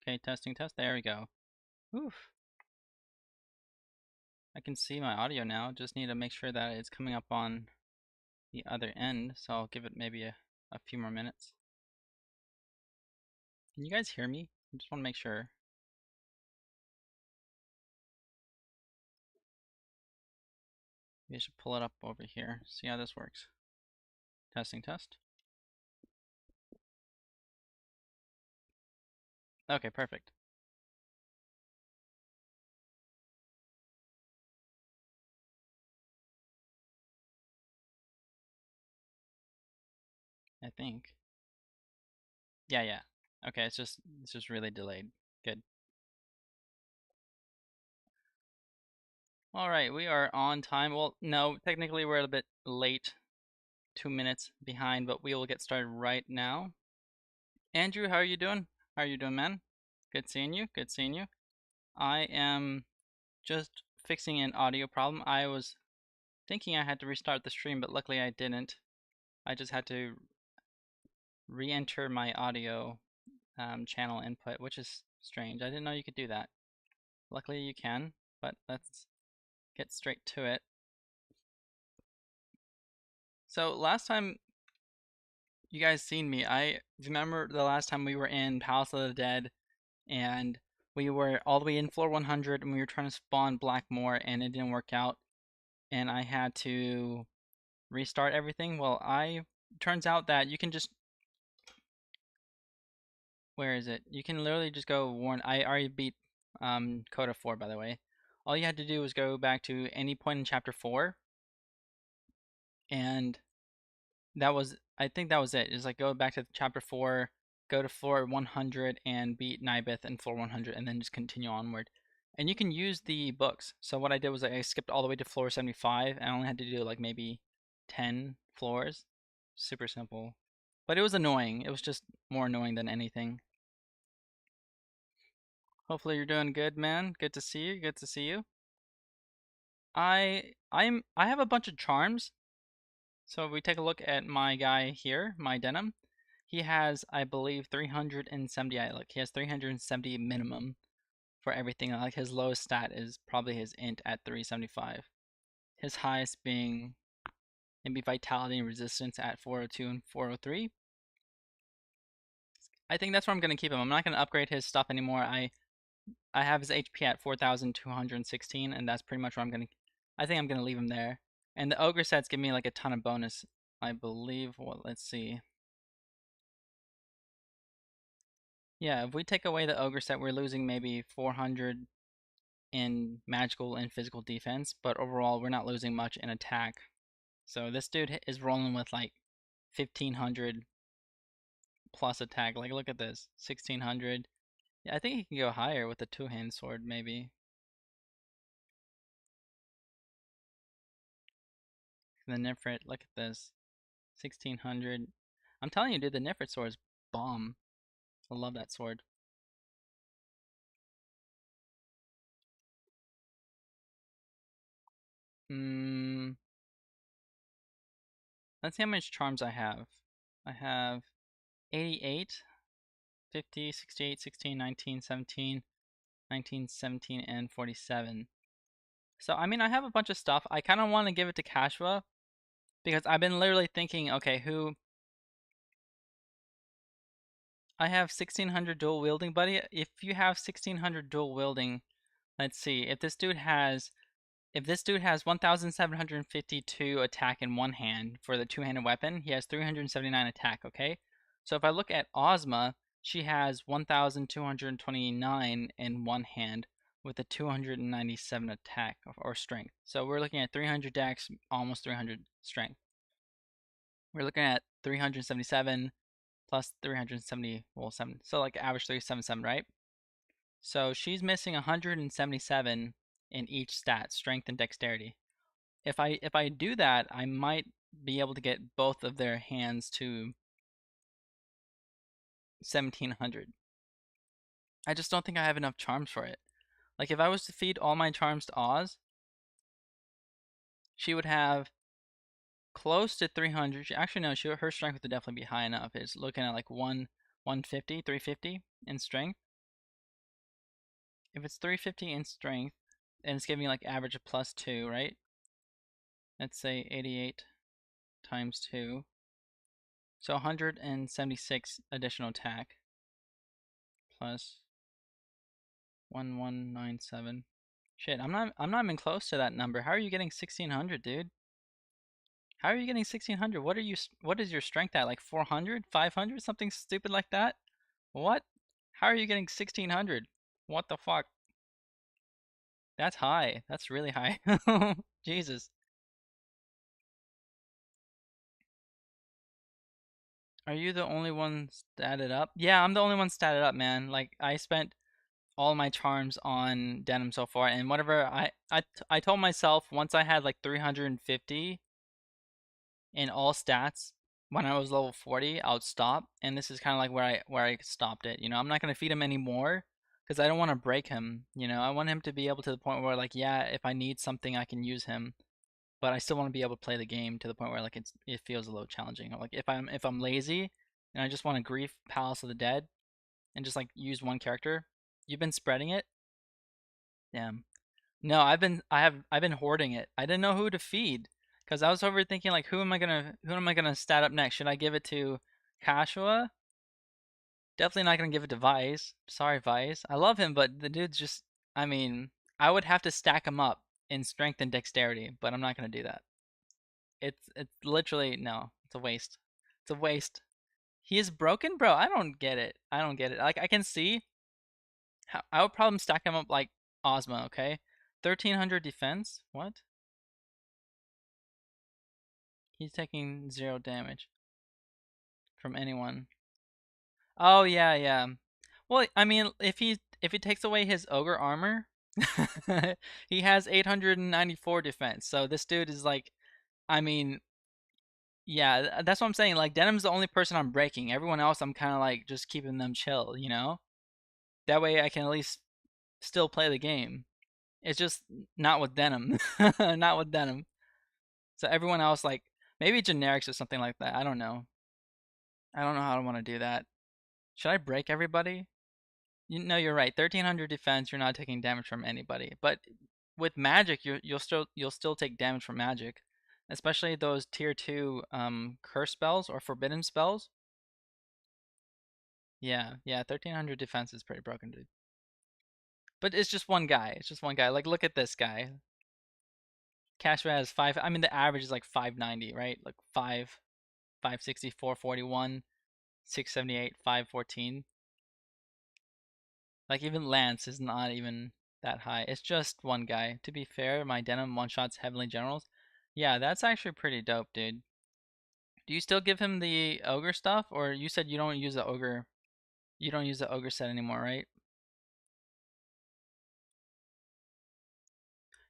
Okay, testing test. There we go. Oof. I can see my audio now. Just need to make sure that it's coming up on the other end. So I'll give it maybe a few more minutes. Can you guys hear me? I just want to make sure. Maybe I should pull it up over here. See how this works. Testing test. Okay, perfect. I think. Yeah. Okay, it's just really delayed. Good. All right, we are on time. Well, no, technically we're a bit late. 2 minutes behind, but we will get started right now. Andrew, how are you doing? How are you doing, man? Good seeing you. Good seeing you. I am just fixing an audio problem. I was thinking I had to restart the stream, but luckily I didn't. I just had to re-enter my audio channel input, which is strange. I didn't know you could do that. Luckily you can, but let's get straight to it. So last time you guys seen me, I remember the last time we were in Palace of the Dead, and we were all the way in floor 100, and we were trying to spawn Blackmoor, and it didn't work out, and I had to restart everything. Well, turns out that you can just, where is it? You can literally just go warn. I already beat CODA 4, by the way. All you had to do was go back to any point in chapter 4, and I think that was it. It's like go back to chapter 4, go to floor 100 and beat Nibeth in floor 100, and then just continue onward. And you can use the books. So what I did was I skipped all the way to floor 75, and I only had to do like maybe 10 floors. Super simple. But it was annoying. It was just more annoying than anything. Hopefully you're doing good, man. Good to see you. Good to see you. I have a bunch of charms. So if we take a look at my guy here, my Denam, he has, I believe, 370. He has 370 minimum for everything. Like his lowest stat is probably his int at 375. His highest being maybe vitality and resistance at 402 and 403. I think that's where I'm gonna keep him. I'm not gonna upgrade his stuff anymore. I have his HP at 4,216, and that's pretty much where I think I'm gonna leave him there. And the ogre sets give me like a ton of bonus, I believe. Well, let's see. Yeah, if we take away the ogre set, we're losing maybe 400 in magical and physical defense, but overall we're not losing much in attack. So this dude is rolling with like 1500 plus attack. Like look at this, 1600. Yeah, I think he can go higher with the two-hand sword maybe. The Nifrit, look at this, 1600. I'm telling you, dude, the Nifrit sword is bomb. I love that sword. Let's see how much charms I have. I have 88, 50, 68, 16, 19, 17, 19, 17, and 47. So, I mean, I have a bunch of stuff. I kind of want to give it to Kashua because I've been literally thinking, okay, I have 1600 dual wielding, buddy. If you have 1600 dual wielding, let's see. If this dude has 1752 attack in one hand for the two-handed weapon, he has 379 attack, okay? So if I look at Ozma, she has 1229 in one hand with a 297 attack or strength. So we're looking at 300 dex, almost 300 strength. We're looking at 377 plus 370, well, 7, so like average 377, right? So she's missing 177 in each stat, strength and dexterity. If I do that, I might be able to get both of their hands to 1700. I just don't think I have enough charms for it. Like if I was to feed all my charms to Oz, she would have close to 300. Actually, no, her strength would definitely be high enough. It's looking at like 150, 350 in strength. if it's 350 in strength, and it's giving me like average of +2, right? Let's say 88 times 2. So 176 additional attack plus 1197. Shit, I'm not even close to that number. How are you getting 1600, dude? How are you getting 1600? What is your strength at? Like 400, 500, something stupid like that? What? How are you getting 1600? What the fuck? That's high. That's really high. Jesus. Are you the only one statted up? Yeah, I'm the only one statted up, man. Like I spent all my charms on Denam so far, and whatever I told myself once I had like 350 in all stats when I was level 40, I would stop, and this is kind of like where I stopped it. You know, I'm not gonna feed him anymore because I don't want to break him. You know, I want him to be able to the point where like yeah, if I need something, I can use him, but I still want to be able to play the game to the point where like it feels a little challenging. Like if I'm lazy and I just want to grief Palace of the Dead and just like use one character, you've been spreading it. Damn. No, I've been hoarding it. I didn't know who to feed because I was overthinking like who am I gonna stat up next? Should I give it to Kashua? Definitely not gonna give it to Vice. Sorry, Vice. I love him, but the dude's just I mean, I would have to stack him up in strength and dexterity, but I'm not gonna do that. It's literally no, it's a waste. It's a waste. He is broken, bro. I don't get it. I don't get it. Like I can see how I would probably stack him up like Ozma, okay? 1300 defense? What? He's taking 0 damage from anyone. Oh yeah, yeah. Well, I mean, if he takes away his ogre armor, he has 894 defense. So this dude is like, I mean, yeah, that's what I'm saying. Like Denam's the only person I'm breaking. Everyone else, I'm kind of like just keeping them chill, you know? That way I can at least still play the game. It's just not with Denam. Not with Denam. So everyone else, like, maybe generics or something like that. I don't know. I don't know how I want to do that. Should I break everybody? You know, you're right. 1300 defense, you're not taking damage from anybody. But with magic, you'll still take damage from magic, especially those tier 2 curse spells or forbidden spells. Yeah, yeah, 1300 defense is pretty broken, dude. But it's just one guy. It's just one guy. Like, look at this guy. Cashman has 5. I mean, the average is like 590, right? Like 560, 441, 678, 514. Like, even Lance is not even that high. It's just one guy. To be fair, my Denam one-shots Heavenly Generals. Yeah, that's actually pretty dope, dude. Do you still give him the Ogre stuff? Or you said you don't use the Ogre. You don't use the Ogre set anymore, right?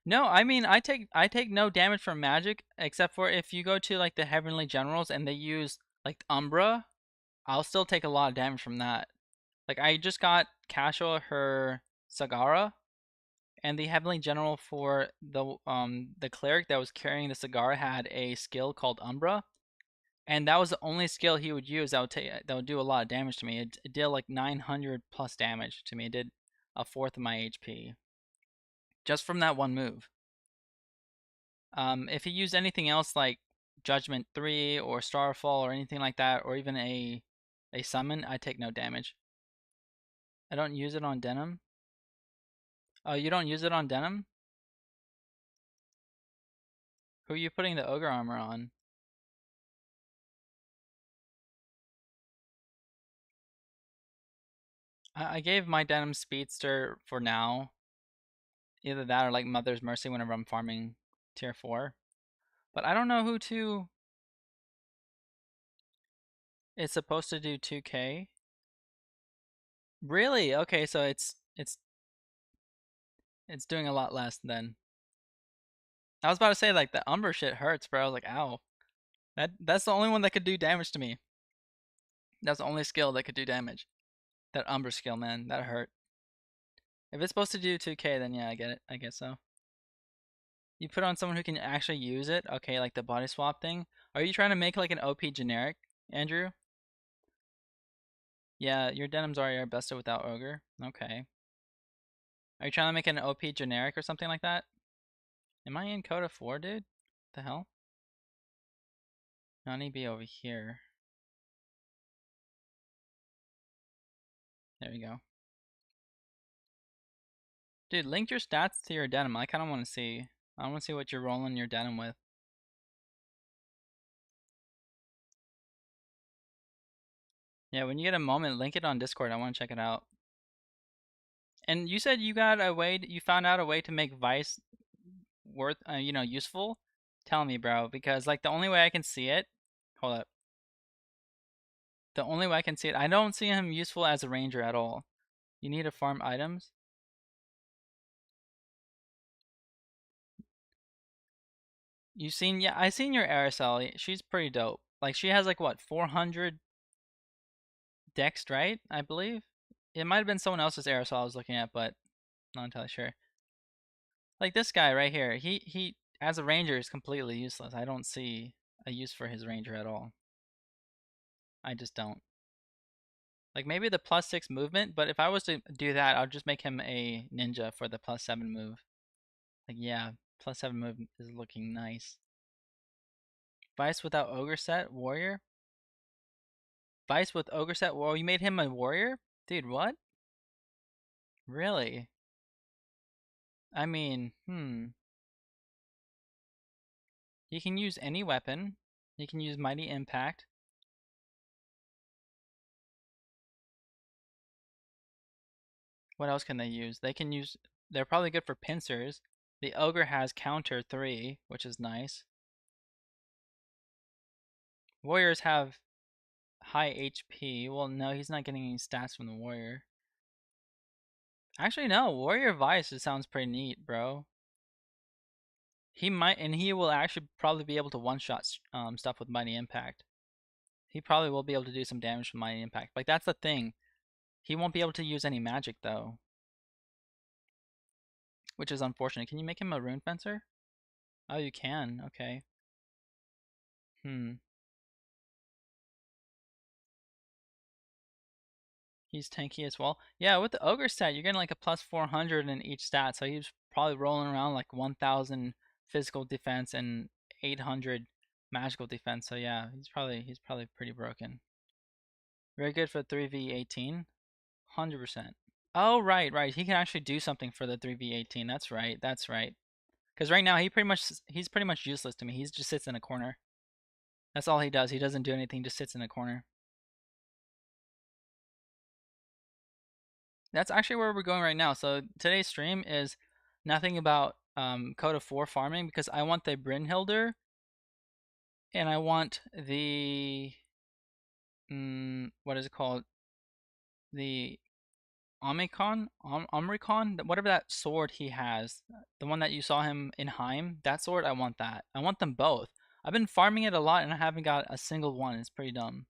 No, I mean I take no damage from magic except for if you go to like the Heavenly Generals and they use like Umbra, I'll still take a lot of damage from that. Like I just got Casual her Sagara, and the Heavenly General for the cleric that was carrying the Sagara had a skill called Umbra, and that was the only skill he would use that would do a lot of damage to me. It did like 900 plus damage to me. It did a fourth of my HP just from that one move. If he used anything else like Judgment 3 or Starfall or anything like that, or even a summon, I take no damage. I don't use it on Denam. Oh, you don't use it on Denam? Who are you putting the Ogre armor on? I gave my Denam Speedster for now. Either that or like Mother's Mercy whenever I'm farming tier 4. But I don't know who to... It's supposed to do 2k? Really? Okay, so it's doing a lot less then. I was about to say like the Umber shit hurts, bro. I was like, ow. That's the only one that could do damage to me. That's the only skill that could do damage. That Umber skill, man. That hurt. If it's supposed to do 2k, then yeah, I get it. I guess so. You put on someone who can actually use it. Okay, like the body swap thing. Are you trying to make like an OP generic, Andrew? Yeah, your Denam's already are bested without Ogre. Okay. Are you trying to make an OP generic or something like that? Am I in CODA 4, dude? What the hell? No, I need to be over here. There we go. Dude, link your stats to your Denam. I kind of want to see. I want to see what you're rolling your Denam with. Yeah, when you get a moment, link it on Discord. I want to check it out. And you said you got a way. You found out a way to make Vice worth, useful. Tell me, bro, because like the only way I can see it. Hold up. The only way I can see it, I don't see him useful as a ranger at all. You need to farm items. You seen? Yeah, I seen your Araceli. She's pretty dope. Like she has like what 400 dex, right? I believe it might have been someone else's Araceli I was looking at, but not entirely sure. Like this guy right here, he as a ranger is completely useless. I don't see a use for his ranger at all. I just don't. Like maybe the +6 movement, but if I was to do that, I'll just make him a ninja for the +7 move. Like yeah, +7 move is looking nice. Vice without ogre set warrior. Vice with ogre set. Whoa, you made him a warrior, dude. What? Really? I mean, He can use any weapon. He can use mighty impact. What else can they use? They can use. They're probably good for pincers. The ogre has counter 3, which is nice. Warriors have high HP. Well, no, he's not getting any stats from the warrior. Actually, no. Warrior Vice sounds pretty neat, bro. He might, and he will actually probably be able to one-shot stuff with mighty impact. He probably will be able to do some damage from mighty impact. Like that's the thing. He won't be able to use any magic though, which is unfortunate. Can you make him a rune fencer? Oh, you can. Okay. He's tanky as well. Yeah, with the ogre stat, you're getting like a +400 in each stat, so he's probably rolling around like 1,000 physical defense and 800 magical defense. So yeah, he's probably pretty broken. Very good for 3v18. 100%. Oh, right. He can actually do something for the 3v18. That's right. That's right. Because right now he's pretty much useless to me. He just sits in a corner. That's all he does. He doesn't do anything. Just sits in a corner. That's actually where we're going right now. So today's stream is nothing about CODA 4 farming because I want the Brynhilder and I want the what is it called? The Omricon, whatever that sword he has, the one that you saw him in Heim, that sword, I want that. I want them both. I've been farming it a lot and I haven't got a single one. It's pretty dumb.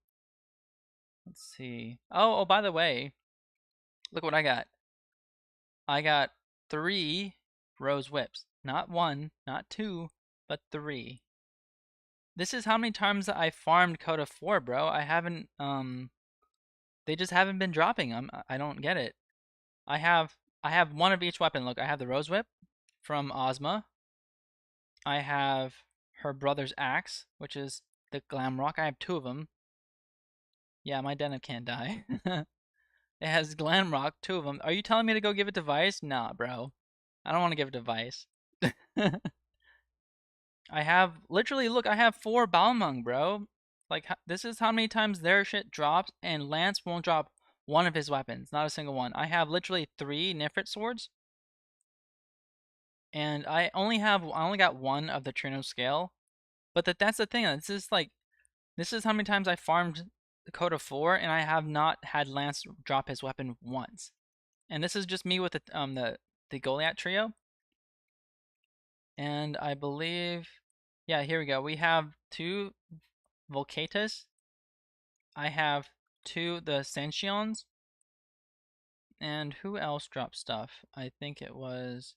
Let's see. Oh, by the way, look what I got. I got 3 rose whips. Not 1, not 2, but 3. This is how many times I farmed CODA 4, bro. I haven't, they just haven't been dropping them. I don't get it. I have one of each weapon. Look, I have the rose whip from Ozma. I have her brother's axe, which is the Glamrock. I have 2 of them. Yeah, my Denam can't die. It has Glamrock, 2 of them. Are you telling me to go give it to Vice? Nah, bro. I don't want to give it to Vice. I have literally look. I have 4 Balmung, bro. Like this is how many times their shit drops, and Lance won't drop one of his weapons, not a single one. I have literally 3 Nifrit swords, and I only got 1 of the Trino scale. But that's the thing. This is how many times I farmed the CODA 4, and I have not had Lance drop his weapon once. And this is just me with the Goliath trio. And I believe, yeah, here we go. We have 2 Volcatus. I have 2 the Sentient. And who else dropped stuff? I think it was,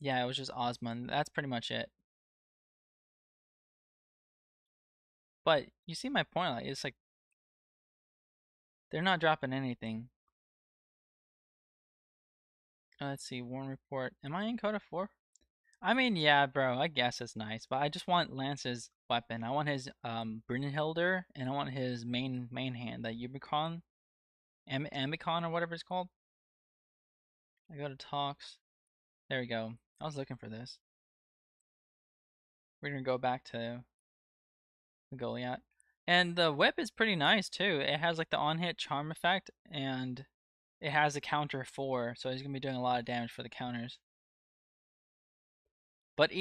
yeah, it was just Osmond. That's pretty much it. But you see my point, like it's like they're not dropping anything. Let's see, Warren report. Am I in CODA 4? I mean, yeah, bro, I guess it's nice, but I just want Lance's weapon. I want his Brynhilder, and I want his main hand, that Ubicon, Amicon or whatever it's called. I go to talks. There we go. I was looking for this. We're gonna go back to the Goliath. And the whip is pretty nice too. It has like the on-hit charm effect, and it has a counter 4, so he's gonna be doing a lot of damage for the counters. But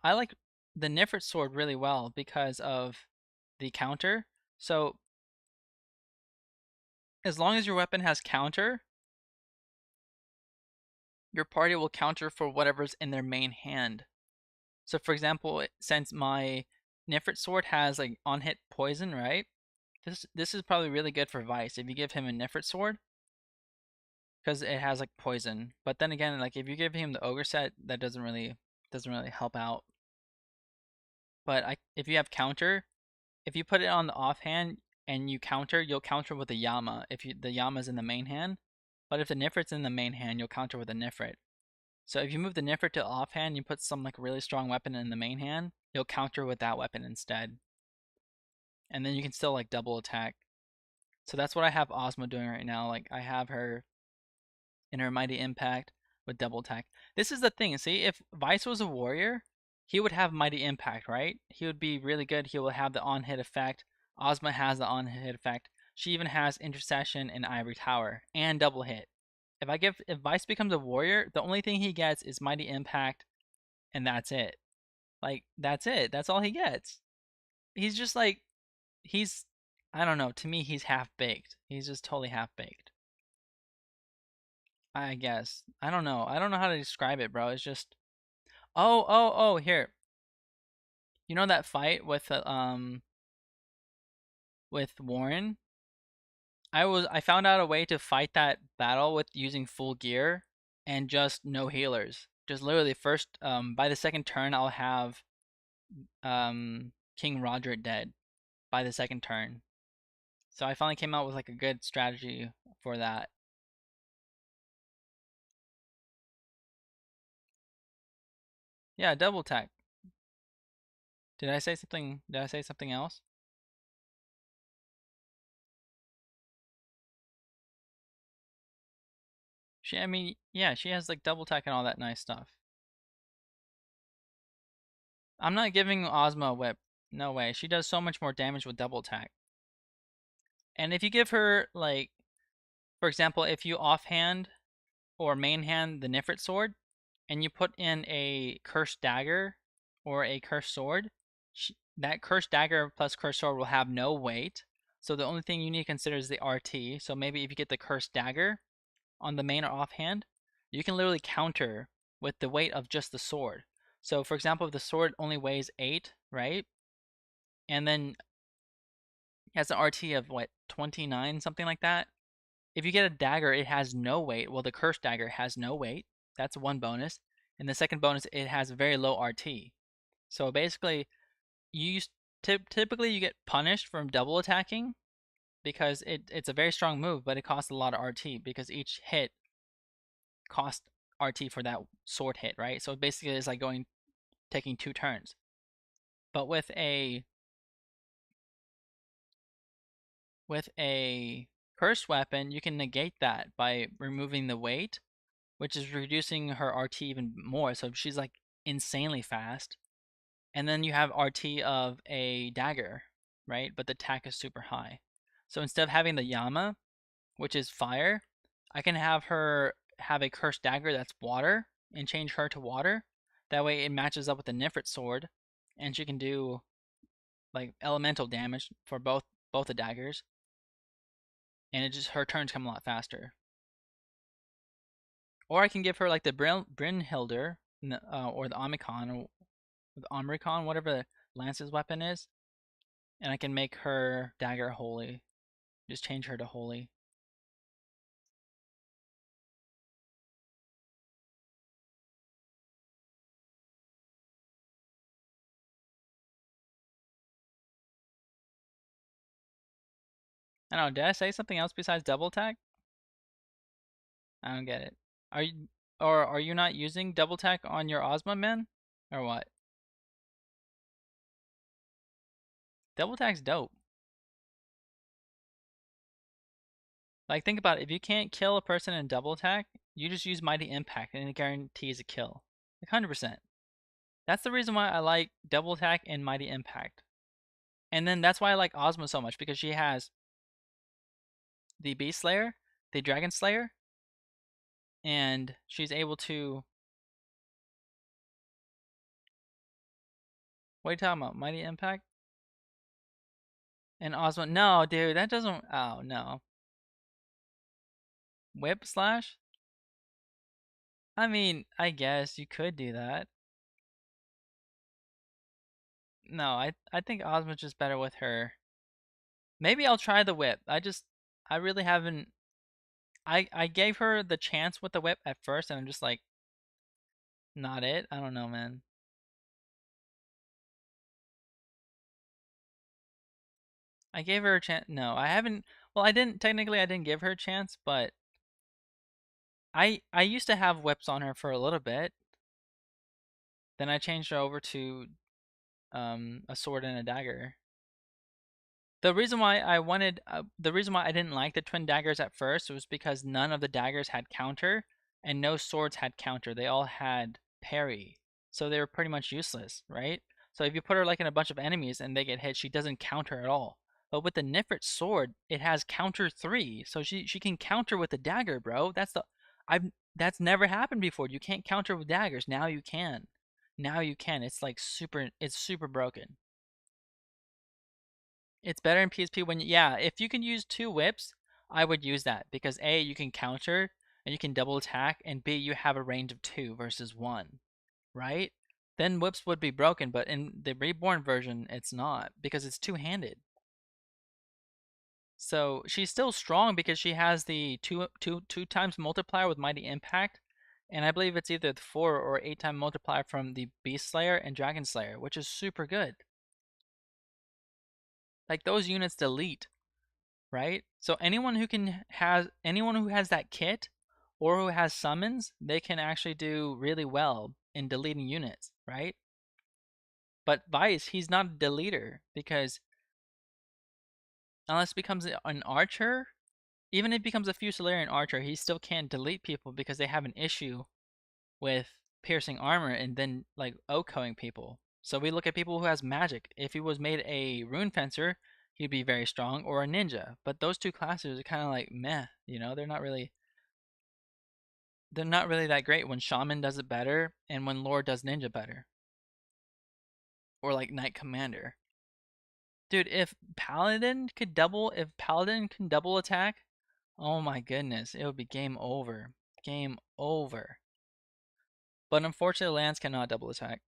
I like the Nifrit sword really well because of the counter. So as long as your weapon has counter, your party will counter for whatever's in their main hand. So for example, since my Nifrit sword has like on-hit poison, right? This is probably really good for Vice if you give him a Nifrit sword, because it has like poison. But then again, like if you give him the ogre set, that doesn't really help out. But if you have counter, if you put it on the offhand and you counter, you'll counter with the Yama if the Yama's in the main hand. But if the Nifrit's in the main hand, you'll counter with the Nifrit. So if you move the Nifrit to offhand, you put some like really strong weapon in the main hand, you'll counter with that weapon instead. And then you can still like double attack. So that's what I have Ozma doing right now. Like I have her in her Mighty Impact with double attack. This is the thing, see, if Vice was a warrior, he would have Mighty Impact, right? He would be really good. He will have the on-hit effect. Ozma has the on-hit effect. She even has Intercession and Ivory Tower and double hit. If Vice becomes a warrior, the only thing he gets is Mighty Impact, and that's it. Like that's it. That's all he gets. He's just like he's I don't know. To me, he's half baked. He's just totally half baked. I guess. I don't know. I don't know how to describe it, bro. It's just oh, here. You know that fight with Warren? I found out a way to fight that battle with using full gear and just no healers. Just literally first by the second turn I'll have King Roger dead by the second turn. So I finally came out with like a good strategy for that. Yeah, double attack. Did I say something? Did I say something else? I mean, yeah, she has like double attack and all that nice stuff. I'm not giving Ozma a whip. No way. She does so much more damage with double attack. And if you give her, like, for example, if you offhand or main hand the Nifrit sword, and you put in a cursed dagger or a cursed sword, that cursed dagger plus cursed sword will have no weight. So the only thing you need to consider is the RT. So maybe if you get the cursed dagger on the main or offhand, you can literally counter with the weight of just the sword. So for example, if the sword only weighs 8, right? And then has an RT of what, 29, something like that. If you get a dagger, it has no weight. Well, the cursed dagger has no weight. That's one bonus. And the second bonus, it has very low RT. So basically, typically you get punished from double attacking because it's a very strong move, but it costs a lot of RT because each hit costs RT for that sword hit, right? So basically, it's like taking 2 turns. But with a cursed weapon, you can negate that by removing the weight, which is reducing her RT even more. So she's like insanely fast. And then you have RT of a dagger, right? But the attack is super high. So instead of having the Yama, which is fire, I can have her have a cursed dagger that's water and change her to water. That way it matches up with the Nifrit sword, and she can do like elemental damage for both the daggers, and her turns come a lot faster. Or I can give her like the Brynhilder or the Omicon or the Omricon, whatever Lance's weapon is, and I can make her dagger holy. Just change her to holy. I don't know, did I say something else besides double attack? I don't get it. Are you Or are you not using double tack on your Ozma, man? Or what? Double tack's dope. Like, think about it. If you can't kill a person in double attack, you just use Mighty Impact and it guarantees a kill. Like 100%. That's the reason why I like double attack and Mighty Impact. And then that's why I like Ozma so much, because she has the Beast Slayer, the Dragon Slayer, and she's able to... What are you talking about? Mighty Impact? And Ozma... No, dude, that doesn't... Oh, no. Whip Slash? I mean, I guess you could do that. No, I think Ozma's just better with her. Maybe I'll try the whip. I really haven't... I gave her the chance with the whip at first, and I'm just like, not it. I don't know, man. I gave her a chance. No, I haven't. Well, I didn't technically. I didn't give her a chance, but I used to have whips on her for a little bit. Then I changed her over to a sword and a dagger. The reason why I didn't like the twin daggers at first was because none of the daggers had counter, and no swords had counter. They all had parry, so they were pretty much useless, right? So if you put her like in a bunch of enemies and they get hit, she doesn't counter at all. But with the Nifrit sword, it has counter 3, so she can counter with the dagger, bro. I've that's never happened before. You can't counter with daggers. Now you can. Now you can. It's like it's super broken. It's better in PSP when, yeah, if you can use 2 whips, I would use that because A, you can counter and you can double attack, and B, you have a range of 2 versus 1, right? Then whips would be broken, but in the Reborn version, it's not because it's two-handed. So she's still strong because she has the two times multiplier with Mighty Impact, and I believe it's either the 4 or 8 time multiplier from the Beast Slayer and Dragon Slayer, which is super good. Like those units delete, right? So anyone who has that kit or who has summons, they can actually do really well in deleting units, right? But Vice, he's not a deleter because unless it becomes an archer, even if it becomes a Fusilierian archer, he still can't delete people because they have an issue with piercing armor and then like OHKOing people. So we look at people who has magic. If he was made a rune fencer, he'd be very strong, or a ninja. But those two classes are kind of like meh, you know, they're not really that great when Shaman does it better and when Lord does ninja better. Or like Knight Commander. Dude, if Paladin can double attack, oh my goodness, it would be game over. Game over. But unfortunately, Lance cannot double attack.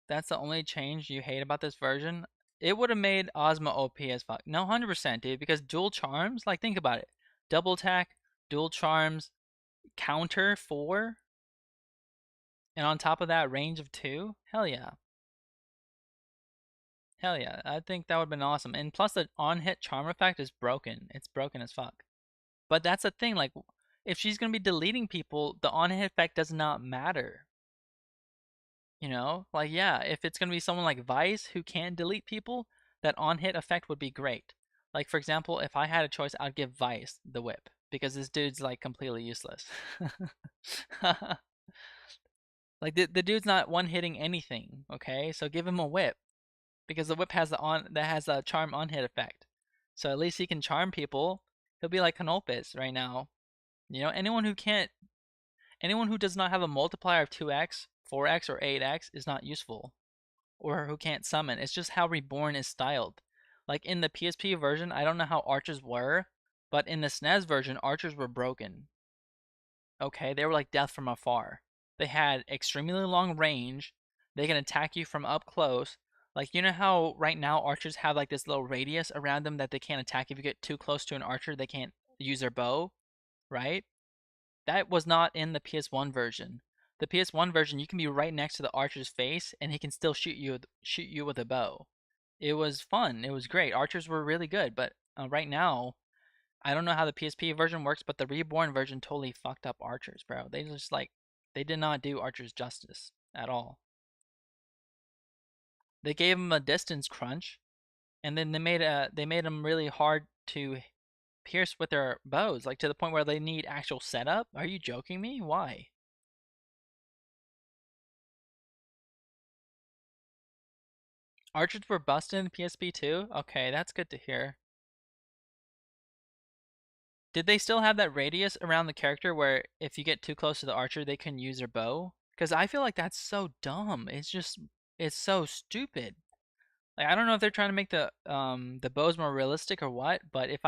That's the only change you hate about this version. It would have made Ozma OP as fuck. No, 100%, dude, because dual charms, like think about it. Double attack, dual charms, counter 4, and on top of that, range of 2. Hell yeah. Hell yeah. I think that would have been awesome. And plus the on-hit charm effect is broken. It's broken as fuck. But that's the thing, like if she's going to be deleting people, the on-hit effect does not matter. You know, like yeah, if it's gonna be someone like Vice who can delete people, that on-hit effect would be great. Like for example, if I had a choice, I'd give Vice the whip because this dude's like completely useless. Like the dude's not one-hitting anything, okay? So give him a whip because the whip has a charm on-hit effect. So at least he can charm people. He'll be like Canopus right now. You know, anyone who does not have a multiplier of 2x, 4x, or 8x is not useful. Or who can't summon. It's just how Reborn is styled. Like in the PSP version, I don't know how archers were, but in the SNES version, archers were broken. Okay, they were like death from afar. They had extremely long range. They can attack you from up close. Like you know how right now archers have like this little radius around them that they can't attack if you get too close to an archer, they can't use their bow, right? That was not in the PS1 version. The PS1 version, you can be right next to the archer's face and he can still shoot you with a bow. it was fun. It was great. Archers were really good, but right now, I don't know how the PSP version works, but the Reborn version totally fucked up archers, bro. They just like they did not do archers justice at all. They gave them a distance crunch, and then they made them really hard to pierce with their bows, like to the point where they need actual setup. Are you joking me? Why? Archers were busted in PSP too? Okay, that's good to hear. Did they still have that radius around the character where if you get too close to the archer, they can use their bow? Because I feel like that's so dumb. It's so stupid. Like I don't know if they're trying to make the bows more realistic or what, but if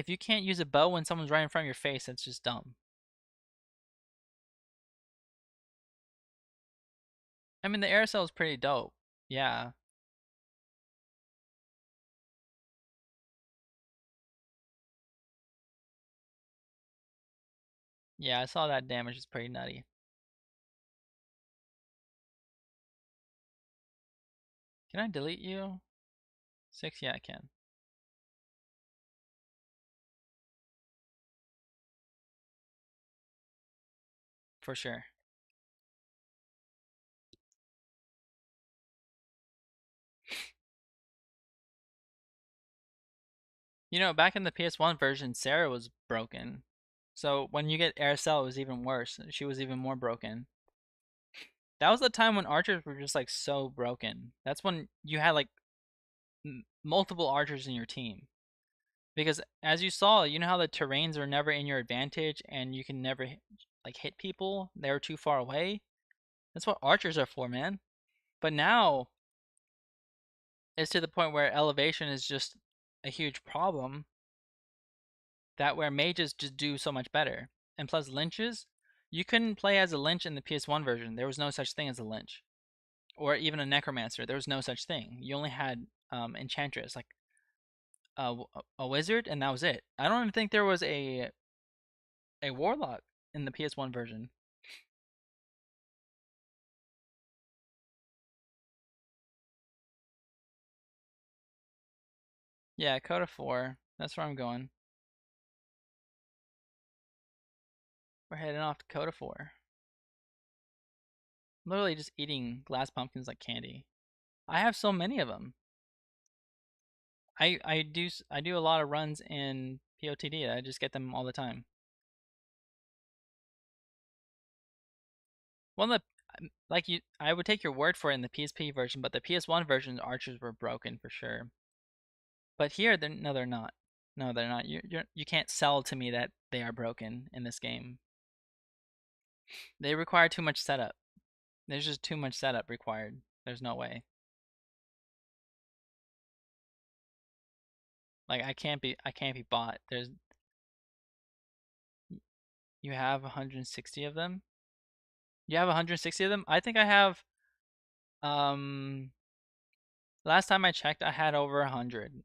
you can't use a bow when someone's right in front of your face, that's just dumb. I mean, the aircel is pretty dope. Yeah. Yeah, I saw that damage is pretty nutty. Can I delete you? 6? Yeah, I can. For sure. You know, back in the PS1 version, Sarah was broken. So when you get Aircel, it was even worse. She was even more broken. That was the time when archers were just like so broken. That's when you had like multiple archers in your team. Because as you saw, you know how the terrains are never in your advantage and you can never like hit people. They're too far away. That's what archers are for, man. But now it's to the point where elevation is just a huge problem. That where mages just do so much better. And plus lynches, you couldn't play as a lynch in the PS1 version. There was no such thing as a lynch. Or even a necromancer. There was no such thing. You only had enchantress, like a wizard, and that was it. I don't even think there was a warlock in the PS1 version. Yeah, CODA 4. That's where I'm going. We're heading off to CODA 4. I'm literally just eating glass pumpkins like candy. I have so many of them. I do a lot of runs in POTD. I just get them all the time. Well, like you, I would take your word for it in the PSP version, but the PS1 version archers were broken for sure. But here, no, they're not. No, they're not. You can't sell to me that they are broken in this game. They require too much setup. There's just too much setup required. There's no way. Like I can't be bought. You have 160 of them? You have 160 of them? I think I have um last time I checked I had over 100.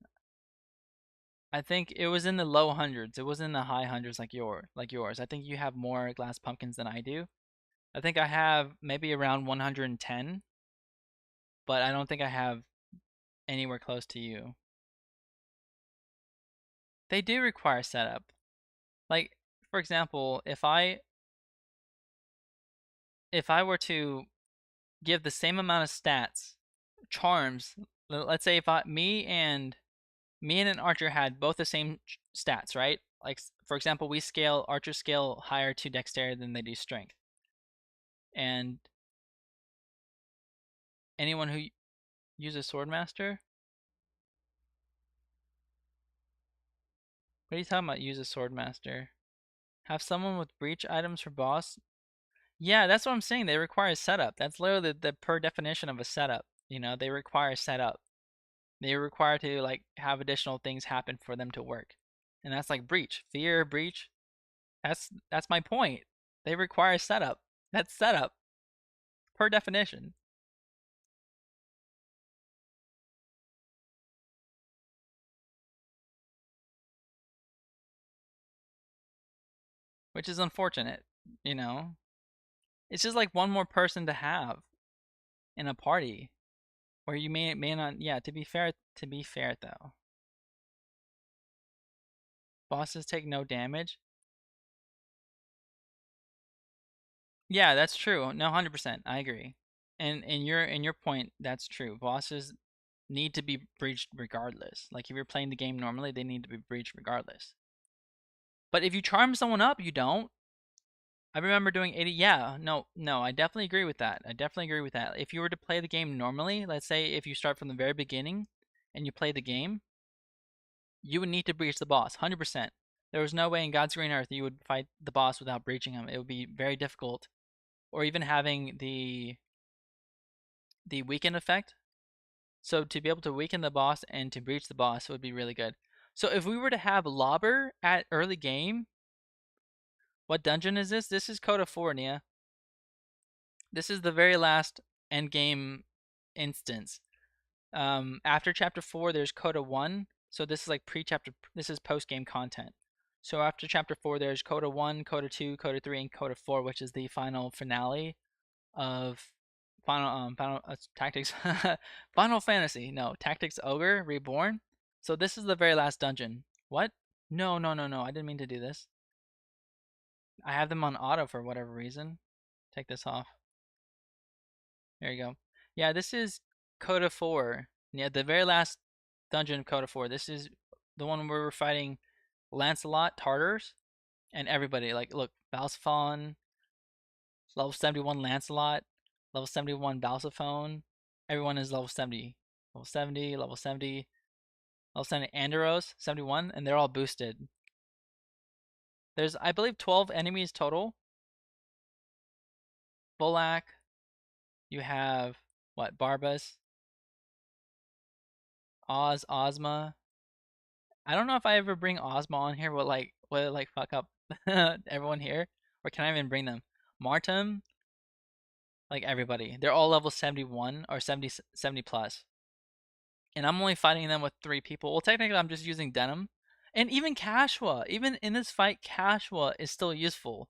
I think it was in the low hundreds. It wasn't in the high hundreds like yours. I think you have more glass pumpkins than I do. I think I have maybe around 110, but I don't think I have anywhere close to you. They do require setup. Like for example, if I were to give the same amount of stats, charms, let's say if me and an archer had both the same stats, right? Like for example, archers scale higher to dexterity than they do strength. And anyone who uses swordmaster, what are you talking about? Uses swordmaster. Have someone with breach items for boss. Yeah, that's what I'm saying. They require setup. That's literally the per definition of a setup. You know, they require setup. They require to like have additional things happen for them to work. And that's like breach, fear, breach. That's my point. They require setup. That's setup per definition, which is unfortunate, you know. It's just like one more person to have in a party. Or you may not. Yeah, to be fair though, bosses take no damage. Yeah, that's true. No, 100%. I agree. And in your point, that's true. Bosses need to be breached regardless. Like if you're playing the game normally, they need to be breached regardless. But if you charm someone up, you don't. I remember doing 80. Yeah, no, I definitely agree with that. If you were to play the game normally, let's say if you start from the very beginning and you play the game, you would need to breach the boss, 100%. There was no way in God's green earth you would fight the boss without breaching him. It would be very difficult. Or even having the weaken effect. So to be able to weaken the boss and to breach the boss would be really good. So if we were to have Lobber at early game, what dungeon is this? This is CODA 4, Nia. This is the very last end game instance. After chapter 4, there's CODA 1. So this is like pre-chapter. This is post-game content. So after chapter 4, there's CODA 1, CODA 2, CODA 3, and CODA 4, which is the final finale of Final Tactics Final Fantasy. No, Tactics Ogre Reborn. So this is the very last dungeon. What? No. I didn't mean to do this. I have them on auto for whatever reason. Take this off. There you go. Yeah, this is CODA 4. Yeah, the very last dungeon of CODA 4. This is the one where we're fighting Lancelot, Tartars, and everybody. Like, look, Balsaphon, level 71 Lancelot, level 71 Balsaphone. Everyone is level 70. Level 70, level 70, level 70 Andros, 71, and they're all boosted. There's, I believe, 12 enemies total. Bulak. You have, what, Barbas, Ozma. I don't know if I ever bring Ozma on here, will it like fuck up everyone here? Or can I even bring them? Martin, like everybody. They're all level 71 or 70 plus. And I'm only fighting them with 3 people. Well, technically I'm just using Denam. And even Kashua, even in this fight, Kashua is still useful.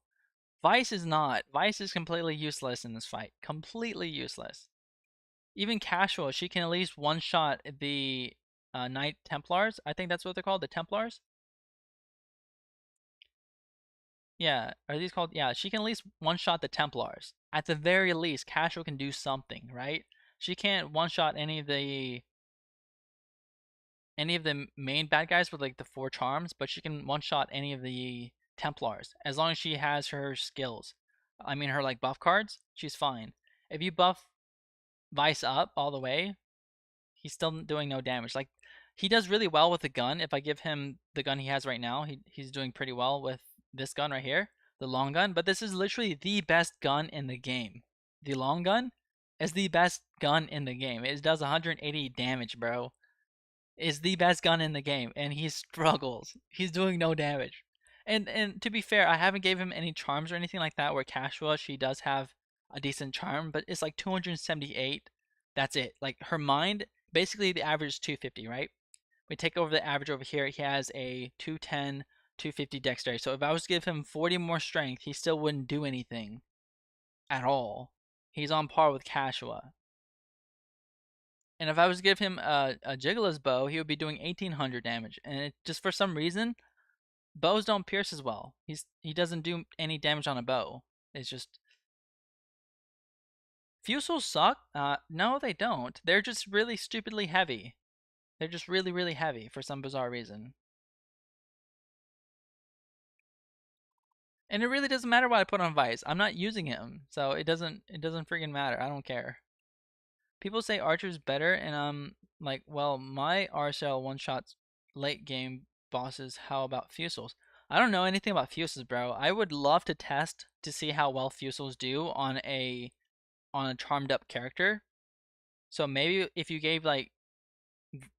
Vice is not. Vice is completely useless in this fight. Completely useless. Even Kashua, she can at least one-shot the Knight Templars. I think that's what they're called, the Templars. Yeah, are these called? Yeah, she can at least one-shot the Templars. At the very least, Kashua can do something, right? She can't one-shot any of the main bad guys with like the 4 charms, but she can one-shot any of the Templars as long as she has her skills. I mean her like buff cards, she's fine. If you buff Vice up all the way, he's still doing no damage. Like he does really well with the gun. If I give him the gun he has right now, he's doing pretty well with this gun right here, the long gun. But this is literally the best gun in the game. The long gun is the best gun in the game. It does 180 damage, bro. Is the best gun in the game, and he struggles. He's doing no damage. And to be fair, I haven't gave him any charms or anything like that. Where Cashua, she does have a decent charm, but it's like 278. That's it. Like her mind, basically the average is 250, right? We take over the average over here. He has a 210, 250 dexterity. So if I was to give him 40 more strength, he still wouldn't do anything at all. He's on par with Cashua. And if I was to give him a Jiggler's bow, he would be doing 1800 damage. And it, just for some reason, bows don't pierce as well. He doesn't do any damage on a bow. It's just Fusils suck. No, they don't. They're just really stupidly heavy. They're just really, really heavy for some bizarre reason. And it really doesn't matter what I put on Vice. I'm not using him, so it doesn't freaking matter. I don't care. People say Archer's better, and I'm like, well, my RSL one shots late game bosses. How about Fusils? I don't know anything about Fusils, bro. I would love to test to see how well Fusils do on a charmed up character. So maybe if you gave like,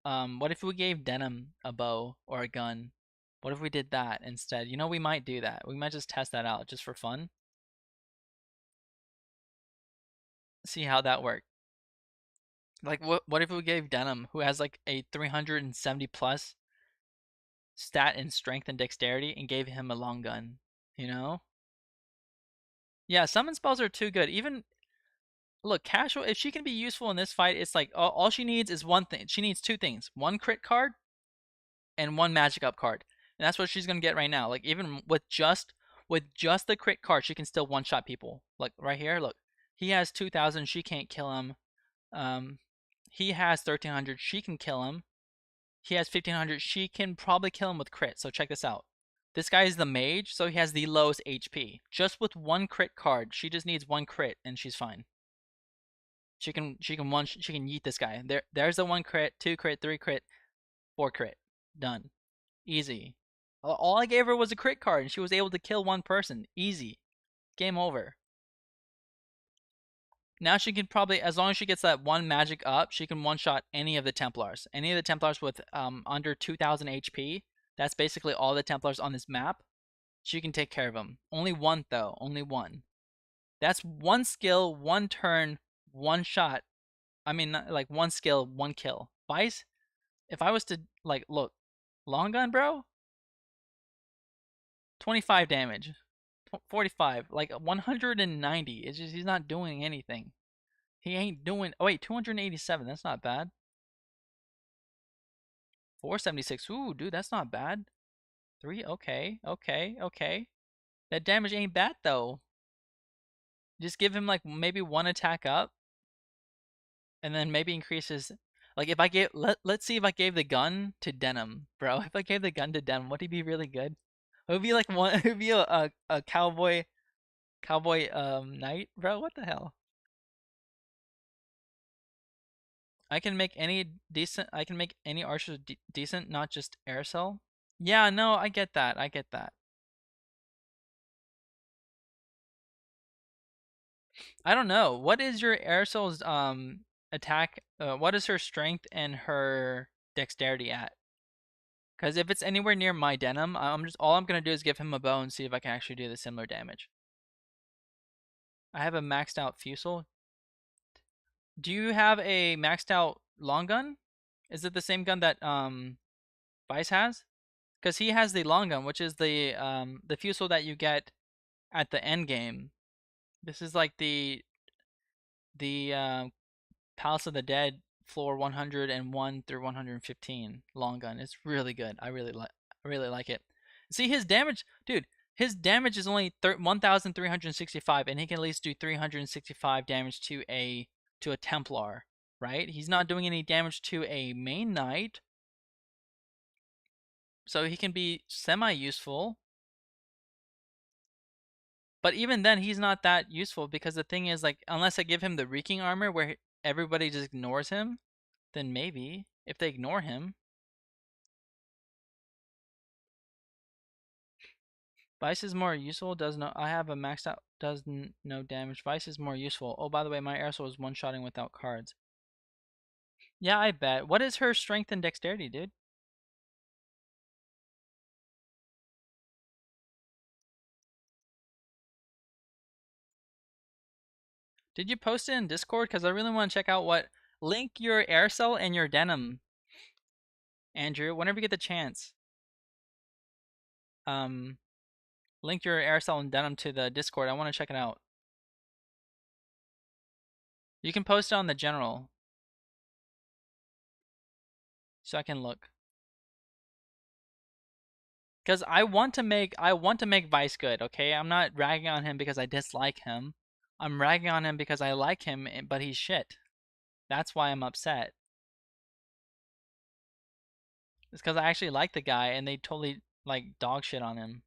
what if we gave Denam a bow or a gun? What if we did that instead? You know, we might do that. We might just test that out just for fun. See how that works. Like, what if we gave Denam, who has like a 370 plus stat in strength and dexterity, and gave him a long gun? You know? Yeah, summon spells are too good. Even look, casual, if she can be useful in this fight, it's like all she needs is one thing. She needs two things: one crit card and one magic up card, and that's what she's gonna get right now. Like even with just the crit card, she can still one shot people. Like right here, look, he has 2,000, she can't kill him. He has 1,300, she can kill him. He has 1,500, she can probably kill him with crit. So check this out. This guy is the mage, so he has the lowest HP. Just with one crit card, she just needs one crit and she's fine. She can yeet this guy. There's the one crit, 2 crit, 3 crit, 4 crit. Done. Easy. All I gave her was a crit card and she was able to kill one person. Easy. Game over. Now she can probably, as long as she gets that one magic up, she can one-shot any of the Templars. Any of the Templars with under 2,000 HP. That's basically all the Templars on this map. She can take care of them. Only one, though. Only one. That's one skill, one turn, one shot. I mean, like one skill, one kill. Vice, if I was to, like, look, long gun, bro? 25 damage. 45. Like, 190. It's just, he's not doing anything. He ain't doing... Oh, wait, 287. That's not bad. 476. Ooh, dude, that's not bad. 3. Okay, okay, okay. That damage ain't bad, though. Just give him, like, maybe one attack up. And then maybe increase his... Like, if I gave... Let's see if I gave the gun to Denam, bro. If I gave the gun to Denam, would he be really good? It would be like one... It would be a cowboy knight, bro. What the hell? I can make any decent. I can make any archers decent, not just aircell. Yeah, no, I get that. I get that. I don't know. What is your aircell's attack? What is her strength and her dexterity at? Because if it's anywhere near my Denam, all I'm gonna do is give him a bow and see if I can actually do the similar damage. I have a maxed out fusel. Do you have a maxed out long gun? Is it the same gun that Vice has? Because he has the long gun, which is the fusel that you get at the end game. This is like the Palace of the Dead floor 101 through 115 long gun. It's really good. I really like it. See his damage, dude. His damage is only 1,365, and he can at least do 365 damage to a Templar, right? He's not doing any damage to a main knight, so he can be semi-useful. But even then, he's not that useful because the thing is, like, unless I give him the reeking armor where everybody just ignores him, then maybe if they ignore him. Vice is more useful. I have a maxed out. Does no damage. Vice is more useful. Oh, by the way, my airsoul is one-shotting without cards. Yeah, I bet. What is her strength and dexterity, dude? Did you post it in Discord? Because I really want to check out what... Link your aircell and your Denam, Andrew, whenever you get the chance. Link your aircell and Denam to the Discord. I want to check it out. You can post it on the general, so I can look. Because I want to make Vice good, okay? I'm not ragging on him because I dislike him. I'm ragging on him because I like him, but he's shit. That's why I'm upset. It's because I actually like the guy, and they totally, like, dog shit on him.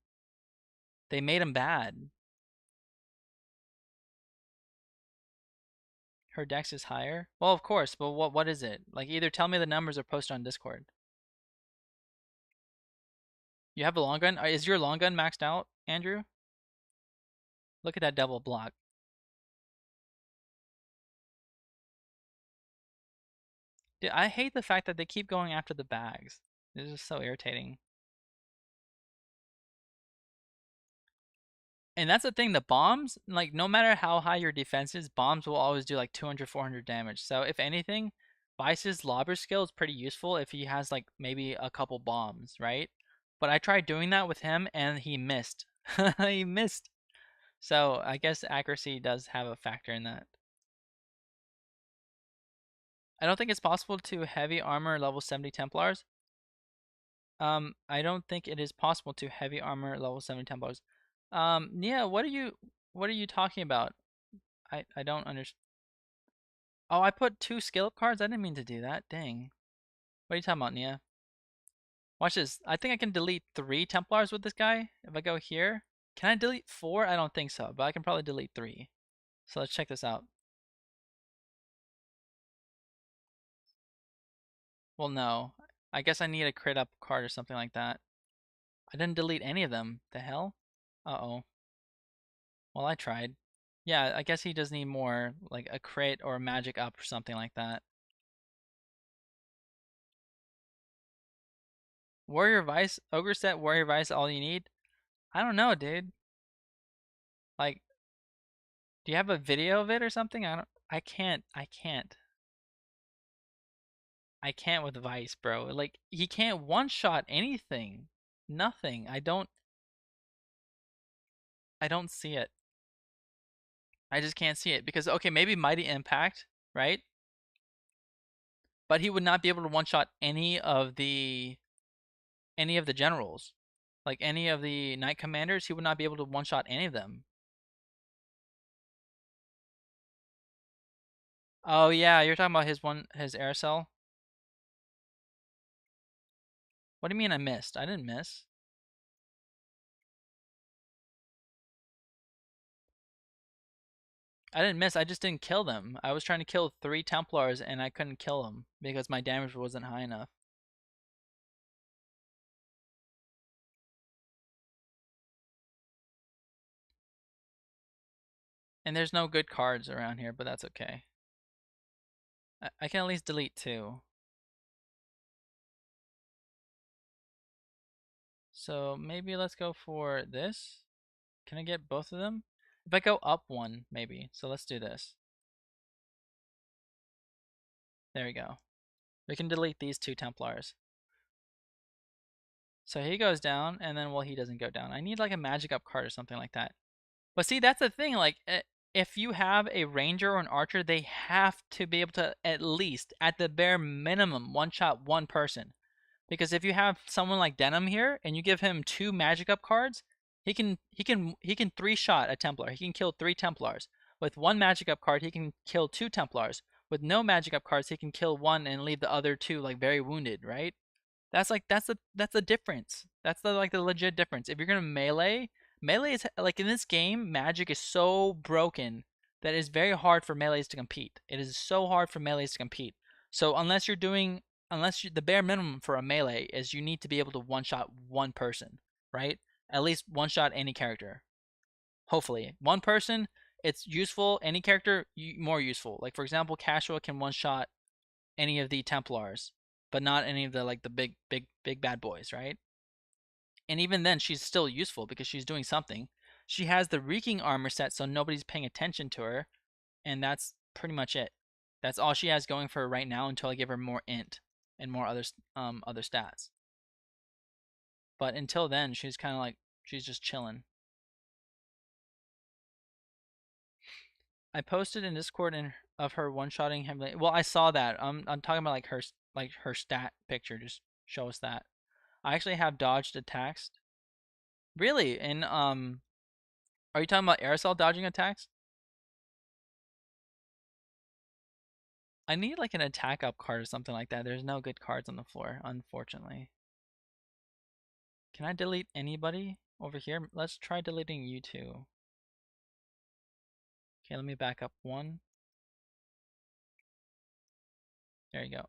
They made him bad. Her dex is higher? Well, of course, but what is it? Like, either tell me the numbers or post on Discord. You have a long gun? Is your long gun maxed out, Andrew? Look at that double block. Dude, I hate the fact that they keep going after the bags. This is so irritating. And that's the thing, the bombs, like, no matter how high your defense is, bombs will always do like 200, 400 damage. So if anything, Vice's lobber skill is pretty useful if he has like maybe a couple bombs, right? But I tried doing that with him and he missed. He missed. So I guess accuracy does have a factor in that. I don't think it's possible to heavy armor level 70 Templars. I don't think it is possible to heavy armor level 70 Templars. Nia, what are you talking about? I don't understand. Oh, I put 2 skill up cards? I didn't mean to do that. Dang. What are you talking about, Nia? Watch this. I think I can delete 3 Templars with this guy if I go here. Can I delete 4? I don't think so, but I can probably delete 3. So let's check this out. Well, no. I guess I need a crit up card or something like that. I didn't delete any of them. The hell? Uh-oh. Well, I tried. Yeah, I guess he does need more, like a crit or a magic up or something like that. Warrior Vice? Ogre set Warrior Vice all you need? I don't know, dude. Like, do you have a video of it or something? I can't. I can't with Vice, bro. Like, he can't one-shot anything. Nothing. I don't see it. I just can't see it because okay, maybe Mighty Impact, right? But he would not be able to one-shot any of the generals. Like any of the knight commanders, he would not be able to one-shot any of them. Oh yeah, you're talking about his air cell? What do you mean I missed? I didn't miss. I didn't miss. I just didn't kill them. I was trying to kill 3 Templars and I couldn't kill them because my damage wasn't high enough. And there's no good cards around here, but that's okay. I can at least delete 2. So maybe let's go for this. Can I get both of them? If I go up 1, maybe. So let's do this. There we go. We can delete these 2 Templars. So he goes down, and then, well, he doesn't go down. I need like a magic up card or something like that. But see, that's the thing. Like, if you have a ranger or an archer, they have to be able to at least, at the bare minimum, one-shot 1 person. Because if you have someone like Denam here, and you give him 2 magic up cards, he can 3-shot a Templar. He can kill 3 Templars. With 1 magic up card, he can kill 2 Templars. With no magic up cards, he can kill 1 and leave the other 2 like very wounded, right? That's the difference. That's the like the legit difference. If you're gonna melee is like in this game, magic is so broken that it's very hard for melees to compete. It is so hard for melees to compete. So the bare minimum for a melee is you need to be able to one shot 1 person, right? At least one shot any character. Hopefully, 1 person. It's useful. Any character more useful. Like for example, Casual can one shot any of the Templars, but not any of the like the big bad boys, right? And even then, she's still useful because she's doing something. She has the reeking armor set, so nobody's paying attention to her, and that's pretty much it. That's all she has going for her right now until I give her more int and more other stats. But until then, she's kind of like she's just chilling. I posted in Discord of her one-shotting him. Well, I saw that. I'm talking about like her stat picture. Just show us that. I actually have dodged attacks. Really? And are you talking about aerosol dodging attacks? I need like an attack up card or something like that. There's no good cards on the floor, unfortunately. Can I delete anybody over here? Let's try deleting you two. Okay, let me back up 1. There you go.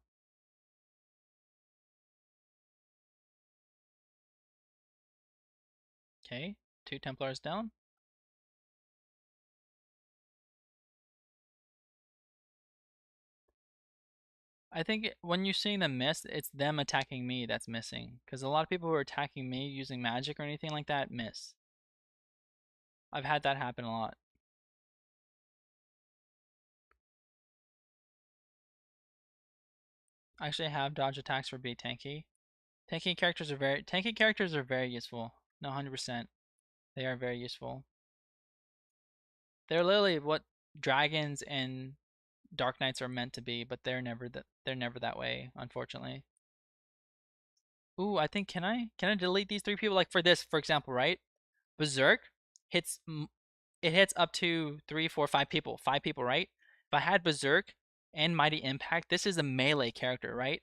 Okay, 2 Templars down. I think when you're seeing them miss, it's them attacking me that's missing. Because a lot of people who are attacking me using magic or anything like that miss. I've had that happen a lot. I actually have dodge attacks for being tanky. Tanky characters are very useful. No, 100%. They are very useful. They're literally what dragons and Dark Knights are meant to be, but they're never that way, unfortunately. Ooh, I think can I delete these 3 people? Like for this, for example, right? Berserk hits it hits up to 3, 4, 5 people. 5 people, right? If I had Berserk and Mighty Impact, this is a melee character, right?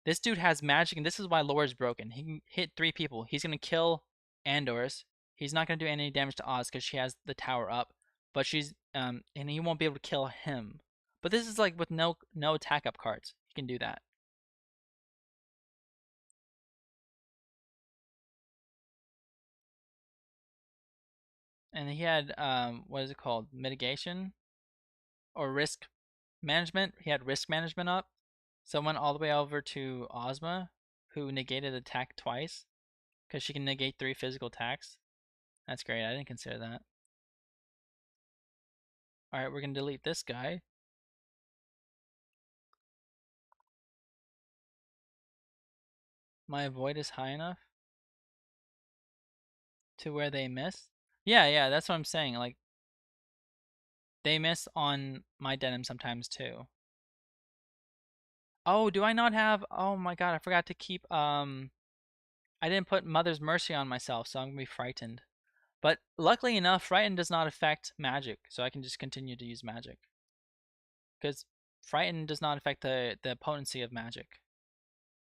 This dude has magic, and this is why lore is broken. He can hit 3 people. He's gonna kill Andor's. He's not gonna do any damage to Oz because she has the tower up, but she's and he won't be able to kill him. But this is like with no attack up cards. He can do that. And he had what is it called? Mitigation or risk management. He had risk management up. So I went all the way over to Ozma, who negated attack twice because she can negate 3 physical attacks. That's great. I didn't consider that. Alright, we're gonna delete this guy. My avoid is high enough to where they miss. Yeah, that's what I'm saying. Like, they miss on my Denam sometimes too. Oh, do I not have? Oh my god, I forgot to keep. I didn't put Mother's Mercy on myself, so I'm gonna be frightened. But luckily enough, frightened does not affect magic, so I can just continue to use magic. Because frightened does not affect the potency of magic.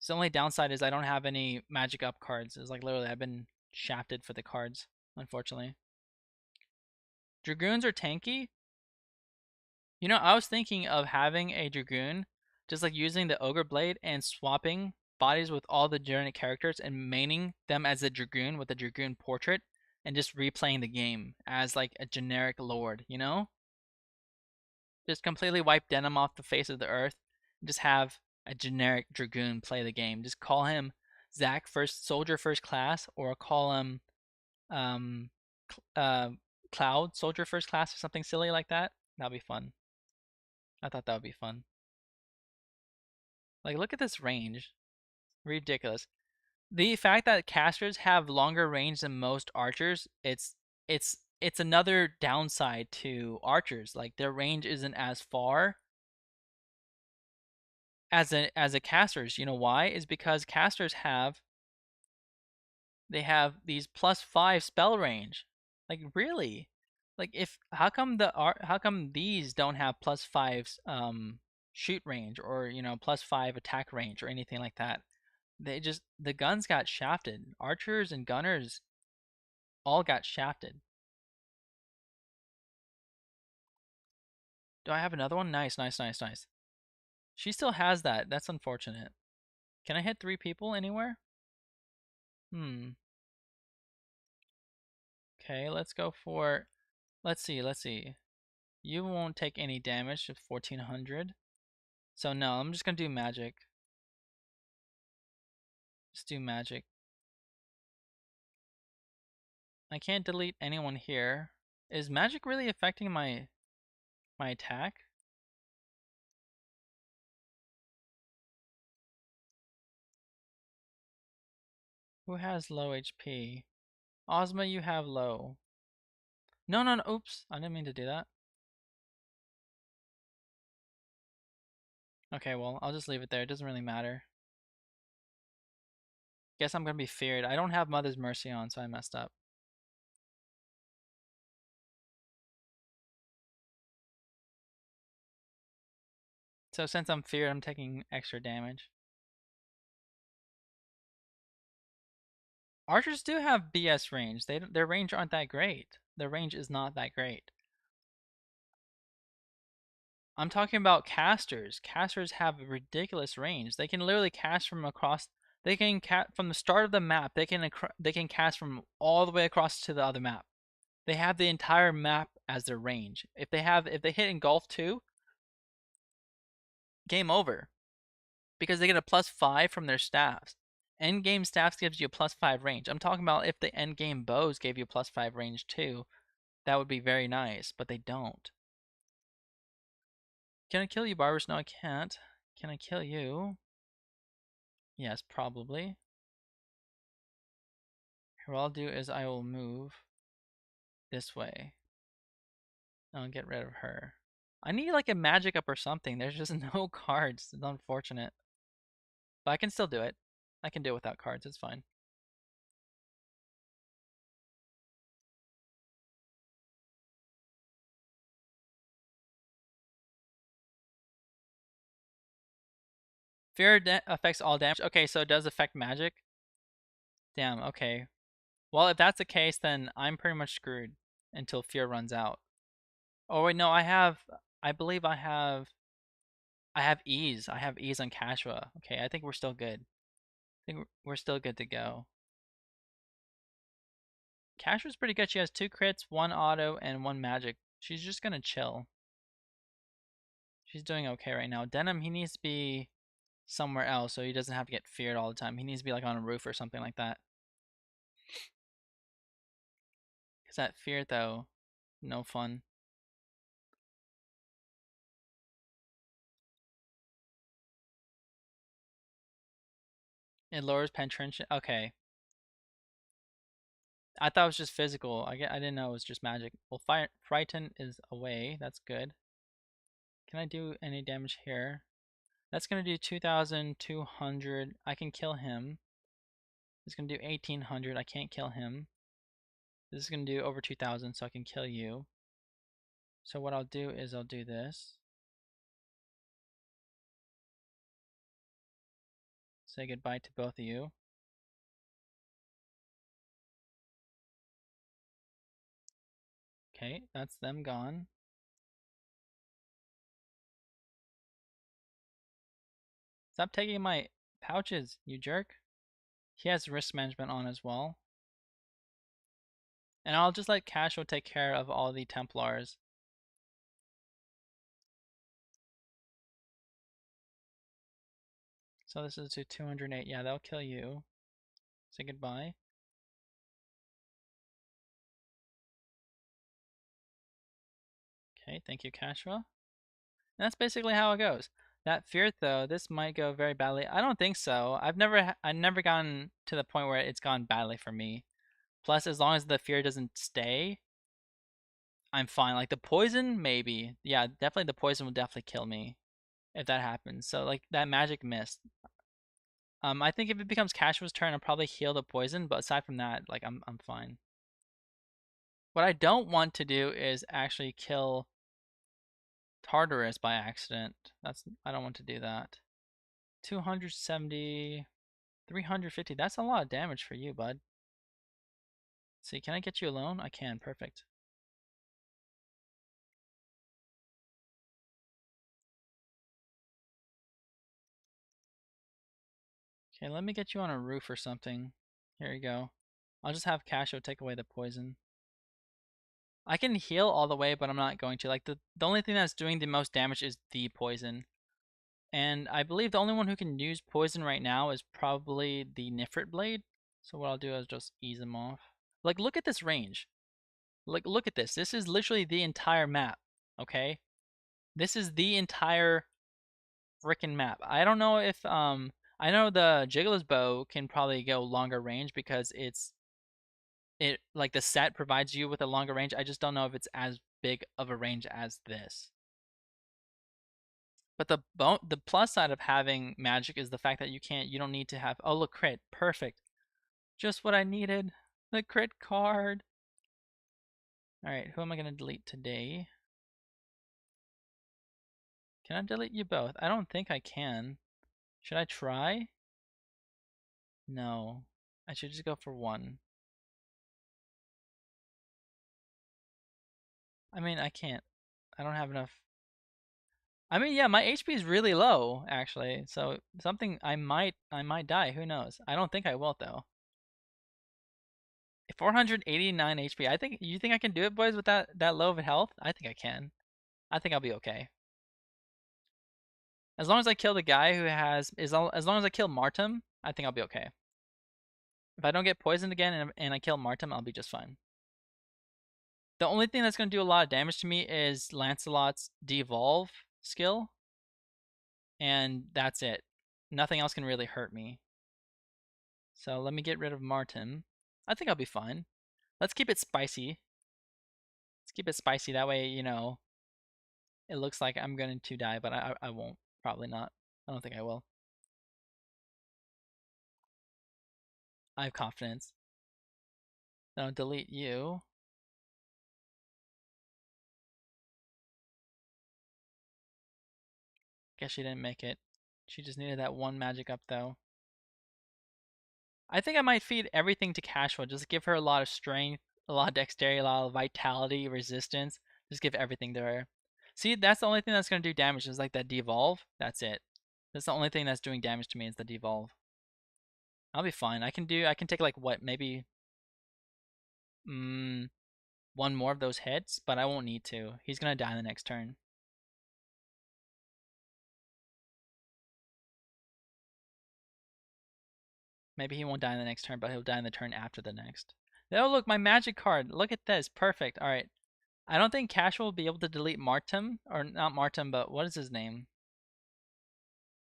So the only downside is I don't have any magic up cards. It's like literally I've been shafted for the cards, unfortunately. Dragoons are tanky. You know, I was thinking of having a Dragoon, just like using the Ogre Blade and swapping bodies with all the generic characters and maining them as a Dragoon with a Dragoon portrait and just replaying the game as like a generic lord, you know? Just completely wipe Denam off the face of the earth and just have a generic Dragoon play the game. Just call him Zach first Soldier First Class or call him um uh Cloud Soldier First Class or something silly like that. That'd be fun. I thought that would be fun. Like, look at this range. Ridiculous. The fact that casters have longer range than most archers, it's another downside to archers. Like their range isn't as far as a caster's. You know why? Is because casters have these +5 spell range. Like really? Like if how come these don't have +5 shoot range or +5 attack range or anything like that? The guns got shafted. Archers and gunners all got shafted. Do I have another one? Nice, nice, nice, nice. She still has that. That's unfortunate. Can I hit 3 people anywhere? Okay, let's go for. Let's see. You won't take any damage with 1400. So no, I'm just gonna do magic. Just do magic. I can't delete anyone here. Is magic really affecting my attack? Who has low HP? Ozma, you have low. No, no, no. Oops. I didn't mean to do that. Okay, well, I'll just leave it there. It doesn't really matter. Guess I'm gonna be feared. I don't have Mother's Mercy on, so I messed up. So since I'm feared, I'm taking extra damage. Archers do have BS range. Their range aren't that great. Their range is not that great. I'm talking about casters. Casters have a ridiculous range. They can literally cast from across. They can cast from the start of the map. They can cast from all the way across to the other map. They have the entire map as their range. If they hit engulf too, game over. Because they get a +5 from their staffs. End game staffs gives you a +5 range. I'm talking about if the end game bows gave you a +5 range too, that would be very nice, but they don't. Can I kill you, Barbers? No, I can't. Can I kill you? Yes, probably. Here, what I'll do is I will move this way. I'll get rid of her. I need like a magic up or something. There's just no cards. It's unfortunate. But I can still do it. I can do it without cards. It's fine. Fear affects all damage. Okay, so it does affect magic. Damn, okay. Well, if that's the case, then I'm pretty much screwed until fear runs out. Oh wait, no, I believe I have ease. I have ease on Kashua. Okay, I think we're still good. I think we're still good to go. Kashua's pretty good. She has 2 crits, 1 auto, and 1 magic. She's just gonna chill. She's doing okay right now. Denam, he needs to be somewhere else so he doesn't have to get feared all the time. He needs to be like on a roof or something like that. Because that fear, though, no fun. It lowers penetration. Okay. I thought it was just physical. I didn't know it was just magic. Well, Frighten is away. That's good. Can I do any damage here? That's going to do 2,200. I can kill him. It's going to do 1,800. I can't kill him. This is going to do over 2,000, so I can kill you. So what I'll do is I'll do this. Say goodbye to both of you. Okay, that's them gone. Stop taking my pouches, you jerk. He has risk management on as well. And I'll just let Casual take care of all the Templars. So this is to 208. Yeah, that'll kill you. Say goodbye. Okay, thank you, Kashua. And that's basically how it goes. That fear, though, this might go very badly. I don't think so. I've never gotten to the point where it's gone badly for me. Plus, as long as the fear doesn't stay, I'm fine. Like the poison, maybe. Yeah, definitely the poison will definitely kill me if that happens. So like that magic mist. I think if it becomes Cashua's turn, I'll probably heal the poison. But aside from that, like I'm fine. What I don't want to do is actually kill Tartarus by accident. I don't want to do that. 270, 350. That's a lot of damage for you, bud. Let's see, can I get you alone? I can. Perfect. Okay, let me get you on a roof or something. Here you go. I'll just have Casho take away the poison. I can heal all the way, but I'm not going to. Like the only thing that's doing the most damage is the poison. And I believe the only one who can use poison right now is probably the Nifrit Blade. So what I'll do is just ease him off. Like look at this range. Like look at this. This is literally the entire map. Okay? This is the entire freaking map. I don't know if I know the Jiggler's bow can probably go longer range because it like the set provides you with a longer range. I just don't know if it's as big of a range as this. But the plus side of having magic is the fact that you don't need to have, oh look, crit, perfect. Just what I needed. The crit card. Alright, who am I gonna delete today? Can I delete you both? I don't think I can. Should I try? No. I should just go for one. I mean, I can't. I don't have enough. I mean, yeah, my HP is really low actually. So something I might die, who knows. I don't think I will though. 489 HP. You think I can do it, boys, with that low of a health? I think I can. I think I'll be okay. As long as I kill the guy who has as long as I kill Martem, I think I'll be okay. If I don't get poisoned again and I kill Martem, I'll be just fine. The only thing that's going to do a lot of damage to me is Lancelot's Devolve skill. And that's it. Nothing else can really hurt me. So let me get rid of Martin. I think I'll be fine. Let's keep it spicy. Let's keep it spicy. That way, you know, it looks like I'm going to die, but I won't. Probably not. I don't think I will. I have confidence. I'll delete you. Guess she didn't make it. She just needed that one magic up though. I think I might feed everything to Cashflow. Just give her a lot of strength, a lot of dexterity, a lot of vitality, resistance. Just give everything to her. See, that's the only thing that's going to do damage is like that devolve. That's it. That's the only thing that's doing damage to me is the devolve. I'll be fine. I can take like what, maybe one more of those hits, but I won't need to. He's going to die in the next turn. Maybe he won't die in the next turn, but he'll die in the turn after the next. Oh, look, my magic card. Look at this. Perfect. All right. I don't think Cash will be able to delete Martem, or not Martem, but what is his name?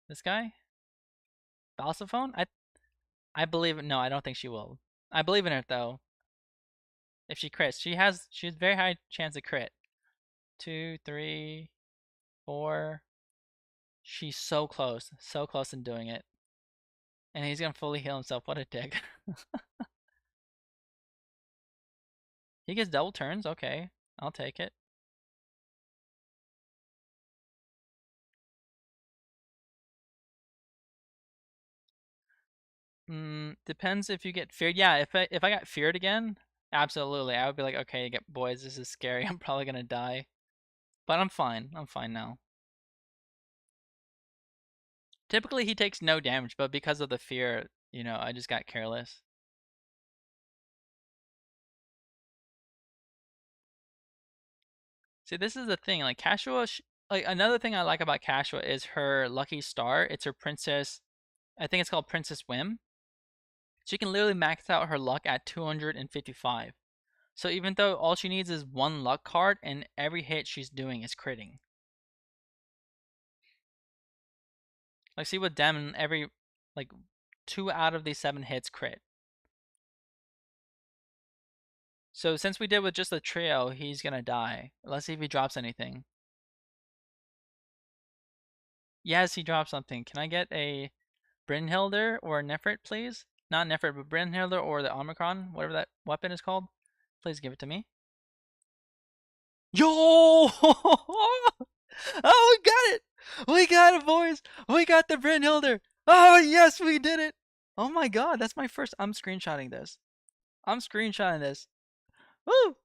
This guy? Balsaphone? I believe no, I don't think she will. I believe in her though. If she crits, she has very high chance of crit. 2, 3, 4. She's so close in doing it. And he's gonna fully heal himself. What a dick. He gets double turns. Okay, I'll take it. Depends if you get feared. Yeah, if I got feared again, absolutely, I would be like, okay, boys, this is scary. I'm probably gonna die, but I'm fine. I'm fine now. Typically, he takes no damage, but because of the fear, I just got careless. See, this is the thing. Like Cashua, like another thing I like about Cashua is her lucky star. It's her princess. I think it's called Princess Whim. She can literally max out her luck at 255. So even though all she needs is one luck card, and every hit she's doing is critting. Like see with Denam, every like 2 out of these 7 hits crit. So since we did with just the trio, he's gonna die. Let's see if he drops anything. Yes, he dropped something. Can I get a Brynhilder or a Nefrit, please? Not Nefrit, but Brynhilder or the Omicron, whatever that weapon is called. Please give it to me. Yo! Oh, we got it! We got it, boys! We got the Brynhilder! Oh, yes, we did it! Oh my god, that's my first. I'm screenshotting this. Woo!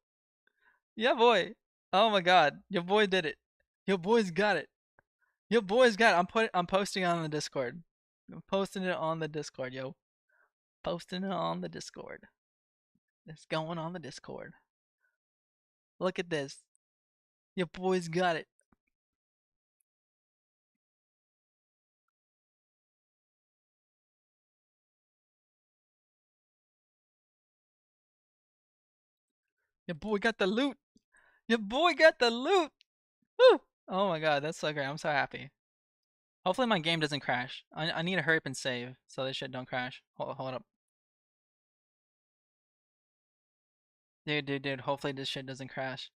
Yeah, boy. Oh my god, your boy did it. Your boy's got it. Your boy's got it. I'm posting it on the Discord. I'm posting it on the Discord, yo. Posting it on the Discord. It's going on the Discord. Look at this. Your boy's got it. Your boy got the loot. Your boy got the loot. Woo! Oh my god, that's so great. I'm so happy. Hopefully my game doesn't crash. I need to hurry up and save so this shit don't crash. Hold up. Dude. Hopefully this shit doesn't crash.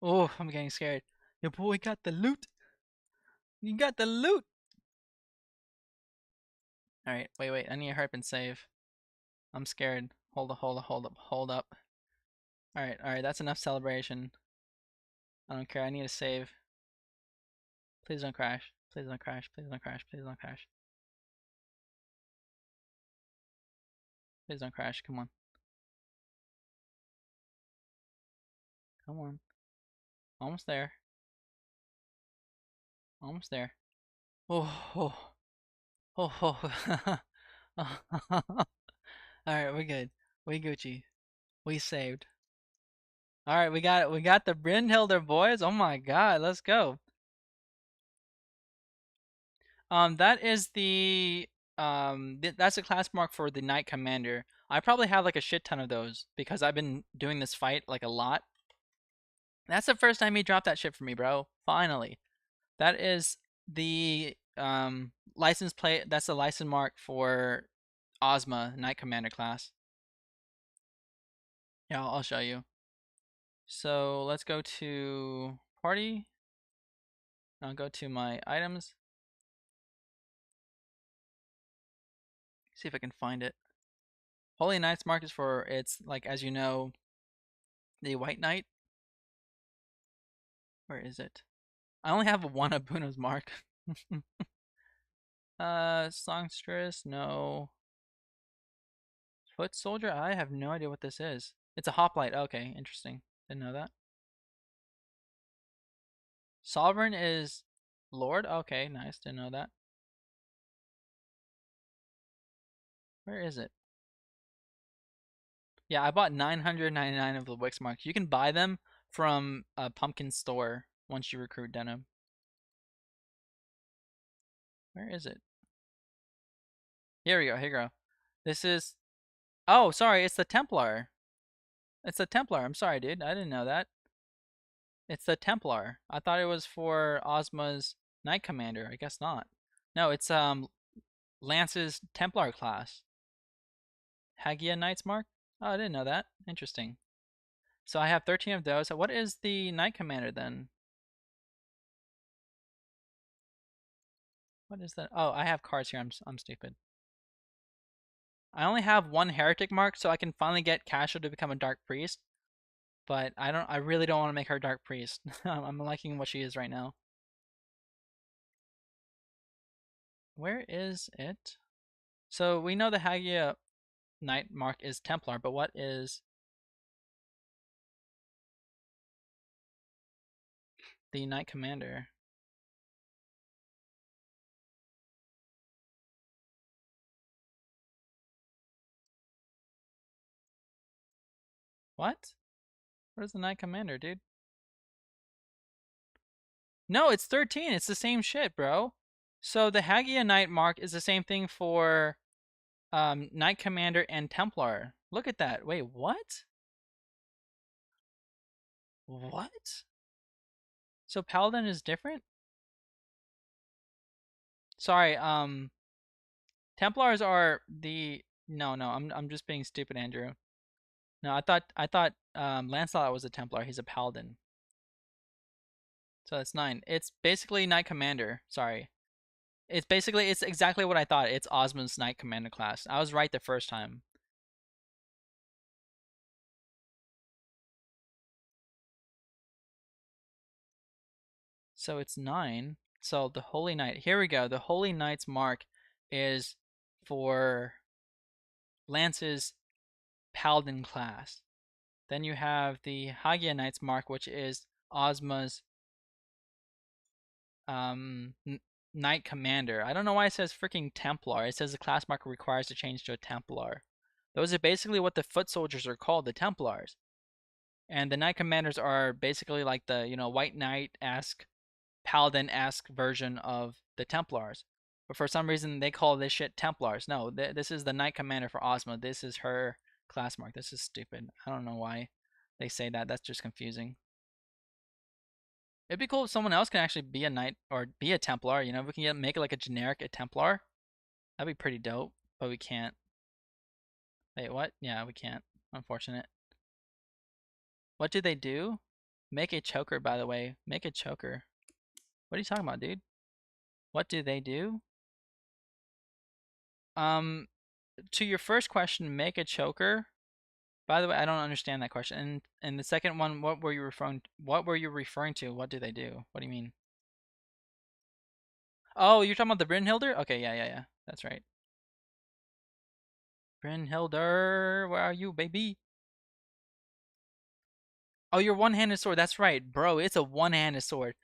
Oh, I'm getting scared. Your boy got the loot. You got the loot. Alright, wait. I need to hurry up and save. I'm scared. Hold up. Alright, that's enough celebration. I don't care, I need to save. Please don't crash. Please don't crash. Please don't crash. Please don't crash. Please don't crash. Come on. Come on. Almost there. Almost there. Oh. Alright, we're good. We Gucci. We saved. Alright, we got it. We got the Brynhilder, boys. Oh my god, let's go. That is that's a class mark for the Knight Commander. I probably have like a shit ton of those because I've been doing this fight like a lot. That's the first time he dropped that shit for me, bro. Finally. That is the license plate. That's the license mark for Ozma Knight Commander class. Yeah, I'll show you. So let's go to party. I'll go to my items. See if I can find it. Holy Knight's mark is for, it's like, as you know, the White Knight. Where is it? I only have one Abuna's mark. Songstress, no. Foot Soldier, I have no idea what this is. It's a hoplite. Okay, interesting. Didn't know that. Sovereign is Lord. Okay, nice. Didn't know that. Where is it? Yeah, I bought 999 of the Wix marks. You can buy them from a pumpkin store once you recruit Denam. Where is it? Here we go. Here we go. This is. Oh, sorry. It's the Templar. It's the Templar. I'm sorry, dude. I didn't know that. It's the Templar. I thought it was for Ozma's Knight Commander. I guess not. No, it's Lance's Templar class. Hagia Knight's mark? Oh, I didn't know that. Interesting. So I have 13 of those. So what is the Knight Commander then? What is that? Oh, I have cards here. I'm stupid. I only have one Heretic mark, so I can finally get Casual to become a Dark Priest. But I really don't want to make her Dark Priest. I'm liking what she is right now. Where is it? So we know the Hagia Knight mark is Templar, but what is the Knight Commander? What? What is the Knight Commander, dude? No, it's 13. It's the same shit, bro. So the Hagia Knight mark is the same thing for Knight Commander and Templar. Look at that. Wait, what? What? So Paladin is different? Sorry, Templars are the no, I'm just being stupid, Andrew. No, I thought Lancelot was a Templar. He's a Paladin. So that's 9. It's basically Knight Commander. Sorry. It's exactly what I thought. It's Ozma's Knight Commander class. I was right the first time. So it's 9. So the Holy Knight. Here we go. The Holy Knight's mark is for Lance's Paladin class. Then you have the Hagia Knight's mark, which is Ozma's Knight Commander. I don't know why it says freaking Templar. It says the class marker requires to change to a Templar. Those are basically what the foot soldiers are called, the Templars. And the Knight Commanders are basically like the, White Knight-esque, Paladin-esque version of the Templars. But for some reason, they call this shit Templars. No, this is the Knight Commander for Ozma. This is her class mark. This is stupid. I don't know why they say that. That's just confusing. It'd be cool if someone else can actually be a knight or be a Templar. We can make it like a generic Templar. That'd be pretty dope, but we can't. Wait, what? Yeah, we can't. Unfortunate. What do they do? Make a choker, by the way. Make a choker. What are you talking about, dude? What do they do? To your first question, make a choker. By the way, I don't understand that question. And the second one, what were you referring to? What do they do? What do you mean? Oh, you're talking about the Brynhilder? Okay, yeah. That's right. Brynhilder, where are you, baby? Oh, your one-handed sword. That's right, bro. It's a one-handed sword.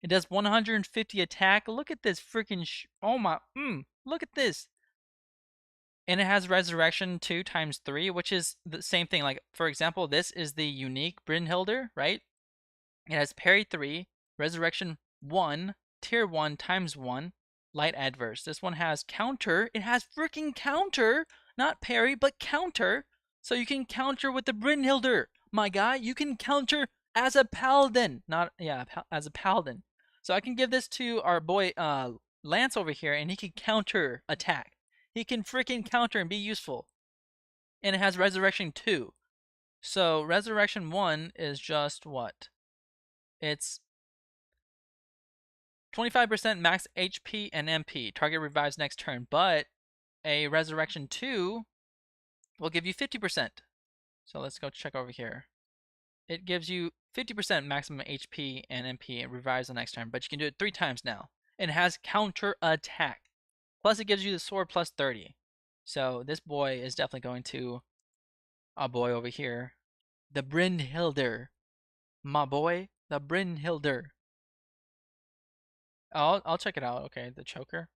It does 150 attack. Look at this freaking oh my, look at this. And it has resurrection 2 times 3, which is the same thing. Like, for example, this is the unique Brynhilder, right? It has parry 3, resurrection 1, tier 1 times 1, light adverse. This one has counter. It has freaking counter, not parry, but counter. So you can counter with the Brynhilder, my guy. You can counter as a paladin, as a paladin. So I can give this to our boy Lance over here, and he can counter attack. He can freaking counter and be useful. And it has resurrection 2. So resurrection 1 is just what? It's 25% max HP and MP. Target revives next turn, but a Resurrection 2 will give you 50%. So let's go check over here. It gives you 50% maximum HP and MP and revives the next turn, but you can do it 3 times now. And it has counter attack. Plus it gives you the sword plus 30. So this boy is definitely going to our boy over here. The Brynhilder. My boy, the Brynhilder. I'll check it out. Okay, the choker.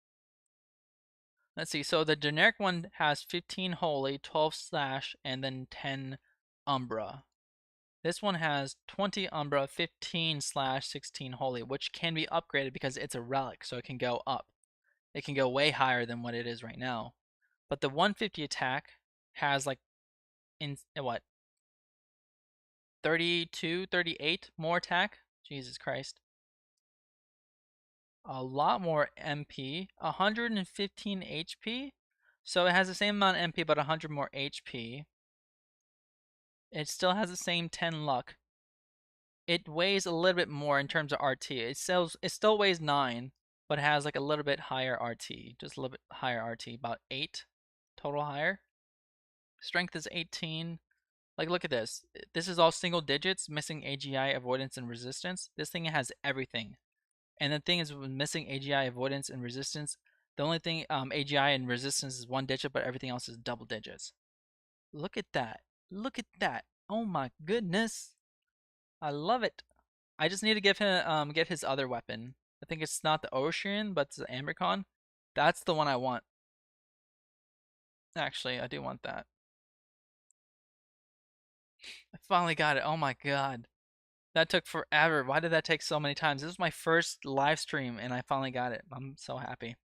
Let's see. So the generic one has 15 holy, 12 slash, and then 10 umbra. This one has 20 umbra, 15 slash, 16 holy, which can be upgraded because it's a relic, so it can go up. It can go way higher than what it is right now. But the 150 attack has like in what? 32, 38 more attack? Jesus Christ. A lot more MP, 115 HP. So it has the same amount of MP but 100 more HP. It still has the same 10 luck. It weighs a little bit more in terms of RT. It still weighs 9, but it has like a little bit higher RT. Just a little bit higher RT, about 8 total higher. Strength is 18. Like, look at this. This is all single digits, missing AGI, avoidance, and resistance. This thing has everything. And the thing is, with missing AGI, avoidance, and resistance, the only thing AGI and resistance is 1 digit, but everything else is double digits. Look at that. Look at that. Oh my goodness. I love it. I just need to give him get his other weapon. I think it's not the Ocean, but it's the Ambercon. That's the one I want. Actually, I do want that. I finally got it. Oh my god. That took forever. Why did that take so many times? This was my first live stream and I finally got it. I'm so happy.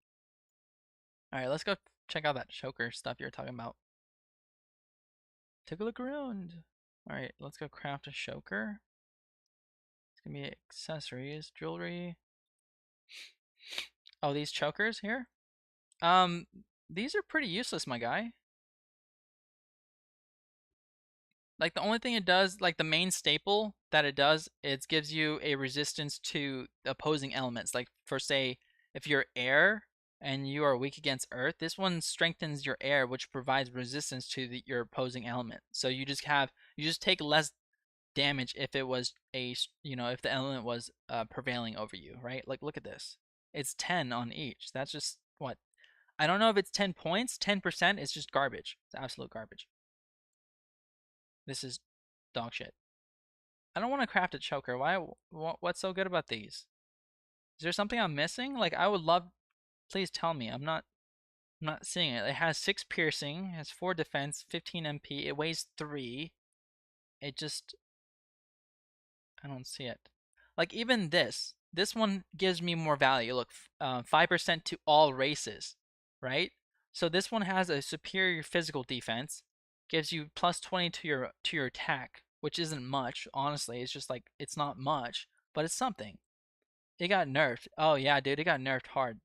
Alright, let's go check out that choker stuff you were talking about. Take a look around. Alright, let's go craft a choker. It's gonna be accessories, jewelry. Oh, these chokers here? These are pretty useless, my guy. Like the only thing it does, like the main staple that it does, it gives you a resistance to opposing elements. Like for say, if you're air and you are weak against earth, this one strengthens your air, which provides resistance to your opposing element. So you just take less damage if it was if the element was prevailing over you, right? Like look at this. It's 10 on each. That's just what? I don't know if it's 10 points, 10%, it's just garbage. It's absolute garbage. This is dog shit. I don't want to craft a choker. Why? What's so good about these? Is there something I'm missing? Like I would love. Please tell me. I'm not seeing it. It has 6 piercing, has 4 defense, 15 MP. It weighs 3. It just. I don't see it. Like even this one gives me more value. Look, 5% to all races, right? So this one has a superior physical defense, gives you plus 20 to your attack, which isn't much, honestly. It's just like it's not much, but it's something. It got nerfed. Oh yeah, dude, it got nerfed hard.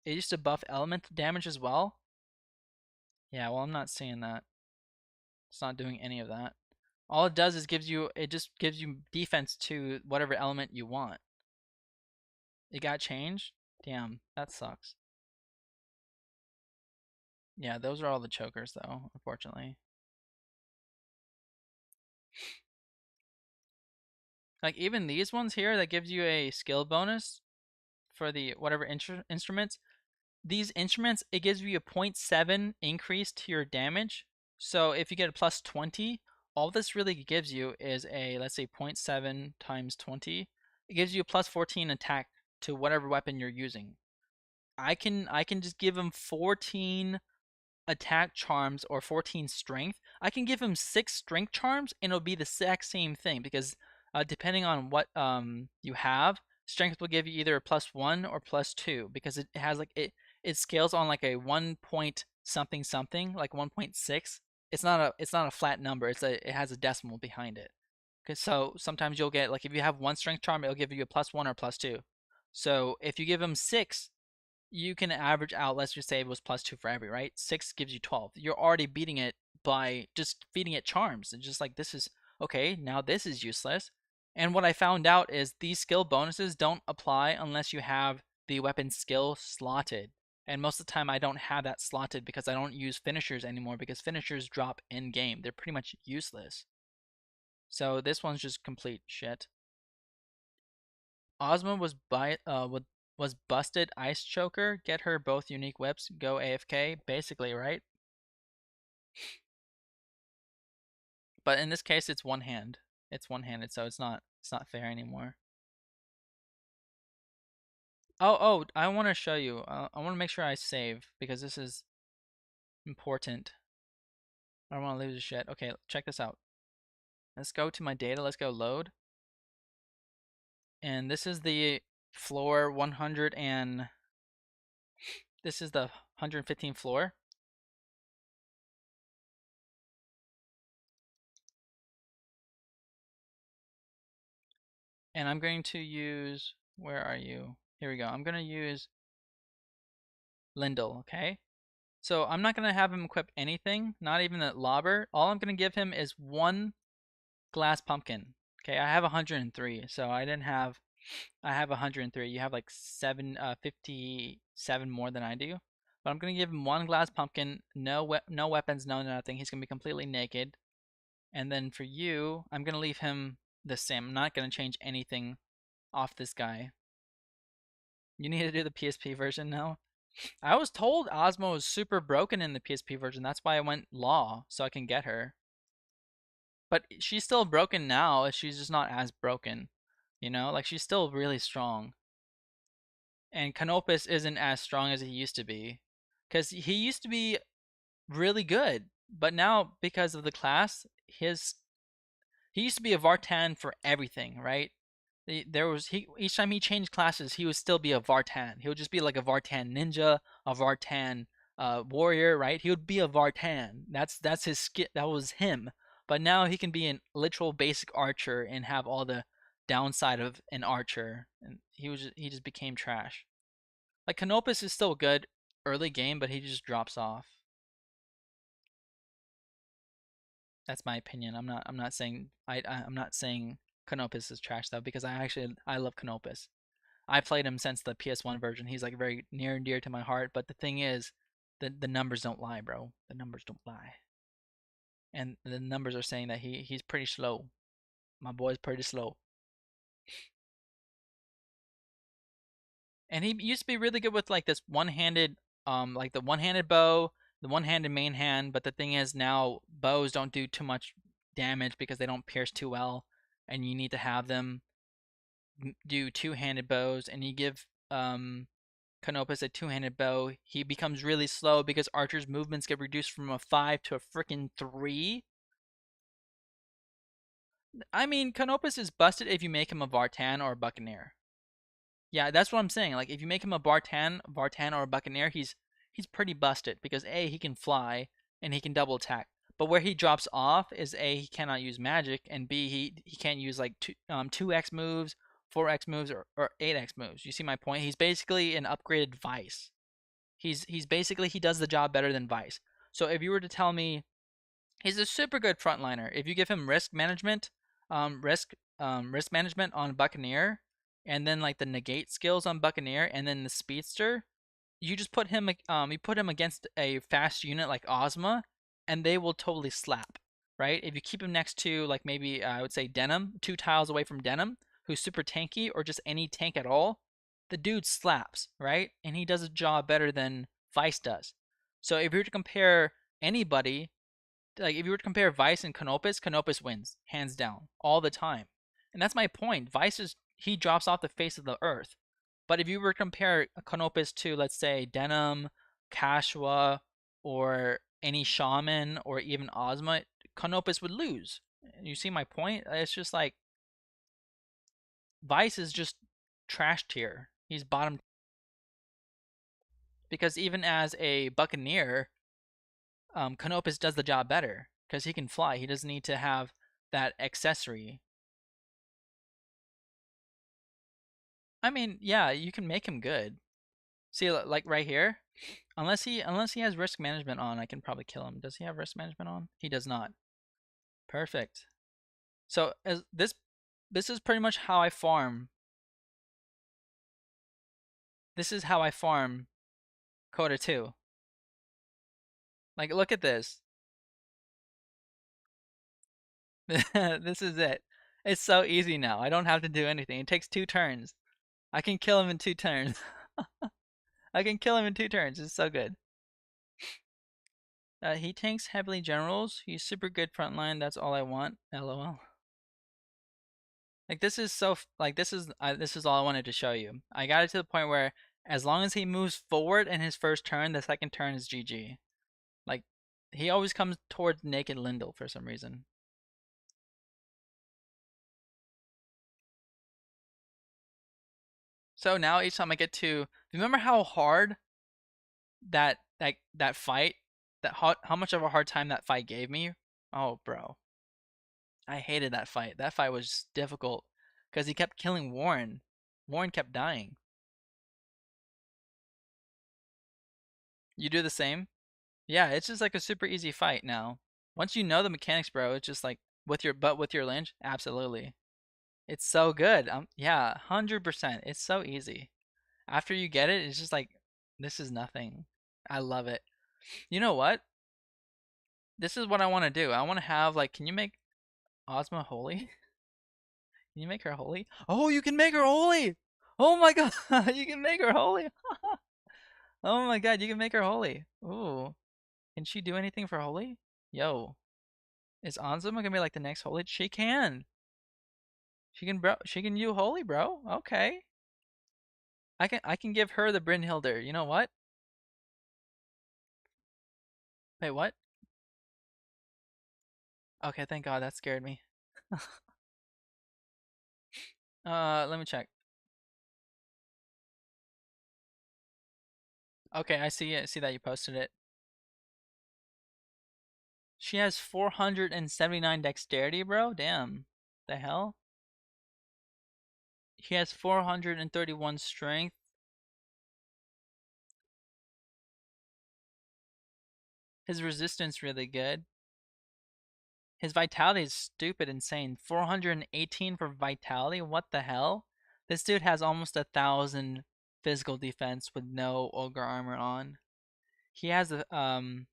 It used to buff elemental damage as well. Yeah, well I'm not seeing that. It's not doing any of that. All it does is it just gives you defense to whatever element you want. It got changed? Damn, that sucks. Yeah, those are all the chokers though, unfortunately. Like even these ones here that gives you a skill bonus for the whatever instruments. These instruments, it gives you a 0.7 increase to your damage. So if you get a plus 20, all this really gives you is a, let's say 0.7 times 20. It gives you a plus 14 attack to whatever weapon you're using. I can just give him 14 attack charms or 14 strength. I can give him 6 strength charms and it'll be the exact same thing because depending on what you have, strength will give you either a plus 1 or plus 2 because it has like it scales on like a 1 point something something, like 1.6. It's not a flat number. It has a decimal behind it. Cause so sometimes you'll get like if you have 1 strength charm, it'll give you a plus 1 or plus 2. So if you give him 6, you can average out, let's just say it was plus 2 for every, right? 6 gives you 12. You're already beating it by just feeding it charms. And just like this is, okay, now this is useless. And what I found out is these skill bonuses don't apply unless you have the weapon skill slotted. And most of the time I don't have that slotted because I don't use finishers anymore because finishers drop in game. They're pretty much useless. So this one's just complete shit. Ozma was busted ice choker. Get her both unique whips. Go AFK. Basically, right? But in this case, it's one hand. It's one-handed, so it's not fair anymore. Oh, I want to show you. I want to make sure I save because this is important. I don't want to lose the shit. Okay, check this out. Let's go to my data. Let's go load. And this is the floor 100 and this is the 115 floor. And I'm going to use, where are you? Here we go. I'm going to use Lindell, okay? So I'm not going to have him equip anything, not even the lobber. All I'm going to give him is one glass pumpkin. Okay, I have 103, so I have 103. You have like 57 more than I do. But I'm going to give him one glass pumpkin, no weapons, no nothing. He's going to be completely naked. And then for you, I'm going to leave him the same. I'm not going to change anything off this guy. You need to do the PSP version now. I was told Ozma was super broken in the PSP version. That's why I went law, so I can get her. But she's still broken now. She's just not as broken. You know, like she's still really strong. And Canopus isn't as strong as he used to be. Because he used to be really good. But now, because of the class, he used to be a Vartan for everything, right? Each time he changed classes, he would still be a Vartan. He would just be like a Vartan ninja, a Vartan warrior, right? He would be a Vartan. That's his skill. That was him. But now he can be an literal basic archer and have all the downside of an archer. And he just became trash. Like Canopus is still good early game, but he just drops off. That's my opinion. I'm not saying I'm not saying Canopus is trash though because I love Canopus. I played him since the PS1 version. He's like very near and dear to my heart. But the thing is, the numbers don't lie, bro. The numbers don't lie. And the numbers are saying that he's pretty slow. My boy's pretty slow. And he used to be really good with like this one-handed, like the one-handed bow, the one-handed main hand. But the thing is now bows don't do too much damage because they don't pierce too well, and you need to have them do two-handed bows. And you give Canopus a two-handed bow, he becomes really slow because Archer's movements get reduced from a 5 to a freaking 3. I mean, Canopus is busted if you make him a Vartan or a Buccaneer. Yeah, that's what I'm saying. Like, if you make him a Vartan or a Buccaneer, he's pretty busted because A, he can fly and he can double attack. But where he drops off is A, he cannot use magic, and B, he can't use like 2x moves, 4x moves, or 8x moves. You see my point? He's basically an upgraded Vice. He's basically he does the job better than Vice. So if you were to tell me he's a super good frontliner, if you give him risk management on Buccaneer, and then like the negate skills on Buccaneer, and then the speedster, you just put him against a fast unit like Ozma, and they will totally slap, right? If you keep him next to like maybe I would say Denam, 2 tiles away from Denam, who's super tanky, or just any tank at all, the dude slaps, right? And he does a job better than Vice does. So if you were to compare anybody, like if you were to compare Vice and Canopus, Canopus wins hands down all the time. And that's my point. He drops off the face of the earth. But if you were to compare Canopus to, let's say, Denam, Kashua, or any shaman, or even Ozma, Canopus would lose. You see my point? It's just like Vice is just trash tier. He's bottom because even as a Buccaneer, Canopus does the job better because he can fly. He doesn't need to have that accessory. I mean, yeah, you can make him good. See, like right here, unless he has risk management on, I can probably kill him. Does he have risk management on? He does not. Perfect. So as this This is pretty much how I farm. This is how I farm CODA 2. Like, look at this. This is it. It's so easy now. I don't have to do anything. It takes 2 turns. I can kill him in 2 turns. I can kill him in 2 turns. It's so good. He tanks heavily generals. He's super good frontline. That's all I want. LOL. Like this is so like this is all I wanted to show you. I got it to the point where as long as he moves forward in his first turn, the second turn is GG. Like he always comes towards naked Lindel for some reason. So now each time I get to remember how hard that fight how much of a hard time that fight gave me? Oh, bro. I hated that fight. That fight was difficult because he kept killing Warren. Warren kept dying. You do the same? Yeah, it's just like a super easy fight now. Once you know the mechanics, bro, it's just like with your Lynch, absolutely. It's so good. Yeah, 100%. It's so easy. After you get it, it's just like this is nothing. I love it. You know what? This is what I want to do. I want to have like, can you make Ozma holy? Can you make her holy? Oh, you can make her holy! Oh my god, you can make her holy! Oh my god, you can make her holy. Ooh. Can she do anything for holy? Yo. Is Ozma gonna be like the next holy? She can. She can do holy, bro. Okay. I can give her the Brynhilder. You know what? Wait, what? Okay, thank god, that scared me. Let me check. Okay, I see it. I see that you posted it. She has 479 dexterity, bro. Damn. The hell? He has 431 strength. His resistance really good. His vitality is stupid insane. 418 for vitality? What the hell? This dude has almost 1,000 physical defense with no ogre armor on. He has the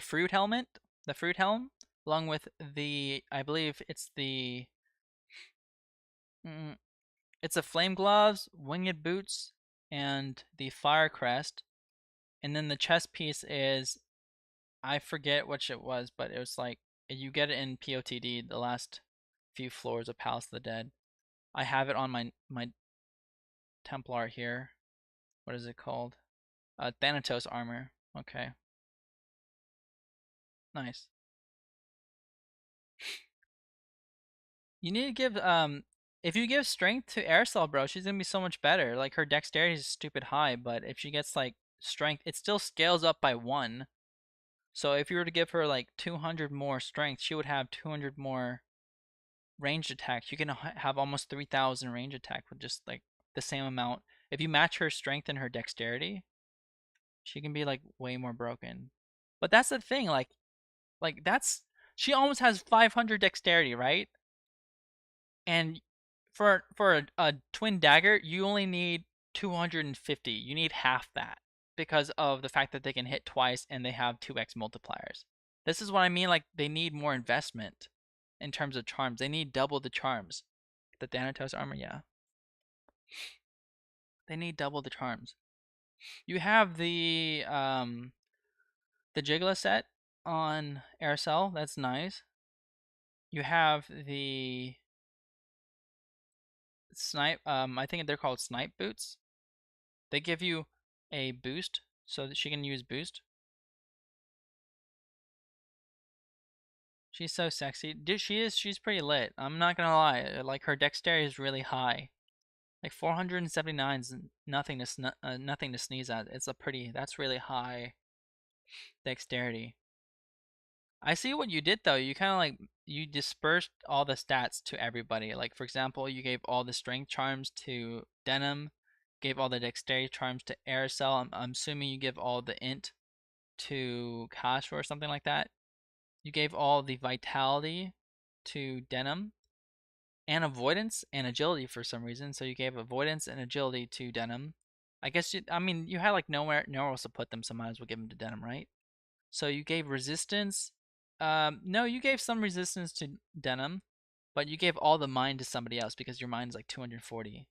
fruit helmet, the fruit helm, along with the I believe it's the it's a flame gloves, winged boots, and the fire crest. And then the chest piece is I forget which it was, but it was like you get it in POTD, the last few floors of Palace of the Dead. I have it on my Templar here. What is it called? Thanatos armor. Okay, nice. You need to give if you give strength to Aircel, bro, she's gonna be so much better. Like her dexterity is stupid high, but if she gets like strength, it still scales up by 1. So if you were to give her like 200 more strength, she would have 200 more ranged attack. You can have almost 3,000 range attack with just like the same amount. If you match her strength and her dexterity, she can be like way more broken. But that's the thing, like that's she almost has 500 dexterity, right? And for a twin dagger, you only need 250. You need half that because of the fact that they can hit twice and they have 2x multipliers. This is what I mean, like they need more investment in terms of charms. They need double the charms. The Thanatos armor, yeah. They need double the charms. You have the Jigla set on Aircel, that's nice. You have the snipe I think they're called snipe boots. They give you a boost so that she can use boost. She's so sexy. Dude, she's pretty lit. I'm not gonna lie. Like her dexterity is really high. Like 479 is nothing to nothing to sneeze at. That's really high dexterity. I see what you did though. You kind of like you dispersed all the stats to everybody. Like for example, you gave all the strength charms to Denam, gave all the dexterity charms to Aircel. I'm assuming you give all the int to Kash or something like that. You gave all the vitality to Denam, and avoidance and agility for some reason. So you gave avoidance and agility to Denam. I guess I mean you had like nowhere else to put them, so might as well give them to Denam, right? So you gave resistance. No, you gave some resistance to Denam, but you gave all the mind to somebody else because your mind is like 240.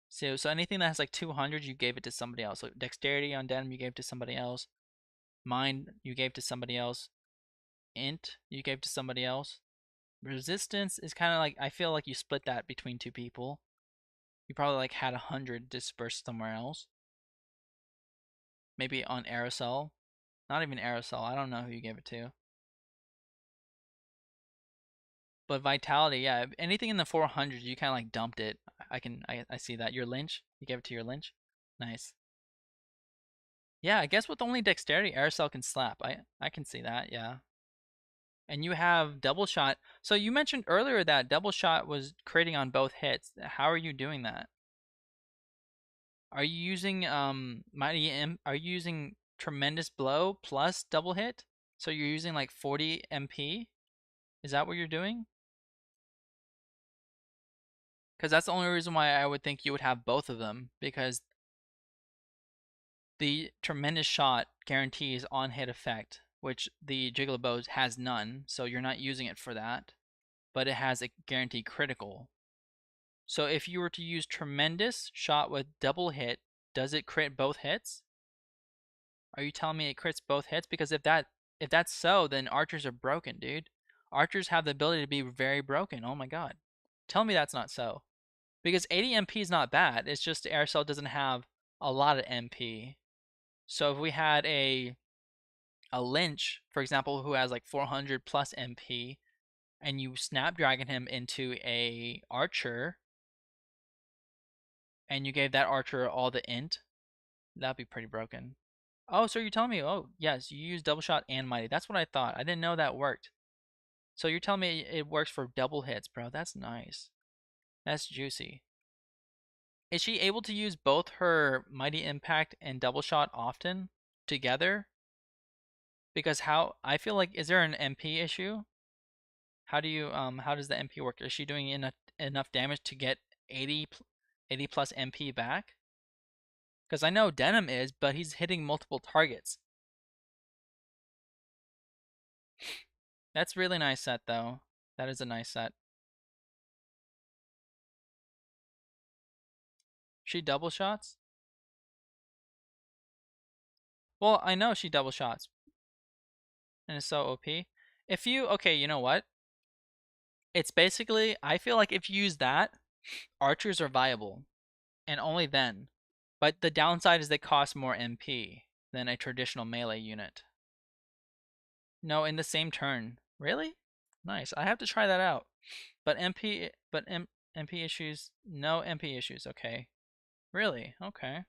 So anything that has like 200, you gave it to somebody else. So dexterity on Denam, you gave to somebody else. Mind, you gave to somebody else. Int, you gave to somebody else. Resistance is kind of like, I feel like you split that between two people. You probably like had 100 dispersed somewhere else. Maybe on aerosol. Not even aerosol. I don't know who you gave it to. But vitality, yeah, anything in the 400s, you kind of like dumped it. I see that. Your Lynch, you gave it to your Lynch. Nice. Yeah, I guess with only dexterity, aerosol can slap. I can see that. Yeah. And you have double shot. So you mentioned earlier that double shot was creating on both hits. How are you doing that? Are you using mighty M? Are you using tremendous blow plus double hit? So you're using like 40 MP? Is that what you're doing? Because that's the only reason why I would think you would have both of them, because the tremendous shot guarantees on hit effect, which the Jigglypuff has none, so you're not using it for that. But it has a guaranteed critical. So if you were to use tremendous shot with double hit, does it crit both hits? Are you telling me it crits both hits? Because if that's so, then archers are broken, dude. Archers have the ability to be very broken. Oh my god. Tell me that's not so. Because 80 MP is not bad. It's just the aerosol doesn't have a lot of MP. So if we had a Lynch, for example, who has like 400 plus MP, and you Snapdragon him into a archer, and you gave that archer all the int, that'd be pretty broken. Oh, so you're telling me, oh, yes, you use double shot and mighty. That's what I thought. I didn't know that worked. So you're telling me it works for double hits, bro. That's nice. That's juicy. Is she able to use both her mighty impact and double shot often together? Because how I feel like, is there an MP issue? How do you how does the MP work? Is she doing enough damage to get 80 plus MP back? Because I know Denam is, but he's hitting multiple targets. That's really nice set though. That is a nice set. She double shots? Well, I know she double shots. And it's so OP. If you okay, you know what? It's basically, I feel like if you use that, archers are viable. And only then. But the downside is they cost more MP than a traditional melee unit. No, in the same turn. Really? Nice. I have to try that out. But MP issues, no MP issues. Okay. Really? Okay.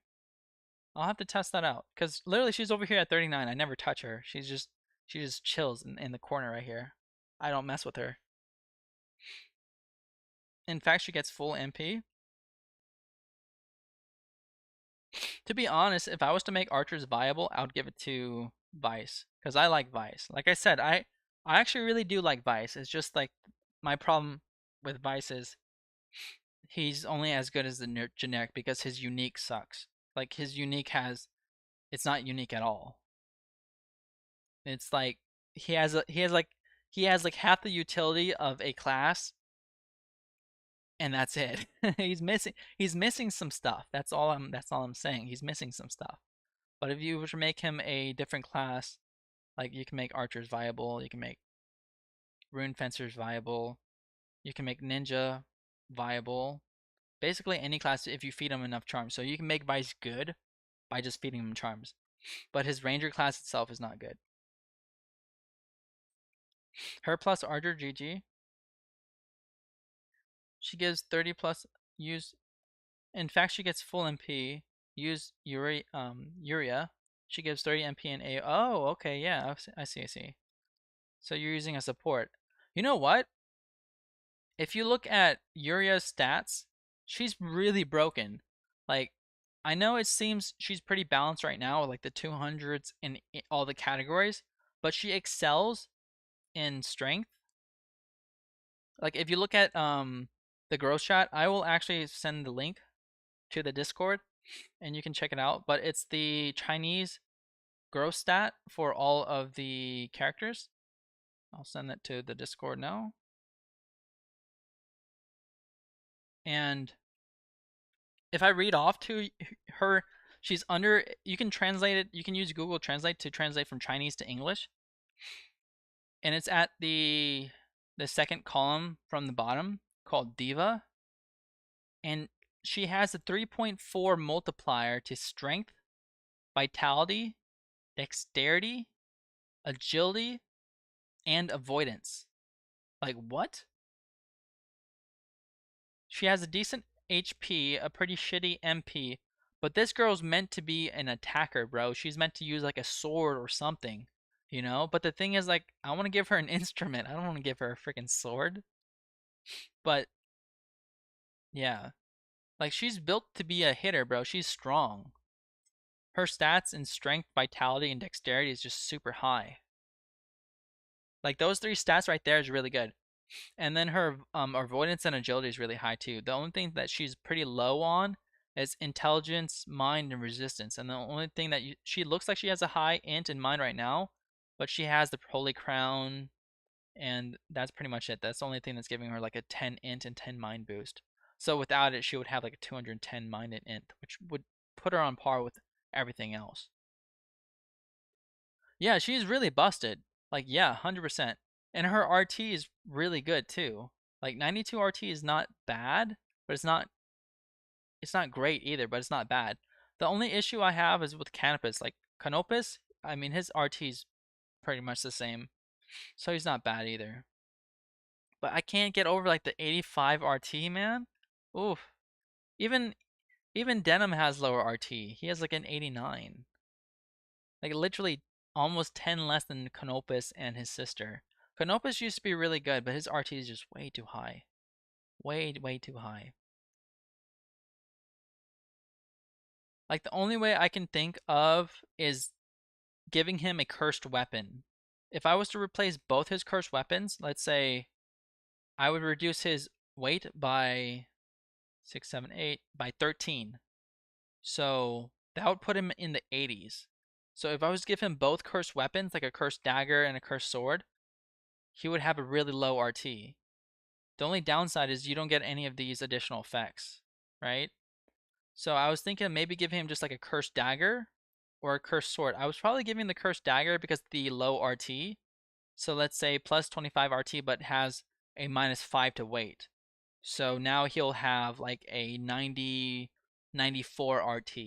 I'll have to test that out. Cause literally she's over here at 39. I never touch her. She just chills in the corner right here. I don't mess with her. In fact, she gets full MP. To be honest, if I was to make archers viable, I would give it to Vice, because I like Vice. Like I said, I actually really do like Vice. It's just like my problem with Vice is he's only as good as the generic because his unique sucks. Like his unique it's not unique at all. It's like he has like half the utility of a class, and that's it. He's missing some stuff. That's all I'm saying. He's missing some stuff. But if you were to make him a different class, like you can make archers viable, you can make rune fencers viable, you can make ninja viable. Basically any class if you feed him enough charms. So you can make Vice good by just feeding him charms. But his ranger class itself is not good. Her plus archer GG. She gives 30 plus use. In fact, she gets full MP. Use Uria. She gives 30 MP and A. Oh, okay, yeah, I see. So you're using a support. You know what? If you look at Uria's stats, she's really broken. Like, I know it seems she's pretty balanced right now with like the 200s in all the categories, but she excels in strength. Like if you look at the growth chat, I will actually send the link to the Discord and you can check it out. But it's the Chinese growth stat for all of the characters. I'll send that to the Discord now. And if I read off to her, she's under, you can translate it, you can use Google Translate to translate from Chinese to English. And it's at the second column from the bottom called Diva. And she has a 3.4 multiplier to strength, vitality, dexterity, agility, and avoidance. Like, what? She has a decent HP, a pretty shitty MP, but this girl's meant to be an attacker, bro. She's meant to use like a sword or something, you know? But the thing is, like, I want to give her an instrument. I don't want to give her a freaking sword. But yeah, like, she's built to be a hitter, bro. She's strong. Her stats in strength, vitality, and dexterity is just super high. Like, those three stats right there is really good. And then her avoidance and agility is really high too. The only thing that she's pretty low on is intelligence, mind, and resistance. And the only thing that she looks like she has a high int in mind right now, but she has the Holy Crown, and that's pretty much it. That's the only thing that's giving her like a 10 int and 10 mind boost. So without it, she would have like a 210 mind and int, which would put her on par with everything else. Yeah, she's really busted. Like, yeah, 100%. And her RT is really good too. Like 92 RT is not bad, but it's not great either, but it's not bad. The only issue I have is with Canopus. Like Canopus, I mean his RT is pretty much the same. So he's not bad either. But I can't get over like the 85 RT, man. Oof. Even even Denam has lower RT. He has like an 89. Like literally almost 10 less than Canopus and his sister. Canopus used to be really good, but his RT is just way too high. Way, way too high. Like the only way I can think of is giving him a cursed weapon. If I was to replace both his cursed weapons, let's say I would reduce his weight by 6, 7, 8, by 13. So that would put him in the 80s. So if I was to give him both cursed weapons, like a cursed dagger and a cursed sword, he would have a really low RT. The only downside is you don't get any of these additional effects, right? So I was thinking of maybe giving him just like a cursed dagger or a cursed sword. I was probably giving the cursed dagger because the low RT. So let's say plus 25 RT, but has a minus 5 to weight. So now he'll have like a 90, 94 RT.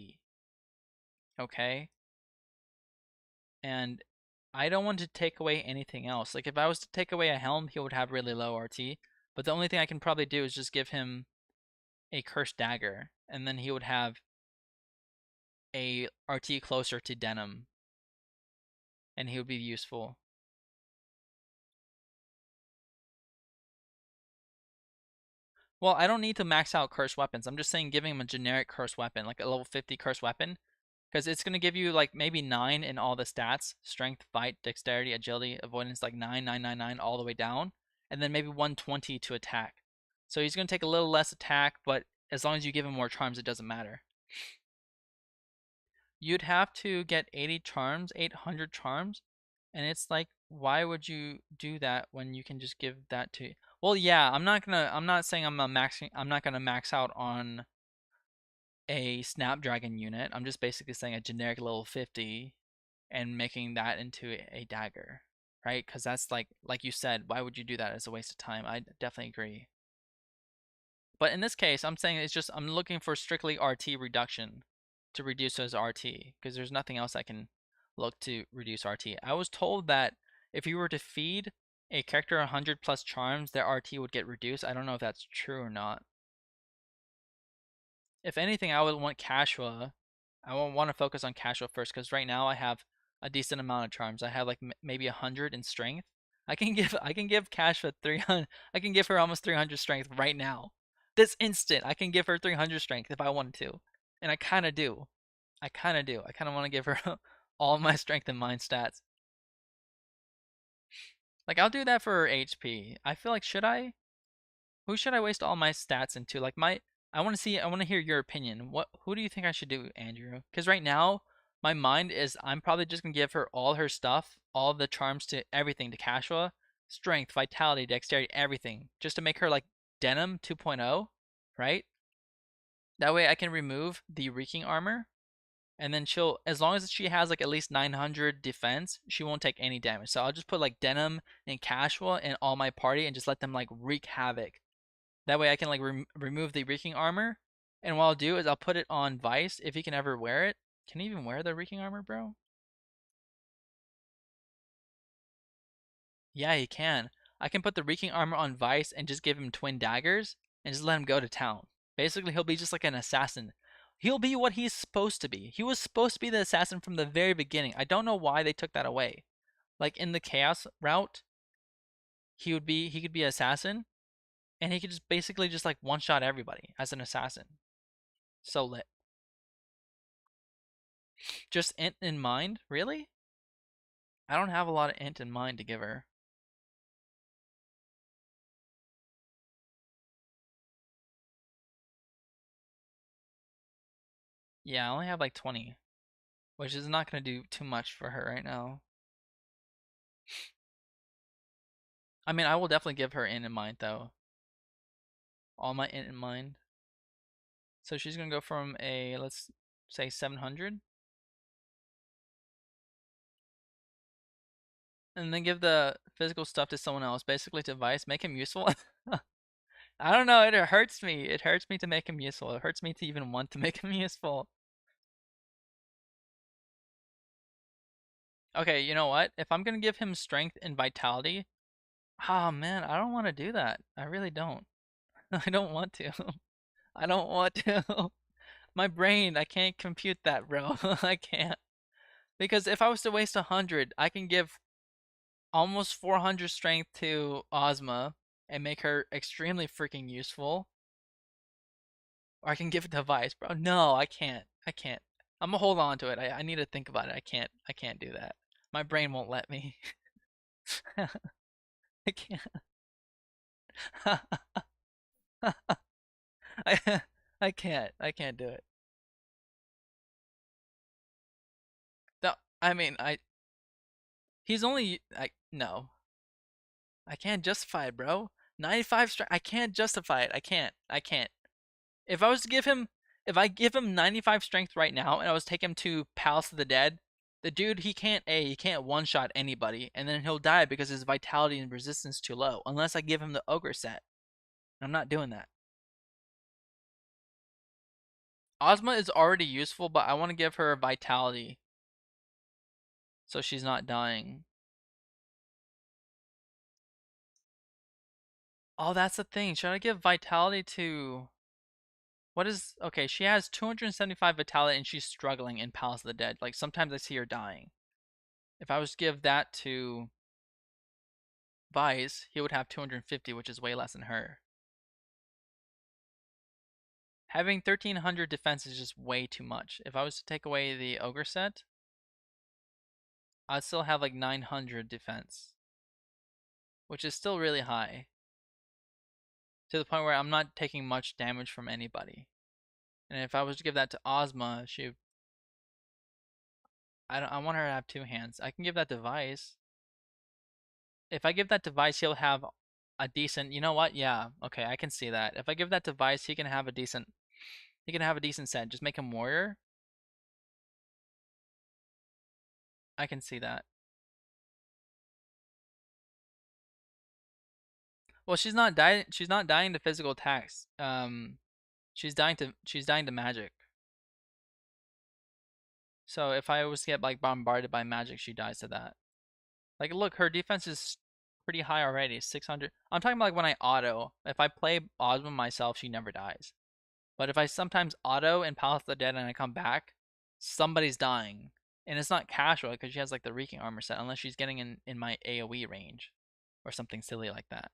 Okay? And I don't want to take away anything else. Like if I was to take away a helm, he would have really low RT. But the only thing I can probably do is just give him a cursed dagger, and then he would have a RT closer to Denam, and he would be useful. Well, I don't need to max out cursed weapons. I'm just saying giving him a generic cursed weapon, like a level 50 cursed weapon, because it's going to give you like maybe 9 in all the stats: strength, fight, dexterity, agility, avoidance, like 9, 9, 9, 9 all the way down, and then maybe 120 to attack. So he's going to take a little less attack, but as long as you give him more charms, it doesn't matter. You'd have to get 80 charms, 800 charms, and it's like, why would you do that when you can just give that to? Well, yeah, I'm not saying I'm not gonna max out on a Snapdragon unit. I'm just basically saying a generic level 50 and making that into a dagger, right? Because that's like you said, why would you do that? It's a waste of time. I definitely agree. But in this case, I'm saying it's just I'm looking for strictly RT reduction to reduce his RT because there's nothing else I can look to reduce RT. I was told that if you were to feed a character 100 plus charms, their RT would get reduced. I don't know if that's true or not. If anything, I would want Cashua. I would want to focus on Cashua first because right now I have a decent amount of charms. I have like maybe 100 in strength. I can give Cashua 300. I can give her almost 300 strength right now. This instant, I can give her 300 strength if I wanted to, and I kind of do. I kind of do. I kind of want to give her all my strength and mind stats. Like I'll do that for her HP. I feel like should I? Who should I waste all my stats into? Like I want to hear your opinion. Who do you think I should do, Andrew? Because right now my mind is I'm probably just gonna give her all her stuff, all the charms to everything to Kashua, strength, vitality, dexterity, everything, just to make her like Denam 2.0, right? That way I can remove the reeking armor, and then she'll, as long as she has like at least 900 defense, she won't take any damage. So I'll just put like Denam and Kashua in all my party and just let them like wreak havoc. That way I can like remove the reeking armor. And what I'll do is I'll put it on Vice if he can ever wear it. Can he even wear the reeking armor, bro? Yeah, he can. I can put the reeking armor on Vice and just give him twin daggers and just let him go to town. Basically, he'll be just like an assassin. He'll be what he's supposed to be. He was supposed to be the assassin from the very beginning. I don't know why they took that away. Like in the chaos route, he could be assassin and he could just basically just like one shot everybody as an assassin. So lit. Just int in mind, really? I don't have a lot of int in mind to give her. Yeah, I only have like 20, which is not going to do too much for her right now. I mean, I will definitely give her int in mind though. All my int in mind. So she's going to go from a, let's say 700. And then give the physical stuff to someone else, basically to Vice, make him useful. I don't know, it hurts me. It hurts me to make him useful. It hurts me to even want to make him useful. Okay, you know what? If I'm gonna give him strength and vitality, oh man, I don't want to do that. I really don't. I don't want to. I don't want to. My brain, I can't compute that, bro. I can't. Because if I was to waste 100, I can give almost 400 strength to Ozma and make her extremely freaking useful. Or I can give it to Vice, bro. No, I can't. I can't. I'm gonna hold on to it. I need to think about it. I can't do that. My brain won't let me. I can't. I I can't. I can't do it. No, I mean, he's only I no. I can't justify it, bro. 95 strength. I can't justify it. I can't. I can't. If I was to give him, if I give him 95 strength right now, and I was to take him to Palace of the Dead, the dude he can't one shot anybody, and then he'll die because his vitality and resistance is too low. Unless I give him the ogre set, I'm not doing that. Ozma is already useful, but I want to give her vitality, so she's not dying. Oh, that's the thing. Should I give vitality to? What is okay? She has 275 vitality and she's struggling in Palace of the Dead. Like sometimes I see her dying. If I was to give that to Vice, he would have 250, which is way less than her. Having 1300 defense is just way too much. If I was to take away the ogre set, I'd still have like 900 defense, which is still really high. To the point where I'm not taking much damage from anybody. And if I was to give that to Ozma, I want her to have two hands. I can give that to Vice. If I give that device, he'll have a decent. You know what? Yeah. Okay, I can see that. If I give that device, he can have a decent. He can have a decent set. Just make him warrior. I can see that. Well, she's not dying. She's not dying to physical attacks. She's dying to magic. So if I was to get like bombarded by magic, she dies to that. Like, look, her defense is pretty high already. 600. I'm talking about like when I auto. If I play Ozma myself, she never dies. But if I sometimes auto in Palace of the Dead and I come back, somebody's dying. And it's not casual because she has like the Reeking armor set, unless she's getting in my AoE range or something silly like that.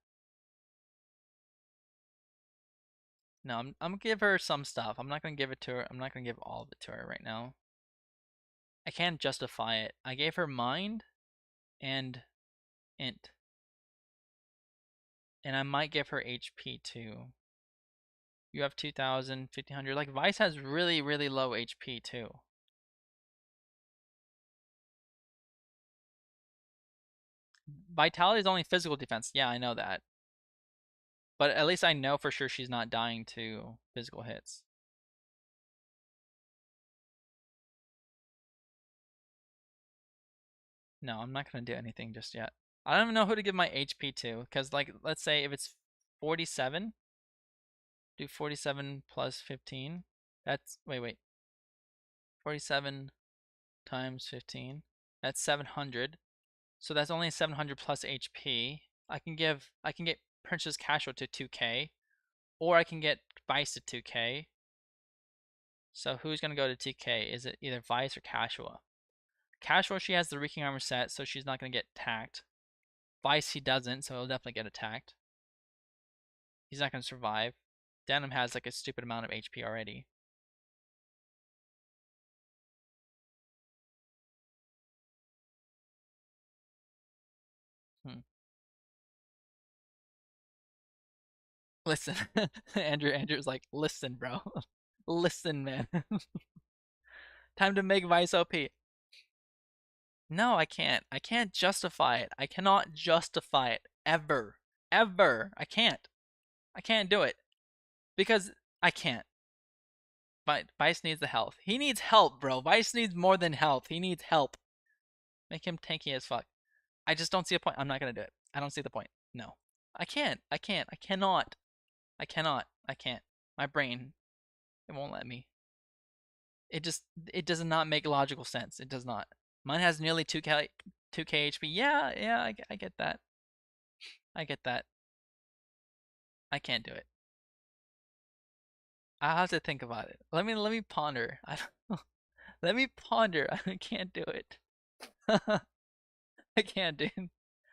No, I'm gonna give her some stuff. I'm not gonna give it to her. I'm not gonna give all of it to her right now. I can't justify it. I gave her mind and int. And I might give her HP too. You have 2,000, 1,500. Like, Vice has really, really low HP too. Vitality is only physical defense. Yeah, I know that. But at least I know for sure she's not dying to physical hits. No, I'm not going to do anything just yet. I don't even know who to give my HP to. Because, like, let's say if it's 47, do 47 plus 15. That's, wait. 47 times 15. That's 700. So that's only 700 plus HP. I can get Princess Casual to 2k, or I can get Vice to 2k. So who's gonna go to 2k? Is it either Vice or Casual? Casual, she has the Reeking Armor set, so she's not gonna get attacked. Vice, he doesn't, so he'll definitely get attacked. He's not gonna survive. Denam has like a stupid amount of HP already. Listen, Andrew's like, listen, bro. Listen, man. Time to make Vice OP. No, I can't. I can't justify it. I cannot justify it. Ever. Ever. I can't. I can't do it. Because I can't. But Vice needs the health. He needs help, bro. Vice needs more than health. He needs help. Make him tanky as fuck. I just don't see a point. I'm not gonna do it. I don't see the point. No. I can't. I can't. I cannot. I cannot. I can't. My brain, it won't let me. It does not make logical sense. It does not. Mine has nearly 2k HP. Yeah, I get that. I get that. I can't do it. I'll have to think about it. Let me ponder. Let me ponder. I can't do it. I can't, dude.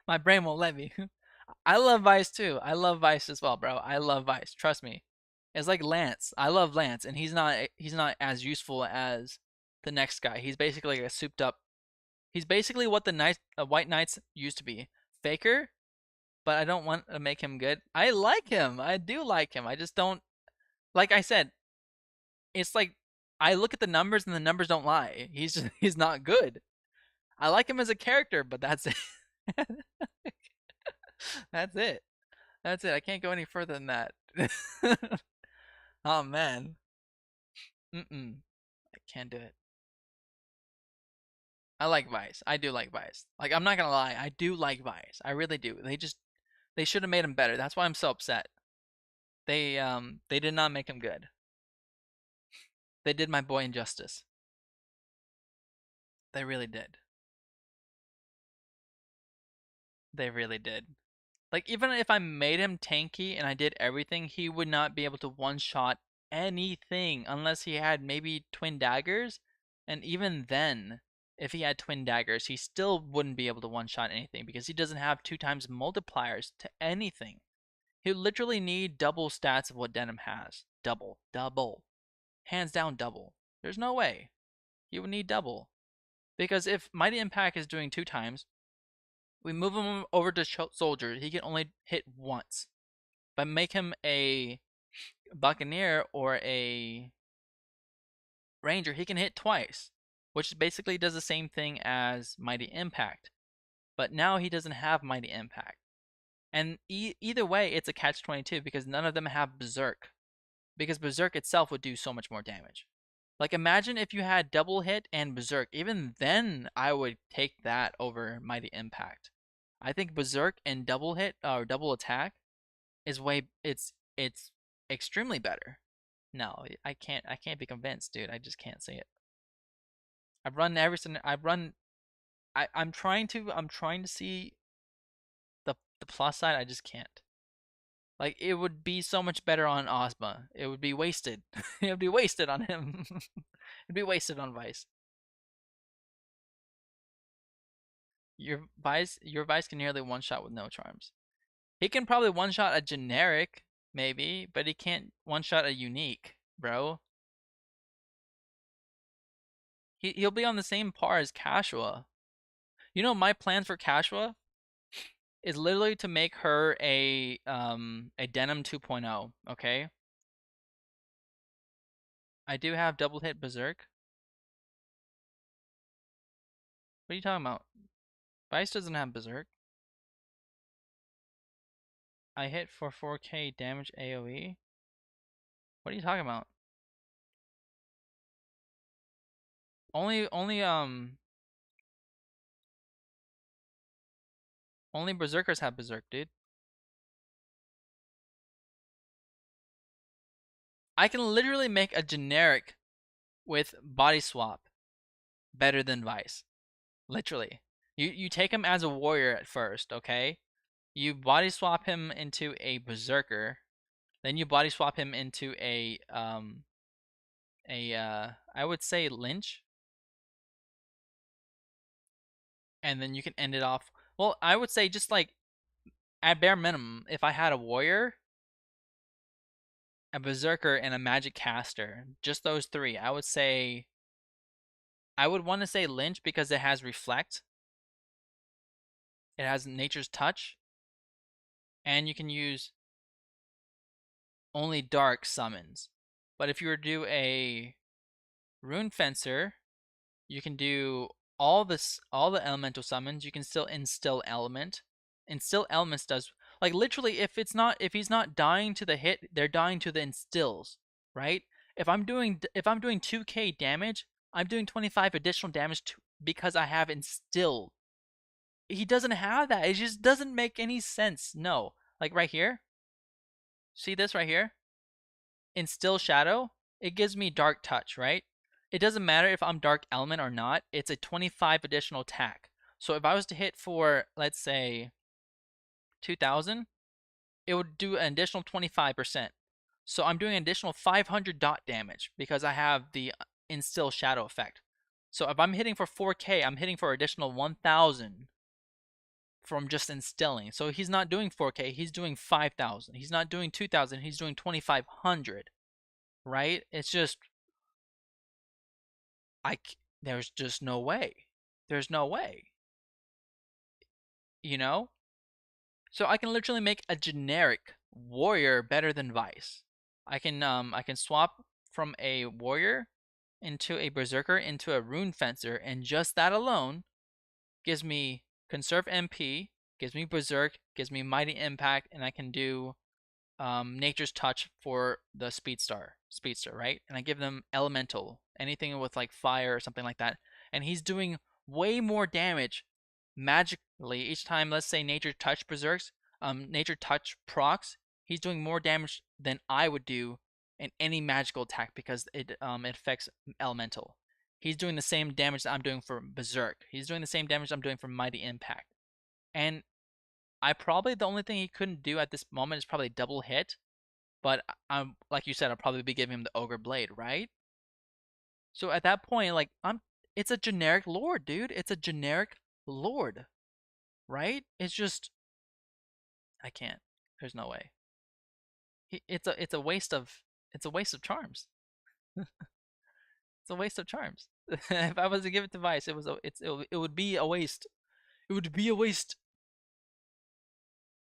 My brain won't let me. I love Vice too. I love Vice as well, bro. I love Vice. Trust me. It's like Lance. I love Lance, and he's not as useful as the next guy. He's basically like a souped up. He's basically what the White Knights used to be. Faker, but I don't want to make him good. I like him. I do like him. I just don't. Like I said, it's like I look at the numbers and the numbers don't lie. He's not good. I like him as a character, but that's it. That's it. That's it. I can't go any further than that. Oh man. Mm-mm. I can't do it. I like Vice. I do like Vice. Like I'm not gonna lie, I do like Vice. I really do. They should have made him better. That's why I'm so upset. They did not make him good. They did my boy injustice. They really did. They really did. Like even if I made him tanky and I did everything, he would not be able to one-shot anything unless he had maybe twin daggers. And even then, if he had twin daggers, he still wouldn't be able to one-shot anything because he doesn't have 2x multipliers to anything. He would literally need double stats of what Denam has. Double. Double. Hands down double. There's no way. He would need double. Because if Mighty Impact is doing 2x, we move him over to Soldier, he can only hit once. But make him a Buccaneer or a Ranger, he can hit twice, which basically does the same thing as Mighty Impact. But now he doesn't have Mighty Impact. And either way, it's a catch-22 because none of them have Berserk. Because Berserk itself would do so much more damage. Like imagine if you had double hit and Berserk. Even then, I would take that over Mighty Impact. I think Berserk and double hit or double attack is it's extremely better. No, I can't be convinced, dude. I just can't see it. I've run everything. I'm trying to see the plus side. I just can't. Like it would be so much better on Ozma. It would be wasted. It would be wasted on him. It'd be wasted on Vice. Your Vice can nearly one shot with no charms. He can probably one shot a generic, maybe, but he can't one shot a unique, bro. He'll be on the same par as Cashua. You know my plans for Cashua is literally to make her a Denam 2.0, okay? I do have double hit Berserk. What are you talking about? Vice doesn't have Berserk. I hit for 4k damage AoE. What are you talking about? Only Berserkers have Berserk, dude. I can literally make a generic with body swap better than Vice. Literally. You take him as a warrior at first, okay? You body swap him into a Berserker, then you body swap him into I would say Lynch, and then you can end it off. Well, I would say just like at bare minimum, if I had a warrior, a Berserker, and a magic caster, just those three, I would say I would want to say Lynch because it has Reflect, it has Nature's Touch, and you can use only dark summons. But if you were to do a Rune Fencer, you can do all the elemental summons. You can still instill element. Instill elements does like literally if he's not dying to the hit, they're dying to the instills, right? If I'm doing 2k damage, I'm doing 25 additional damage because I have instilled. He doesn't have that. It just doesn't make any sense. No. Like right here. See this right here? Instill Shadow, it gives me Dark Touch, right? It doesn't matter if I'm Dark Element or not. It's a 25 additional attack. So if I was to hit for, let's say, 2,000, it would do an additional 25%. So I'm doing an additional 500 dot damage because I have the Instill Shadow effect. So if I'm hitting for 4k, I'm hitting for additional 1,000 from just instilling. So he's not doing 4k, he's doing 5,000. He's not doing 2,000, he's doing 2,500. Right? It's just there's just no way. There's no way. You know? So I can literally make a generic warrior better than Vice. I can swap from a warrior into a berserker into a rune fencer, and just that alone gives me conserve MP, gives me berserk, gives me mighty impact, and I can do Nature's Touch for the speedster, right? And I give them elemental, anything with like fire or something like that. And he's doing way more damage magically each time. Let's say Nature Touch berserks, Nature Touch procs. He's doing more damage than I would do in any magical attack because it affects elemental. He's doing the same damage that I'm doing for berserk. He's doing the same damage I'm doing for mighty impact. And the only thing he couldn't do at this moment is probably double hit, but I'm like you said, I'll probably be giving him the Ogre Blade, right? So at that point, like it's a generic lord, dude. It's a generic lord, right? It's just I can't. There's no way. It's a waste of charms. It's a waste of charms. If I was to give it to Vice, it would be a waste. It would be a waste.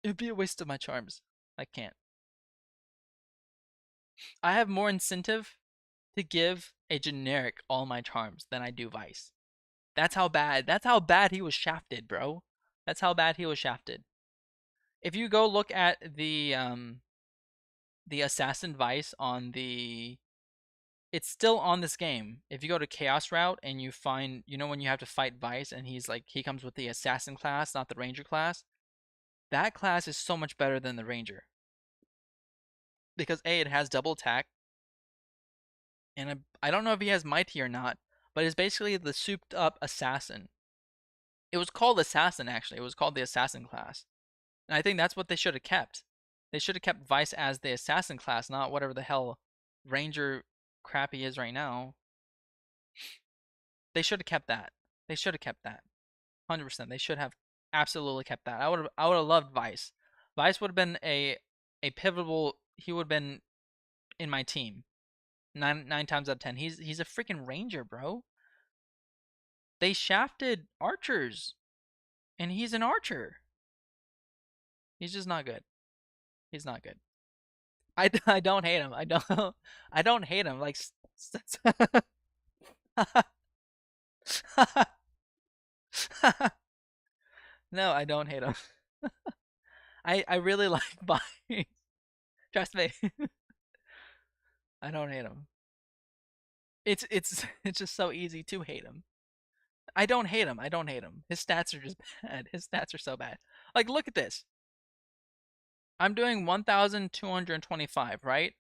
It would be a waste of my charms. I can't. I have more incentive to give a generic all my charms than I do Vice. That's how bad. That's how bad he was shafted, bro. That's how bad he was shafted. If you go look at the assassin Vice on the, it's still on this game. If you go to Chaos Route and you find, when you have to fight Vice and he comes with the assassin class, not the ranger class. That class is so much better than the ranger because it has double attack, and I don't know if he has mighty or not, but it's basically the souped up assassin. It was called assassin actually. It was called the assassin class. And I think that's what they should have kept. They should have kept Vice as the assassin class, not whatever the hell Ranger crap he is right now. They should have kept that. They should have kept that. 100%. They should have absolutely kept that. I would have loved Vice. Vice would have been a pivotal. He would have been in my team. Nine times out of 10. He's a freaking ranger, bro. They shafted archers, and he's an archer. He's just not good. He's not good. I don't hate him. I don't hate him. Like no, I don't hate him. I really like buying. Trust me, I don't hate him. It's it's just so easy to hate him. I don't hate him. I don't hate him. His stats are just bad. His stats are so bad. Like look at this. I'm doing 1,225, right?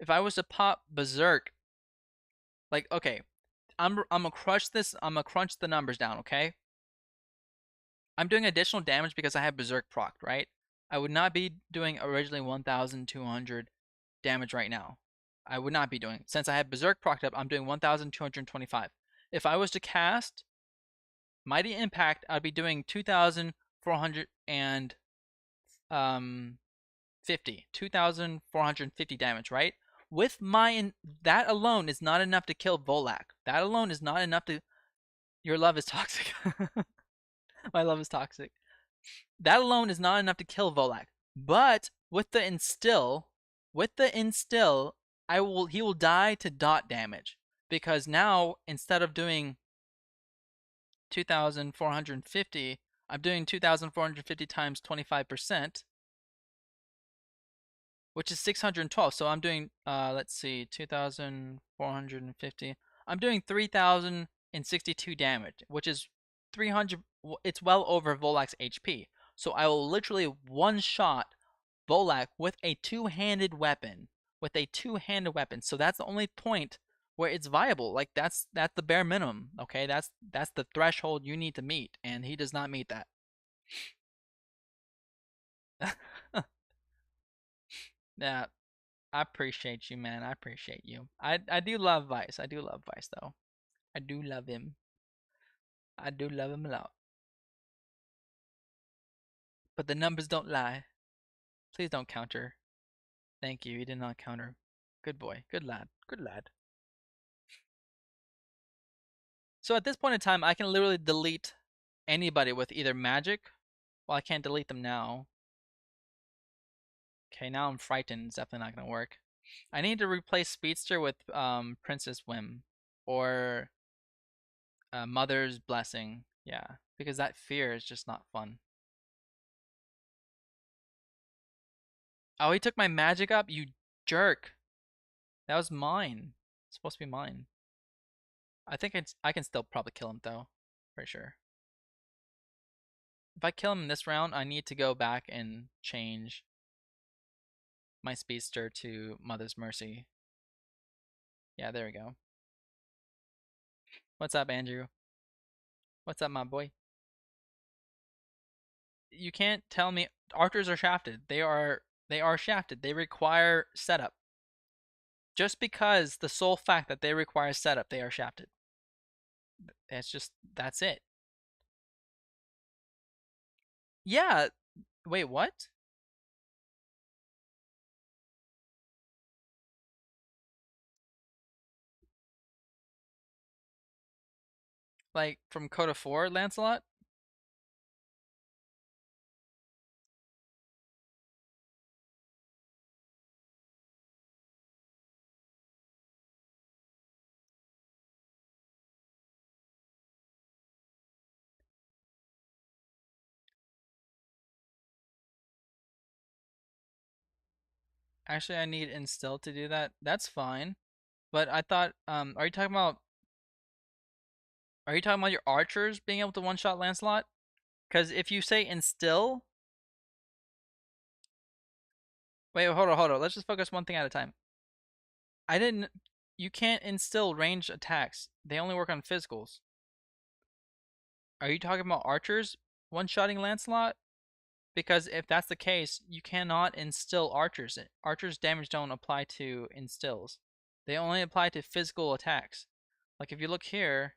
If I was to pop Berserk, like okay, I'm gonna crush this. I'm gonna crunch the numbers down, okay? I'm doing additional damage because I have Berserk procced, right? I would not be doing originally 1,200 damage right now. I would not be doing. Since I have Berserk procced up, I'm doing 1,225. If I was to cast Mighty Impact, I'd be doing 2,450 damage, right? With my that alone is not enough to kill Volak. That alone is not enough to. Your love is toxic. My love is toxic. That alone is not enough to kill Volak. But with the instill, he will die to dot damage because now instead of doing 2,450, I'm doing 2,450 times 25%, which is 612. So I'm doing let's see, 2,450. I'm doing 3,062 damage, which is 300. It's well over Volak's HP. So I will literally one shot Volak with a two-handed weapon. So that's the only point where it's viable. Like that's the bare minimum. Okay, that's the threshold you need to meet, and he does not meet that. Yeah, I appreciate you, man. I appreciate you. I do love Vice. I do love Vice though. I do love him. I do love him a lot. But the numbers don't lie. Please don't counter. Thank you. He did not counter. Good boy. Good lad. Good lad. So at this point in time, I can literally delete anybody with either magic. Well, I can't delete them now. Okay, now I'm frightened. It's definitely not gonna work. I need to replace Speedster with Princess Whim or Mother's Blessing. Yeah, because that fear is just not fun. Oh, he took my magic up? You jerk. That was mine. It's supposed to be mine. I think I can still probably kill him though, for sure. If I kill him in this round, I need to go back and change my Speedster to Mother's Mercy. Yeah, there we go. What's up, Andrew? What's up, my boy? You can't tell me archers are shafted. They are shafted. They require setup. Just because the sole fact that they require setup, they are shafted. That's it. Yeah. Wait, what? Like from CODA 4, Lancelot? Actually, I need instill to do that. That's fine. But I thought, are you talking about your archers being able to one-shot Lancelot? Because if you say instill, wait, hold on. Let's just focus one thing at a time. I didn't. You can't instill ranged attacks. They only work on physicals. Are you talking about archers one-shotting Lancelot? Because if that's the case, you cannot instill archers. Archers' damage don't apply to instills. They only apply to physical attacks. Like if you look here,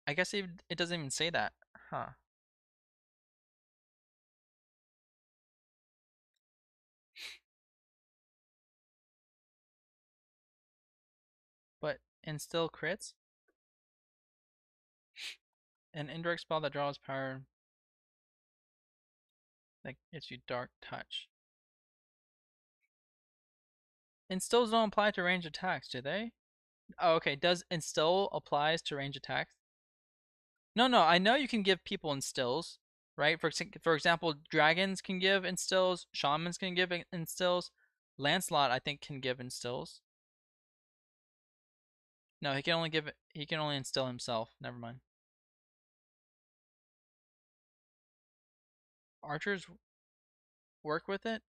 I guess it doesn't even say that. Huh. But instill crits? an indirect spell that draws power that gets you dark touch. Instills don't apply to range attacks, do they? Oh, okay. Does instill applies to range attacks? No. I know you can give people instills, right? For example, dragons can give instills, shamans can give instills, Lancelot I think can give instills. No, he can only instill himself. Never mind. Archers work with it?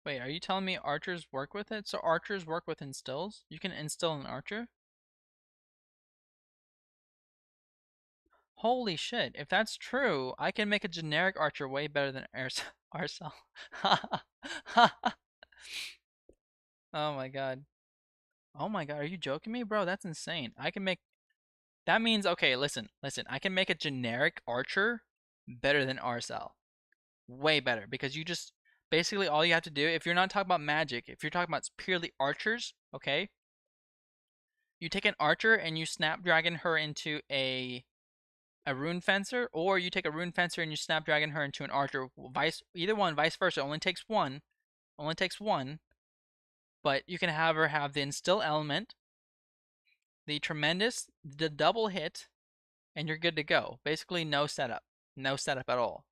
Wait, are you telling me archers work with it? So archers work with instills? You can instill an archer? Holy shit, if that's true, I can make a generic archer way better than Arcel. Oh my god. Oh my god, are you joking me? Bro, that's insane. That means, okay, listen. I can make a generic archer better than Arcel. Way better, because you just, basically all you have to do, if you're not talking about magic, if you're talking about purely archers, okay? You take an archer and you snapdragon her into a rune fencer, or you take a rune fencer and you snapdragon her into an archer. Either one, vice versa. Only takes one. Only takes one. But you can have her have the instill element, the tremendous, the double hit, and you're good to go. Basically, no setup. No setup at all.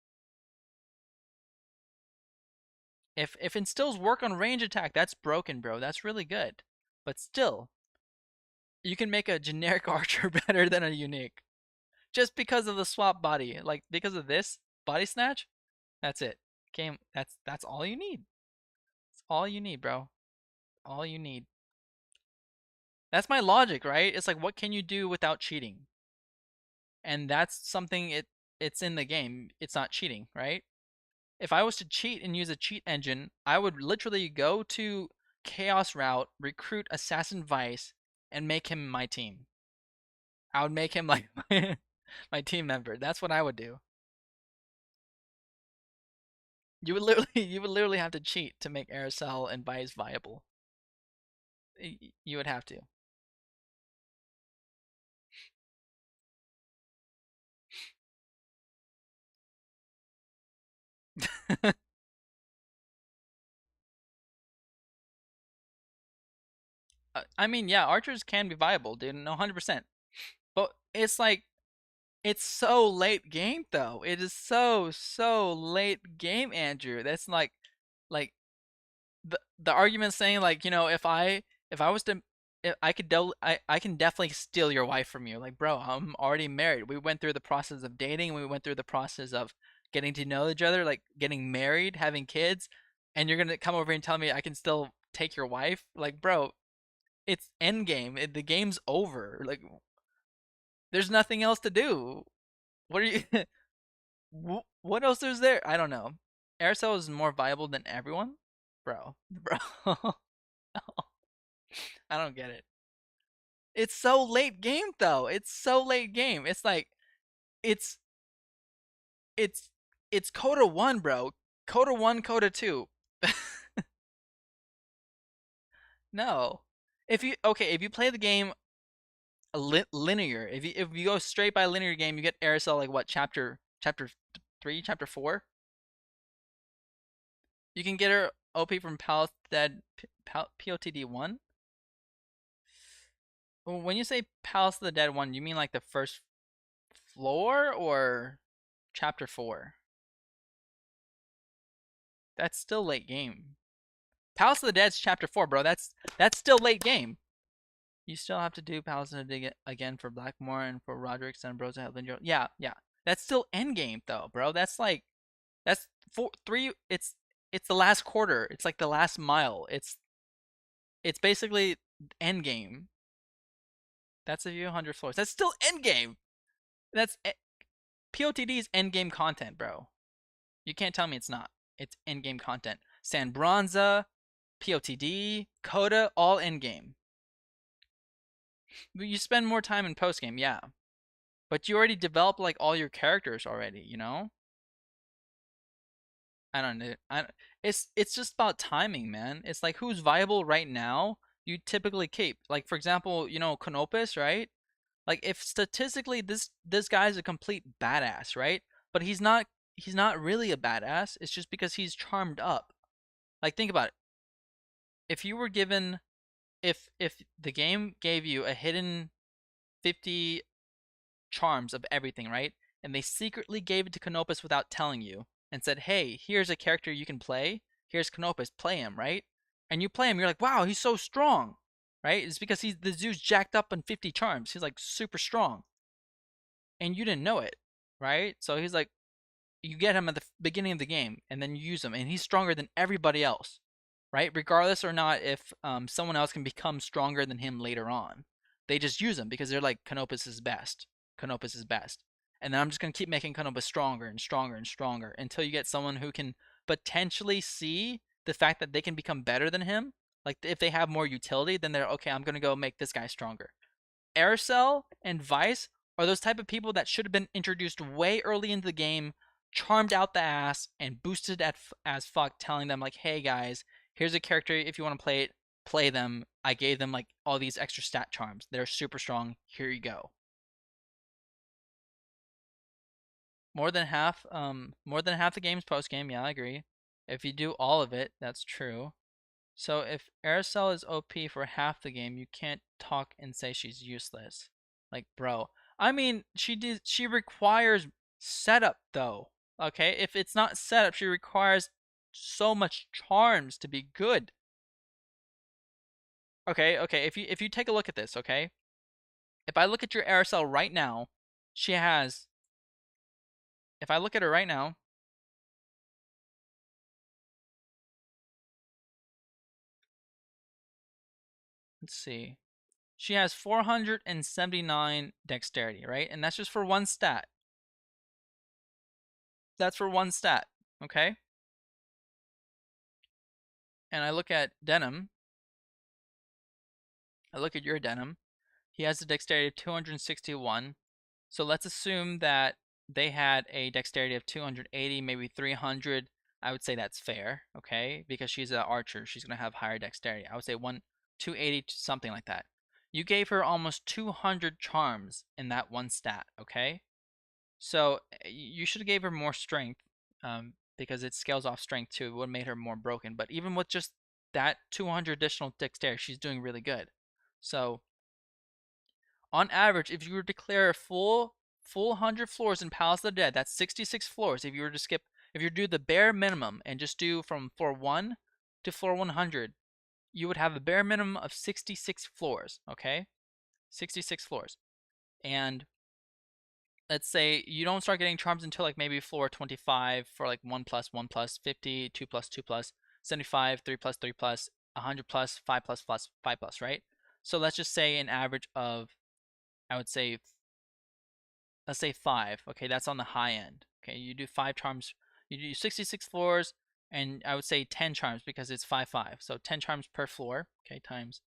If instills work on range attack, that's broken, bro. That's really good. But still, you can make a generic archer better than a unique. Just because of the swap body. Like, because of this body snatch, that's it. That's all you need. That's all you need, bro. All you need. That's my logic, right? It's like, what can you do without cheating? And that's something it's in the game. It's not cheating, right? If I was to cheat and use a cheat engine, I would literally go to Chaos Route, recruit Assassin Vice, and make him my team. I would make him like my team member. That's what I would do. You would literally have to cheat to make Aerosol and Vice viable. You would have to. I mean, yeah, archers can be viable, dude. No, 100%. But it's like, it's so late game though. It is so late game, Andrew. That's like the argument saying, like, if I was to, if I could I can definitely steal your wife from you. Like, bro, I'm already married. We went through the process of dating. We went through the process of getting to know each other, like getting married, having kids, and you're gonna come over and tell me I can still take your wife? Like, bro, it's end game. The game's over. Like, there's nothing else to do. What are you? What else is there? I don't know. Aircel is more viable than everyone, bro. I don't get it. It's so late game though. It's so late game. It's like, it's it's it's CODA 1, bro. CODA 1, CODA 2. No. If you play the game linear, if you go straight by linear game, you get Aircel like what, chapter 3, chapter 4? You can get her OP from Palace Dead POTD 1. When you say Palace of the Dead 1, you mean like the first floor or chapter 4? That's still late game. Palace of the Dead's chapter 4, bro. That's still late game. You still have to do Palace of the Dead again for Blackmoor and for Roderick, Ambrosia, Linjo. Yeah. That's still end game though, bro. That's 3. It's the last quarter. It's like the last mile. It's basically end game. That's a few hundred floors. That's still end game. That's POTD's end game content, bro. You can't tell me it's not. It's end game content. San Bronza, POTD, CODA, all end game. But you spend more time in post game, yeah. But you already developed like all your characters already, you know? I don't know. It's just about timing, man. It's like who's viable right now. You typically keep. Like for example, Canopus, right? Like if statistically this guy's a complete badass, right? But he's not really a badass. It's just because he's charmed up. Like think about it. If you were given if the game gave you a hidden 50 charms of everything, right? And they secretly gave it to Canopus without telling you and said, "Hey, here's a character you can play. Here's Canopus, play him," right? And you play him, you're like, "Wow, he's so strong." Right? It's because the dude's jacked up on 50 charms. He's like super strong. And you didn't know it, right? So he's like, you get him at the beginning of the game, and then you use him, and he's stronger than everybody else, right? Regardless or not if someone else can become stronger than him later on. They just use him because they're like, Canopus is best. Canopus is best. And then I'm just going to keep making Canopus stronger and stronger and stronger until you get someone who can potentially see the fact that they can become better than him. Like if they have more utility, then they're okay, I'm going to go make this guy stronger. Aircell and Vice are those type of people that should have been introduced way early into the game, charmed out the ass, and boosted as fuck, telling them like, "Hey guys, here's a character. If you want to play it, play them. I gave them like all these extra stat charms. They're super strong. Here you go." More than half the game's post game. Yeah, I agree. If you do all of it, that's true. So if Aircell is OP for half the game, you can't talk and say she's useless. Like, bro. I mean, she requires setup though. Okay? If it's not setup, she requires so much charms to be good. Okay. If you take a look at this, okay? If I look at your Aircell right now, she has if I look at her right now, let's see. She has 479 dexterity, right? And that's just for one stat. That's for one stat, okay? And I look at Denam. I look at your Denam. He has a dexterity of 261. So let's assume that they had a dexterity of 280, maybe 300. I would say that's fair, okay? Because she's an archer, she's gonna have higher dexterity. I would say 280, something like that. You gave her almost 200 charms in that one stat, okay? So you should have gave her more strength, because it scales off strength too. It would have made her more broken. But even with just that 200 additional dexterity, she's doing really good. So on average, if you were to declare a full 100 floors in Palace of the Dead, that's 66 floors. If you were to skip, if you do the bare minimum and just do from floor 1 to floor 100, you would have a bare minimum of 66 floors. Okay, 66 floors. And let's say you don't start getting charms until like maybe floor 25 for like 1 plus 1 plus 50, 2 plus 2 plus 75, 3 plus 3 plus 100 plus 5 plus 5 plus, right? So let's just say an average of, I would say, let's say 5. Okay, that's on the high end. Okay, you do 5 charms, you do 66 floors, and I would say 10 charms because it's 5 5. So 10 charms per floor, okay, times,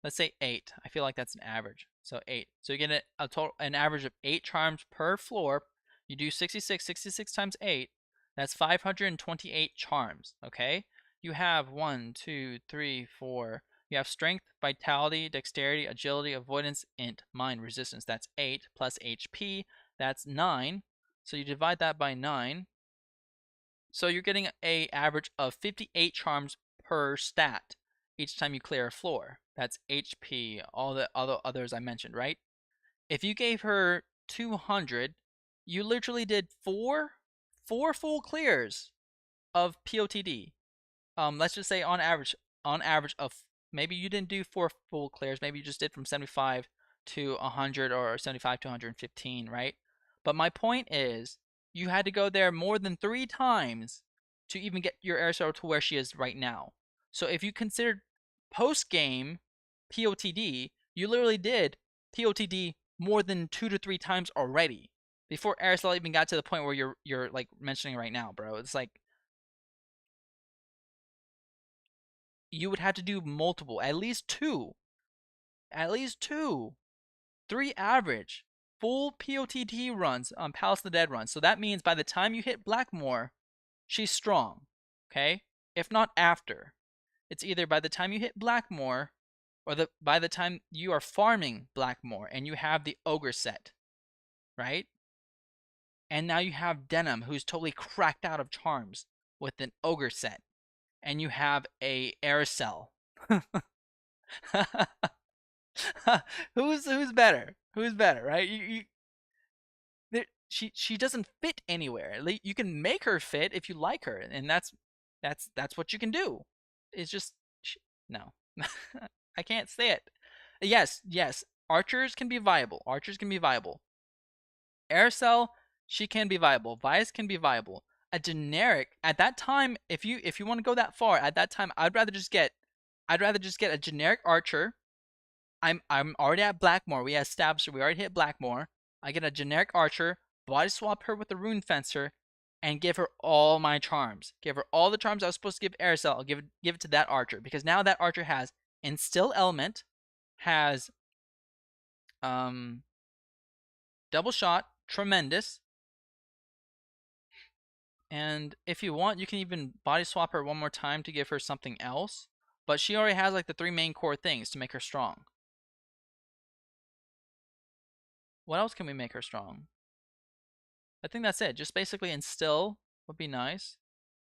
let's say 8. I feel like that's an average. So 8. So you get an average of 8 charms per floor. You do 66 times 8. That's 528 charms, okay? You have 1, 2, 3, 4. You have strength, vitality, dexterity, agility, avoidance, int, mind, resistance. That's 8 plus HP. That's 9. So you divide that by 9. So you're getting a average of 58 charms per stat each time you clear a floor. That's HP, all the others I mentioned, right? If you gave her 200, you literally did four full clears of POTD. Let's just say on average of, maybe you didn't do 4 full clears, maybe you just did from 75 to 100 or 75 to 115, right? But my point is, you had to go there more than 3 times to even get your Airstone to where she is right now. So if you considered post game POTD, you literally did POTD more than 2 to 3 times already before Airstone even got to the point where you're like mentioning right now, bro. It's like you would have to do multiple, at least two, 3 average full POTT runs on Palace of the Dead runs. So that means by the time you hit Blackmoor, she's strong, okay? If not after. It's either by the time you hit Blackmoor or by the time you are farming Blackmoor and you have the Ogre set, right? And now you have Denam, who's totally cracked out of charms with an Ogre set. And you have a Aircell. who's better? Who's better, right? She doesn't fit anywhere. You can make her fit if you like her, and that's what you can do. It's just no. I can't say it. Yes, archers can be viable. Archers can be viable. Aircell, she can be viable. Vice can be viable. A generic at that time, if you want to go that far, at that time, I'd rather just get a generic archer. I'm already at Blackmoor. We established we already hit Blackmoor. I get a generic archer, body swap her with the rune fencer, and give her all my charms. Give her all the charms I was supposed to give Aircell. I'll give it to that archer because now that archer has Instill Element, has double shot, tremendous, and if you want, you can even body swap her one more time to give her something else. But she already has like the 3 main core things to make her strong. What else can we make her strong? I think that's it. Just basically instill would be nice.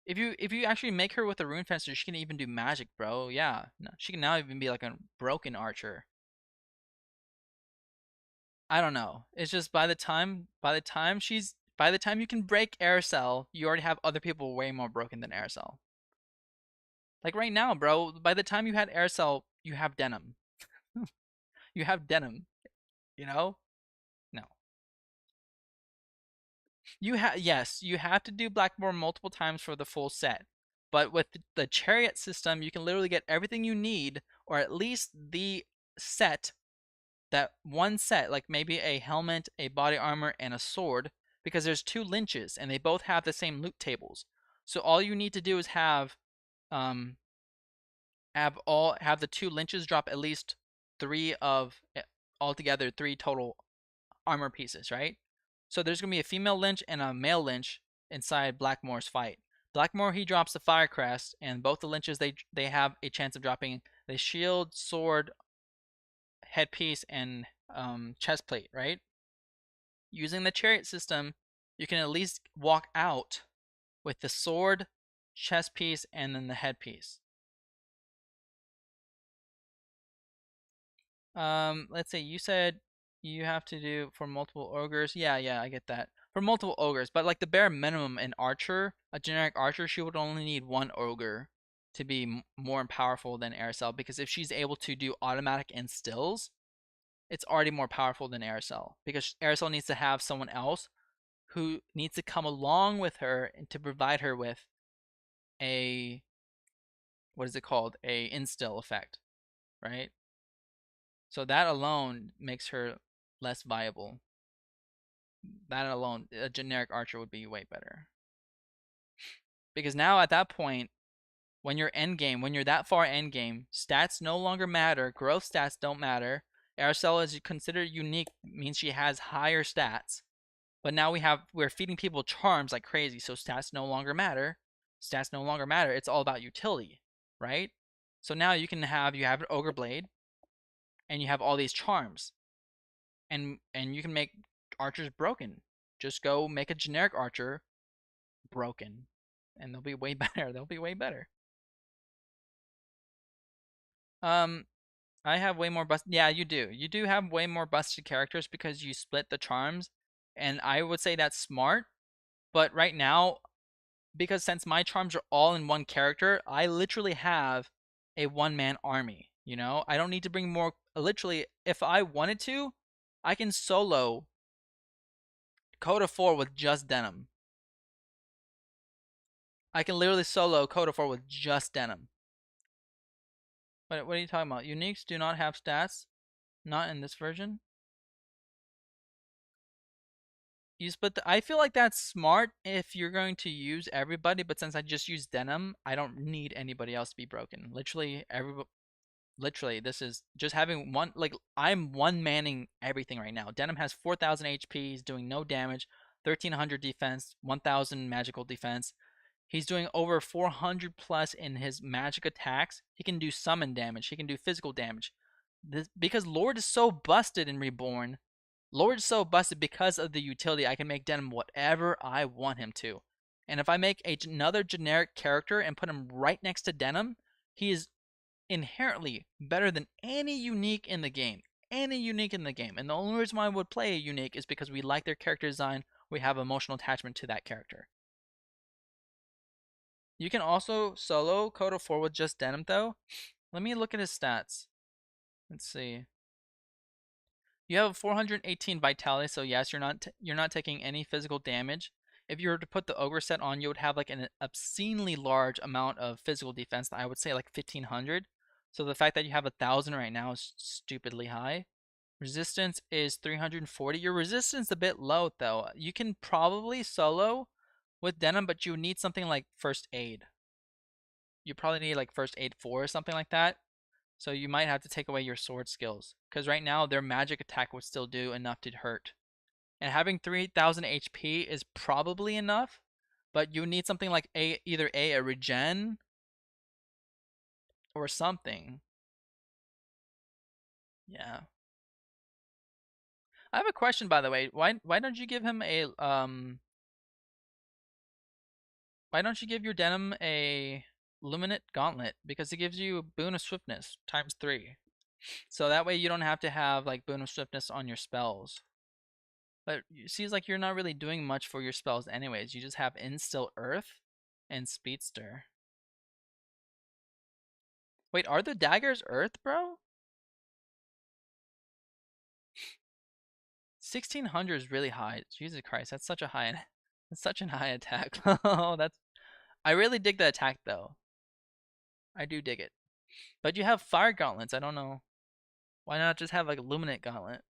If you actually make her with a rune fencer, she can even do magic, bro. Yeah, no, she can now even be like a broken archer. I don't know. It's just by the time you can break Aircell, you already have other people way more broken than Aircell. Like right now, bro. By the time you had Aircell, you have Denam. You have Denam. You know? No. You have to do Blackmoor multiple times for the full set. But with the chariot system, you can literally get everything you need, or at least the set, that one set, like maybe a helmet, a body armor, and a sword, because there's 2 lynches and they both have the same loot tables. So all you need to do is have the 2 lynches drop at least 3 of altogether 3 total armor pieces, right? So there's gonna be a female lynch and a male lynch inside Blackmoor's fight. Blackmoor, he drops the fire crest, and both the lynches they have a chance of dropping the shield, sword, headpiece, and chest plate, right? Using the chariot system, you can at least walk out with the sword, chest piece, and then the headpiece. Let's see. You said you have to do for multiple ogres. Yeah, I get that. For multiple ogres, but like the bare minimum in archer, a generic archer, she would only need 1 ogre to be more powerful than Aircell, because if she's able to do automatic instills, it's already more powerful than Aircell, because Aircell needs to have someone else who needs to come along with her and to provide her with a, what is it called, a instill effect, right? So that alone makes her less viable. That alone, a generic archer would be way better. Because now at that point, when you're endgame, when you're that far endgame, stats no longer matter. Growth stats don't matter. Aircell is considered unique, means she has higher stats. But now we're feeding people charms like crazy, so stats no longer matter. Stats no longer matter. It's all about utility, right? So now you have an Ogre Blade, and you have all these charms, and you can make archers broken. Just go make a generic archer broken, and they'll be way better. They'll be way better. I have way more Yeah, you do. You do have way more busted characters because you split the charms, and I would say that's smart. But right now, because since my charms are all in one character, I literally have a 1-man army. You know, I don't need to bring more. Literally, if I wanted to, I can solo CODA 4 with just Denam. I can literally solo CODA 4 with just Denam. What are you talking about? Uniques do not have stats? Not in this version? You split I feel like that's smart if you're going to use everybody, but since I just use Denam, I don't need anybody else to be broken. Literally, this is just having one, like, I'm 1-manning everything right now. Denam has 4,000 HP, he's doing no damage, 1,300 defense, 1,000 magical defense. He's doing over 400 plus in his magic attacks. He can do summon damage. He can do physical damage. Because Lord is so busted in Reborn. Lord is so busted because of the utility. I can make Denam whatever I want him to. And if I make another generic character and put him right next to Denam, he is inherently better than any unique in the game. Any unique in the game. And the only reason why I would play a unique is because we like their character design. We have emotional attachment to that character. You can also solo CODA 4 with just Denam though. Let me look at his stats. Let's see. You have 418 vitality, so yes, you're not taking any physical damage. If you were to put the ogre set on, you would have like an obscenely large amount of physical defense. I would say like 1500. So the fact that you have 1000 right now is stupidly high. Resistance is 340. Your resistance is a bit low though. You can probably solo with Denam, but you need something like first aid. You probably need like first aid 4 or something like that. So you might have to take away your sword skills. Because right now, their magic attack would still do enough to hurt. And having 3000 HP is probably enough. But you need something like either a regen or something. Yeah. I have a question, by the way. Why don't you give him a why don't you give your Denam a Luminate Gauntlet? Because it gives you Boon of Swiftness times 3. So that way you don't have to have like Boon of Swiftness on your spells. But it seems like you're not really doing much for your spells anyways. You just have Instill Earth and Speedster. Wait, are the daggers Earth, bro? 1600 is really high. Jesus Christ, that's such a high that's such a high attack. Oh, that's I really dig the attack though. I do dig it. But you have fire gauntlets. I don't know. Why not just have like a luminate gauntlet?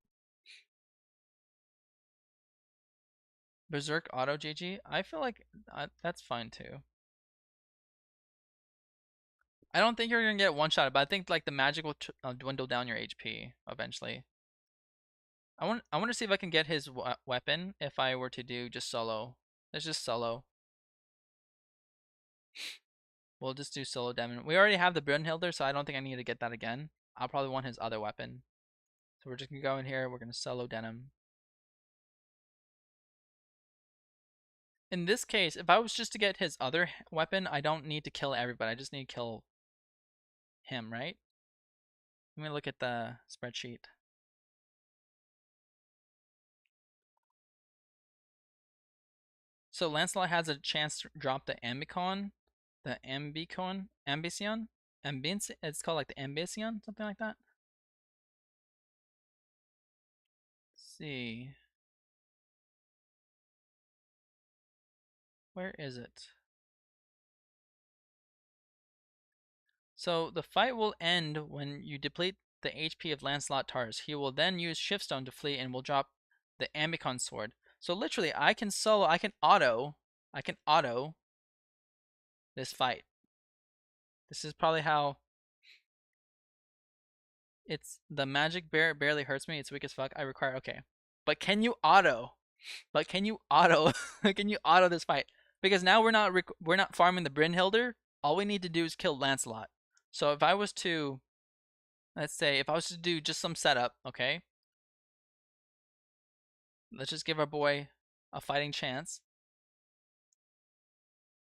Berserk auto GG. I feel like that's fine too. I don't think you're gonna get one shot, but I think like the magic will dwindle down your HP eventually. I want to see if I can get his weapon if I were to do just solo. Let's just solo. We'll just do solo Demon. We already have the Brunhilder, so I don't think I need to get that again. I'll probably want his other weapon. So we're just gonna go in here. We're gonna solo Denam. In this case, if I was just to get his other weapon, I don't need to kill everybody. I just need to kill him, right? Let me look at the spreadsheet. So Lancelot has a chance to drop the Ambicon, Ambition. It's called like the Ambition, something like that. Let's see. Where is it? So the fight will end when you deplete the HP of Lancelot Tars. He will then use Shiftstone to flee and will drop the Ambicon sword. So literally, I can auto this fight. This is probably how it's the magic barely hurts me. It's weak as fuck. I require okay. But can you auto? Can you auto this fight? Because now we're not farming the Brynhilder. All we need to do is kill Lancelot. So if I was to let's say if I was to do just some setup, okay? Let's just give our boy a fighting chance.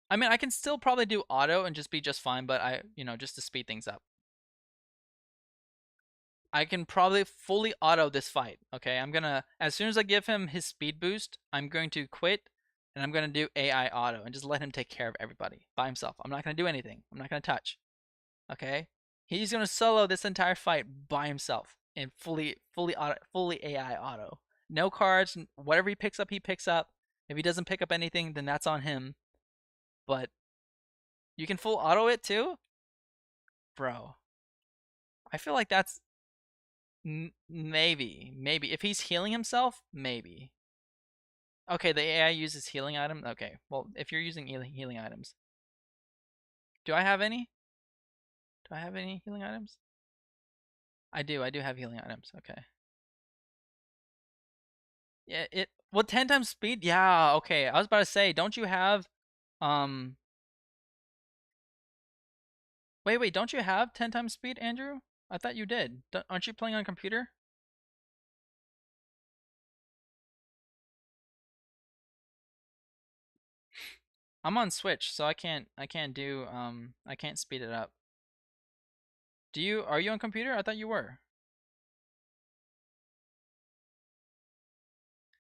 I mean, I can still probably do auto and just be just fine, but just to speed things up. I can probably fully auto this fight, okay? As soon as I give him his speed boost, I'm going to quit and I'm going to do AI auto and just let him take care of everybody by himself. I'm not going to do anything. I'm not going to touch, okay? He's going to solo this entire fight by himself and fully AI auto. No cards, whatever he picks up, he picks up. If he doesn't pick up anything, then that's on him. But you can full auto it too? Bro. I feel like that's maybe. If he's healing himself, maybe. Okay, the AI uses healing item. Okay, well, if you're using healing items. Do I have any? Do I have any healing items? I do have healing items. Okay. Yeah, 10 times speed? Yeah, okay. I was about to say, don't you have Wait, don't you have 10 times speed, Andrew? I thought you did. Aren't you playing on computer? I'm on Switch, so I can't speed it up. Are you on computer? I thought you were.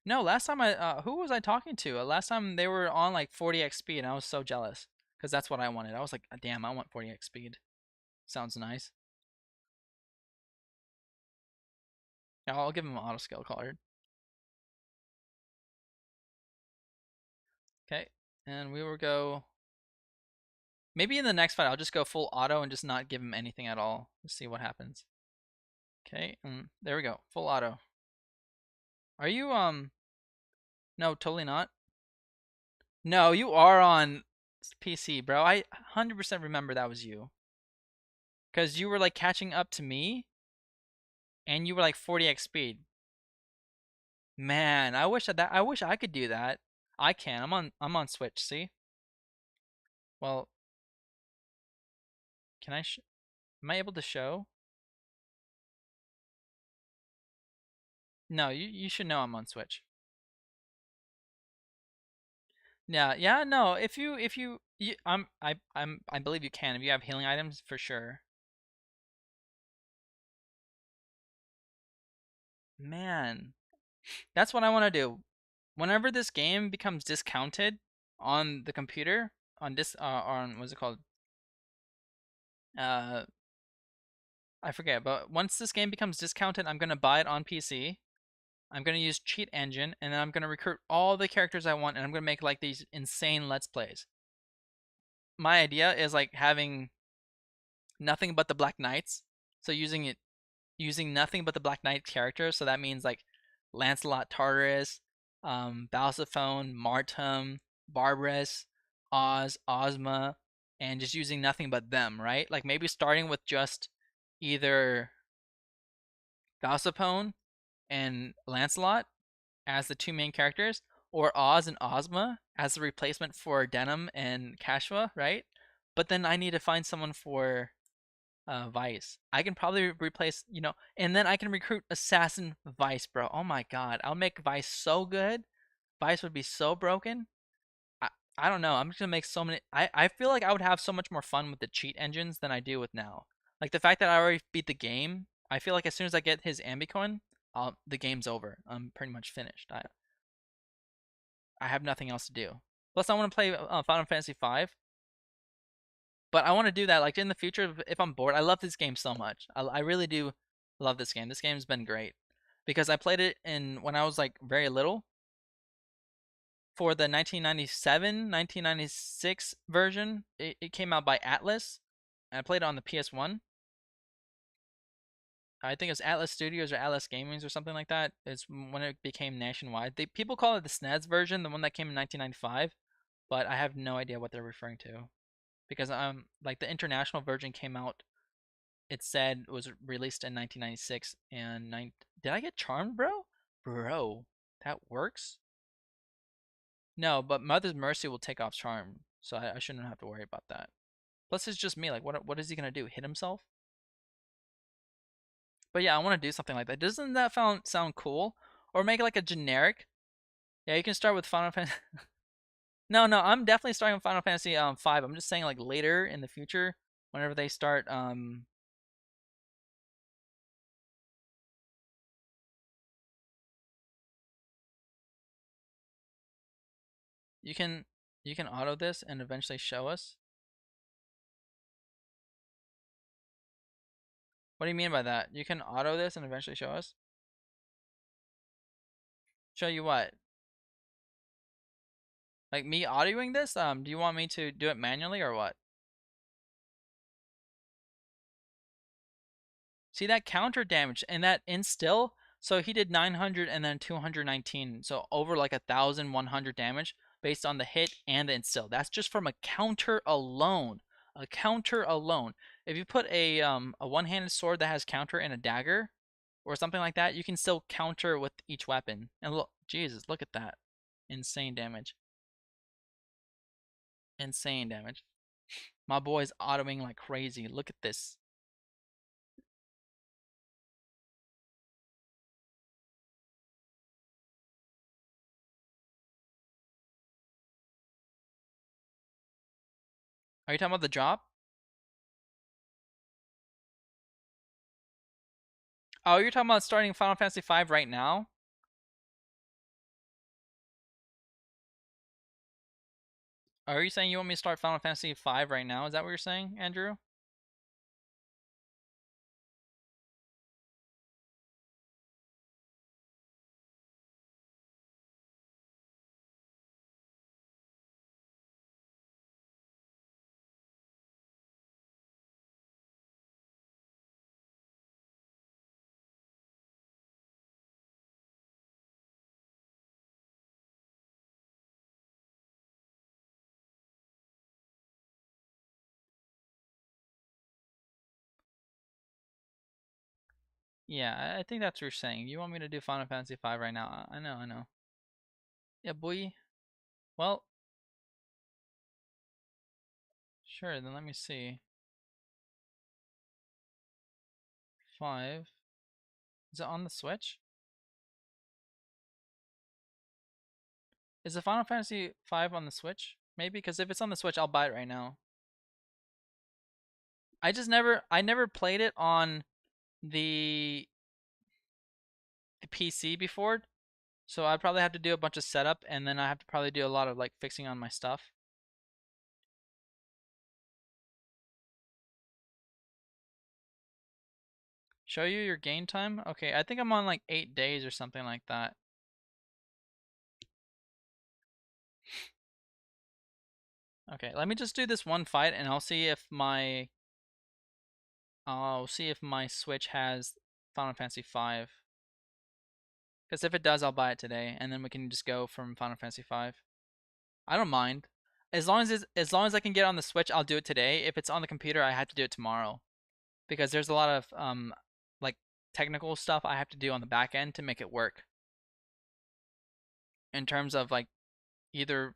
No, last time who was I talking to? Last time they were on like 40x speed, and I was so jealous because that's what I wanted. I was like, damn, I want 40x speed. Sounds nice. Yeah, I'll give him an auto scale card. Okay, and we will go. Maybe in the next fight, I'll just go full auto and just not give him anything at all. Let's see what happens. Okay, there we go, full auto. Are you No, totally not. No, you are on PC, bro. I 100% remember that was you. Cause you were like catching up to me, and you were like 40x speed. Man, I wish I could do that. I can. I'm on Switch. See? Well, can I? Am I able to show? No, you should know I'm on Switch. Yeah, yeah. No, I believe you can if you have healing items for sure. Man, that's what I want to do. Whenever this game becomes discounted on the computer, on what's it called? Uh, I forget. But once this game becomes discounted, I'm gonna buy it on PC. I'm gonna use Cheat Engine, and then I'm gonna recruit all the characters I want, and I'm gonna make like these insane Let's Plays. My idea is like having nothing but the Black Knights. So using nothing but the Black Knight characters. So that means like Lancelot Tartarus, Balsaphone, Martum, Barbarous, Oz, Ozma, and just using nothing but them, right? Like maybe starting with just either Balsaphone and Lancelot as the two main characters, or Oz and Ozma as the replacement for Denam and Kashua, right? But then I need to find someone for Vice. I can probably replace, and then I can recruit Assassin Vice, bro. Oh my god, I'll make Vice so good. Vice would be so broken. I, I don't know. I'm just gonna make so many. I feel like I would have so much more fun with the cheat engines than I do with now. Like the fact that I already beat the game. I feel like as soon as I get his Ambicoin, the game's over. I'm pretty much finished. I have nothing else to do. Plus, I want to play Final Fantasy V. But I want to do that like in the future if I'm bored. I love this game so much. I really do love this game. This game's been great because I played it in when I was like very little for the 1997, 1996 version. It came out by Atlas, and I played it on the PS1. I think it was Atlas Studios or Atlas Gamings or something like that. It's when it became nationwide. People call it the SNES version, the one that came in 1995, but I have no idea what they're referring to because like the international version came out. It said it was released in 1996 and did I get charmed, bro? Bro, that works? No, but Mother's Mercy will take off charm, so I shouldn't have to worry about that. Plus, it's just me. Like, what is he gonna do? Hit himself? But yeah, I want to do something like that. Doesn't that sound cool? Or make like a generic? Yeah, you can start with Final Fantasy. No, I'm definitely starting with Final Fantasy 5. I'm just saying like later in the future, whenever they start you can auto this and eventually show us. What do you mean by that? You can auto this and eventually show us? Show you what? Like me audioing this? Do you want me to do it manually or what? See that counter damage and that instill? So he did 900 and then 219. So over like 1,100 damage based on the hit and the instill. That's just from a counter alone. A counter alone. If you put a one-handed sword that has counter and a dagger or something like that, you can still counter with each weapon. And look, Jesus, look at that. Insane damage. Insane damage. My boy's autoing like crazy. Look at this. Are you talking about the drop? Oh, you're talking about starting Final Fantasy V right now? Are you saying you want me to start Final Fantasy V right now? Is that what you're saying, Andrew? Yeah, I think that's what you're saying. You want me to do Final Fantasy V right now? I know, I know. Yeah, boy. Well, sure, then let me see. 5. Is it on the Switch? Is the Final Fantasy V on the Switch? Maybe, because if it's on the Switch, I'll buy it right now. I never played it on the the PC before, so I'd probably have to do a bunch of setup, and then I have to probably do a lot of like fixing on my stuff. Show you your game time? Okay, I think I'm on like 8 days or something like that. Okay, let me just do this one fight, and I'll see if my Switch has Final Fantasy V. Because if it does, I'll buy it today, and then we can just go from Final Fantasy V. I don't mind. As long as I can get it on the Switch, I'll do it today. If it's on the computer, I have to do it tomorrow. Because there's a lot of like technical stuff I have to do on the back end to make it work. In terms of like either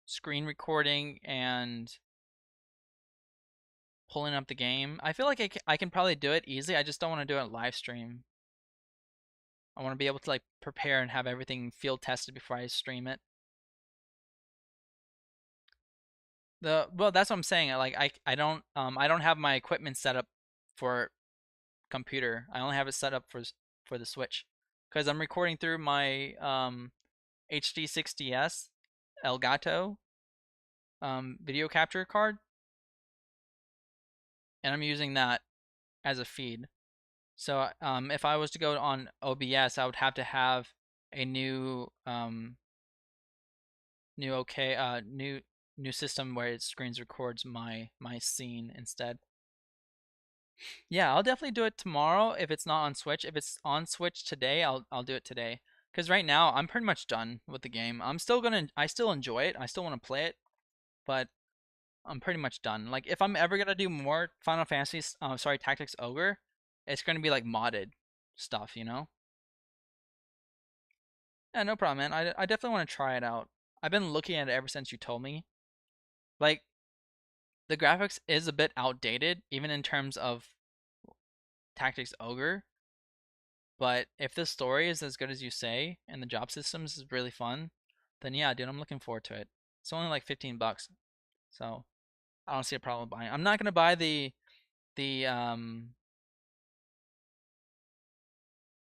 screen recording and pulling up the game. I feel like I can probably do it easily. I just don't want to do it live stream. I want to be able to like prepare and have everything field tested before I stream it. Well, that's what I'm saying. Like I don't have my equipment set up for computer. I only have it set up for the Switch because I'm recording through my HD60S Elgato video capture card, and I'm using that as a feed. So if I was to go on OBS, I would have to have a new new system where it screens records my scene instead. Yeah, I'll definitely do it tomorrow if it's not on Switch. If it's on Switch today, I'll do it today. Cause right now I'm pretty much done with the game. I still enjoy it. I still want to play it, but I'm pretty much done. Like if I'm ever gonna do more Final Fantasy, sorry, Tactics Ogre, it's gonna be like modded stuff, you know? Yeah, no problem, man. I definitely want to try it out. I've been looking at it ever since you told me. Like the graphics is a bit outdated, even in terms of Tactics Ogre. But if the story is as good as you say, and the job systems is really fun, then yeah, dude, I'm looking forward to it. It's only like $15, so I don't see a problem buying. I'm not gonna buy the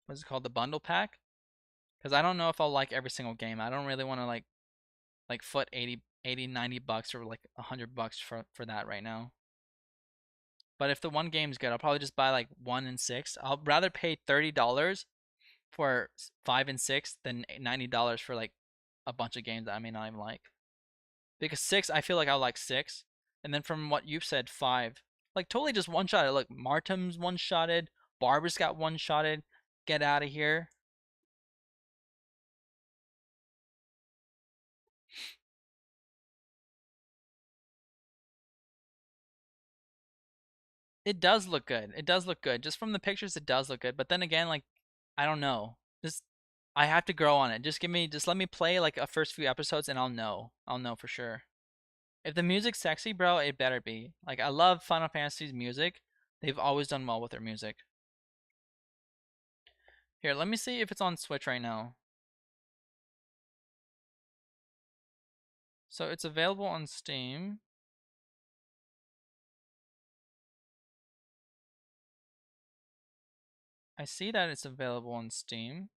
what's it called, the bundle pack, because I don't know if I'll like every single game. I don't really want to like foot 90 bucks or like $100 for that right now. But if the one game's good, I'll probably just buy like 1 and 6. I'll rather pay $30 for 5 and 6 than $90 for like a bunch of games that I may not even like. Because 6, I feel like I'll like 6, and then from what you've said, 5, like totally just one shotted. Look, Martin's one shotted, Barber's got one shotted. Get out of here. It does look good. It does look good. Just from the pictures, it does look good. But then again, like I don't know. Just I have to grow on it. Just let me play like a first few episodes, and I'll know. I'll know for sure. If the music's sexy, bro, it better be. Like, I love Final Fantasy's music. They've always done well with their music. Here, let me see if it's on Switch right now. So it's available on Steam. I see that it's available on Steam.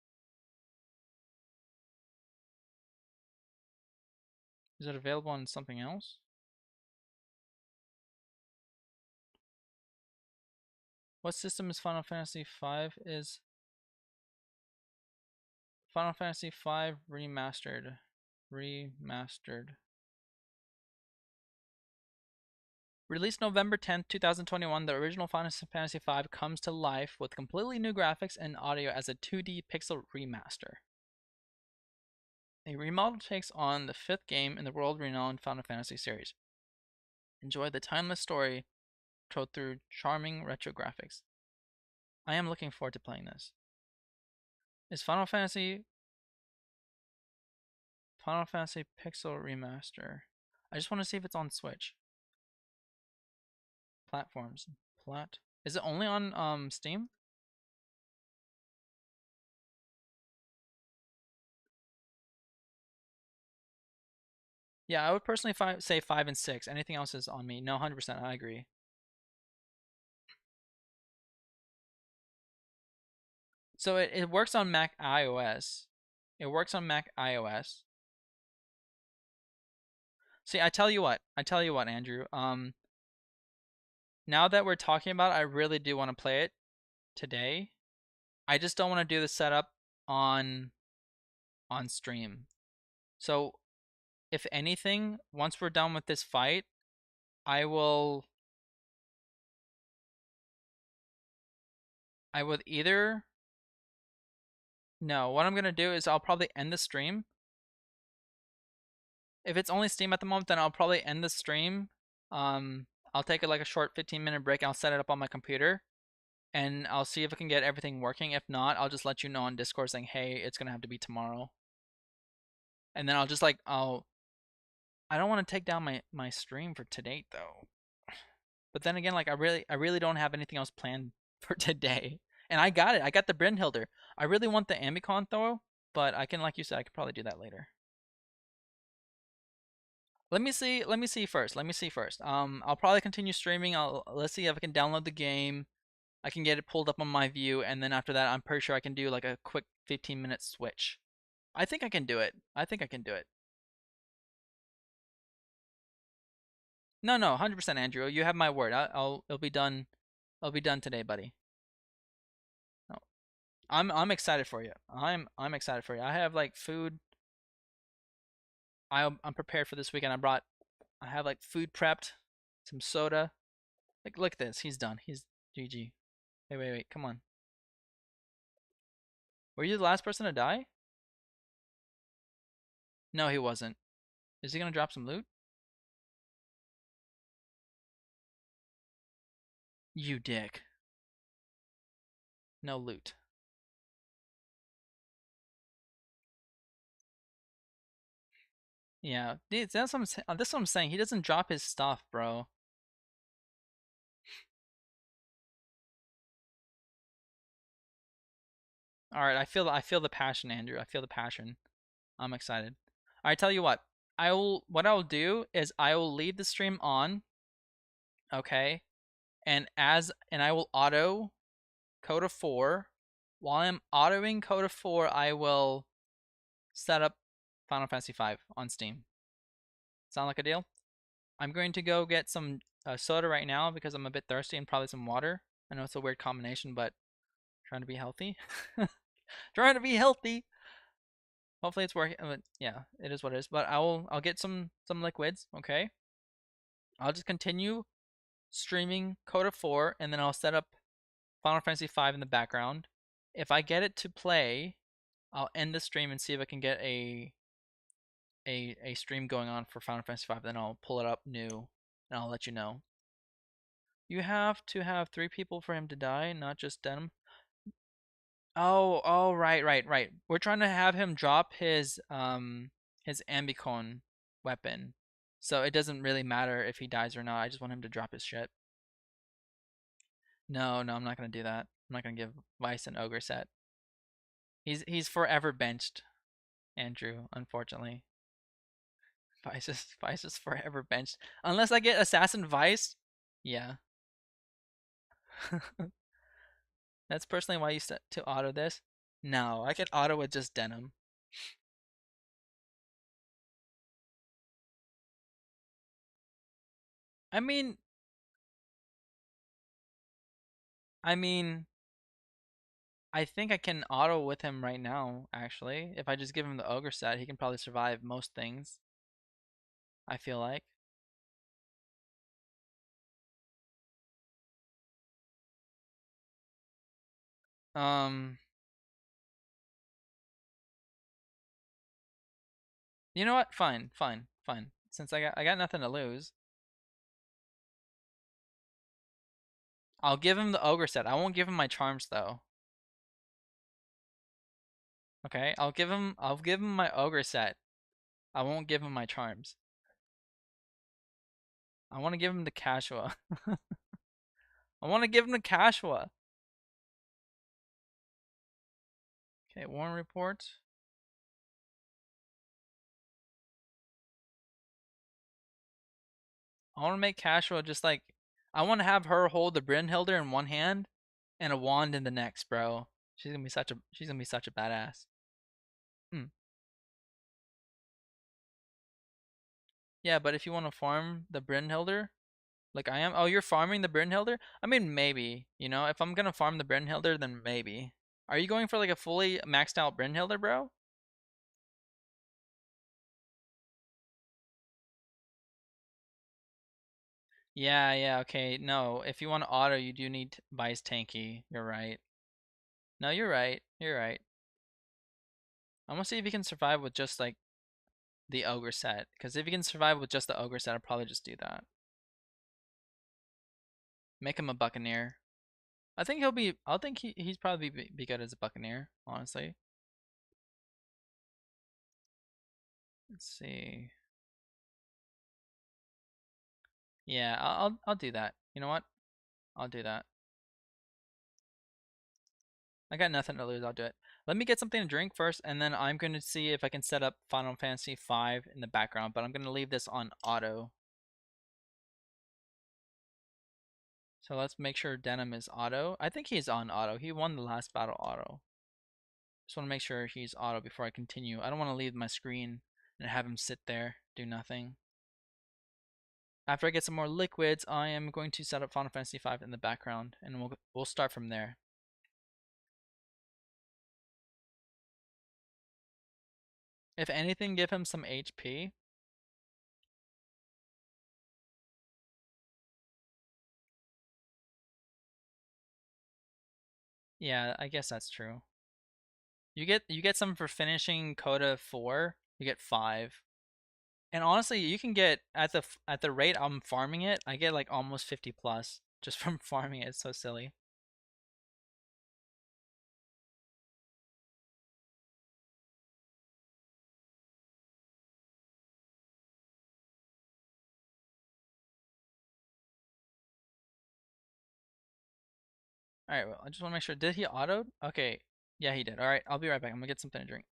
Is it available on something else? What system is Final Fantasy V? Is Final Fantasy V Remastered. Released November 10th, 2021, the original Final Fantasy V comes to life with completely new graphics and audio as a 2D pixel remaster. A remodel takes on the fifth game in the world-renowned Final Fantasy series. Enjoy the timeless story told through charming retro graphics. I am looking forward to playing this. Is Final Fantasy Pixel Remaster? I just want to see if it's on Switch. Platforms. Is it only on Steam? Yeah, I would personally say 5 and 6. Anything else is on me. No, 100%. I agree. So it works on Mac iOS. It works on Mac iOS. See, I tell you what, Andrew. Now that we're talking about it, I really do want to play it today. I just don't want to do the setup on stream. So, if anything, once we're done with this fight, I would either no, what I'm gonna do is I'll probably end the stream. If it's only Steam at the moment, then I'll probably end the stream. I'll take like a short 15-minute break. I'll set it up on my computer, and I'll see if I can get everything working. If not, I'll just let you know on Discord saying, "Hey, it's gonna have to be tomorrow." And then I'll just like I don't want to take down my stream for today though. But then again, like I really don't have anything else planned for today. And I got it. I got the Brynhilder. I really want the Amicon though, but I can, like you said, I could probably do that later. Let me see first. I'll probably continue streaming. Let's see if I can download the game. I can get it pulled up on my view, and then after that, I'm pretty sure I can do like a quick 15-minute switch. I think I can do it. No, 100% Andrew. You have my word. It'll be done. It'll be done today, buddy. No, I'm excited for you. I'm excited for you. I have like food. I'm prepared for this weekend. I have like food prepped, some soda. Like look at this. He's done. He's GG. Wait. Come on. Were you the last person to die? No, he wasn't. Is he gonna drop some loot? You dick. No loot. Yeah, dude, that's what I'm saying. He doesn't drop his stuff, bro. All right, I feel the passion, Andrew. I feel the passion. I'm excited. All right, tell you what. What I'll do is I will leave the stream on, okay? And I will auto CODA 4. While I'm autoing CODA 4, I will set up Final Fantasy V on Steam. Sound like a deal? I'm going to go get some soda right now because I'm a bit thirsty, and probably some water. I know it's a weird combination, but trying to be healthy. Trying to be healthy. Hopefully it's working. Yeah, it is what it is. But I'll get some liquids. Okay. I'll just continue streaming CODA 4, and then I'll set up Final Fantasy V in the background. If I get it to play, I'll end the stream and see if I can get a stream going on for Final Fantasy V. Then I'll pull it up new, and I'll let you know. You have to have 3 people for him to die, not just Denam. Oh, right. We're trying to have him drop his Ambicon weapon. So it doesn't really matter if he dies or not. I just want him to drop his shit. No, I'm not gonna do that. I'm not gonna give Vice an ogre set. He's forever benched, Andrew, unfortunately. Vice is forever benched. Unless I get Assassin Vice. Yeah. That's personally why you set to auto this. No, I can auto with just Denam. I mean, I mean, I think I can auto with him right now, actually. If I just give him the ogre set, he can probably survive most things, I feel like. Um, you know what? Fine. Since I got nothing to lose, I'll give him the ogre set. I won't give him my charms though. Okay? I'll give him my ogre set. I won't give him my charms. I want to give him the Cashua. I want to give him the Cashua. Okay, Warren report. I want to make Cashua just like I want to have her hold the Brynhilder in one hand and a wand in the next, bro. She's gonna be such a badass. Hmm. Yeah, but if you want to farm the Brynhilder, like I am, oh, you're farming the Brynhilder? I mean, maybe. If I'm gonna farm the Brynhilder, then maybe. Are you going for like a fully maxed out Brynhilder, bro? Yeah, okay. No, if you want to auto, you do need Vice Tanky. You're right. No, you're right. You're right. I'm gonna see if he can survive with just like the ogre set. Because if he can survive with just the ogre set, I'll probably just do that. Make him a buccaneer. I think he'll be. I think he's probably be good as a buccaneer. Honestly. Let's see. Yeah, I'll do that. You know what? I'll do that. I got nothing to lose. I'll do it. Let me get something to drink first, and then I'm going to see if I can set up Final Fantasy V in the background. But I'm going to leave this on auto. So let's make sure Denam is auto. I think he's on auto. He won the last battle auto. Just want to make sure he's auto before I continue. I don't want to leave my screen and have him sit there, do nothing. After I get some more liquids, I am going to set up Final Fantasy V in the background, and we'll start from there. If anything, give him some HP. Yeah, I guess that's true. You get some for finishing CODA 4. You get 5. And honestly, you can get at the rate I'm farming it, I get like almost 50 plus just from farming it. It's so silly. All right, well, I just want to make sure. Did he auto? Okay. Yeah, he did. All right, I'll be right back. I'm gonna get something to drink.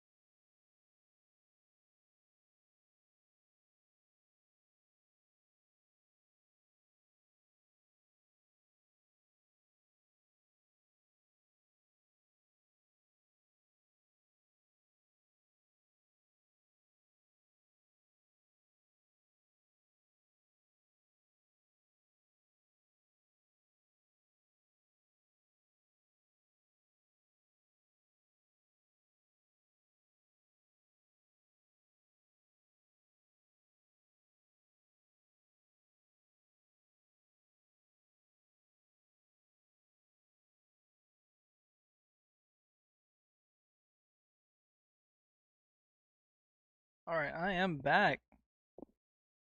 All right, I am back.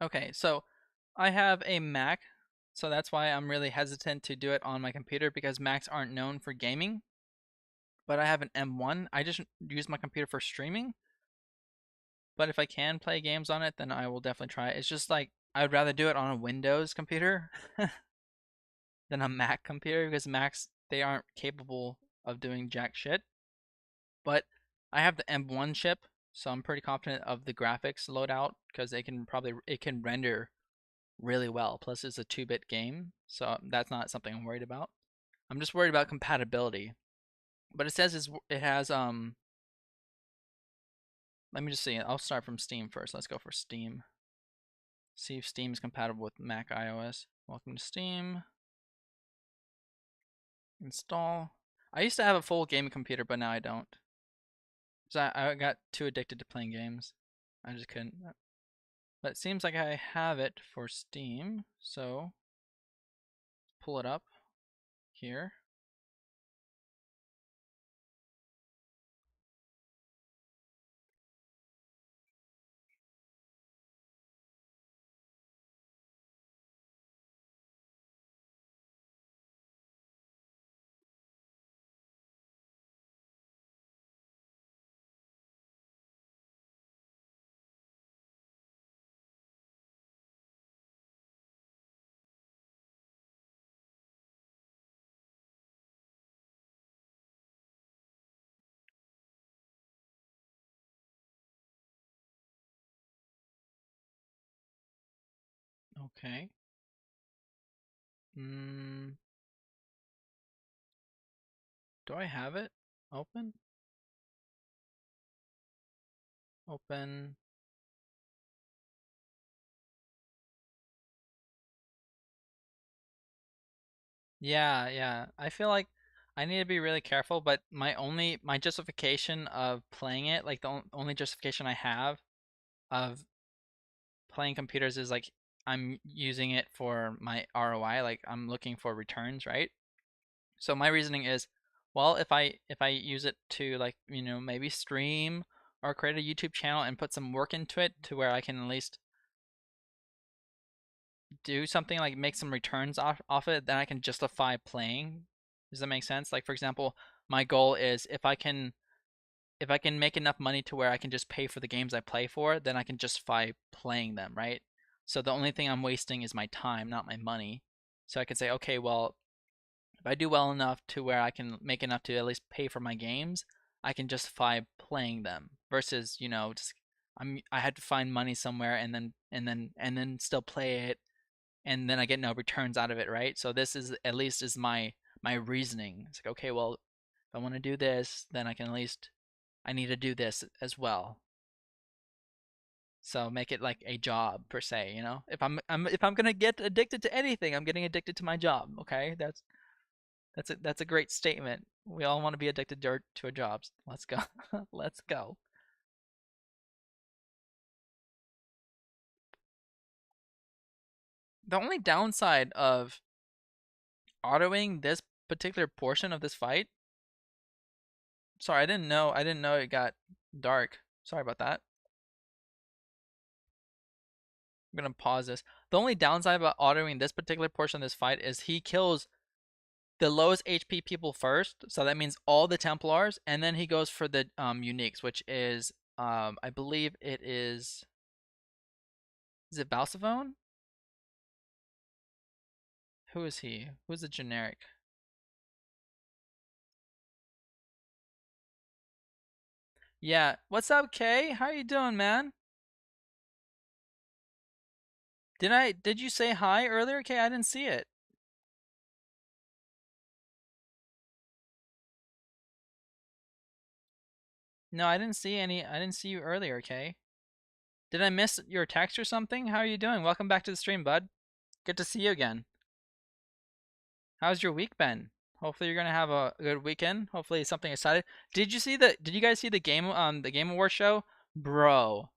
Okay, so I have a Mac, so that's why I'm really hesitant to do it on my computer because Macs aren't known for gaming. But I have an M1. I just use my computer for streaming. but if I can play games on it, then I will definitely try it. It's just like I would rather do it on a Windows computer than a Mac computer because Macs they aren't capable of doing jack shit. But I have the M1 chip, so I'm pretty confident of the graphics loadout because it can render really well. Plus, it's a 2-bit game, so that's not something I'm worried about. I'm just worried about compatibility. But it says it has Let me just see. I'll start from Steam first. Let's go for Steam. See if Steam is compatible with Mac iOS. Welcome to Steam. Install. I used to have a full gaming computer, but now I don't. So I got too addicted to playing games. I just couldn't. But it seems like I have it for Steam, so pull it up here. Okay. Do I have it open? Open. Yeah. I feel like I need to be really careful, but my justification of playing it, like the only justification I have of playing computers is like I'm using it for my ROI, like I'm looking for returns, right? So my reasoning is, well, if I use it to like, maybe stream or create a YouTube channel and put some work into it to where I can at least do something like make some returns off it, then I can justify playing. Does that make sense? Like for example, my goal is if I can make enough money to where I can just pay for the games I play for, then I can justify playing them, right? So the only thing I'm wasting is my time, not my money. So I can say, okay, well, if I do well enough to where I can make enough to at least pay for my games, I can justify playing them versus, just I had to find money somewhere and then still play it and then I get no returns out of it, right? So this is at least is my reasoning. It's like, okay, well, if I want to do this, then I need to do this as well. So make it like a job per se, If I'm gonna get addicted to anything, I'm getting addicted to my job. Okay, that's a great statement. We all want to be addicted to our jobs. Let's go. Let's go. The only downside of autoing this particular portion of this fight. Sorry, I didn't know it got dark. Sorry about that. I'm gonna pause this. The only downside about autoing this particular portion of this fight is he kills the lowest HP people first, so that means all the Templars, and then he goes for the uniques, which is I believe it is it Balsavone? Who is he? Who's the generic? Yeah. What's up, Kay? How you doing, man? Did you say hi earlier, Kay? I didn't see it. No, I didn't see you earlier, Kay. Did I miss your text or something? How are you doing? Welcome back to the stream, bud. Good to see you again. How's your week been? Hopefully you're gonna have a good weekend. Hopefully something exciting. Did you guys see the Game Award show? Bro,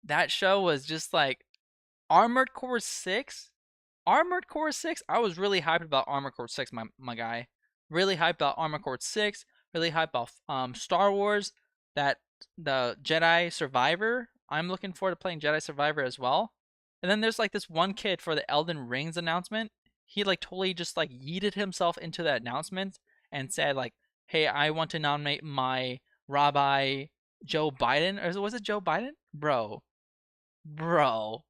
that show was just like Armored Core 6? Armored Core 6? I was really hyped about Armored Core 6, my guy. Really hyped about Armored Core 6. Really hyped about Star Wars. That the Jedi Survivor. I'm looking forward to playing Jedi Survivor as well. And then there's like this one kid for the Elden Rings announcement. He like totally just like yeeted himself into that announcement and said like, "Hey, I want to nominate my Rabbi Joe Biden, or was it Joe Biden? Bro, bro.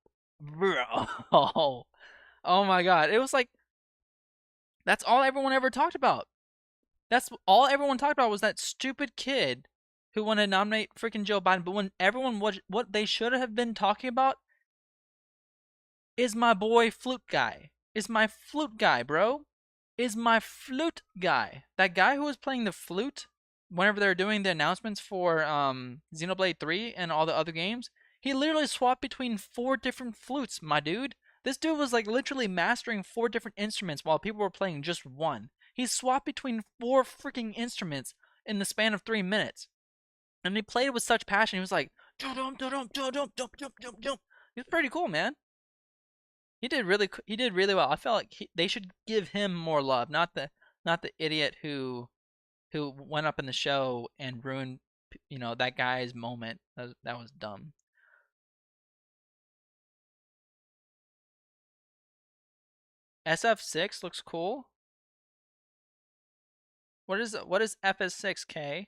Oh my God, it was like that's all everyone ever talked about. That's all everyone talked about was that stupid kid who wanted to nominate freaking Joe Biden. But when everyone what they should have been talking about is my boy flute guy. Is my flute guy, bro. Is my flute guy. That guy who was playing the flute whenever they were doing the announcements for Xenoblade 3 and all the other games, he literally swapped between 4 different flutes, my dude. This dude was like literally mastering 4 different instruments while people were playing just one. He swapped between 4 freaking instruments in the span of 3 minutes. And he played with such passion. He was like, dum dum dum dum dum dum dum dum dum. He was pretty cool, man. He did really well. I felt like they should give him more love, not the idiot who went up in the show and ruined that guy's moment. That was dumb. SF6 looks cool. What is FS6K?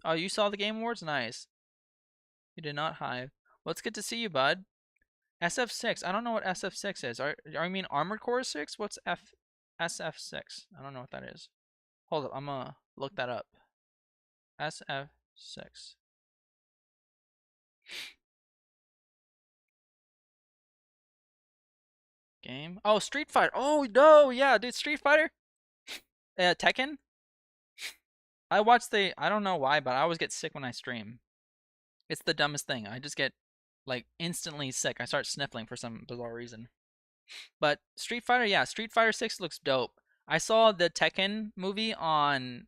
Oh, you saw the Game Awards? Nice. You did not Hive. Well, it's good to see you, bud. SF6. I don't know what SF6 is. Are you mean Armored Core 6? What's SF6? I don't know what that is. Hold up, I'm gonna look that up. SF6. Game. Oh, Street Fighter. Oh no, yeah, dude, Street Fighter. Tekken. I don't know why, but I always get sick when I stream. It's the dumbest thing. I just get like instantly sick. I start sniffling for some bizarre reason. But Street Fighter, yeah, Street Fighter 6 looks dope. I saw the Tekken movie on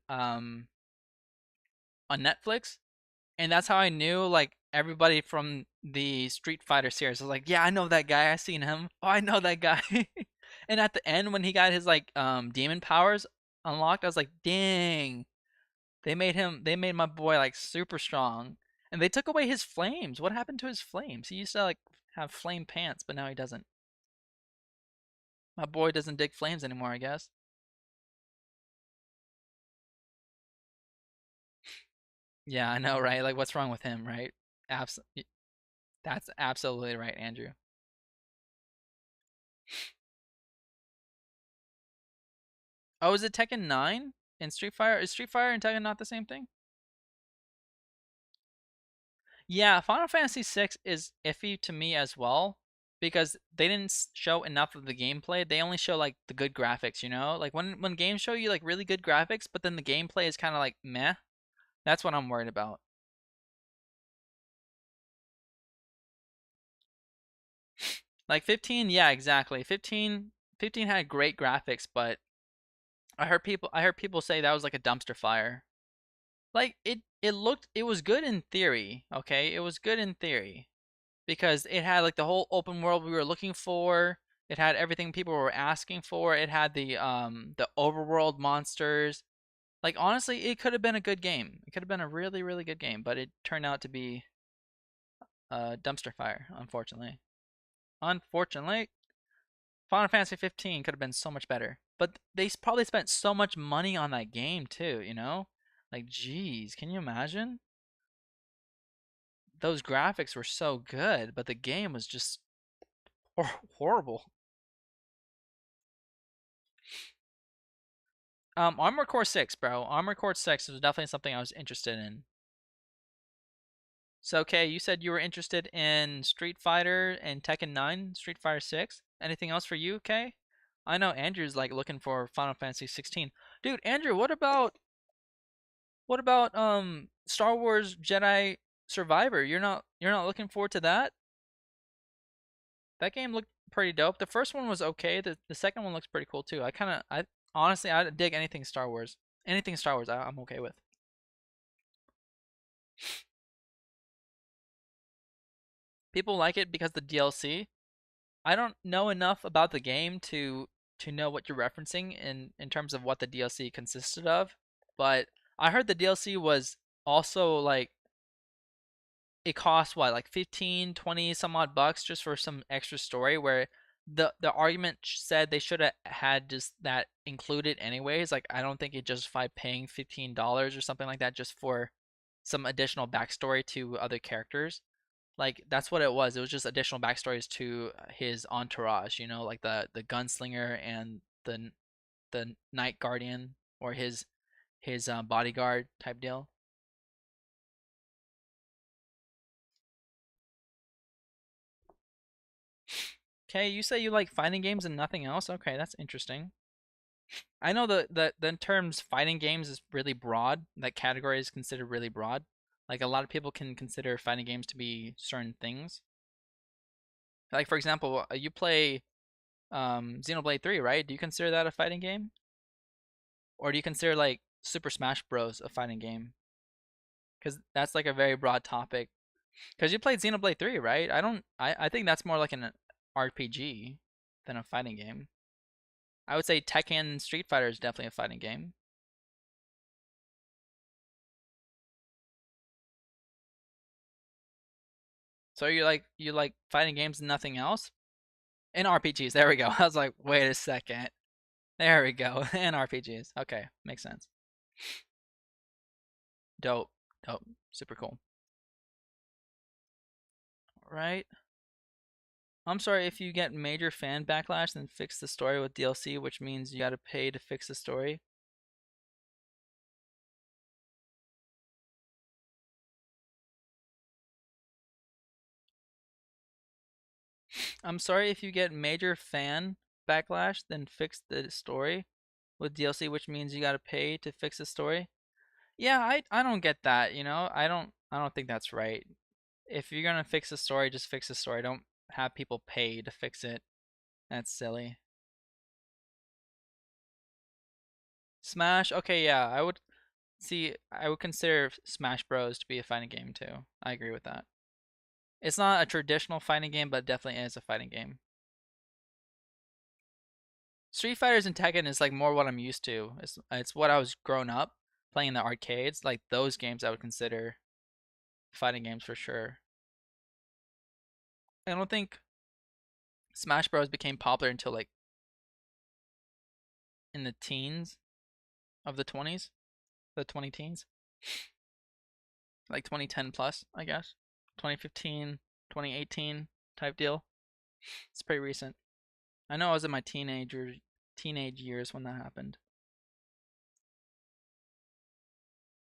Netflix, and that's how I knew like everybody from the Street Fighter series. I was like, yeah, I know that guy. I seen him. Oh, I know that guy. And at the end when he got his like demon powers unlocked, I was like, dang. They made my boy like super strong. And they took away his flames. What happened to his flames? He used to like have flame pants, but now he doesn't. My boy doesn't dig flames anymore, I guess. Yeah, I know, right? Like what's wrong with him, right? Absolutely. That's absolutely right, Andrew. Oh, is it Tekken 9 in Street Fighter? Is Street Fighter and Tekken not the same thing? Yeah, Final Fantasy 6 is iffy to me as well because they didn't show enough of the gameplay. They only show like the good graphics, you know? Like when games show you like really good graphics, but then the gameplay is kind of like meh. That's what I'm worried about. Like 15, yeah, exactly. 15 had great graphics, but I heard people say that was like a dumpster fire. Like it was good in theory, okay? It was good in theory because it had like the whole open world we were looking for. It had everything people were asking for. It had the overworld monsters. Like honestly, it could have been a good game. It could have been a really really good game, but it turned out to be a dumpster fire, unfortunately. Unfortunately, Final Fantasy 15 could have been so much better. But they probably spent so much money on that game too, you know? Like geez, can you imagine? Those graphics were so good, but the game was just horrible. Armored Core 6, bro. Armored Core 6 was definitely something I was interested in. So, okay, you said you were interested in Street Fighter and Tekken 9, Street Fighter 6. Anything else for you, Kay? I know Andrew's like looking for Final Fantasy 16. Dude, Andrew, what about Star Wars Jedi Survivor? You're not looking forward to that? That game looked pretty dope. The first one was okay. The second one looks pretty cool too. I honestly I dig anything Star Wars. Anything Star Wars I'm okay with. People like it because the DLC. I don't know enough about the game to know what you're referencing in terms of what the DLC consisted of, but I heard the DLC was also like it costs what like 15, 20 some odd bucks just for some extra story where the argument said they should have had just that included anyways. Like I don't think it justified paying $15 or something like that just for some additional backstory to other characters. Like that's what it was. It was just additional backstories to his entourage, you know, like the gunslinger and the night guardian or his bodyguard type deal. Okay, you say you like fighting games and nothing else. Okay, that's interesting. I know the terms fighting games is really broad. That category is considered really broad. Like a lot of people can consider fighting games to be certain things. Like for example, you play Xenoblade 3, right? Do you consider that a fighting game? Or do you consider like Super Smash Bros a fighting game? Because that's like a very broad topic. Because you played Xenoblade 3, right? I think that's more like an RPG than a fighting game. I would say Tekken Street Fighter is definitely a fighting game. So you like fighting games and nothing else? And RPGs. There we go. I was like, wait a second. There we go. And RPGs. Okay, makes sense. Dope. Dope. Super cool. Right? I'm sorry if you get major fan backlash, then fix the story with DLC, which means you gotta pay to fix the story. I'm sorry if you get major fan backlash, then fix the story with DLC, which means you gotta pay to fix the story. Yeah, I don't get that, you know? I don't think that's right. If you're gonna fix the story, just fix the story. Don't have people pay to fix it. That's silly. Smash, okay, yeah, I would consider Smash Bros to be a fighting game too. I agree with that. It's not a traditional fighting game, but it definitely is a fighting game. Street Fighters and Tekken is like more what I'm used to. It's what I was grown up playing in the arcades. Like those games I would consider fighting games for sure. I don't think Smash Bros became popular until like in the teens of the 20s, the 20 teens, like 2010 plus, I guess. 2015, 2018 type deal. It's pretty recent. I know I was in my teenage years when that happened.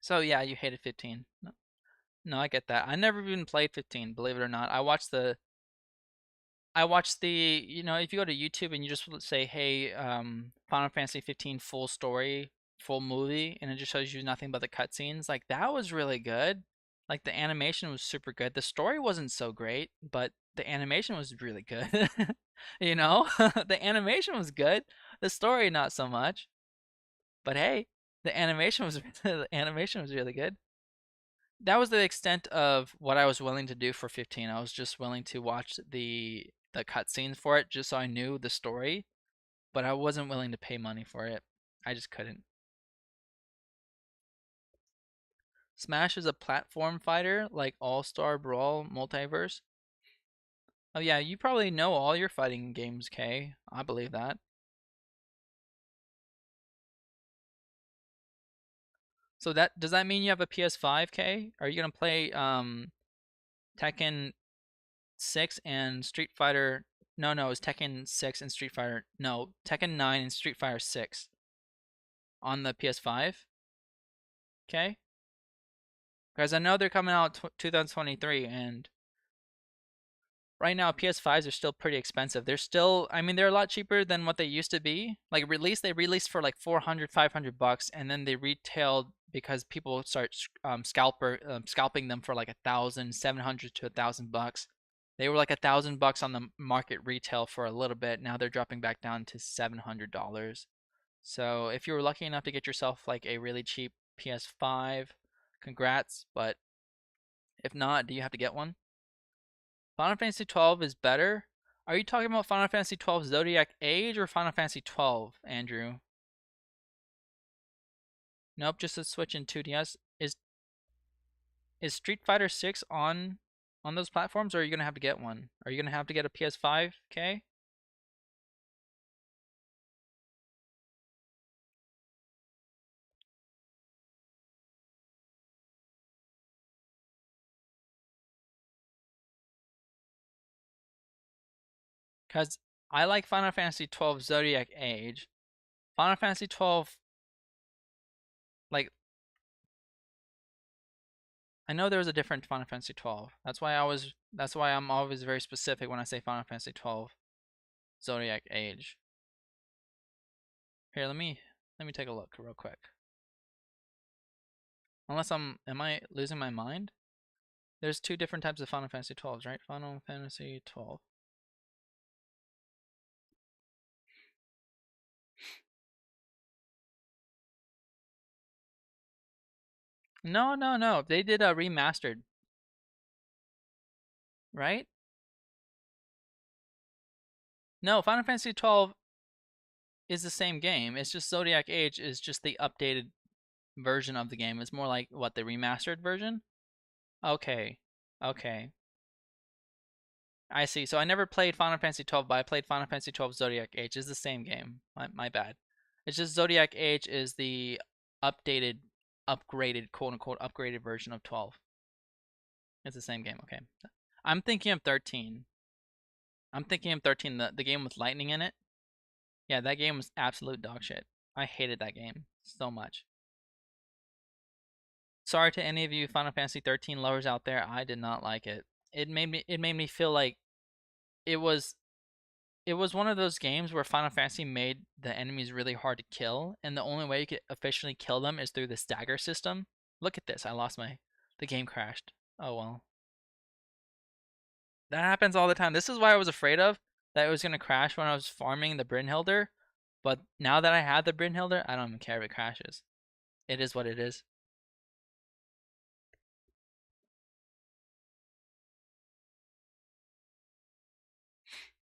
So yeah, you hated 15. No, no, I get that. I never even played 15, believe it or not. I watched the, if you go to YouTube and you just say, hey, Final Fantasy 15 full story, full movie, and it just shows you nothing but the cutscenes, like that was really good. Like the animation was super good. The story wasn't so great, but the animation was really good. The animation was good. The story not so much. But hey, the animation was the animation was really good. That was the extent of what I was willing to do for 15. I was just willing to watch the cutscenes for it just so I knew the story, but I wasn't willing to pay money for it. I just couldn't. Smash is a platform fighter like All-Star Brawl Multiverse. Oh yeah, you probably know all your fighting games, Kay. I believe that. So that does that mean you have a PS5, Kay? Are you gonna play Tekken 6 and Street Fighter? No, no, it's Tekken 6 and Street Fighter. No, Tekken 9 and Street Fighter 6 on the PS5. Okay? Because I know they're coming out 2023, and right now PS5s are still pretty expensive. They're still, I mean, they're a lot cheaper than what they used to be. Like they released for like 400, $500, and then they retailed because people start scalping them for like 1,700 to $1,000. They were like $1,000 on the market retail for a little bit. Now they're dropping back down to $700. So if you were lucky enough to get yourself like a really cheap PS5, congrats. But if not, do you have to get one? Final Fantasy 12 is better. Are you talking about Final Fantasy 12 Zodiac Age or Final Fantasy 12, Andrew? Nope, just a Switch and 2DS. Is Street Fighter 6 on those platforms, or are you gonna have to get one? Are you gonna have to get a PS5? Okay. Because I like Final Fantasy 12 Zodiac Age. Final Fantasy 12, like, I know there was a different Final Fantasy 12. That's why I'm always very specific when I say Final Fantasy 12 Zodiac Age. Here, let me take a look real quick. Unless am I losing my mind? There's two different types of Final Fantasy 12s, right? Final Fantasy 12. No. They did a remastered, right? No, Final Fantasy 12 is the same game. It's just Zodiac Age is just the updated version of the game. It's more like what, the remastered version? Okay. Okay. I see. So I never played Final Fantasy 12, but I played Final Fantasy 12 Zodiac Age. It's the same game. My bad. It's just Zodiac Age is the updated, upgraded, quote unquote, upgraded version of 12. It's the same game. Okay. I'm thinking of 13. I'm thinking of 13, the game with lightning in it. Yeah, that game was absolute dog shit. I hated that game so much. Sorry to any of you Final Fantasy 13 lovers out there. I did not like it. It made me feel like it was one of those games where Final Fantasy made the enemies really hard to kill, and the only way you could efficiently kill them is through the stagger system. Look at this. The game crashed. Oh well. That happens all the time. This is why I was afraid of that it was going to crash when I was farming the Brynhilder. But now that I have the Brynhilder, I don't even care if it crashes. It is what it is.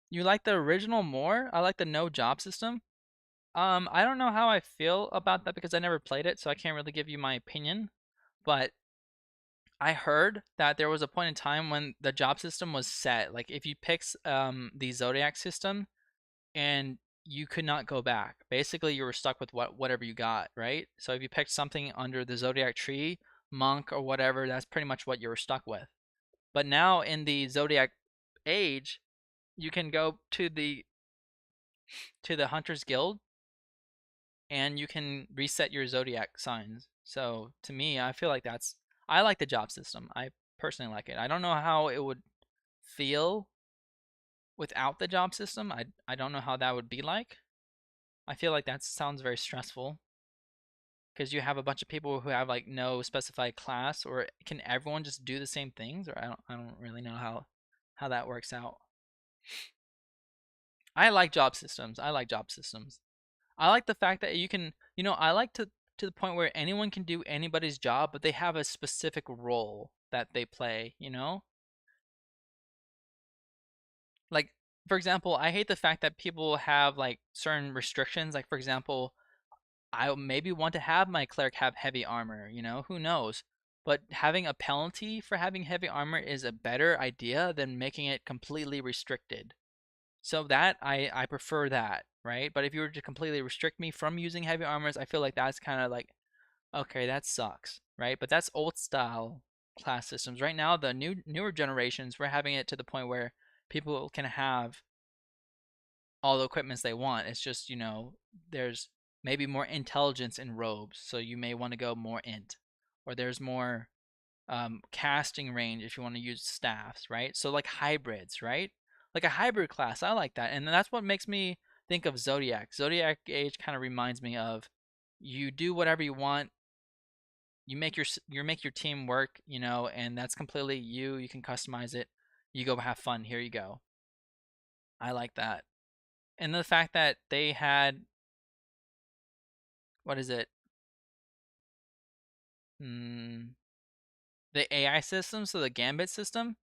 You like the original more? I like the no job system. I don't know how I feel about that because I never played it, so I can't really give you my opinion. But I heard that there was a point in time when the job system was set. Like if you pick the Zodiac system and you could not go back. Basically, you were stuck with whatever you got, right? So if you picked something under the Zodiac tree, monk or whatever, that's pretty much what you were stuck with. But now in the Zodiac age, you can go to the Hunters Guild and you can reset your Zodiac signs. So to me, I feel like I like the job system. I personally like it. I don't know how it would feel without the job system. I don't know how that would be like. I feel like that sounds very stressful because you have a bunch of people who have like no specified class, or can everyone just do the same things? Or I don't really know how that works out. I like job systems. I like job systems. I like the fact that you can, I like to the point where anyone can do anybody's job, but they have a specific role that they play. Like for example, I hate the fact that people have like certain restrictions. Like for example, I maybe want to have my cleric have heavy armor, who knows? But having a penalty for having heavy armor is a better idea than making it completely restricted. So that I prefer that, right? But if you were to completely restrict me from using heavy armors, I feel like that's kind of like, okay, that sucks, right? But that's old style class systems. Right now, the newer generations, we're having it to the point where people can have all the equipments they want. It's just, there's maybe more intelligence in robes, so you may want to go more int, or there's more casting range if you want to use staffs, right? So like hybrids, right? Like a hybrid class, I like that, and that's what makes me think of Zodiac. Zodiac Age kind of reminds me of you do whatever you want. You make your team work, and that's completely you. You can customize it. You go have fun. Here you go. I like that. And the fact that they had, what is it? Mm, the AI system, so the Gambit system.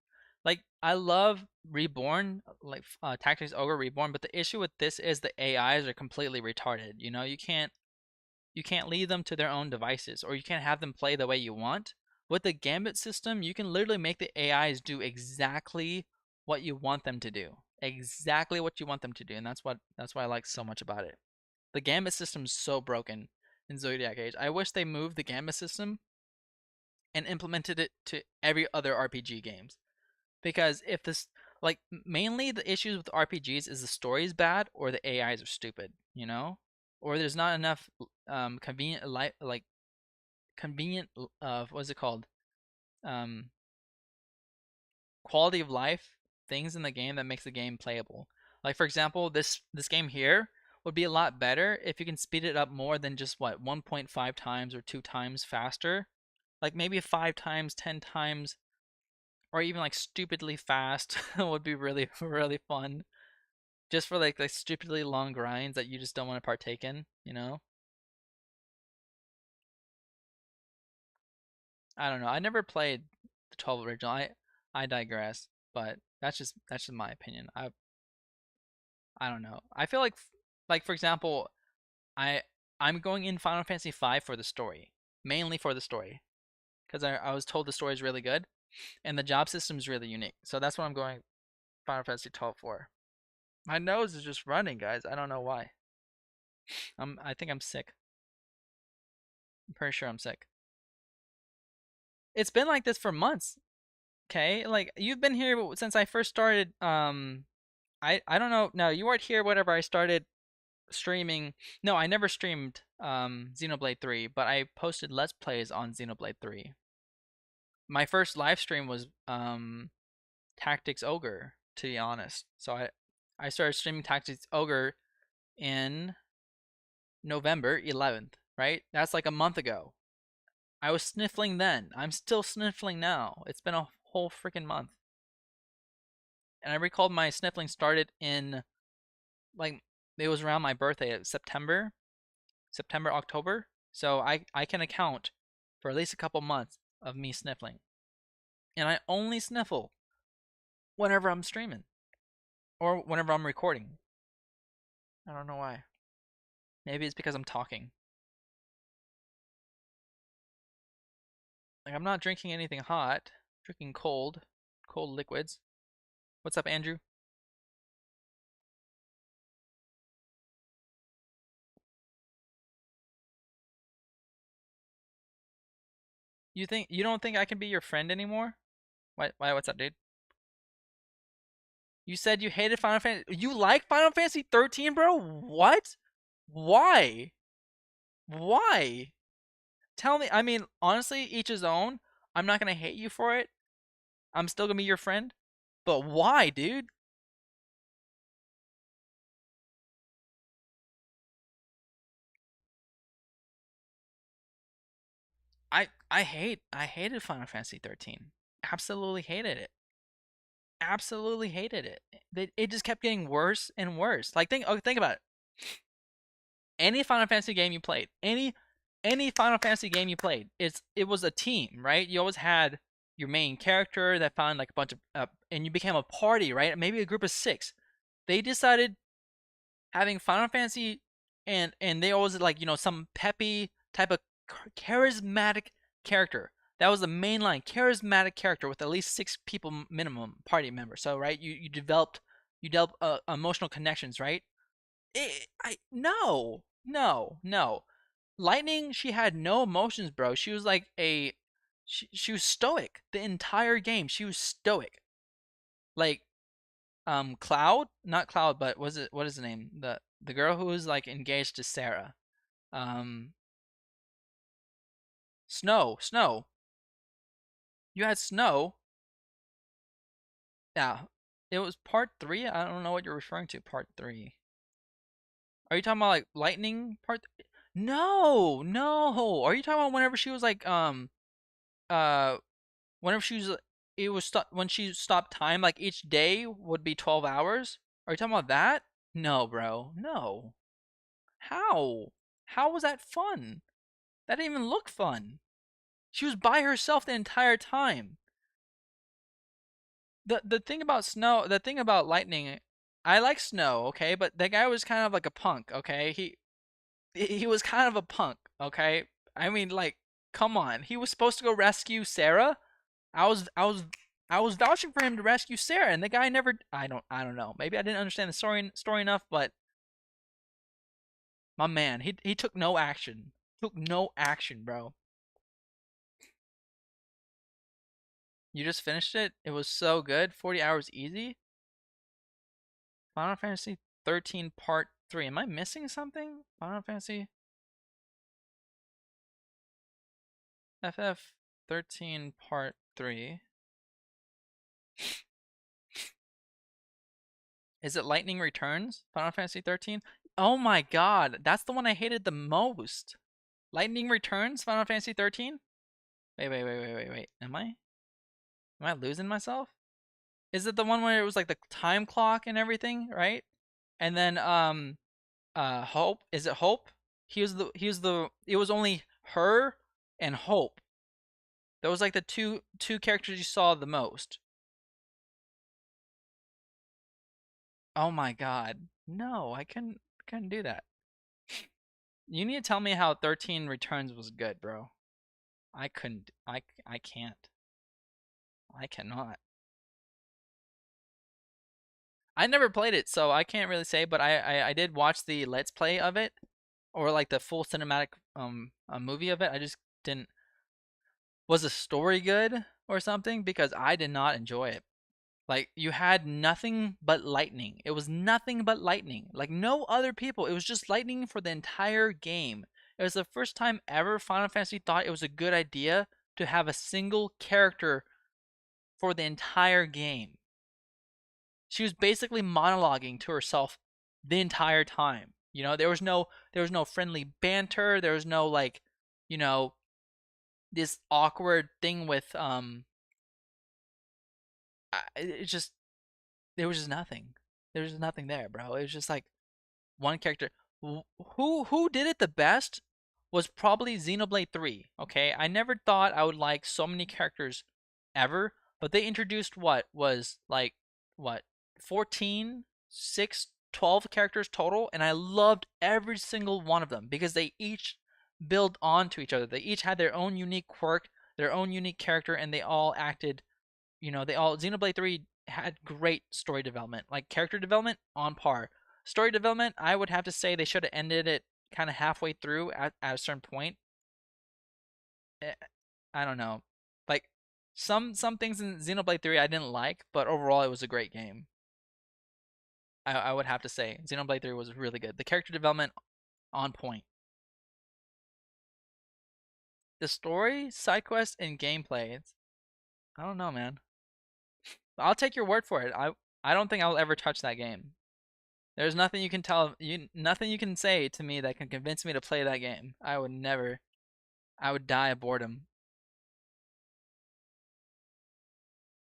Like I love Reborn, like Tactics Ogre Reborn, but the issue with this is the AIs are completely retarded. You can't leave them to their own devices, or you can't have them play the way you want. With the Gambit system, you can literally make the AIs do exactly what you want them to do. Exactly what you want them to do, and that's what I like so much about it. The Gambit system is so broken in Zodiac Age. I wish they moved the Gambit system and implemented it to every other RPG games. Because if this, like mainly the issues with RPGs is the story is bad or the AIs are stupid, you know, or there's not enough convenient like convenient what's it called um quality of life things in the game that makes the game playable. Like for example, this game here would be a lot better if you can speed it up more than just what 1.5 times or 2 times faster. Like maybe 5 times, 10 times, or even like stupidly fast would be really really fun. Just for like stupidly long grinds that you just don't want to partake in, you know? I don't know. I never played the 12 original. I digress, but that's just my opinion. I don't know. I feel like for example, I I'm going in Final Fantasy V for the story, mainly for the story, because I was told the story is really good and the job system is really unique. So that's what I'm going Final Fantasy 12 for. My nose is just running, guys. I don't know why. I think I'm sick. I'm pretty sure I'm sick. It's been like this for months. Okay, like you've been here since I first started. I don't know. No, you weren't here. Whatever. I started streaming. No, I never streamed Xenoblade 3, but I posted Let's Plays on Xenoblade 3. My first live stream was Tactics Ogre, to be honest. So I started streaming Tactics Ogre in November 11th. Right? That's like a month ago. I was sniffling then. I'm still sniffling now. It's been a whole freaking month. And I recalled my sniffling started in like it was around my birthday, September, October. So I can account for at least a couple months of me sniffling. And I only sniffle whenever I'm streaming or whenever I'm recording. I don't know why. Maybe it's because I'm talking. Like I'm not drinking anything hot, I'm drinking cold liquids. What's up, Andrew? You don't think I can be your friend anymore? What's up, dude? You said you hated Final Fantasy. You like Final Fantasy 13, bro? What? Why? Why? Tell me. I mean, honestly, each his own. I'm not gonna hate you for it. I'm still gonna be your friend. But why, dude? I hated Final Fantasy 13. Absolutely hated it. Absolutely hated it. It just kept getting worse and worse. Like think about it. Any Final Fantasy game you played, any Final Fantasy game you played, it was a team, right? You always had your main character that found like a bunch of and you became a party, right? Maybe a group of 6. They decided having Final Fantasy and they always like, some peppy type of charismatic character. That was the main line, charismatic character with at least 6 people minimum party members. So, right, you developed emotional connections, right? I no, no, no. Lightning, she had no emotions, bro. She was like she was stoic the entire game. She was stoic. Like Cloud, not Cloud, but what is the name? The girl who was like engaged to Sarah. Um Snow. You had Snow. Yeah. It was part 3. I don't know what you're referring to. Part 3. Are you talking about like Lightning part? No, no. Are you talking about whenever she was like uh whenever she was it was when she stopped time like each day would be 12 hours? Are you talking about that? No, bro. No. How? How was that fun? That didn't even look fun. She was by herself the entire time. The thing about the thing about Lightning, I like Snow, okay, but that guy was kind of like a punk, okay? He was kind of a punk, okay? I mean, like, come on. He was supposed to go rescue Sarah. I was I was I was vouching for him to rescue Sarah, and the guy never. I don't know. Maybe I didn't understand the story enough, but my man, he took no action. Took no action, bro. You just finished it. It was so good. 40 hours easy. Final Fantasy 13 Part 3. Am I missing something? Final Fantasy FF 13 Part 3. Is it Lightning Returns? Final Fantasy 13? Oh my god, that's the one I hated the most. Lightning Returns? Final Fantasy 13? Wait. Am I losing myself? Is it the one where it was like the time clock and everything, right? And then Hope, is it Hope? It was only her and Hope. That was like the two characters you saw the most. Oh my god. No, I couldn't do that. You need to tell me how 13 Returns was good, bro. I couldn't. I can't. I cannot. I never played it, so I can't really say, but I did watch the Let's Play of it, or like the full cinematic a movie of it. I just didn't. Was the story good or something? Because I did not enjoy it. Like you had nothing but lightning. It was nothing but lightning. Like no other people. It was just lightning for the entire game. It was the first time ever Final Fantasy thought it was a good idea to have a single character for the entire game. She was basically monologuing to herself the entire time. You know, there was no friendly banter. There was no like, you know, this awkward thing with it just there was just nothing. There was just nothing there, bro. It was just like one character. Who did it the best was probably Xenoblade 3. Okay, I never thought I would like so many characters ever, but they introduced what 14, 6, 12 characters total, and I loved every single one of them because they each build onto each other. They each had their own unique quirk, their own unique character, and they all acted. They all Xenoblade 3 had great story development, like character development on par. Story development, I would have to say they should have ended it kind of halfway through at a certain point. Eh, I don't know. Like some things in Xenoblade 3 I didn't like, but overall it was a great game. I would have to say Xenoblade 3 was really good. The character development on point. The story, side quests, and gameplay. I don't know, man. I'll take your word for it. I don't think I'll ever touch that game. There's nothing you can nothing you can say to me that can convince me to play that game. I would never. I would die of boredom.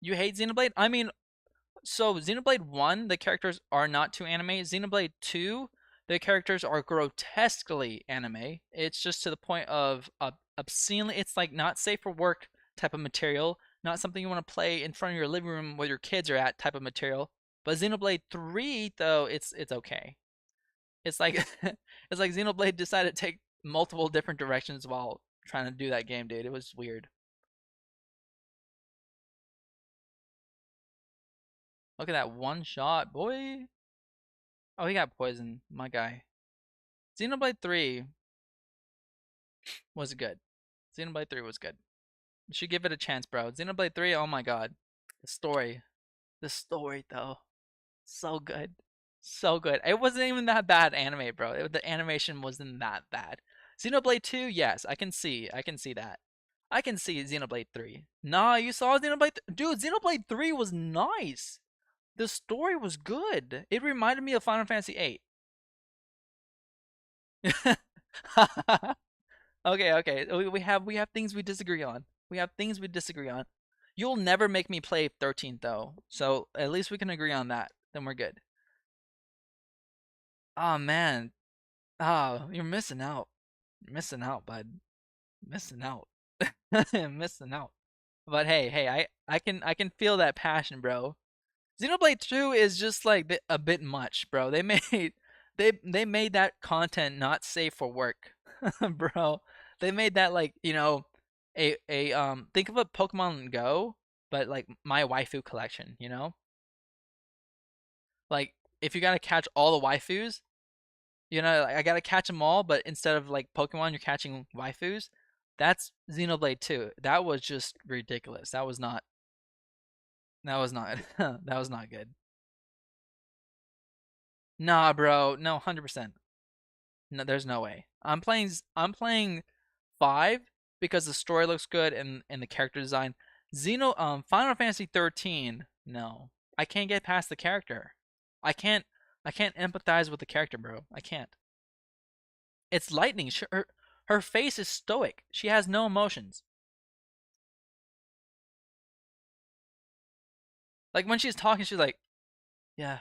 You hate Xenoblade? I mean, so Xenoblade 1, the characters are not too anime. Xenoblade 2, the characters are grotesquely anime. It's just to the point of obscenely, it's like not safe for work type of material, not something you want to play in front of your living room where your kids are at type of material. But Xenoblade 3 though, it's okay. It's like it's like Xenoblade decided to take multiple different directions while trying to do that game, dude. It was weird. Look at that one shot, boy. Oh, he got poisoned, my guy. Xenoblade 3 was good. Xenoblade 3 was good. You should give it a chance, bro. Xenoblade 3, oh my god. The story. The story, though. So good. So good. It wasn't even that bad anime, bro. The animation wasn't that bad. Xenoblade 2, yes, I can see. I can see that. I can see Xenoblade 3. Nah, you saw Xenoblade Dude, Xenoblade 3 was nice. The story was good. It reminded me of Final Fantasy 8. Okay. We have things we disagree on. We have things we disagree on. You'll never make me play 13 though. So at least we can agree on that. Then we're good. Oh man. Oh, you're missing out. You're missing out, bud. Missing out. Missing out. But hey, I can feel that passion, bro. Xenoblade 2 is just like a bit much, bro. They made that content not safe for work, bro. They made that like a think of a Pokemon Go, but like my waifu collection. Like if you gotta catch all the waifus, like, I gotta catch them all, but instead of like Pokemon, you're catching waifus. That's Xenoblade 2. That was just ridiculous. That was not. That was not. That was not good. Nah, bro. No, 100%. No, there's no way. I'm playing 5 because the story looks good and the character design. Final Fantasy 13. No. I can't get past the character. I can't I can't empathize with the character, bro. I can't. It's lightning. Her face is stoic. She has no emotions. Like when she's talking, she's like, "Yeah,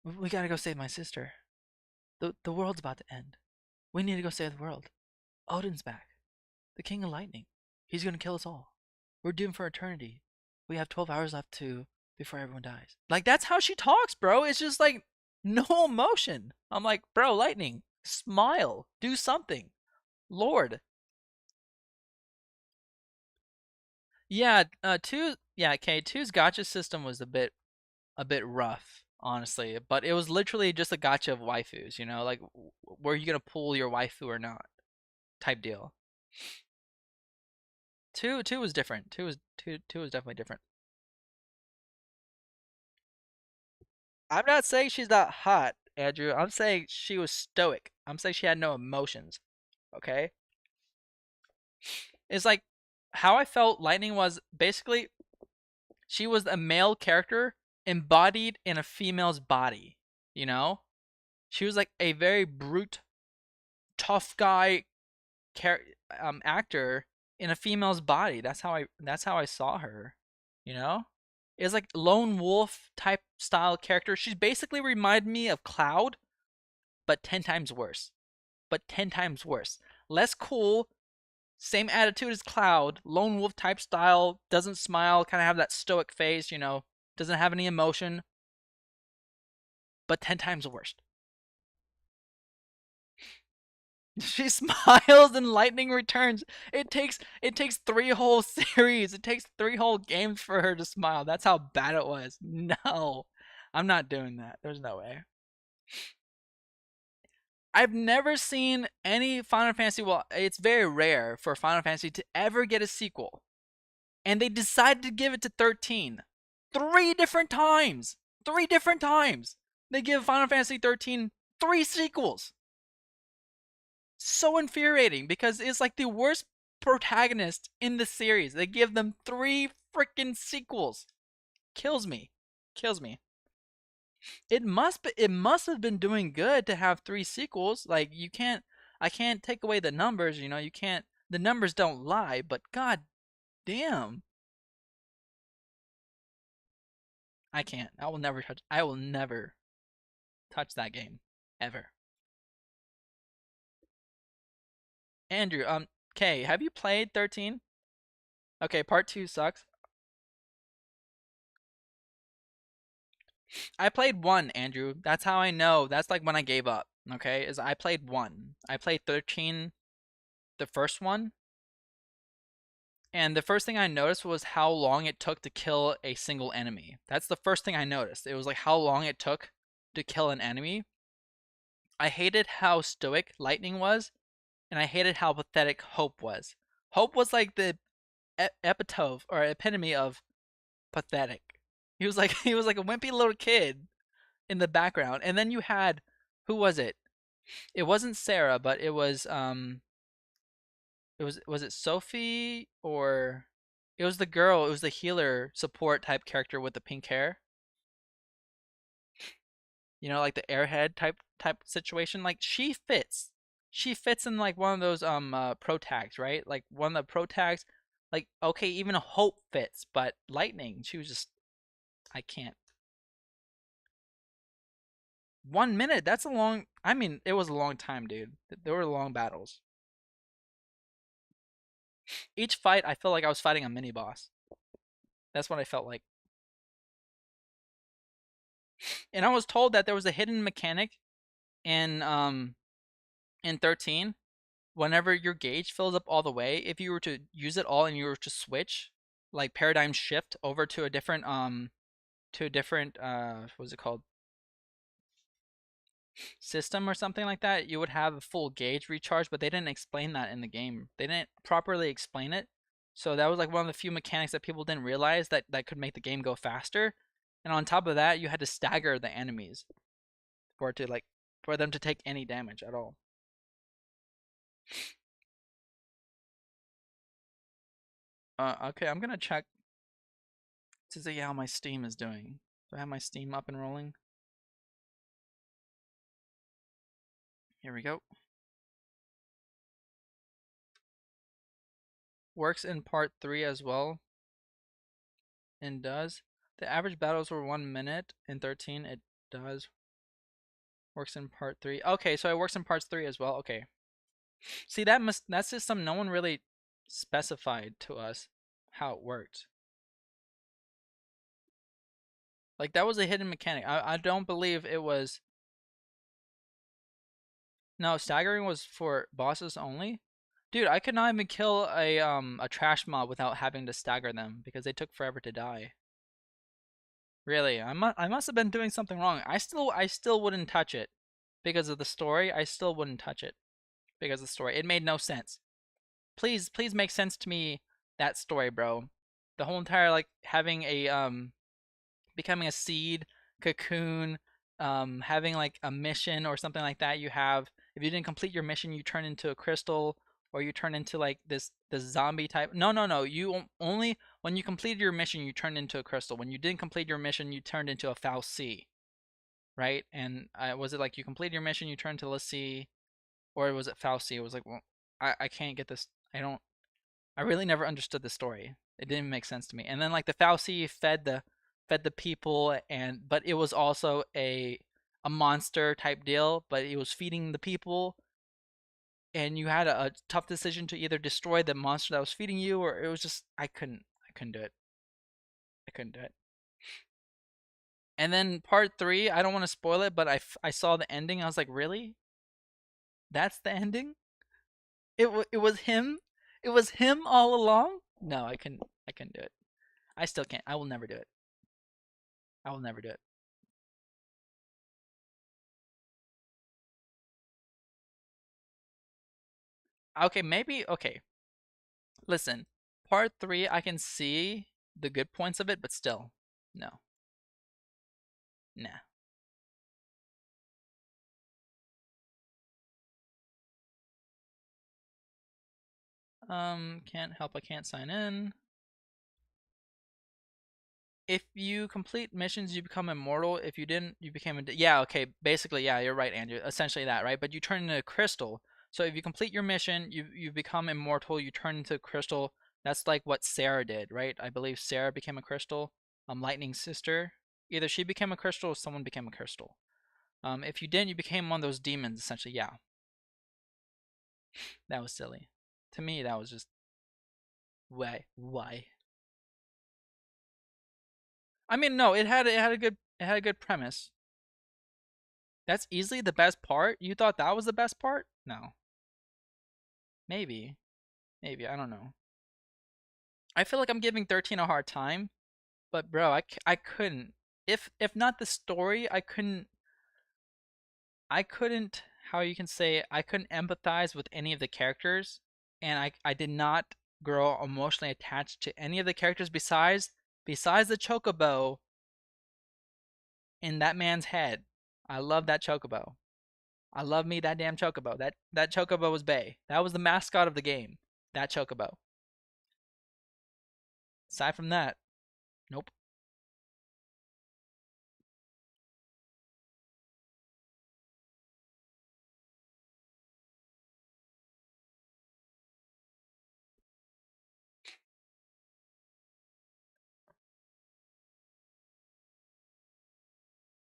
we gotta go save my sister. The world's about to end. We need to go save the world. Odin's back. The King of Lightning. He's gonna kill us all. We're doomed for eternity. We have 12 hours left to before everyone dies." Like that's how she talks, bro. It's just like no emotion. I'm like, bro, Lightning, smile, do something, Lord. Yeah, yeah, okay, two's gotcha system was a bit rough, honestly, but it was literally just a gotcha of waifus, like were you gonna pull your waifu or not, type deal. Two was different. Two was definitely different. I'm not saying she's not hot, Andrew. I'm saying she was stoic. I'm saying she had no emotions. Okay, it's like how I felt Lightning was basically she was a male character embodied in a female's body. You know, she was like a very brute, tough guy actor in a female's body. That's how I saw her. You know, it's like lone wolf type style character. She basically reminded me of Cloud, but 10 times worse. But 10 times worse. Less cool. Same attitude as Cloud. Lone wolf type style. Doesn't smile. Kind of have that stoic face. Doesn't have any emotion. But 10 times worse. She smiles and lightning returns. It takes 3 whole series. It takes 3 whole games for her to smile. That's how bad it was. No, I'm not doing that. There's no way. I've never seen any Final Fantasy. Well, it's very rare for Final Fantasy to ever get a sequel, and they decided to give it to 13. 3 different times. 3 different times. They give Final Fantasy 13 3 sequels. So infuriating because it's like the worst protagonist in the series. They give them 3 freaking sequels. Kills me. Kills me. It must have been doing good to have 3 sequels. Like I can't take away the numbers, you can't the numbers don't lie, but god damn. I can't. I will never touch that game. Ever. Andrew, Kay, have you played 13? Okay, part 2 sucks. I played 1, Andrew. That's how I know. That's like when I gave up. Okay, is I played 1. I played 13, the first one, and the first thing I noticed was how long it took to kill a single enemy. That's the first thing I noticed. It was like how long it took to kill an enemy. I hated how stoic Lightning was, and I hated how pathetic Hope was. Hope was like the epitome or epitome of pathetic. He was like a wimpy little kid in the background, and then you had who was it? It wasn't Sarah, but was it Sophie or it was the girl, it was the healer support type character with the pink hair. Like the airhead type situation. Like she fits. She fits in like one of those pro tags, right? Like one of the pro tags, like okay, even a Hope fits, but Lightning, she was just I can't. 1 minute, that's a long I mean, it was a long time, dude. There were long battles. Each fight I felt like I was fighting a mini boss. That's what I felt like. And I was told that there was a hidden mechanic in in 13. Whenever your gauge fills up all the way, if you were to use it all and you were to switch, like paradigm shift over to a different what's it called, system or something like that, you would have a full gauge recharge, but they didn't explain that in the game. They didn't properly explain it. So that was like one of the few mechanics that people didn't realize that could make the game go faster. And on top of that, you had to stagger the enemies for it to like for them to take any damage at all. Okay, I'm gonna check to see how my Steam is doing. Do I have my Steam up and rolling? Here we go. Works in part 3 as well, and does. The average battles were 1 minute and 13. It does. Works in part 3. Okay, so it works in parts 3 as well. Okay. See, that's just something no one really specified to us how it worked. Like that was a hidden mechanic. I don't believe it was. No, staggering was for bosses only. Dude, I could not even kill a trash mob without having to stagger them because they took forever to die. Really, I must have been doing something wrong. I still wouldn't touch it because of the story. I still wouldn't touch it because of the story. It made no sense. Please make sense to me that story, bro. The whole entire like having a becoming a seed, cocoon, having like a mission or something like that. You have if you didn't complete your mission, you turn into a crystal or you turn into like this zombie type. No, no, no. You only when you completed your mission, you turned into a crystal. When you didn't complete your mission, you turned into a foul C, right? And was it like you completed your mission, you turned to Lassie, or was it foul C? It was like, well, I can't get this. I really never understood the story. It didn't make sense to me. And then like the Fauci fed the people but it was also a monster type deal, but it was feeding the people and you had a tough decision to either destroy the monster that was feeding you or it was just I couldn't do it. I couldn't do it. And then part 3, I don't want to spoil it, but I saw the ending. I was like, "Really? That's the ending? It was him? It was him all along?" No, I couldn't do it. I still can't. I will never do it. I will never do it. Okay, maybe. Okay, listen. Part 3, I can see the good points of it, but still, no, nah. Can't help. I can't sign in. If you complete missions, you become immortal. If you didn't, you became a. Yeah, okay. Basically, yeah, you're right, Andrew. Essentially that, right? But you turn into a crystal. So if you complete your mission, you become immortal. You turn into a crystal. That's like what Sarah did, right? I believe Sarah became a crystal. Lightning's sister. Either she became a crystal or someone became a crystal. If you didn't, you became one of those demons, essentially. Yeah, that was silly. To me, that was just why? Why? I mean, no, it had a good premise. That's easily the best part. You thought that was the best part? No, maybe, maybe I don't know. I feel like I'm giving 13 a hard time, but bro, I couldn't. If not the story, I couldn't. How you can say I couldn't empathize with any of the characters, and I did not grow emotionally attached to any of the characters besides the chocobo in that man's head. I love that chocobo. I love me that damn chocobo. That chocobo was Bay. That was the mascot of the game. That chocobo. Aside from that, nope.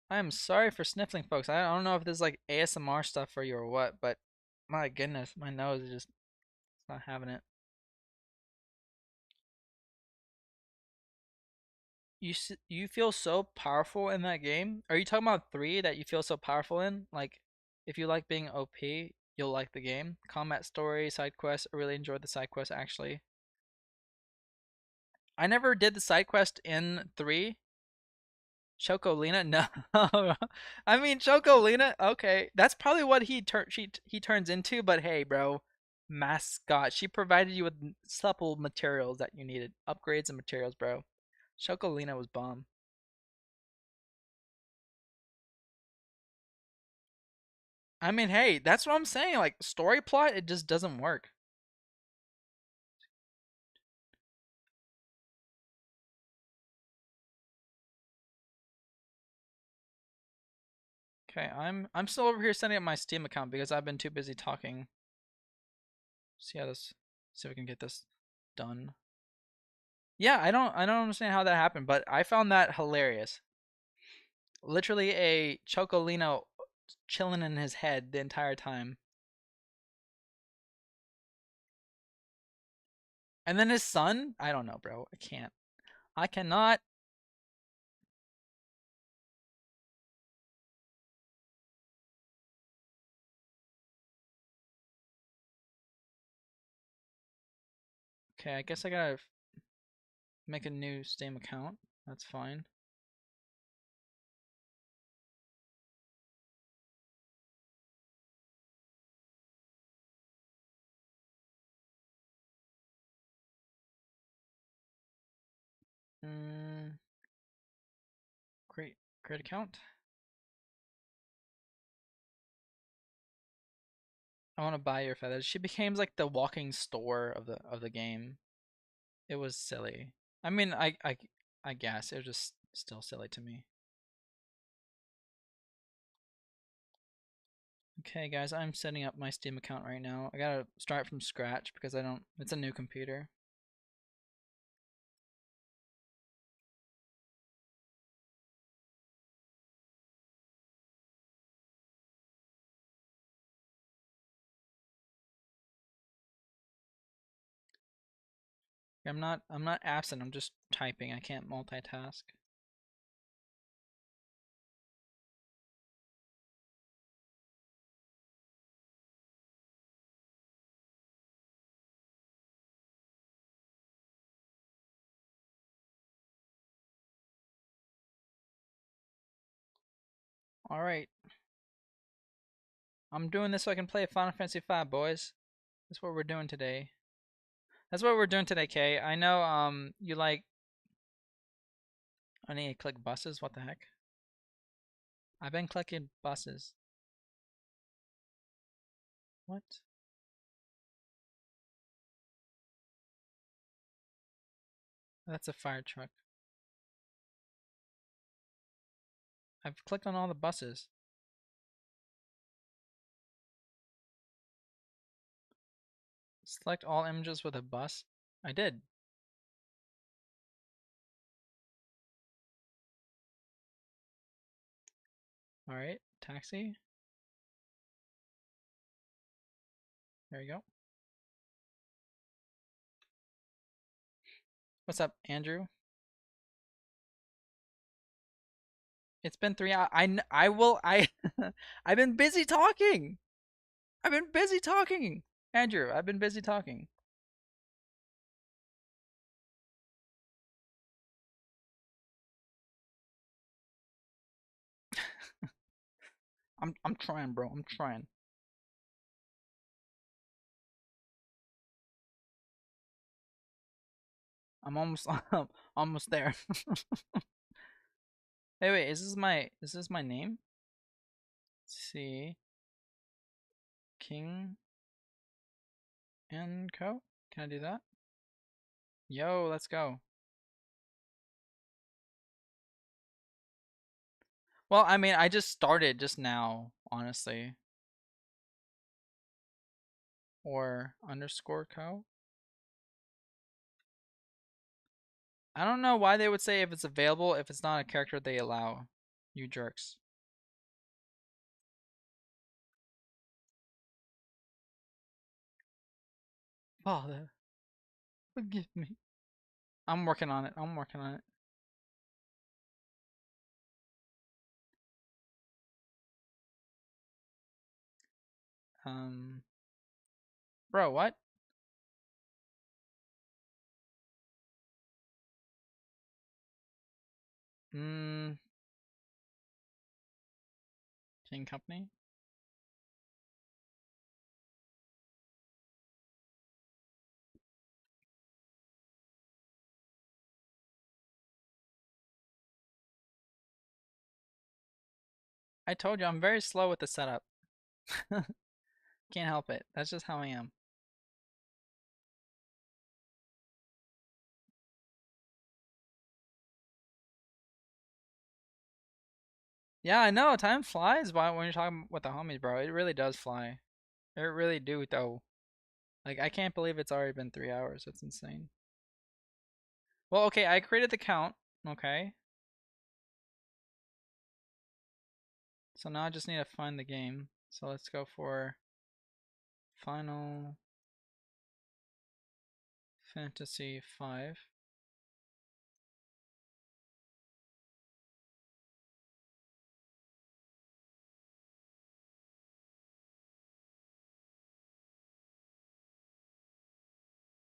I am sorry for sniffling, folks. I don't know if this is like ASMR stuff for you or what, but my goodness, my nose is just not having it. You feel so powerful in that game? Are you talking about 3 that you feel so powerful in? Like, if you like being OP, you'll like the game. Combat story, side quests. I really enjoyed the side quests actually. I never did the side quest in 3. Chocolina? No. I mean Chocolina, okay. That's probably what he turns into, but hey, bro. Mascot. She provided you with supple materials that you needed. Upgrades and materials, bro. Chocolina was bomb. I mean, hey, that's what I'm saying. Like story plot, it just doesn't work. Okay, I'm still over here setting up my Steam account because I've been too busy talking. See how this, see if we can get this done. Yeah, I don't understand how that happened, but I found that hilarious. Literally a Chocolino chilling in his head the entire time. And then his son, I don't know, bro. I can't. I cannot. Okay, I guess I gotta make a new Steam account. That's fine. Mm, create account. I want to buy your feathers. She became like the walking store of the game. It was silly. I mean, I guess it was just still silly to me. Okay, guys, I'm setting up my Steam account right now. I gotta start from scratch because I don't. It's a new computer. I'm not absent. I'm just typing. I can't multitask. All right, I'm doing this so I can play Final Fantasy V, boys. That's what we're doing today. That's what we're doing today, Kay. I know you like. I need to click buses. What the heck? I've been clicking buses. What? That's a fire truck. I've clicked on all the buses. Select all images with a bus. I did. All right, taxi. There you go. What's up, Andrew? It's been 3 hours. I will. I've been busy talking. I've been busy talking. Andrew, I've been busy talking. I'm trying, bro. I'm trying. I'm almost I'm almost there. Hey, wait, is this my name? Let's see. King and Co. Can I do that? Yo, let's go. Well, I mean, I just started just now, honestly. Or underscore Co. I don't know why they would say if it's available if it's not a character they allow. You jerks. Father, forgive me. I'm working on it. I'm working on it. Um, bro, what? Mm, King Company? I told you I'm very slow with the setup. Can't help it. That's just how I am. Yeah, I know. Time flies by when you're talking with the homies, bro. It really does fly. It really do, though. Like, I can't believe it's already been 3 hours. That's insane. Well, okay, I created the count. Okay. So now I just need to find the game. So let's go for Final Fantasy 5.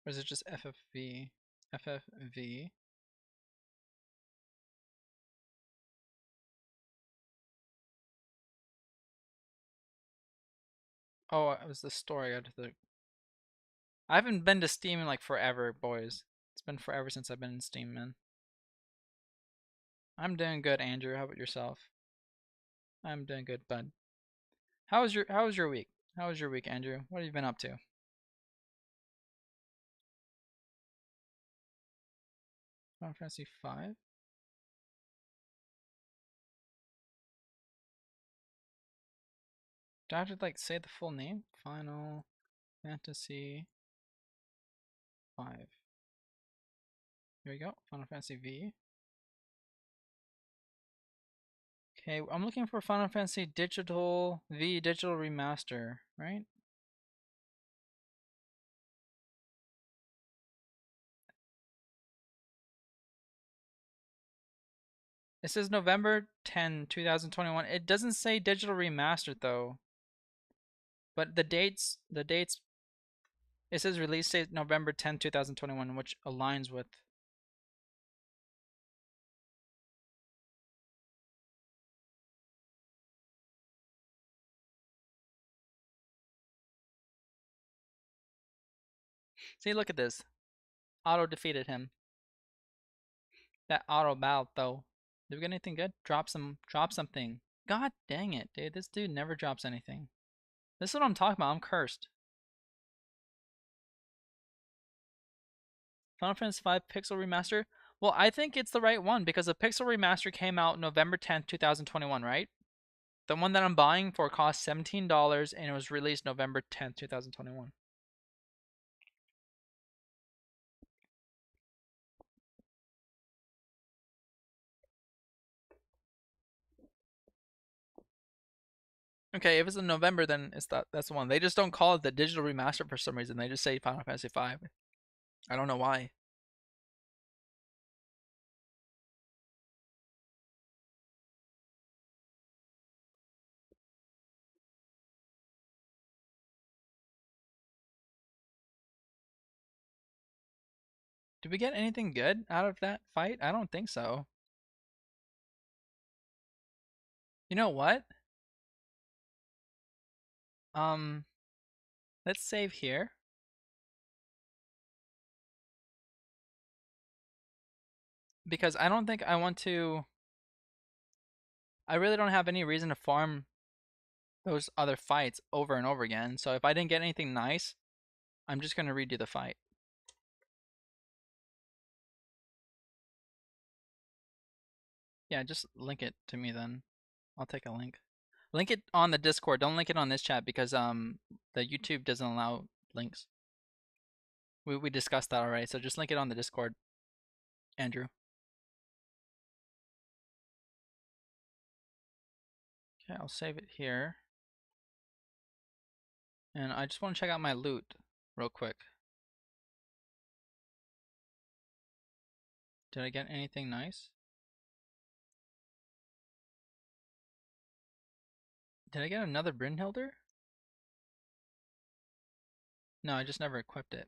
Or is it just FFV? FFV. Oh, it was the story. I haven't been to Steam in like forever, boys. It's been forever since I've been in Steam, man. I'm doing good, Andrew. How about yourself? I'm doing good, bud. How was your week? How was your week, Andrew? What have you been up to? Final Fantasy 5? Do I have to like say the full name? Final Fantasy 5. Here we go. Final Fantasy V. Okay, I'm looking for Final Fantasy Digital V Digital Remaster, right? It says November 10, 2021. It doesn't say digital remastered though. But the dates it says release date November 10, 2021, which aligns with. See, look at this. Auto defeated him. That auto battle though. Did we get anything good? Drop something. God dang it, dude. This dude never drops anything. This is what I'm talking about. I'm cursed. Final Fantasy V Pixel Remaster. Well, I think it's the right one because the Pixel Remaster came out November 10th, 2021, right? The one that I'm buying for cost $17 and it was released November 10th, 2021. Okay, if it's in November, then that's the one. They just don't call it the digital remaster for some reason. They just say Final Fantasy V. I don't know why. Did we get anything good out of that fight? I don't think so. You know what? Um, let's save here because I don't think I want to. I really don't have any reason to farm those other fights over and over again. So if I didn't get anything nice, I'm just gonna redo the fight. Yeah, just link it to me then. I'll take a link. Link it on the Discord. Don't link it on this chat because the YouTube doesn't allow links. We discussed that already. So just link it on the Discord, Andrew. Okay, I'll save it here. And I just want to check out my loot real quick. Did I get anything nice? Did I get another Brynhilder? No, I just never equipped it.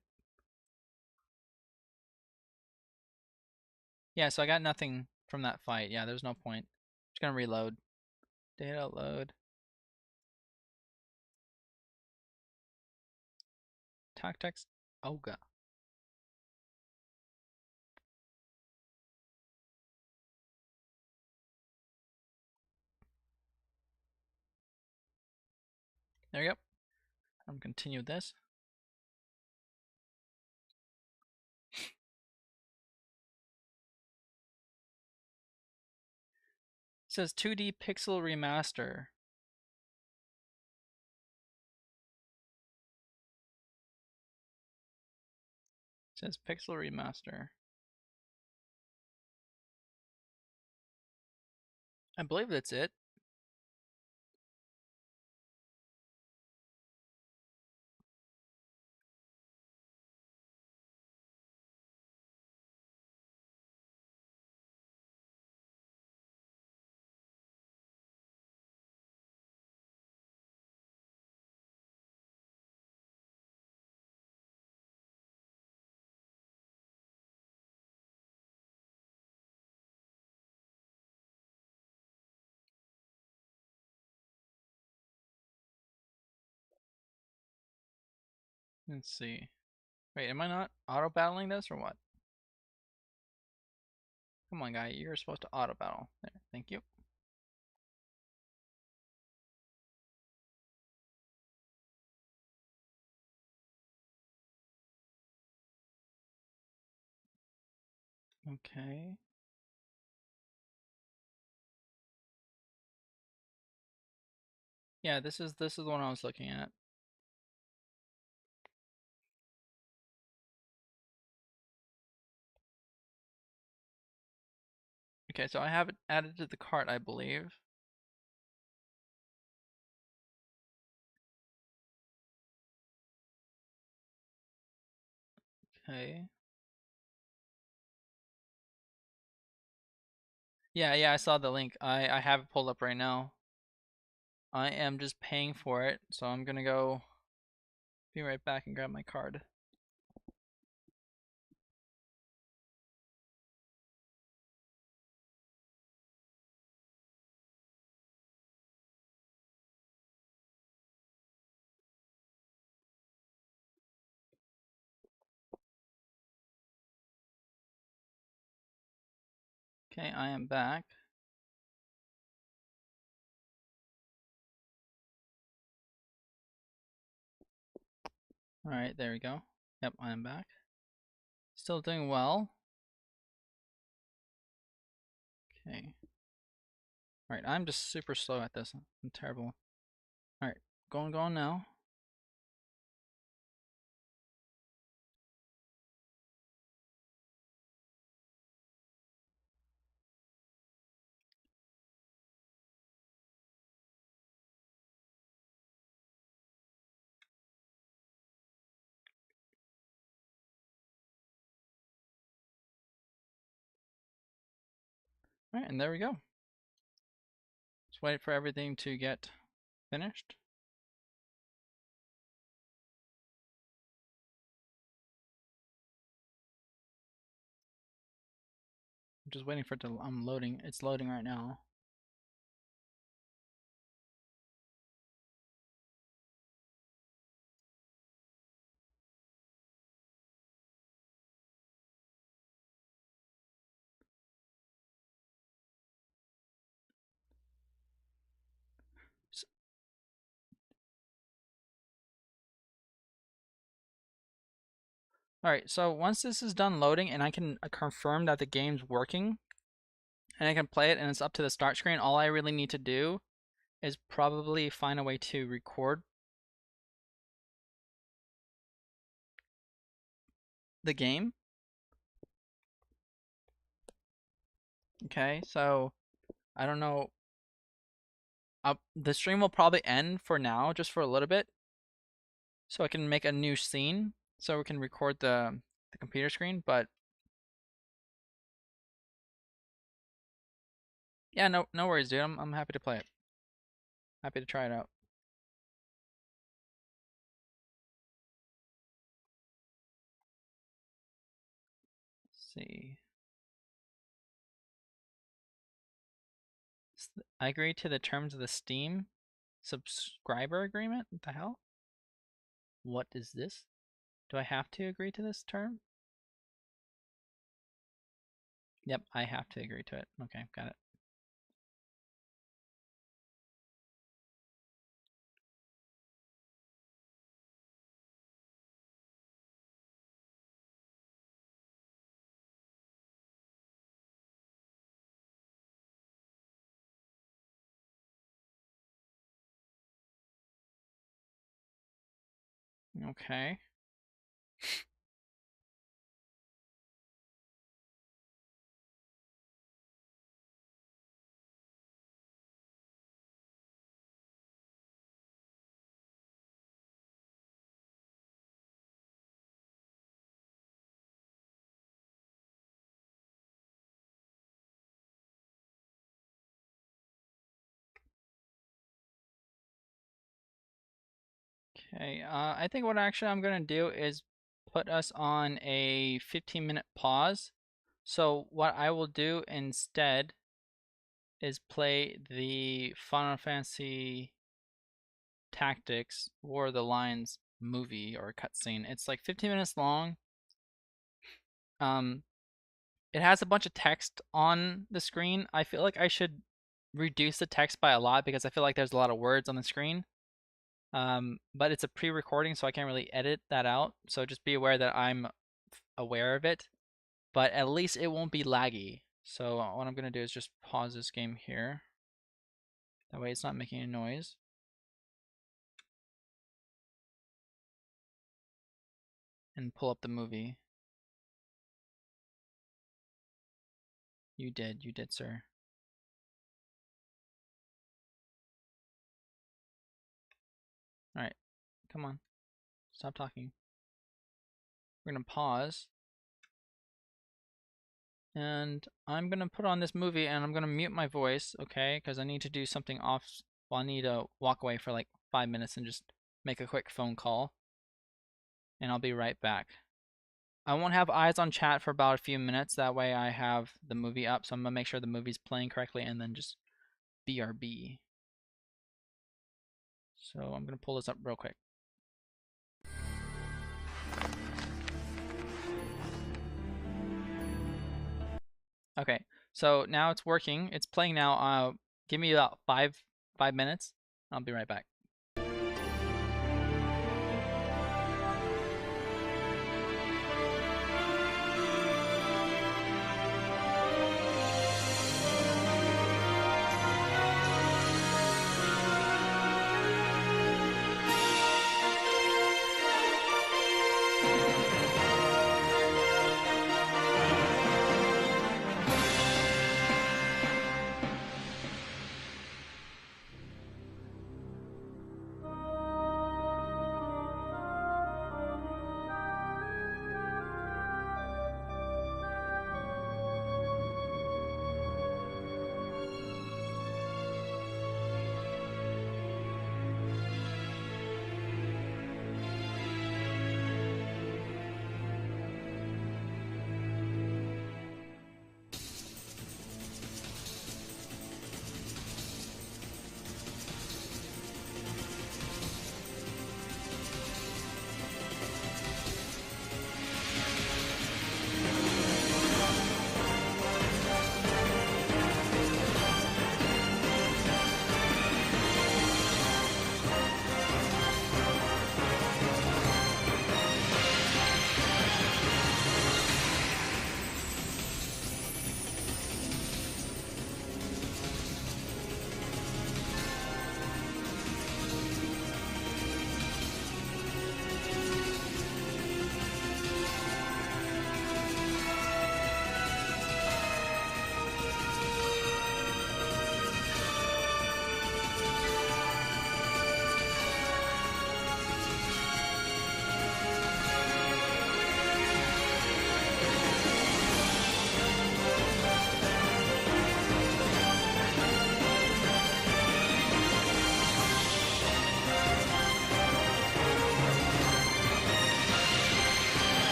Yeah, so I got nothing from that fight. Yeah, there's no point. Just gonna reload. Data load. Tactics. Ogre. There we go. I'm continue with this. It says 2D pixel remaster. It says pixel remaster. I believe that's it. Let's see. Wait, am I not auto battling this or what? Come on, guy. You're supposed to auto battle. There. Thank you. Okay. Yeah, this is the one I was looking at. Okay, so I have it added to the cart, I believe. Okay. Yeah, I saw the link. I have it pulled up right now. I am just paying for it, so I'm gonna go be right back and grab my card. Okay, I am back. Alright, there we go. Yep, I am back. Still doing well. Okay. Alright, I'm just super slow at this. I'm terrible. Alright, going now. Alright, and there we go. Just wait for everything to get finished. I'm just waiting for it to, I'm loading. It's loading right now. Alright, so once this is done loading and I can confirm that the game's working and I can play it and it's up to the start screen, all I really need to do is probably find a way to record the game. Okay, so I don't know. The stream will probably end for now, just for a little bit, so I can make a new scene so we can record the computer screen. But yeah, no worries, dude. I'm happy to play it. Happy to try it out. Let's see. I agree to the terms of the Steam subscriber agreement. What the hell? What is this? Do I have to agree to this term? Yep, I have to agree to it. Okay, got it. Okay. Okay, I think what actually I'm gonna do is put us on a 15-minute pause. So what I will do instead is play the Final Fantasy Tactics War of the Lions movie or cutscene. It's like 15 minutes long. It has a bunch of text on the screen. I feel like I should reduce the text by a lot because I feel like there's a lot of words on the screen. But it's a pre-recording, so I can't really edit that out. So just be aware that I'm aware of it. But at least it won't be laggy. So what I'm gonna do is just pause this game here. That way it's not making a noise. And pull up the movie. You did, sir. Alright, come on. Stop talking. We're gonna pause. And I'm gonna put on this movie and I'm gonna mute my voice, okay? Because I need to do something off. Well, I need to walk away for like 5 minutes and just make a quick phone call. And I'll be right back. I won't have eyes on chat for about a few minutes. That way I have the movie up. So I'm gonna make sure the movie's playing correctly and then just BRB. So I'm gonna pull this up real quick. Okay, so now it's working. It's playing now. Give me about five minutes. I'll be right back.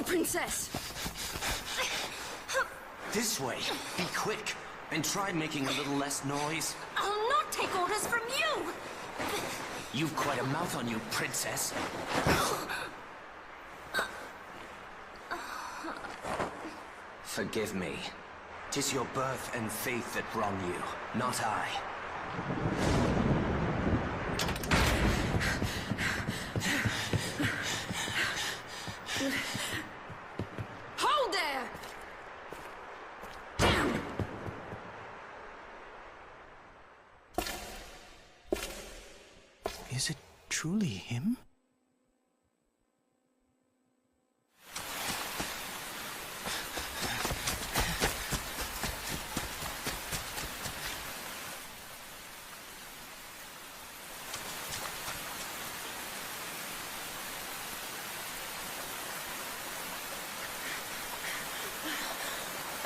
Princess! This way. Be quick. And try making a little less noise. I'll not take orders from you! You've quite a mouth on you, princess. Forgive me. 'Tis your birth and faith that wrong you, not I. Hold there! Damn! Is it truly him?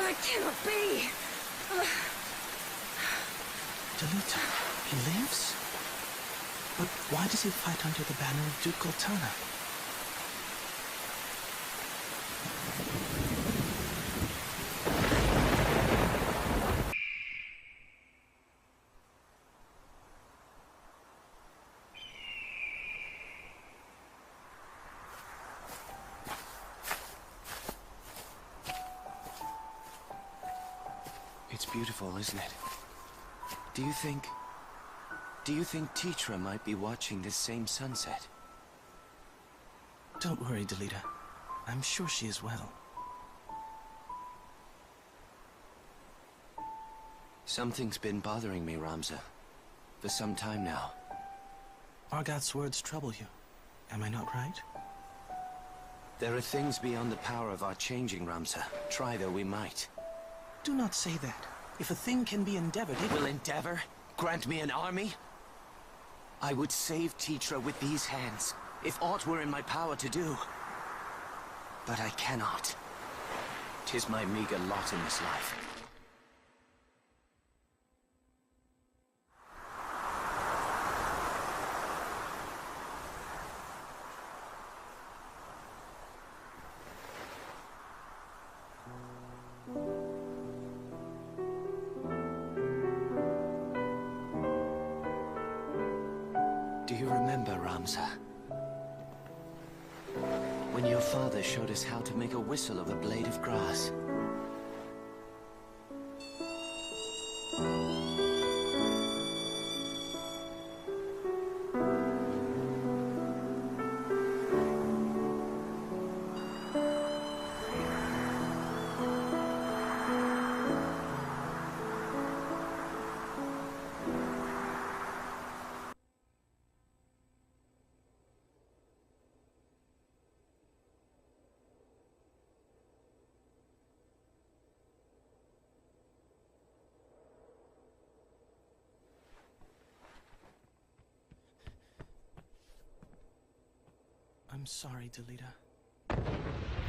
It cannot be! Delita, he lives? But why does he fight under the banner of Duke Goltana? It's beautiful, isn't it? Do you think Tetra might be watching this same sunset? Don't worry, Delita. I'm sure she is well. Something's been bothering me, Ramza. For some time now. Argoth's words trouble you. Am I not right? There are things beyond the power of our changing, Ramza. Try though we might. Do not say that. If a thing can be endeavored, it Will endeavor grant me an army? I would save Tetra with these hands, if aught were in my power to do. But I cannot. 'Tis my meager lot in this life. Do you remember, Ramza? When your father showed us how to make a whistle of a blade of grass? I'm sorry, Delita.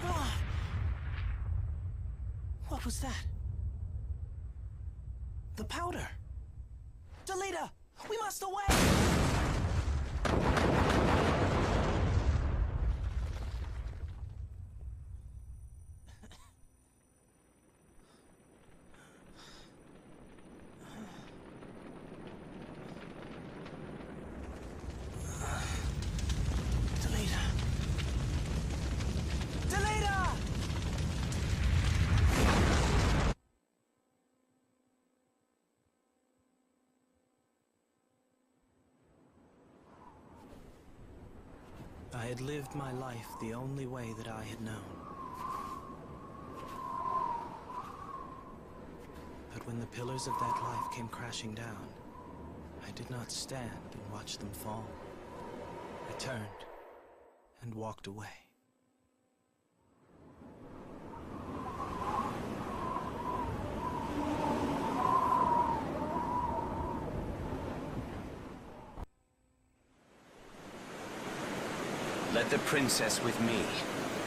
Ah! What was that? The powder! Delita! We must away! I had lived my life the only way that I had known. But when the pillars of that life came crashing down, I did not stand and watch them fall. I turned and walked away. Let the princess with me.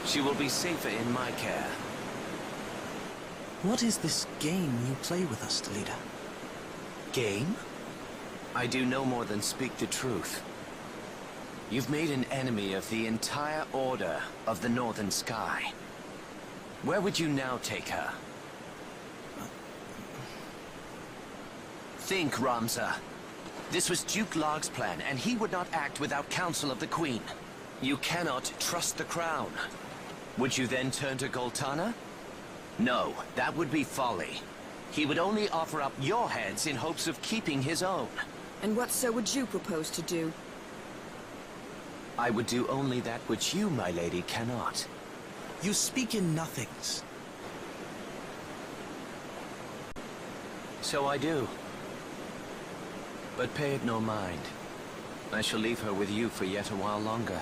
She will be safer in my care. What is this game you play with us, Delita? Game? I do no more than speak the truth. You've made an enemy of the entire Order of the Northern Sky. Where would you now take her? Think, Ramza. This was Duke Larg's plan, and he would not act without counsel of the Queen. You cannot trust the crown. Would you then turn to Goltana? No, that would be folly. He would only offer up your heads in hopes of keeping his own. And what so would you propose to do? I would do only that which you, my lady, cannot. You speak in nothings. So I do. But pay it no mind. I shall leave her with you for yet a while longer.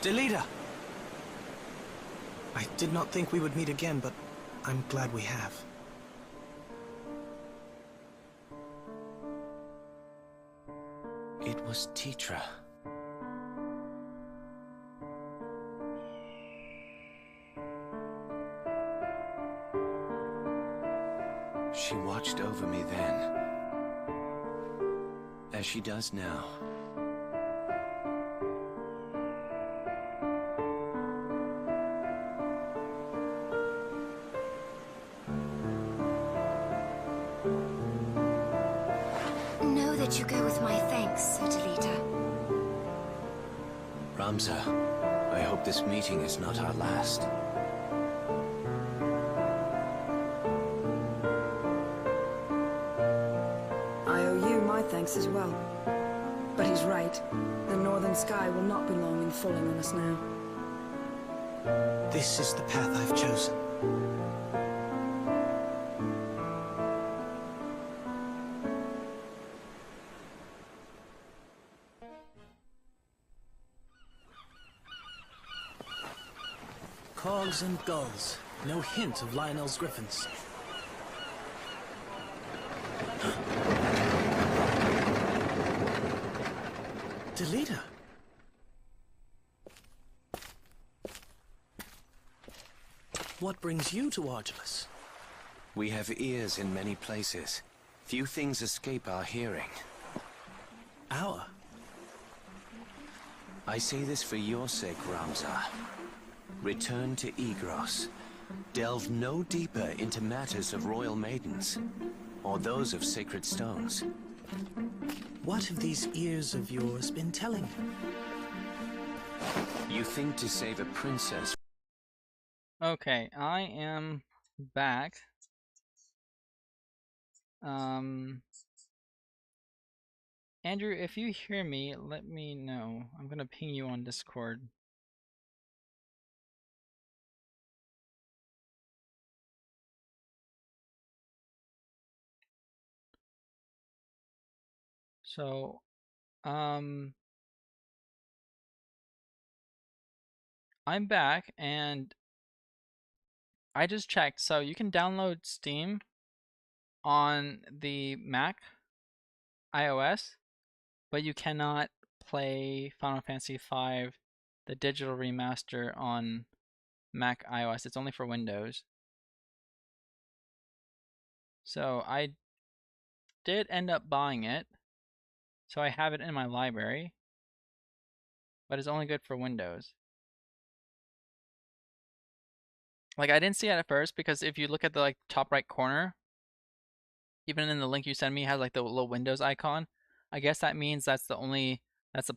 Delita! I did not think we would meet again, but I'm glad we have. It was Tetra. She watched over me then, as she does now. Know that you go with my thanks, Adelita. Ramza, I hope this meeting is not our last. I owe you my thanks as well. But he's right. The northern sky will not be long in falling on us now. This is the path I've chosen. Cogs and gulls. No hint of Lionel's griffins. Delita! What brings you to Argelus? We have ears in many places. Few things escape our hearing. Our? I say this for your sake, Ramza. Return to Igros. Delve no deeper into matters of royal maidens, or those of sacred stones. What have these ears of yours been telling you? You think to save a princess. Okay, I am back. Andrew, if you hear me, let me know. I'm gonna ping you on Discord. So, I'm back and I just checked. So you can download Steam on the Mac iOS, but you cannot play Final Fantasy V, the digital remaster on Mac iOS. It's only for Windows. So I did end up buying it. So I have it in my library, but it's only good for Windows. Like, I didn't see it at first because if you look at the like top right corner, even in the link you sent me, it has like the little Windows icon. I guess that means that's the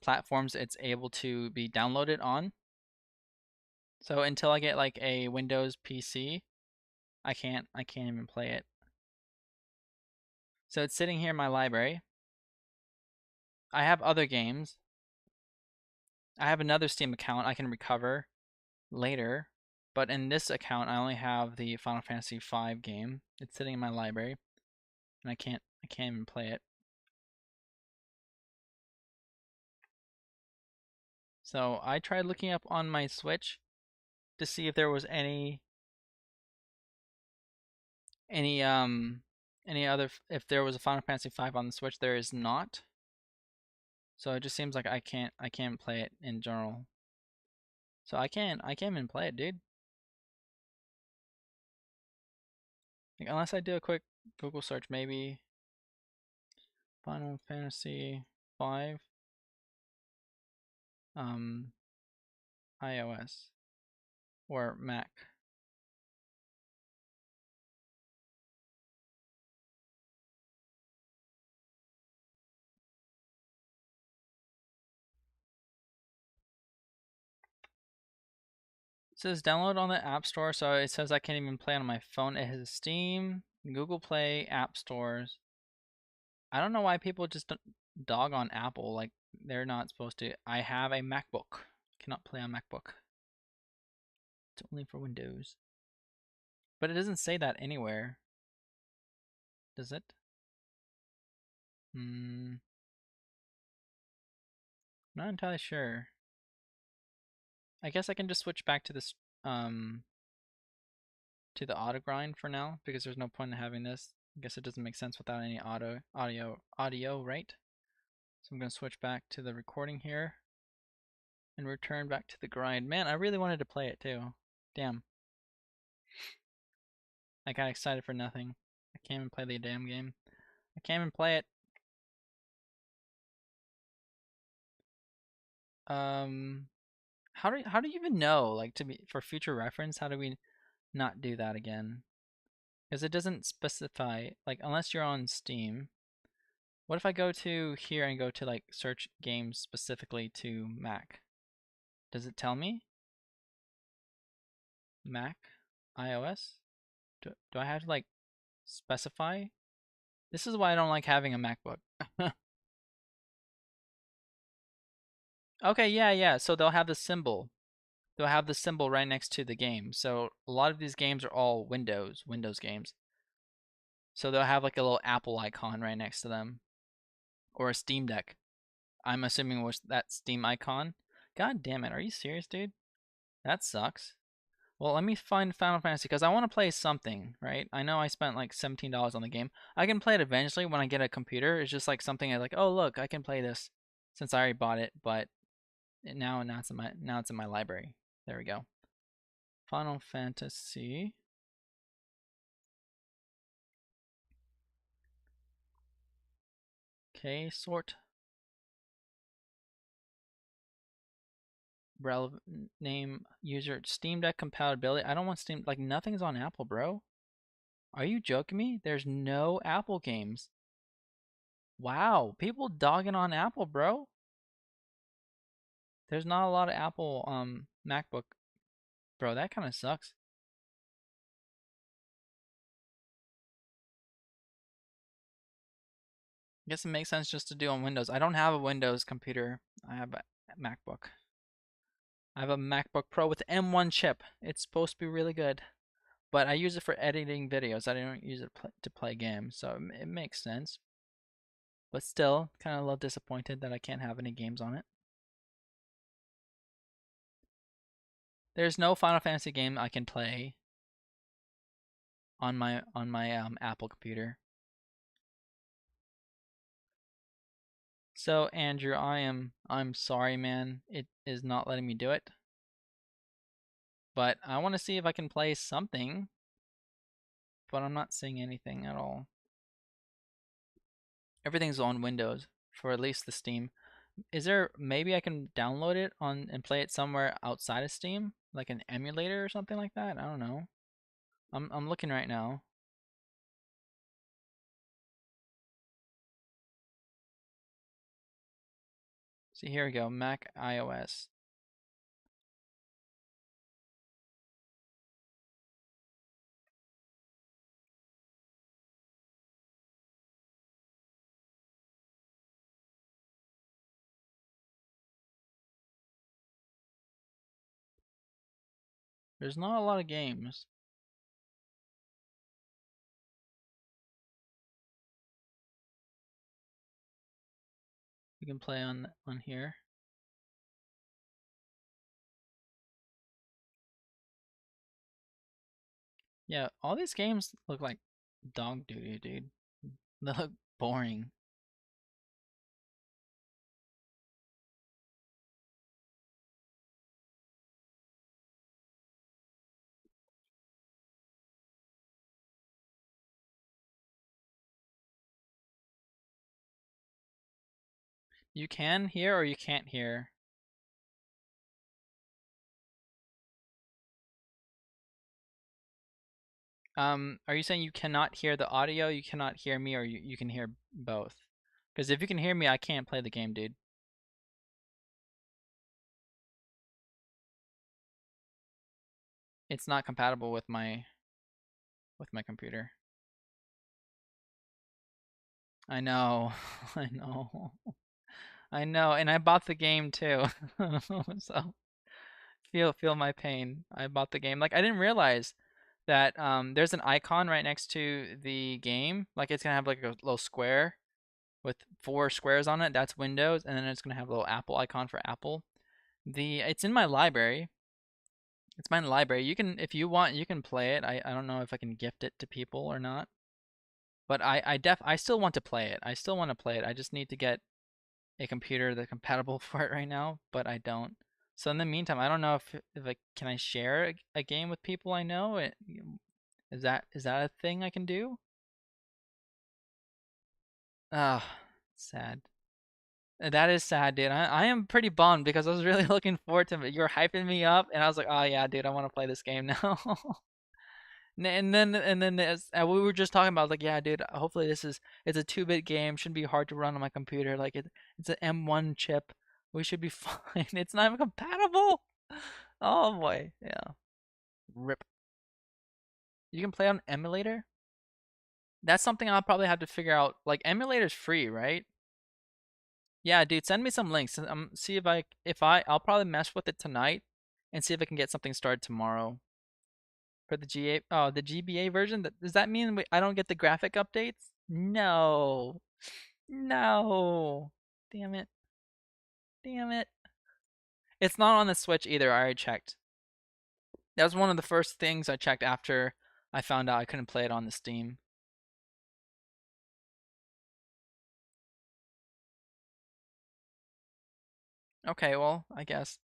platforms it's able to be downloaded on. So until I get like a Windows PC, I can't even play it. So it's sitting here in my library. I have other games. I have another Steam account I can recover later, but in this account I only have the Final Fantasy V game. It's sitting in my library, and I can't even play it. So I tried looking up on my Switch to see if there was any other, if there was a Final Fantasy V on the Switch. There is not. So it just seems like I can't play it in general. So I can't even play it, dude. Like, unless I do a quick Google search, maybe Final Fantasy V iOS or Mac. says download on the App Store, so it says I can't even play on my phone. It has Steam, Google Play, App Stores. I don't know why people just don't dog on Apple like they're not supposed to. I have a MacBook. Cannot play on MacBook. It's only for Windows. But it doesn't say that anywhere. Does it? Not entirely sure. I guess I can just switch back to this to the auto grind for now because there's no point in having this. I guess it doesn't make sense without any audio, right? So I'm gonna switch back to the recording here and return back to the grind. Man, I really wanted to play it too. Damn. I got excited for nothing. I can't even play the damn game. I can't even play it. How do you even know? Like for future reference, how do we not do that again? Because it doesn't specify, like, unless you're on Steam. What if I go to here and go to like search games specifically to Mac? Does it tell me? Mac? iOS? Do I have to like specify? This is why I don't like having a MacBook. Okay, yeah. So they'll have the symbol. They'll have the symbol right next to the game. So a lot of these games are all Windows games. So they'll have like a little Apple icon right next to them. Or a Steam Deck. I'm assuming was that Steam icon. God damn it, are you serious, dude? That sucks. Well, let me find Final Fantasy because I want to play something, right? I know I spent like $17 on the game. I can play it eventually when I get a computer. It's just like something I like, oh look, I can play this since I already bought it, but now it's in my library. There we go. Final Fantasy. Okay, sort. Relevant name user Steam Deck compatibility. I don't want Steam, like nothing's on Apple, bro. Are you joking me? There's no Apple games. Wow, people dogging on Apple, bro. There's not a lot of Apple MacBook. Bro, that kind of sucks. I guess it makes sense just to do on Windows. I don't have a Windows computer. I have a MacBook. I have a MacBook Pro with M1 chip. It's supposed to be really good. But I use it for editing videos. I don't use it to play games. So it makes sense. But still, kind of a little disappointed that I can't have any games on it. There's no Final Fantasy game I can play on my Apple computer. So Andrew, I'm sorry, man. It is not letting me do it. But I want to see if I can play something. But I'm not seeing anything at all. Everything's on Windows for at least the Steam. Is there maybe I can download it on and play it somewhere outside of Steam, like an emulator or something like that? I don't know. I'm looking right now. See, here we go. Mac iOS. There's not a lot of games. You can play on here. Yeah, all these games look like dog doo-doo, dude. They look boring. You can hear or you can't hear. Are you saying you cannot hear the audio, you cannot hear me, or you can hear both? Because if you can hear me, I can't play the game, dude. it's not compatible with my computer. I know. I know. I know, and I bought the game too. So feel my pain. I bought the game. Like I didn't realize that there's an icon right next to the game. Like it's gonna have like a little square with 4 squares on it. That's Windows, and then it's gonna have a little Apple icon for Apple. It's in my library. It's my library. You can, if you want, you can play it. I don't know if I can gift it to people or not. But I still want to play it. I still want to play it. I just need to get a computer that's compatible for it right now, but I don't. So in the meantime, I don't know if can I share a game with people I know? Is that a thing I can do? Ah, sad. That is sad, dude. I am pretty bummed because I was really looking forward to it. You were hyping me up, and I was like, oh yeah, dude, I want to play this game now. And then we were just talking about like, yeah, dude, hopefully it's a 2-bit game, shouldn't be hard to run on my computer. Like it's an M1 chip. We should be fine. It's not even compatible. Oh boy. Yeah. Rip. You can play on emulator? That's something I'll probably have to figure out. Like emulator's free, right? Yeah, dude, send me some links. See if I'll probably mess with it tonight and see if I can get something started tomorrow. For the the GBA version. Does that mean I don't get the graphic updates? No. No. Damn it. Damn it. It's not on the Switch either. I already checked. That was one of the first things I checked after I found out I couldn't play it on the Steam. Okay, well, I guess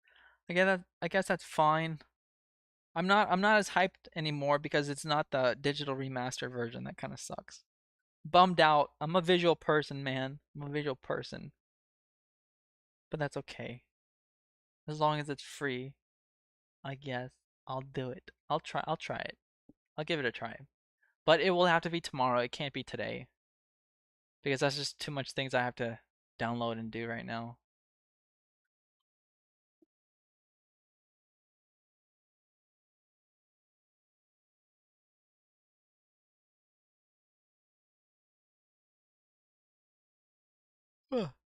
that's fine. I'm not as hyped anymore because it's not the digital remaster version. That kind of sucks. Bummed out. I'm a visual person, man. I'm a visual person. But that's okay. As long as it's free, I guess I'll do it. I'll try it. I'll give it a try. But it will have to be tomorrow. It can't be today. Because that's just too much things I have to download and do right now.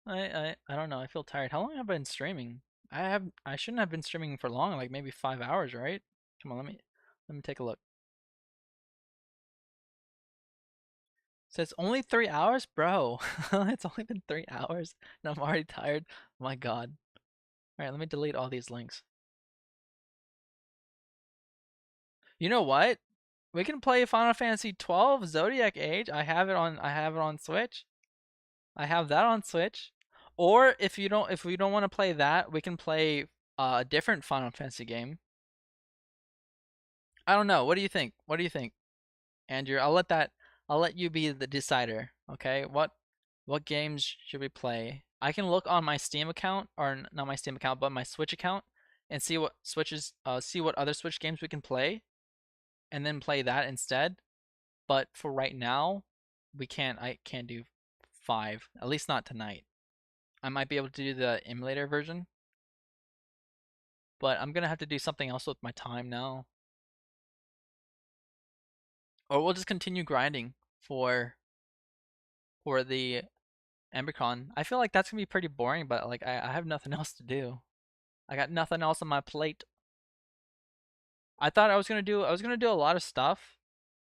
I don't know. I feel tired. How long have I been streaming? I shouldn't have been streaming for long, like maybe 5 hours, right? Come on, let me take a look. So it's only 3 hours, bro. It's only been 3 hours, and I'm already tired. Oh my God. All right, let me delete all these links. You know what? We can play Final Fantasy 12 Zodiac Age. I have it on Switch. I have that on Switch. Or if we don't want to play that, we can play a different Final Fantasy game. I don't know. What do you think? What do you think, Andrew? I'll let you be the decider. Okay? What games should we play? I can look on my Steam account, or not my Steam account, but my Switch account, and see what other Switch games we can play, and then play that instead. But for right now, I can't do 5. At least not tonight. I might be able to do the emulator version, but I'm gonna have to do something else with my time now. Or we'll just continue grinding for the Embercon. I feel like that's gonna be pretty boring, but like I have nothing else to do. I got nothing else on my plate. I thought I was gonna do a lot of stuff,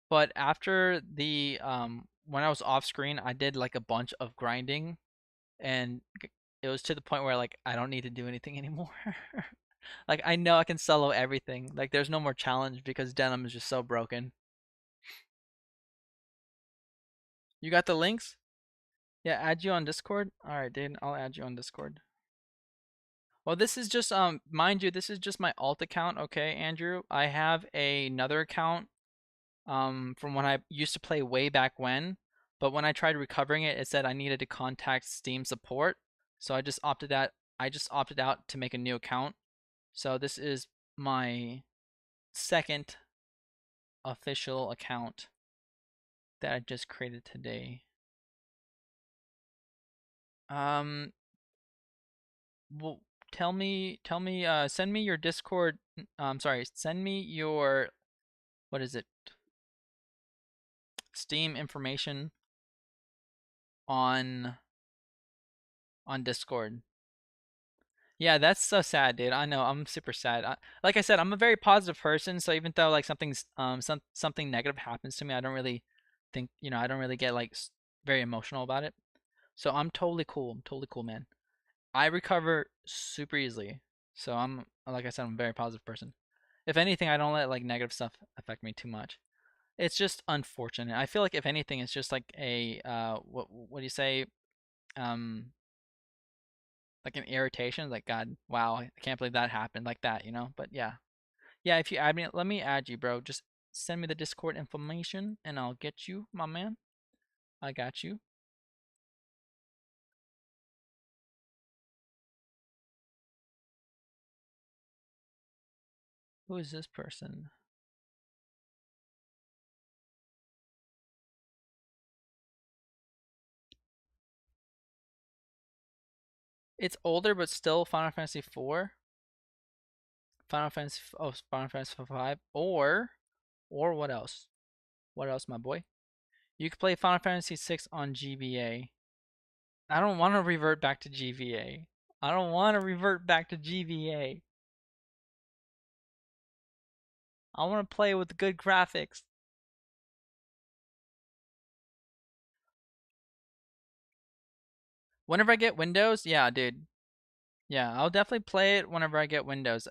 but after the when I was off screen, I did like a bunch of grinding, and it was to the point where like I don't need to do anything anymore. Like I know I can solo everything. Like there's no more challenge because Denam is just so broken. You got the links? Yeah, add you on Discord. All right, dude, I'll add you on Discord. Well, this is just mind you, this is just my alt account, okay, Andrew? I have another account from when I used to play way back when, but when I tried recovering it, it said I needed to contact Steam support. So I just opted out to make a new account. So this is my second official account that I just created today. Um well, Tell me, send me your Discord. Sorry, send me your, what is it? Steam information on Discord. Yeah, that's so sad, dude. I know. I'm super sad. Like I said, I'm a very positive person, so even though like something negative happens to me, I don't really think, I don't really get like very emotional about it. So I'm totally cool. I'm totally cool, man. I recover super easily. So I'm, like I said, I'm a very positive person. If anything, I don't let like negative stuff affect me too much. It's just unfortunate. I feel like if anything, it's just like a what do you say? Um like an irritation, like God, wow, I can't believe that happened like that. But yeah. Yeah, if you add me, let me add you, bro. Just send me the Discord information and I'll get you, my man. I got you. Who is this person? It's older but still Final Fantasy 4. Final Fantasy 5 or what else? What else, my boy? You could play Final Fantasy 6 on GBA. I don't want to revert back to GBA. I don't want to revert back to GBA. I want to play with good graphics. Whenever I get Windows, yeah, dude. Yeah, I'll definitely play it whenever I get Windows.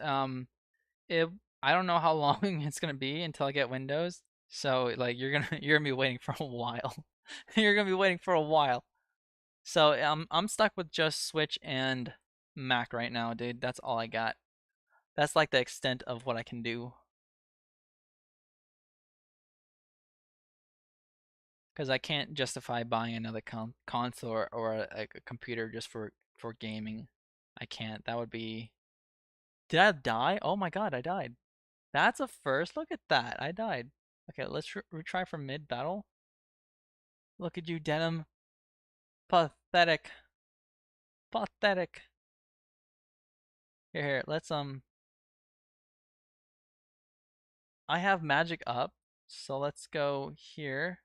It I don't know how long it's gonna be until I get Windows. So like you're gonna be waiting for a while. You're gonna be waiting for a while. So I'm stuck with just Switch and Mac right now, dude. That's all I got. That's like the extent of what I can do. Because I can't justify buying another console or a computer just for gaming. I can't. That would be. Did I die? Oh my god, I died. That's a first. Look at that. I died. Okay, let's retry from mid battle. Look at you, Denam. Pathetic. Pathetic. Here, let's I have magic up, so let's go here.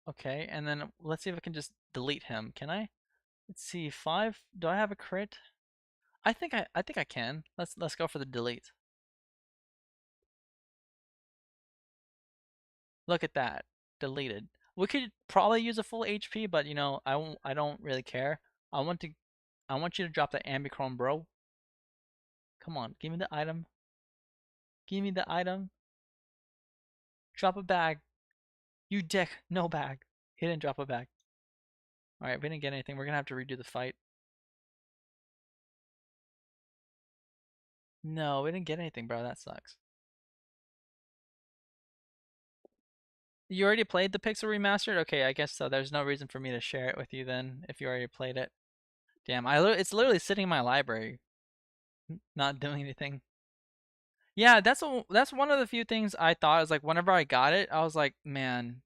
Okay, and then let's see if I can just delete him. Can I? Let's see, 5. Do I have a crit? I think I can. Let's go for the delete. Look at that. Deleted. We could probably use a full HP, but I don't really care. I want to I want you to drop the Ambichrome, bro. Come on, give me the item. Give me the item. Drop a bag. You dick. No bag. He didn't drop a bag. Alright, we didn't get anything. We're gonna have to redo the fight. No, we didn't get anything, bro. That sucks. You already played the Pixel Remastered? Okay, I guess so. There's no reason for me to share it with you then if you already played it. Damn, it's literally sitting in my library, not doing anything. Yeah, that's one of the few things I thought is like whenever I got it, I was like, man.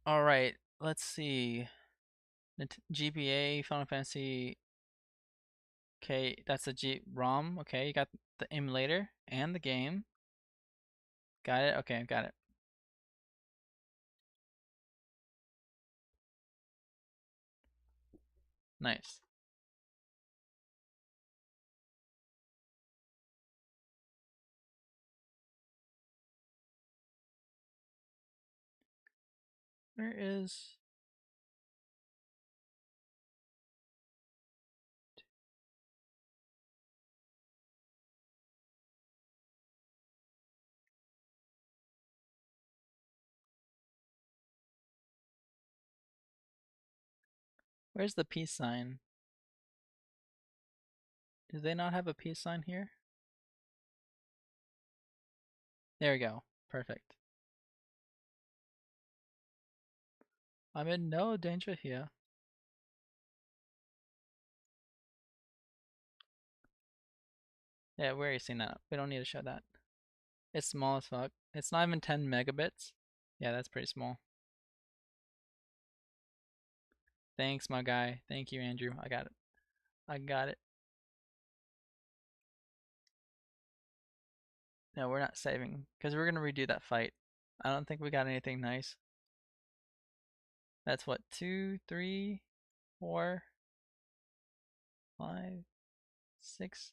All right, let's see. GBA, Final Fantasy. Okay, that's a ROM. Okay, you got the emulator and the game. Got it. Okay, got it. Nice. Where is where's the peace sign? Do they not have a peace sign here? There we go. Perfect. I'm in no danger here. Yeah, we already seen that. We don't need to show that. It's small as fuck. It's not even 10 megabits. Yeah, that's pretty small. Thanks, my guy. Thank you, Andrew. I got it. I got it. No, we're not saving because we're gonna redo that fight. I don't think we got anything nice. That's what, 2, 3, 4, 5, 6.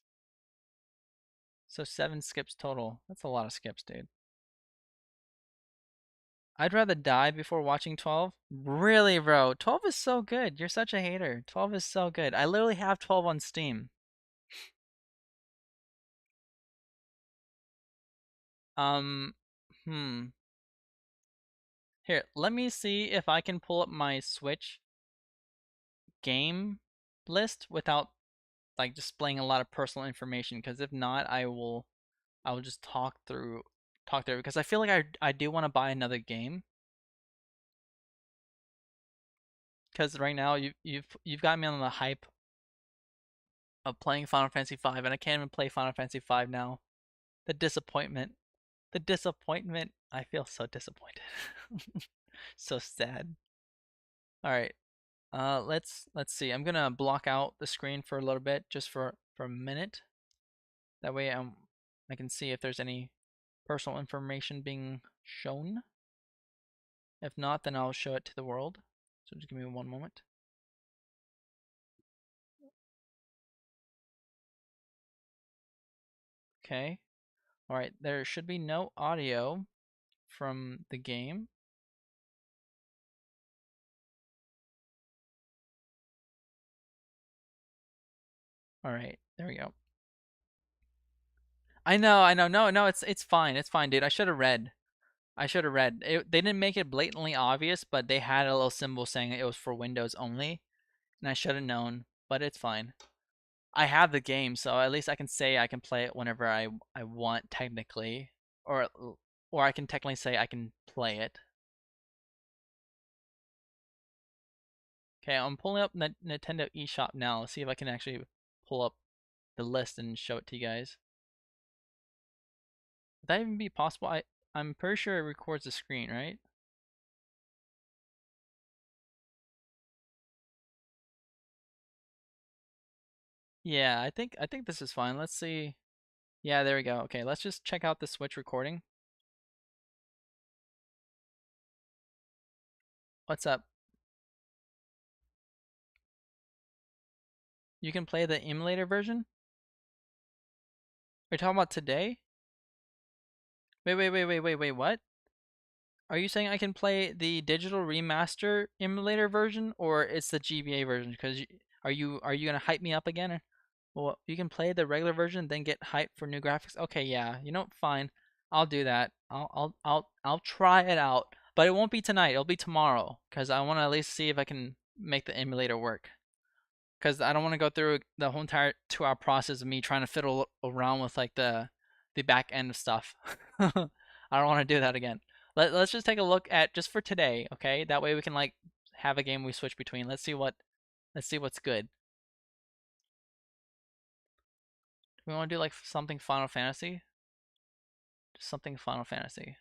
So 7 skips total. That's a lot of skips, dude. I'd rather die before watching 12. Really, bro? 12 is so good. You're such a hater. 12 is so good. I literally have 12 on Steam. Um, hmm. Here, let me see if I can pull up my Switch game list without like displaying a lot of personal information, because if not, I will just talk through it, because I feel like I do want to buy another game, because right now you've got me on the hype of playing Final Fantasy V, and I can't even play Final Fantasy V now. The disappointment. The disappointment. I feel so disappointed. So sad. All right. Let's see. I'm gonna block out the screen for a little bit, just for a minute. That way I can see if there's any personal information being shown. If not, then I'll show it to the world. So just give me one moment. Okay. All right. There should be no audio from the game. All right. There we go. I know. No, it's fine. It's fine, dude. I should have read. They didn't make it blatantly obvious, but they had a little symbol saying it was for Windows only, and I should have known, but it's fine. I have the game, so at least I can say I can play it whenever I want technically, or I can technically say I can play it. Okay, I'm pulling up Nintendo eShop now. Let's see if I can actually pull up the list and show it to you guys. Would that even be possible? I'm pretty sure it records the screen, right? Yeah, I think this is fine. Let's see. Yeah, there we go. Okay, let's just check out the Switch recording. What's up? You can play the emulator version? Are you talking about today? Wait, what? Are you saying I can play the digital remaster emulator version, or it's the GBA version? Because are you gonna hype me up again? Well, you can play the regular version, then get hyped for new graphics. Okay, yeah, you know, fine. I'll do that. I'll try it out, but it won't be tonight. It'll be tomorrow, because I want to at least see if I can make the emulator work. Because I don't want to go through the whole entire 2-hour process of me trying to fiddle around with like the back end of stuff. I don't want to do that again. Let's just take a look at just for today, okay? That way we can like have a game we switch between. Let's see what's good. Do we want to do like something Final Fantasy? Just something Final Fantasy.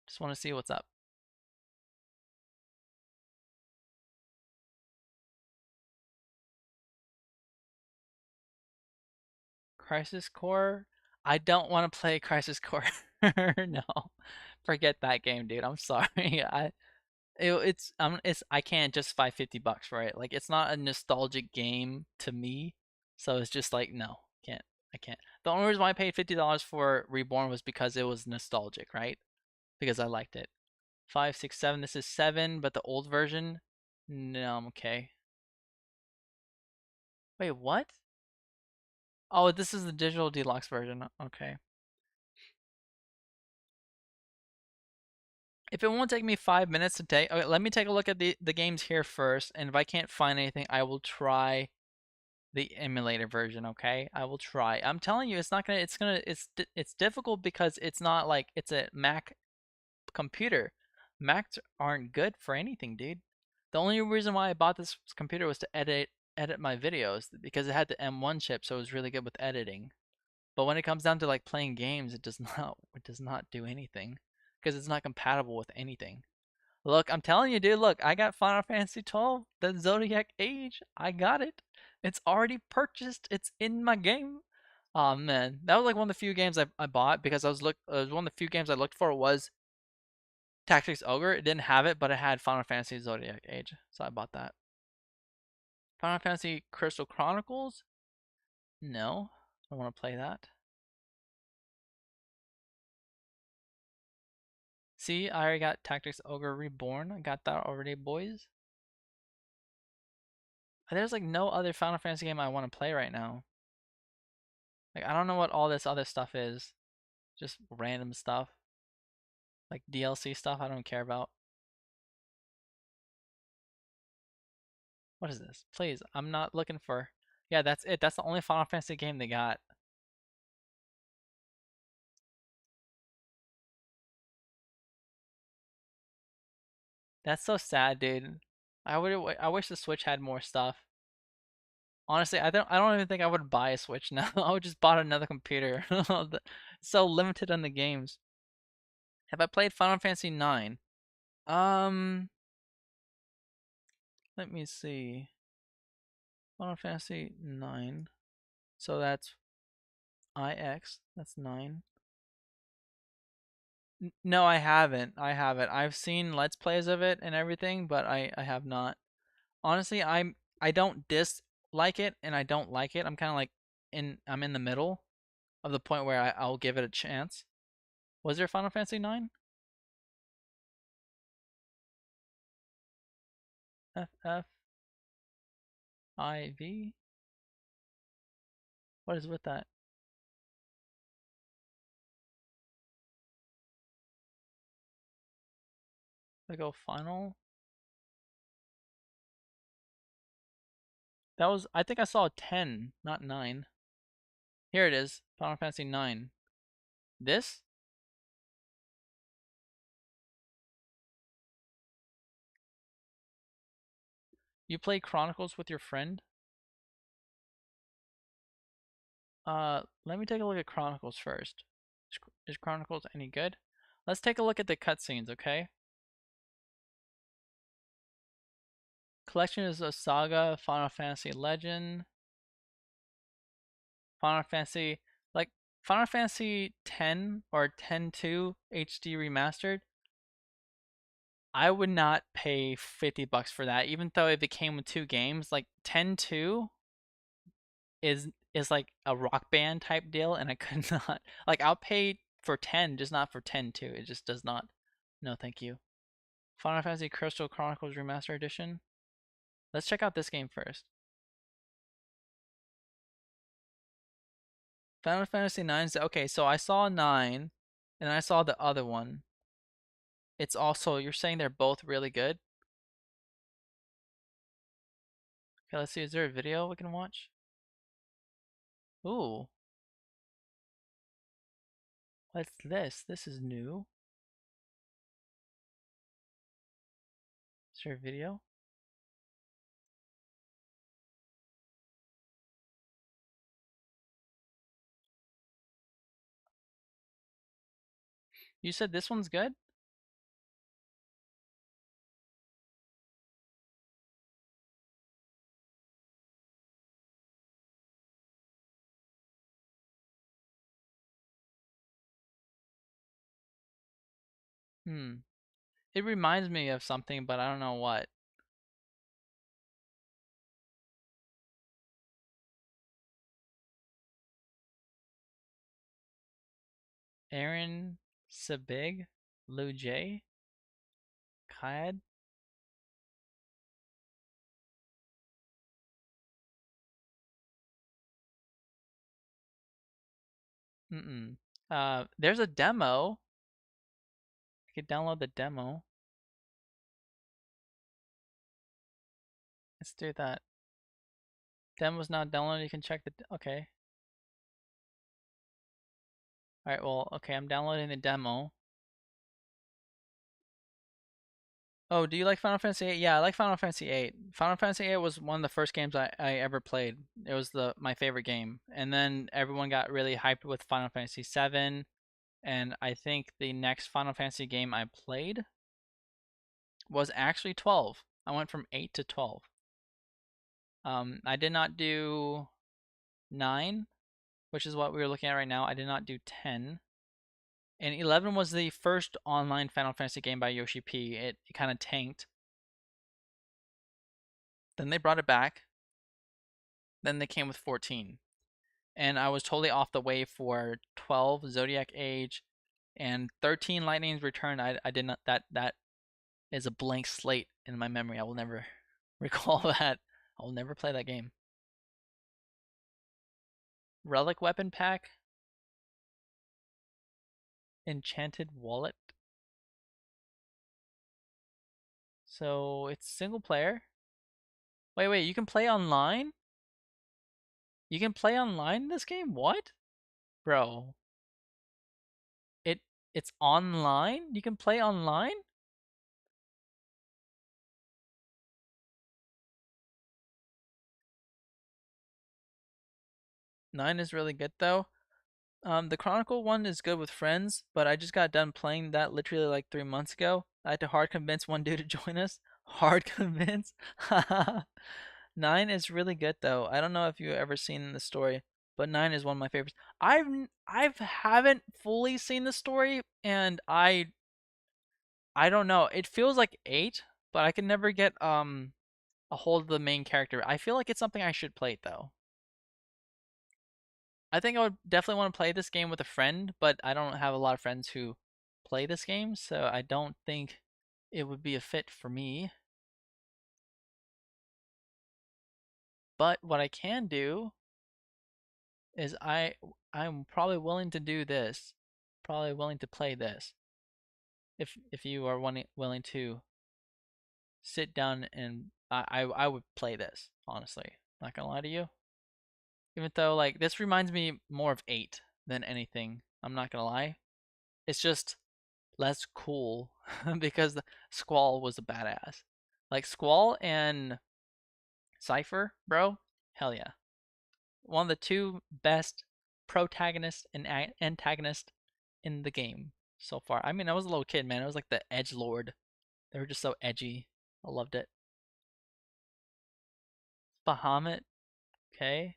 Just want to see what's up. Crisis Core? I don't want to play Crisis Core. No. Forget that game, dude. I'm sorry. It's I can't justify $50 for it. Like, it's not a nostalgic game to me, so it's just like, no, can't. I can't. The only reason why I paid $50 for Reborn was because it was nostalgic, right? Because I liked it. 5, 6, 7. This is 7, but the old version. No, I'm okay. Wait, what? Oh, this is the digital deluxe version. Okay. If it won't take me 5 minutes to take, okay, let me take a look at the games here first, and if I can't find anything, I will try the emulator version. Okay, I will try. I'm telling you, it's difficult because it's not like it's a Mac computer. Macs aren't good for anything, dude. The only reason why I bought this computer was to edit my videos, because it had the M1 chip, so it was really good with editing. But when it comes down to like playing games, it does not do anything because it's not compatible with anything. Look, I'm telling you, dude. Look, I got Final Fantasy 12, the Zodiac Age. I got it. It's already purchased. It's in my game. Oh man, that was like one of the few games I bought because it was one of the few games I looked for was Tactics Ogre. It didn't have it, but it had Final Fantasy Zodiac Age, so I bought that. Final Fantasy Crystal Chronicles? No, I don't want to play that. See, I already got Tactics Ogre Reborn. I got that already, boys. There's like no other Final Fantasy game I want to play right now. Like I don't know what all this other stuff is. Just random stuff. Like DLC stuff I don't care about. What is this? Please, I'm not looking for. Yeah, that's it. That's the only Final Fantasy game they got. That's so sad, dude. I wish the Switch had more stuff. Honestly, I don't even think I would buy a Switch now. I would just bought another computer. So limited on the games. Have I played Final Fantasy 9? Um, let me see. Final Fantasy 9. So that's IX. That's 9. No, I haven't. I haven't. I've seen Let's Plays of it and everything, but I have not. Honestly, I don't dislike it and I don't like it. I'm kind of like I'm in the middle of the point where I'll give it a chance. Was there Final Fantasy 9? FFIV? What is with that? I go final. That was I think I saw a 10, not 9. Here it is. Final Fantasy 9. This? You play Chronicles with your friend? Let me take a look at Chronicles first. Is Chronicles any good? Let's take a look at the cutscenes, okay? Collection is a saga, Final Fantasy Legend, Final Fantasy, like Final Fantasy 10 or 10-2 HD remastered. I would not pay $50 for that, even though if it came with 2 games. Like 10-2 is like a Rock Band type deal, and I could not. Like I'll pay for 10, just not for 10-2. It just does not. No, thank you. Final Fantasy Crystal Chronicles Remaster Edition. Let's check out this game first. Final Fantasy 9. Okay, so I saw 9, and I saw the other one. It's also, you're saying they're both really good? Okay, let's see. Is there a video we can watch? Ooh. What's this? This is new. Is there a video? You said this one's good? Hmm. It reminds me of something, but I don't know what. Aaron Sabig? Lou J? Kaed? Mm-mm. There's a demo. I could download the demo. Let's do that. Demo's not downloaded. You can check the. Okay. Alright, well, okay, I'm downloading the demo. Oh, do you like Final Fantasy VIII? Yeah, I like Final Fantasy VIII. Final Fantasy VIII was one of the first games I ever played. It was my favorite game. And then everyone got really hyped with Final Fantasy VII. And I think the next Final Fantasy game I played was actually 12. I went from 8 to 12. I did not do 9, which is what we were looking at right now. I did not do 10. And 11 was the first online Final Fantasy game by Yoshi P. It kind of tanked. Then they brought it back. Then they came with 14. And I was totally off the wave for 12, Zodiac Age, and 13, Lightning's Return. I did not, that is a blank slate in my memory. I will never recall that. I will never play that game. Relic Weapon Pack. Enchanted Wallet. So it's single player. Wait, you can play online? You can play online in this game? What? Bro. It's online? You can play online? Nine is really good though. The Chronicle one is good with friends, but I just got done playing that literally like 3 months ago. I had to hard convince one dude to join us. Hard convince? 9 is really good though. I don't know if you've ever seen the story, but 9 is one of my favorites. I haven't fully seen the story, and I don't know. It feels like 8, but I can never get a hold of the main character. I feel like it's something I should play though. I think I would definitely want to play this game with a friend, but I don't have a lot of friends who play this game, so I don't think it would be a fit for me. But what I can do is I'm probably willing to do this. Probably willing to play this. If you are willing to sit down and I would play this, honestly. Not gonna lie to you. Even though like this reminds me more of 8 than anything. I'm not gonna lie. It's just less cool because Squall was a badass. Like Squall and Cypher, bro, hell yeah. One of the two best protagonists and antagonists in the game so far. I mean, I was a little kid, man. It was like the edge lord. They were just so edgy. I loved it. Bahamut, okay.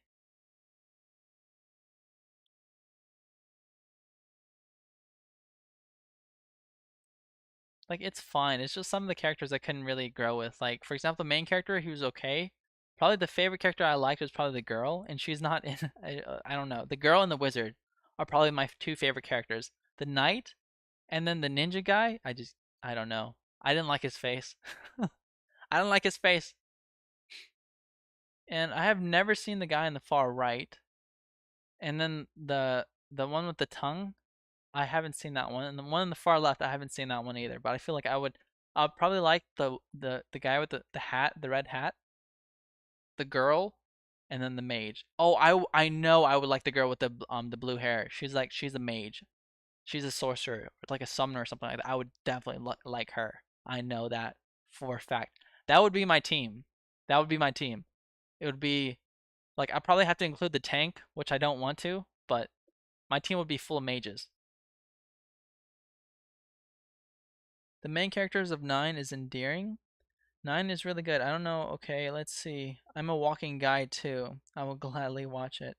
Like it's fine. It's just some of the characters I couldn't really grow with. Like for example, the main character, he was okay. Probably the favorite character I liked was probably the girl, and she's not in. I don't know. The girl and the wizard are probably my two favorite characters. The knight and then the ninja guy. I don't know. I didn't like his face. I don't like his face. And I have never seen the guy in the far right. And then the one with the tongue. I haven't seen that one, and the one on the far left, I haven't seen that one either. But I feel like I'd probably like the guy with the hat, the red hat, the girl, and then the mage. Oh, I know I would like the girl with the blue hair. She's a mage. She's a sorcerer, like a summoner or something like that. I would definitely like her. I know that for a fact. That would be my team. That would be my team. It would be like I probably have to include the tank, which I don't want to, but my team would be full of mages. The main characters of 9 is endearing. 9 is really good. I don't know. Okay, let's see. I'm a walking guide too. I will gladly watch it.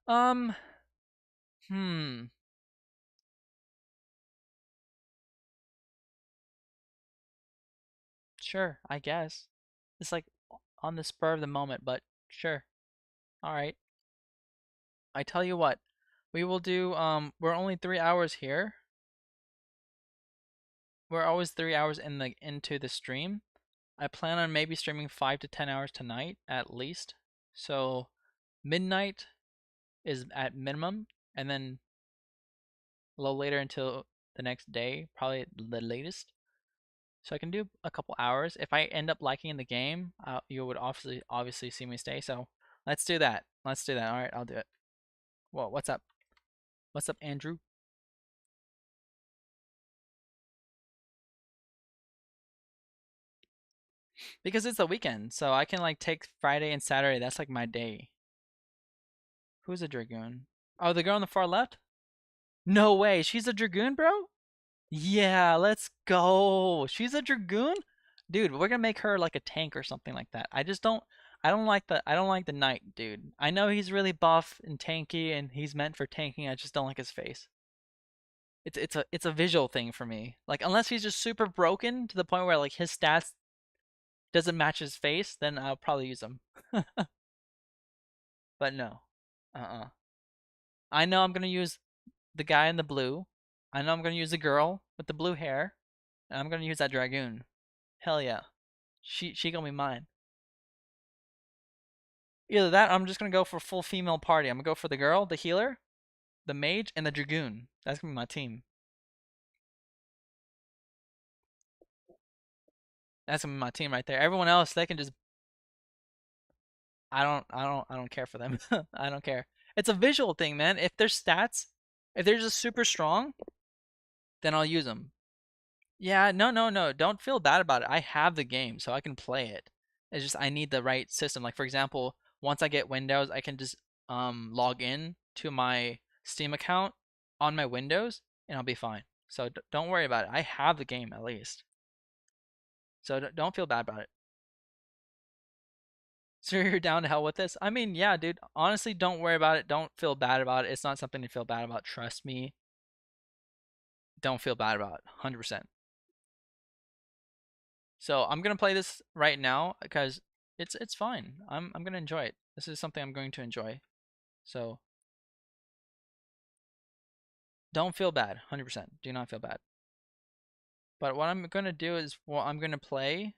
Um, hmm. Sure, I guess. It's like on the spur of the moment, but sure. All right. I tell you what. We will do we're only 3 hours here. We're always 3 hours into the stream. I plan on maybe streaming 5 to 10 hours tonight at least. So midnight is at minimum, and then a little later until the next day, probably the latest. So I can do a couple hours. If I end up liking the game, you would obviously see me stay. So let's do that. Let's do that. All right, I'll do it. Whoa, what's up? What's up, Andrew? Because it's the weekend, so I can like take Friday and Saturday. That's like my day. Who's a dragoon? Oh, the girl on the far left? No way. She's a dragoon, bro? Yeah, let's go. She's a dragoon? Dude, we're gonna make her like a tank or something like that. I don't like the knight, dude. I know he's really buff and tanky and he's meant for tanking. I just don't like his face. It's a visual thing for me. Like unless he's just super broken to the point where like his stats doesn't match his face, then I'll probably use him. But no. Uh-uh. I know I'm gonna use the guy in the blue. I know I'm gonna use the girl with the blue hair. And I'm gonna use that dragoon. Hell yeah. She gonna be mine. Either that or I'm just gonna go for a full female party. I'm gonna go for the girl, the healer, the mage, and the dragoon. That's gonna be my team. That's gonna be my team right there. Everyone else, they can just I don't care for them. I don't care. It's a visual thing, man. If their stats, if they're just super strong, then I'll use them. Yeah, no. Don't feel bad about it. I have the game, so I can play it. It's just I need the right system. Like for example, once I get Windows, I can just log in to my Steam account on my Windows, and I'll be fine. So don't worry about it. I have the game at least. So don't feel bad about it. So you're down to hell with this? I mean, yeah, dude. Honestly, don't worry about it. Don't feel bad about it. It's not something to feel bad about. Trust me. Don't feel bad about it. 100%. So I'm gonna play this right now because it's fine. I'm gonna enjoy it. This is something I'm going to enjoy. So don't feel bad. 100%. Do not feel bad. But what I'm gonna do is I'm gonna play.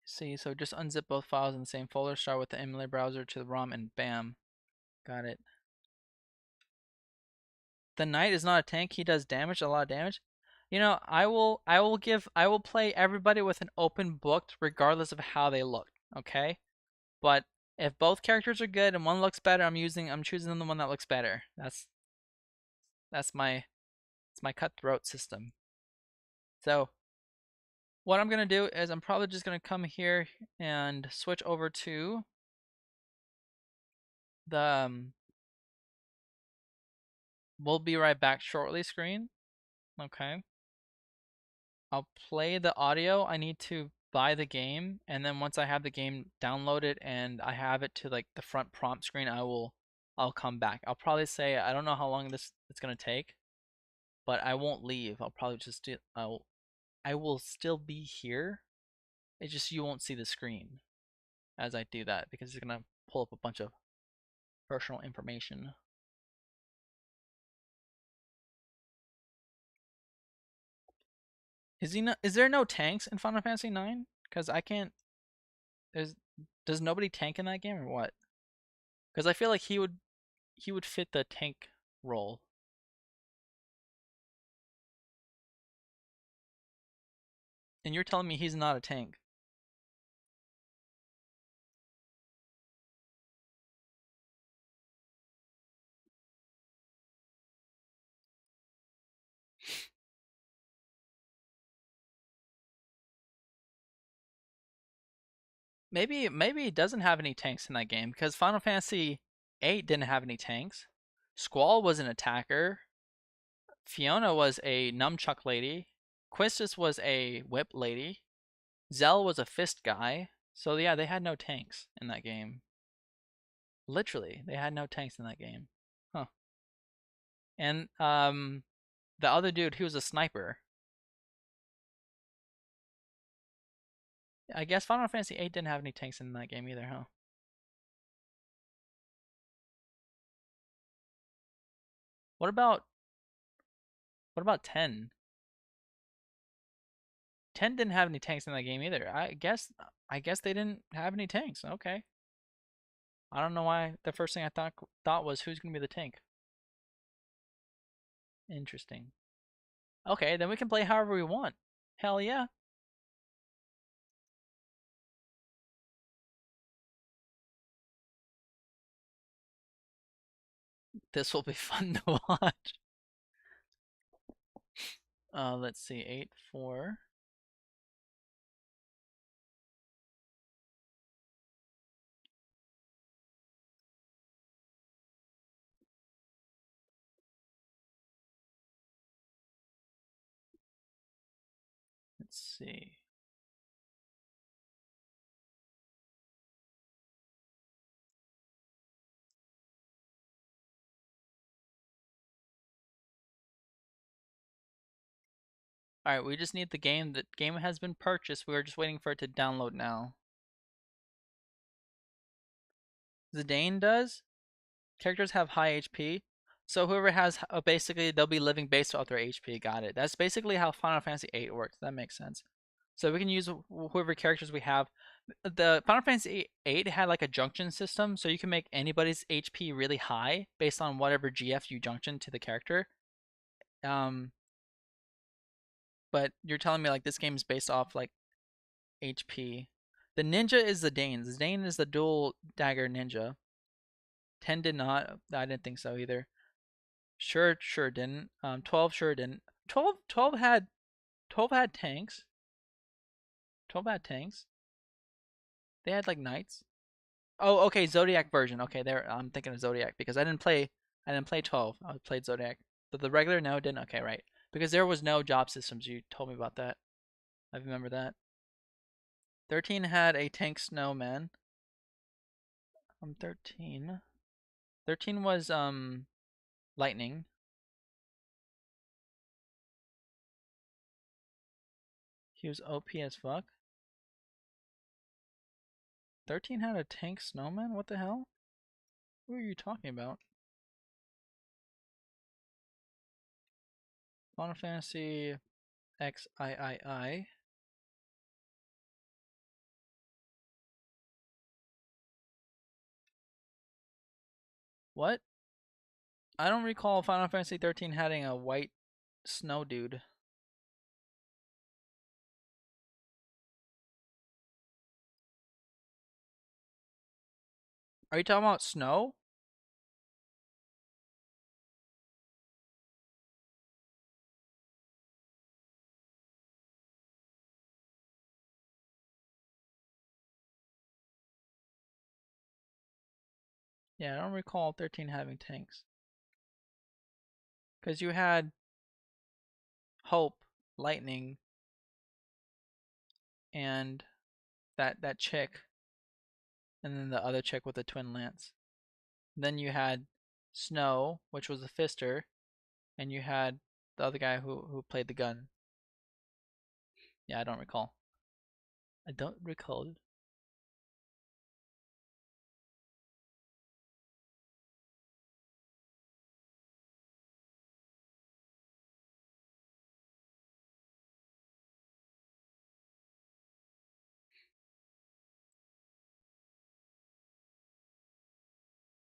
See, so just unzip both files in the same folder. Start with the emulator browser to the ROM, and bam, got it. The knight is not a tank. He does damage, a lot of damage. You know, I will play everybody with an open book regardless of how they look, okay? But if both characters are good and one looks better, I'm choosing the one that looks better. That's my it's my cutthroat system. So, what I'm going to do is I'm probably just going to come here and switch over to the we'll be right back shortly screen. Okay. I'll play the audio. I need to buy the game, and then once I have the game downloaded and I have it to like the front prompt screen, I'll come back. I'll probably say I don't know how long it's gonna take, but I won't leave. I'll probably just I will still be here. It's just you won't see the screen as I do that because it's gonna pull up a bunch of personal information. Is there no tanks in Final Fantasy 9? Because I can't. There's does nobody tank in that game or what? Because I feel like he would fit the tank role. And you're telling me he's not a tank. Maybe he doesn't have any tanks in that game because Final Fantasy 8 didn't have any tanks. Squall was an attacker. Fiona was a nunchuck lady. Quistis was a whip lady. Zell was a fist guy. So yeah, they had no tanks in that game. Literally, they had no tanks in that game. Huh. And the other dude, he was a sniper. I guess Final Fantasy 8 didn't have any tanks in that game either, huh? What about 10? 10 didn't have any tanks in that game either. I guess they didn't have any tanks. Okay. I don't know why the first thing I thought was who's going to be the tank. Interesting. Okay, then we can play however we want. Hell yeah. This will be fun to watch. Let's see. 8-4. Let's see. Alright, we just need the game. The game has been purchased. We're just waiting for it to download now. Zidane does. Characters have high HP. So whoever has, basically, they'll be living based off their HP. Got it. That's basically how Final Fantasy VIII works. That makes sense. So we can use whoever characters we have. The Final Fantasy VIII had like a junction system, so you can make anybody's HP really high based on whatever GF you junction to the character. But you're telling me like this game is based off like HP. The ninja is Zidane. Zidane is the dual dagger ninja. 10 did not. I didn't think so either. Sure didn't. 12 sure didn't. 12 had tanks. 12 had tanks. They had like knights. Oh, okay, Zodiac version. Okay, there. I'm thinking of Zodiac because I didn't play 12. I played Zodiac. But the regular no didn't. Okay, right. Because there was no job systems. You told me about that. I remember that. 13 had a tank snowman. 13 was lightning. He was OP as fuck. 13 had a tank snowman? What the hell? Who are you talking about? Final Fantasy XIII. What? I don't recall Final Fantasy 13 having a white snow dude. Are you talking about snow? Yeah, I don't recall 13 having tanks. Because you had Hope, Lightning, and that chick, and then the other chick with the twin lance. Then you had Snow, which was the fister, and you had the other guy who played the gun. Yeah, I don't recall. I don't recall.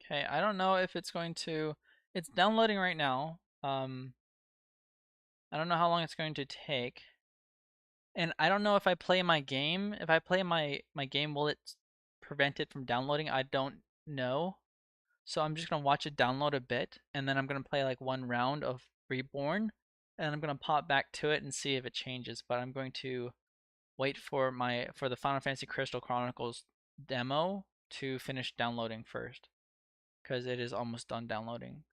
Okay, I don't know if it's going to. It's downloading right now. I don't know how long it's going to take. And I don't know if I play my game. If I play my game, will it prevent it from downloading? I don't know. So I'm just gonna watch it download a bit, and then I'm gonna play like one round of Reborn, and I'm gonna pop back to it and see if it changes. But I'm going to wait for the Final Fantasy Crystal Chronicles demo to finish downloading first, because it is almost done downloading.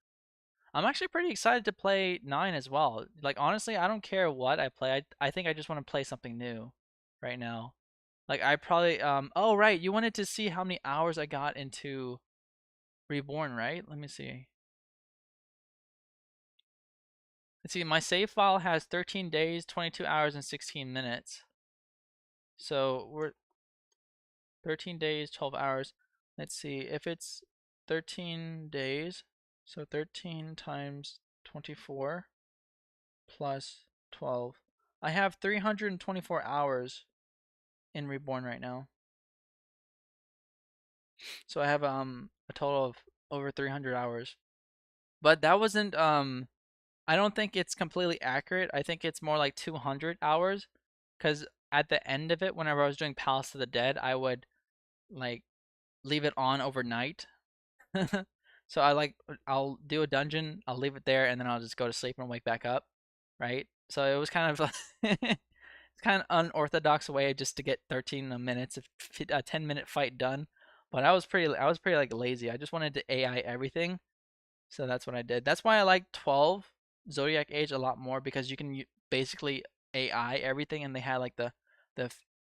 I'm actually pretty excited to play 9 as well. Like honestly, I don't care what I play. I think I just want to play something new right now. Like I probably oh right, you wanted to see how many hours I got into Reborn, right? Let me see. Let's see, my save file has 13 days, 22 hours, and 16 minutes. So we're 13 days, 12 hours. Let's see, if it's 13 days, so 13 times 24 plus 12. I have 324 hours in Reborn right now. So I have a total of over 300 hours. But that wasn't I don't think it's completely accurate. I think it's more like 200 hours, cuz at the end of it, whenever I was doing Palace of the Dead, I would like leave it on overnight. So I'll do a dungeon, I'll leave it there, and then I'll just go to sleep and wake back up, right? So it was kind of it's kind of unorthodox way just to get 13 minutes of a 10-minute fight done. But I was pretty like lazy. I just wanted to AI everything. So that's what I did. That's why I like 12 Zodiac Age a lot more, because you can basically AI everything, and they had like the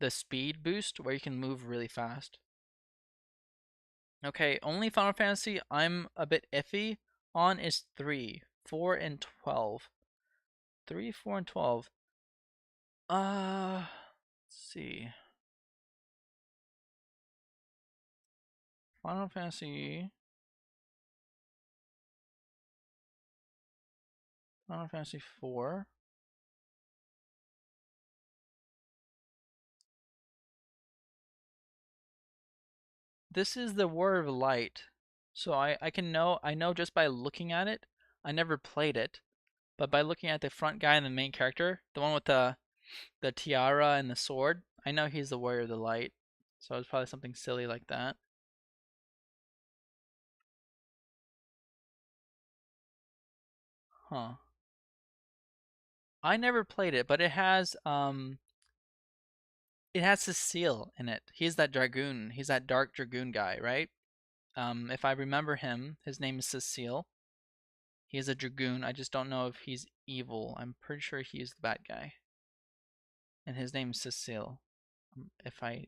speed boost where you can move really fast. Okay, only Final Fantasy I'm a bit iffy on is 3, 4, and 12. 3, 4, and 12. Let's see. Final Fantasy. Final Fantasy 4. This is the Word of Light. So I know just by looking at it. I never played it, but by looking at the front guy and the main character, the one with the tiara and the sword, I know he's the Warrior of the Light. So it's probably something silly like that. Huh. I never played it, but it has Cecile in it. He's that dragoon. He's that dark dragoon guy, right? If I remember him, his name is Cecile. He is a dragoon. I just don't know if he's evil. I'm pretty sure he's the bad guy. And his name is Cecile, if I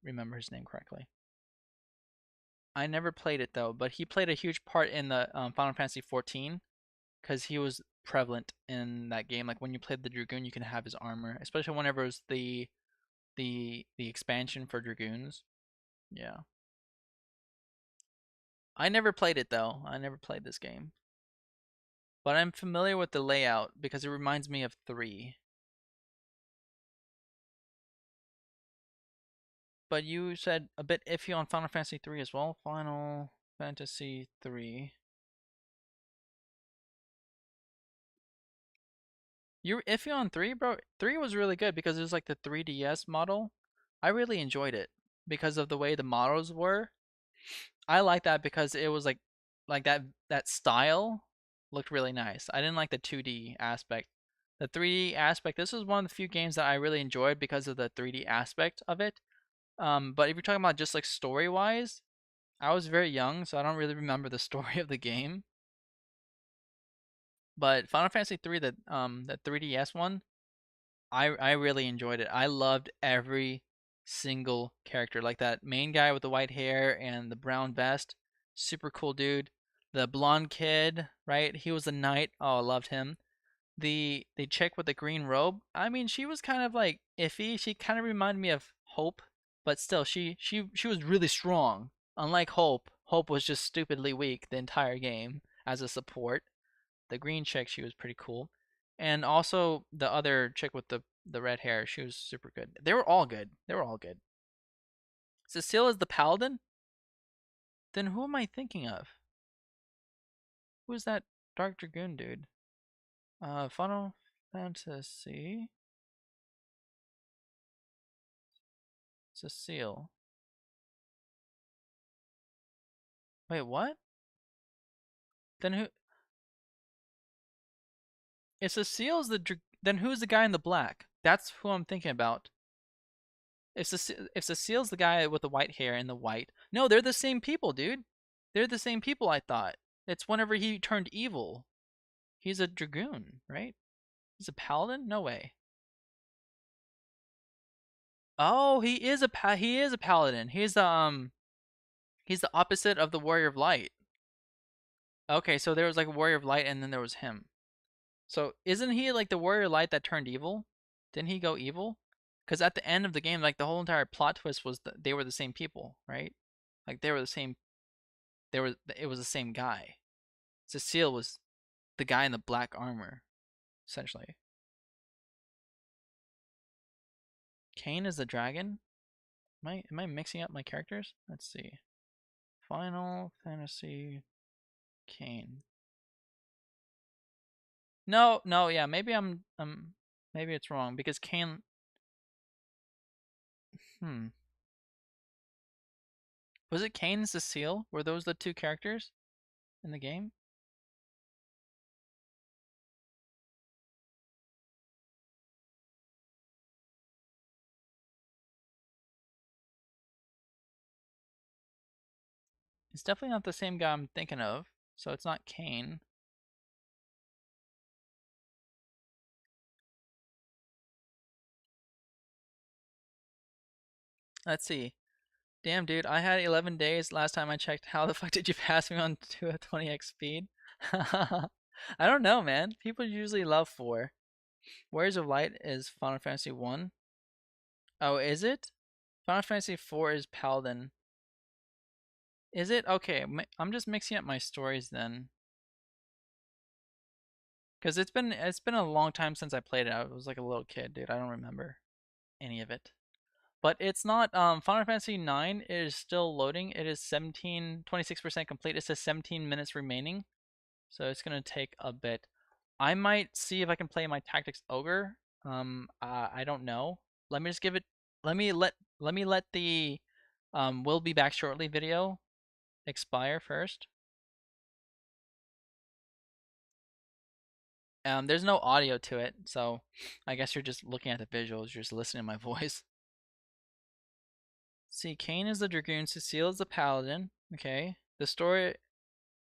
remember his name correctly. I never played it though, but he played a huge part in the Final Fantasy 14 because he was prevalent in that game. Like when you played the dragoon, you can have his armor, especially whenever it was the expansion for dragoons. Yeah. I never played it though. I never played this game. But I'm familiar with the layout because it reminds me of 3. But you said a bit iffy on Final Fantasy 3 as well. Final Fantasy 3. You were iffy on 3, bro? 3 was really good because it was like the 3DS model. I really enjoyed it because of the way the models were. I like that because it was like that style looked really nice. I didn't like the 2D aspect. The 3D aspect, this was one of the few games that I really enjoyed because of the 3D aspect of it. But if you're talking about just like story-wise, I was very young, so I don't really remember the story of the game. But Final Fantasy 3, the 3DS one, I really enjoyed it. I loved every single character. Like that main guy with the white hair and the brown vest. Super cool dude. The blonde kid, right? He was a knight. Oh, I loved him. The chick with the green robe. I mean, she was kind of like iffy. She kind of reminded me of Hope, but still she was really strong. Unlike Hope, Hope was just stupidly weak the entire game as a support. The green chick, she was pretty cool. And also the other chick with the red hair, she was super good. They were all good. They were all good. Cecile is the paladin? Then who am I thinking of? Who's that Dark Dragoon dude? Final Fantasy. Cecile. Wait, what? Then who? If Cecile's then who's the guy in the black? That's who I'm thinking about. If Cecile's the guy with the white hair and the white, no, they're the same people, dude. They're the same people. I thought it's whenever he turned evil. He's a dragoon, right? He's a paladin? No way. Oh, he is a paladin. He's the opposite of the warrior of light. Okay, so there was like a warrior of light and then there was him. So isn't he like the warrior of light that turned evil? Didn't he go evil? Because at the end of the game, like the whole entire plot twist was that they were the same people, right? Like they were the same. It was the same guy. Cecile was the guy in the black armor, essentially. Cain is the dragon. Am I mixing up my characters? Let's see. Final Fantasy Cain. No, no, yeah, maybe it's wrong because Cain. Hmm. Was it Cain and Cecile? Were those the two characters in the game? It's definitely not the same guy I'm thinking of, so it's not Cain. Let's see. Damn, dude, I had 11 days last time I checked. How the fuck did you pass me on to a 20x speed? I don't know, man. People usually love 4. Warriors of Light is Final Fantasy 1. Oh, is it? Final Fantasy 4 is Paladin. Is it? Okay, I'm just mixing up my stories then. Cause it's been a long time since I played it. I was like a little kid, dude. I don't remember any of it. But it's not Final Fantasy 9 is still loading. It is 26% complete. It says 17 minutes remaining. So it's going to take a bit. I might see if I can play my Tactics Ogre. I don't know. Let me just give it let me let the we'll be back shortly video expire first. There's no audio to it, so I guess you're just looking at the visuals, you're just listening to my voice. See, Kain is the Dragoon, Cecile is the Paladin. Okay. The story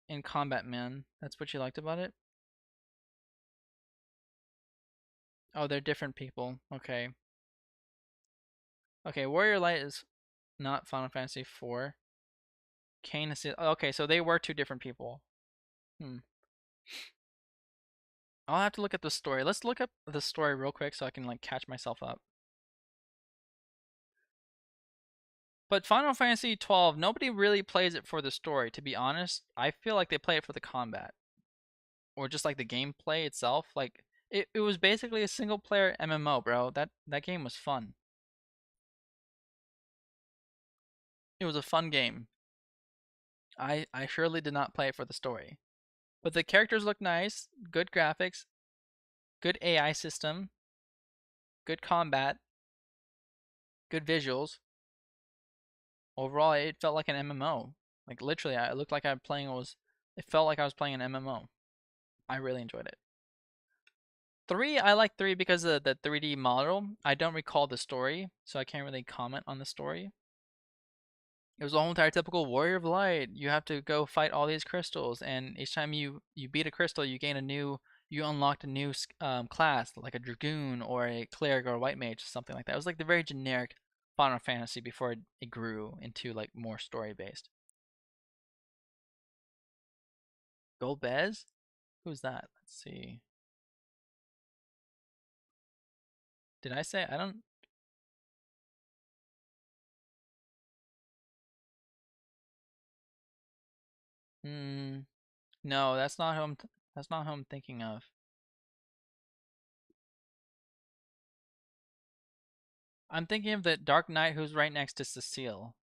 in Combat Man, that's what you liked about it? Oh, they're different people. Okay. Okay, Warrior Light is not Final Fantasy 4. Kain is okay, so they were 2 different people. I'll have to look at the story. Let's look up the story real quick so I can like catch myself up. But Final Fantasy 12, nobody really plays it for the story, to be honest. I feel like they play it for the combat. Or just like the gameplay itself. Like it was basically a single player MMO, bro. That game was fun. It was a fun game. I surely did not play it for the story. But the characters look nice, good graphics, good AI system, good combat, good visuals. Overall, it felt like an MMO. Like literally, it looked like it felt like I was playing an MMO. I really enjoyed it. 3, I like 3 because of the 3D model. I don't recall the story, so I can't really comment on the story. It was a whole entire typical Warrior of Light. You have to go fight all these crystals, and each time you beat a crystal, you unlocked a new class, like a Dragoon or a Cleric or a White Mage, something like that. It was like the very generic Final Fantasy before it grew into like more story based. Golbez? Who's that? Let's see. Did I say? I don't. No, that's not who I'm thinking of. I'm thinking of the Dark Knight who's right next to Cecile.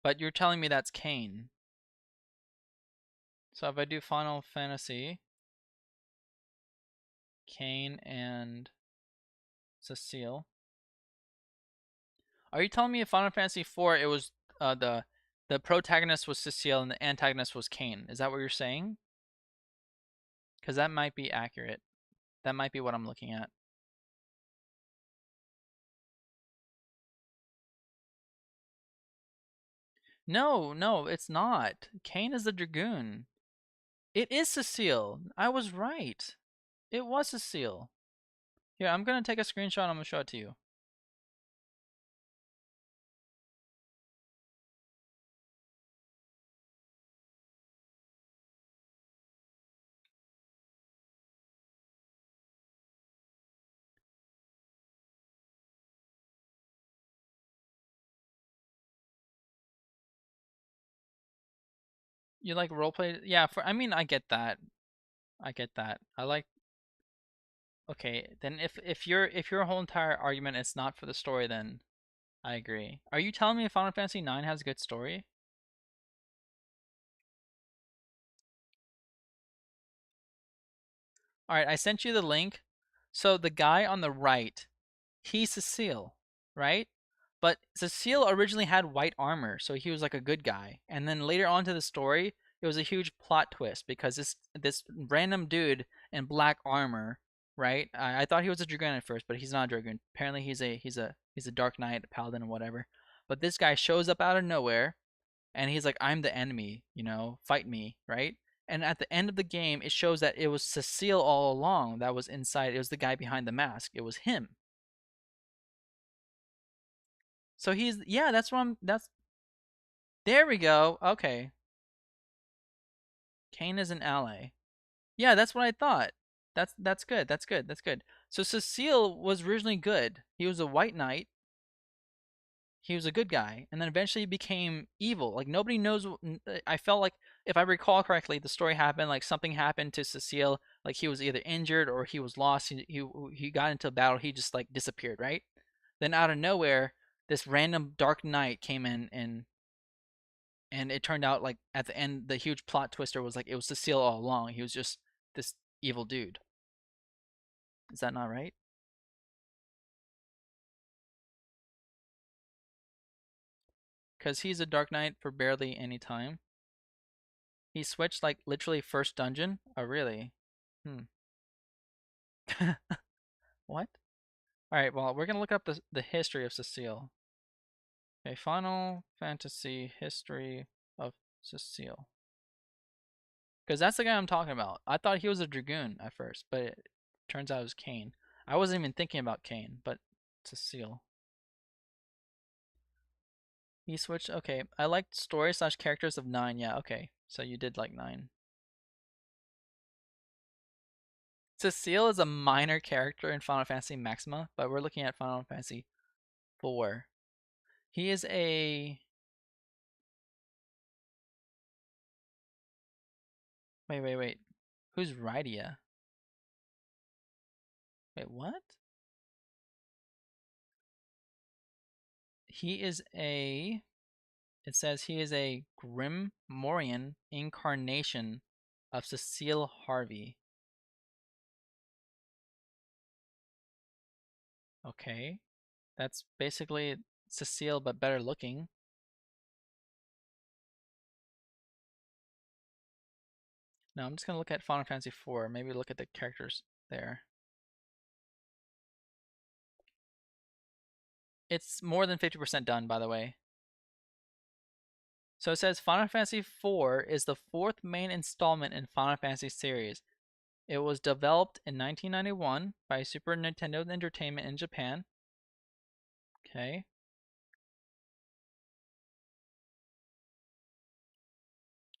But you're telling me that's Kain. So if I do Final Fantasy, Kain and Cecile. Are you telling me in Final Fantasy IV it was the protagonist was Cecile and the antagonist was Kain? Is that what you're saying? Because that might be accurate. That might be what I'm looking at. No, it's not. Kain is the Dragoon. It is Cecile. I was right. It was Cecile. Here, I'm going to take a screenshot and I'm going to show it to you. You like roleplay? Yeah, I mean, I get that. I get that. I like. Okay, then if your whole entire argument is not for the story, then I agree. Are you telling me Final Fantasy 9 has a good story? All right, I sent you the link. So the guy on the right, he's Cecile, right? But Cecile originally had white armor, so he was like a good guy. And then later on to the story, it was a huge plot twist because this random dude in black armor, right? I thought he was a dragoon at first, but he's not a dragoon. Apparently, he's a Dark Knight, a paladin, or whatever. But this guy shows up out of nowhere, and he's like, "I'm the enemy, fight me," right? And at the end of the game, it shows that it was Cecile all along that was inside. It was the guy behind the mask. It was him. So he's that's what there we go. Okay. Kane is an ally. Yeah, that's what I thought. That's good. That's good. That's good. So Cecile was originally good. He was a white knight. He was a good guy, and then eventually became evil. Like nobody knows. I felt like, if I recall correctly, the story happened like something happened to Cecile. Like he was either injured or he was lost. He got into a battle. He just like disappeared, right? Then out of nowhere, this random dark knight came in, and it turned out like at the end, the huge plot twister was like it was Cecile all along. He was just this evil dude. Is that not right? Because he's a Dark Knight for barely any time. He switched like literally first dungeon. Oh, really? Hmm. What? Alright, well, we're gonna look up the history of Cecile. Okay, Final Fantasy history of Cecile. Because that's the guy I'm talking about. I thought he was a Dragoon at first, but it turns out it was Kane. I wasn't even thinking about Kane, but Cecile. He switched. Okay, I liked story / characters of 9. Yeah, okay. So you did like 9. Cecile is a minor character in Final Fantasy Maxima, but we're looking at Final Fantasy 4. He is a... Wait. Who's Rydia? Wait, what? He is a... It says he is a Grimoirian incarnation of Cecile Harvey. Okay. That's basically Cecile, but better looking. Now I'm just going to look at Final Fantasy 4. Maybe look at the characters there. It's more than 50% done, by the way. So it says Final Fantasy IV is the 4th main installment in Final Fantasy series. It was developed in 1991 by Super Nintendo Entertainment in Japan. Okay.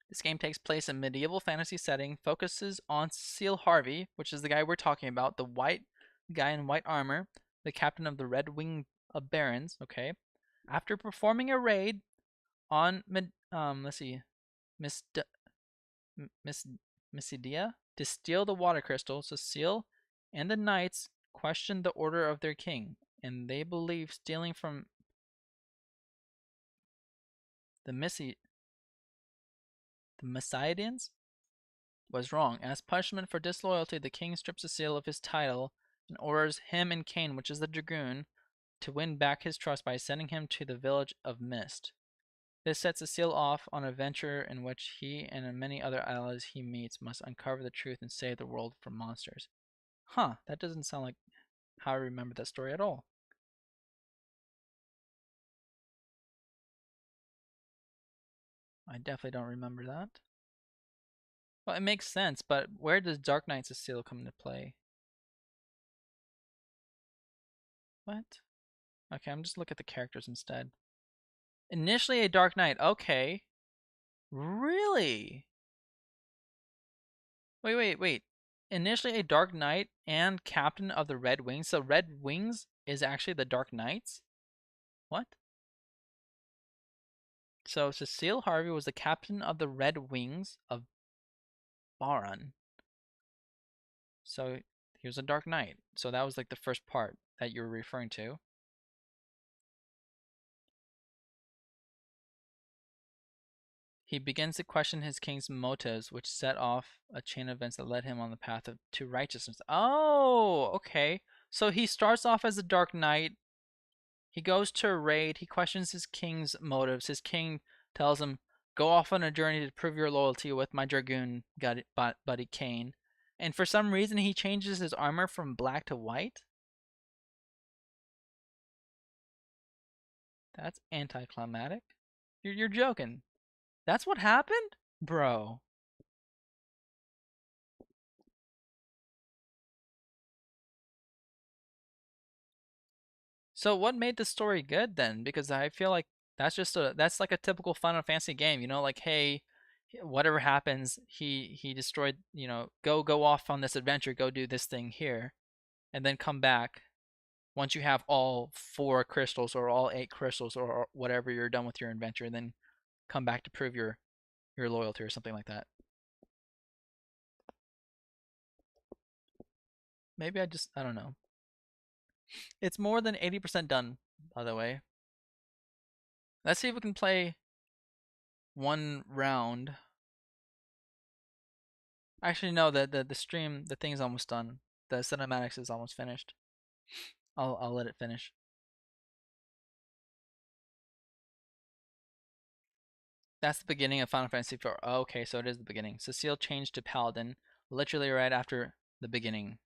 This game takes place in medieval fantasy setting, focuses on Cecile Harvey, which is the guy we're talking about, the white guy in white armor, the captain of the Red Wing of Barons. Okay. After performing a raid on let's see, Miss Mysidia to steal the water crystal, Cecile and the knights questioned the order of their king, and they believe stealing from the Messidians was wrong. As punishment for disloyalty, the king strips Cecile of his title and orders him and Kane, which is the dragoon, to win back his trust by sending him to the village of Mist. This sets Cecile off on a venture in which he and many other allies he meets must uncover the truth and save the world from monsters. Huh, that doesn't sound like how I remember that story at all. I definitely don't remember that. Well, it makes sense, but where does Dark Knight Cecile come into play? What? Okay, I'm just looking at the characters instead. Initially a Dark Knight. Okay. Really? Wait. Initially a Dark Knight and captain of the Red Wings. So Red Wings is actually the Dark Knights? What? So Cecile Harvey was the captain of the Red Wings of Baron. So he was a Dark Knight. So that was like the first part that you were referring to. He begins to question his king's motives, which set off a chain of events that led him on the path to righteousness. Oh, okay. So he starts off as a Dark Knight. He goes to a raid. He questions his king's motives. His king tells him, go off on a journey to prove your loyalty with my dragoon buddy Kane. And for some reason, he changes his armor from black to white. That's anticlimactic. You're joking. That's what happened? Bro. So what made the story good then? Because I feel like that's like a typical Final Fantasy game, you know, like hey, whatever happens, he destroyed, you know, go off on this adventure, go do this thing here, and then come back once you have all 4 crystals or all 8 crystals or whatever you're done with your adventure, and then come back to prove your loyalty or something like that. Maybe I don't know. It's more than 80% done, by the way. Let's see if we can play one round. Actually, no, the stream, the thing's almost done. The cinematics is almost finished. I'll let it finish. That's the beginning of Final Fantasy IV. Oh, okay, so it is the beginning. Cecile changed to Paladin literally right after the beginning.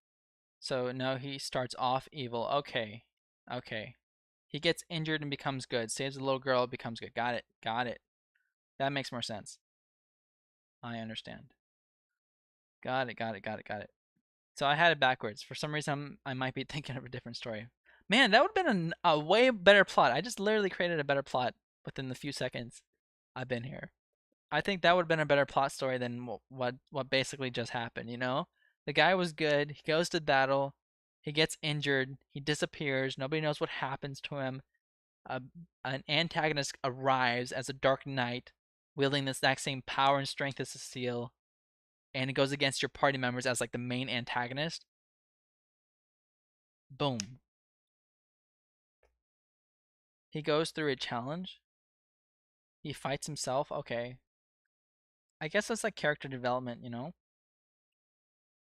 So no, he starts off evil. Okay. Okay. He gets injured and becomes good. Saves the little girl, becomes good. Got it. Got it. That makes more sense. I understand. Got it. Got it. Got it. Got it. So I had it backwards. For some reason, I might be thinking of a different story. Man, that would have been a way better plot. I just literally created a better plot within the few seconds I've been here. I think that would have been a better plot story than what basically just happened, you know? The guy was good. He goes to battle. He gets injured. He disappears. Nobody knows what happens to him. An antagonist arrives as a Dark Knight, wielding the exact same power and strength as Cecile, and it goes against your party members as like the main antagonist. Boom. He goes through a challenge. He fights himself. Okay. I guess that's like character development, you know?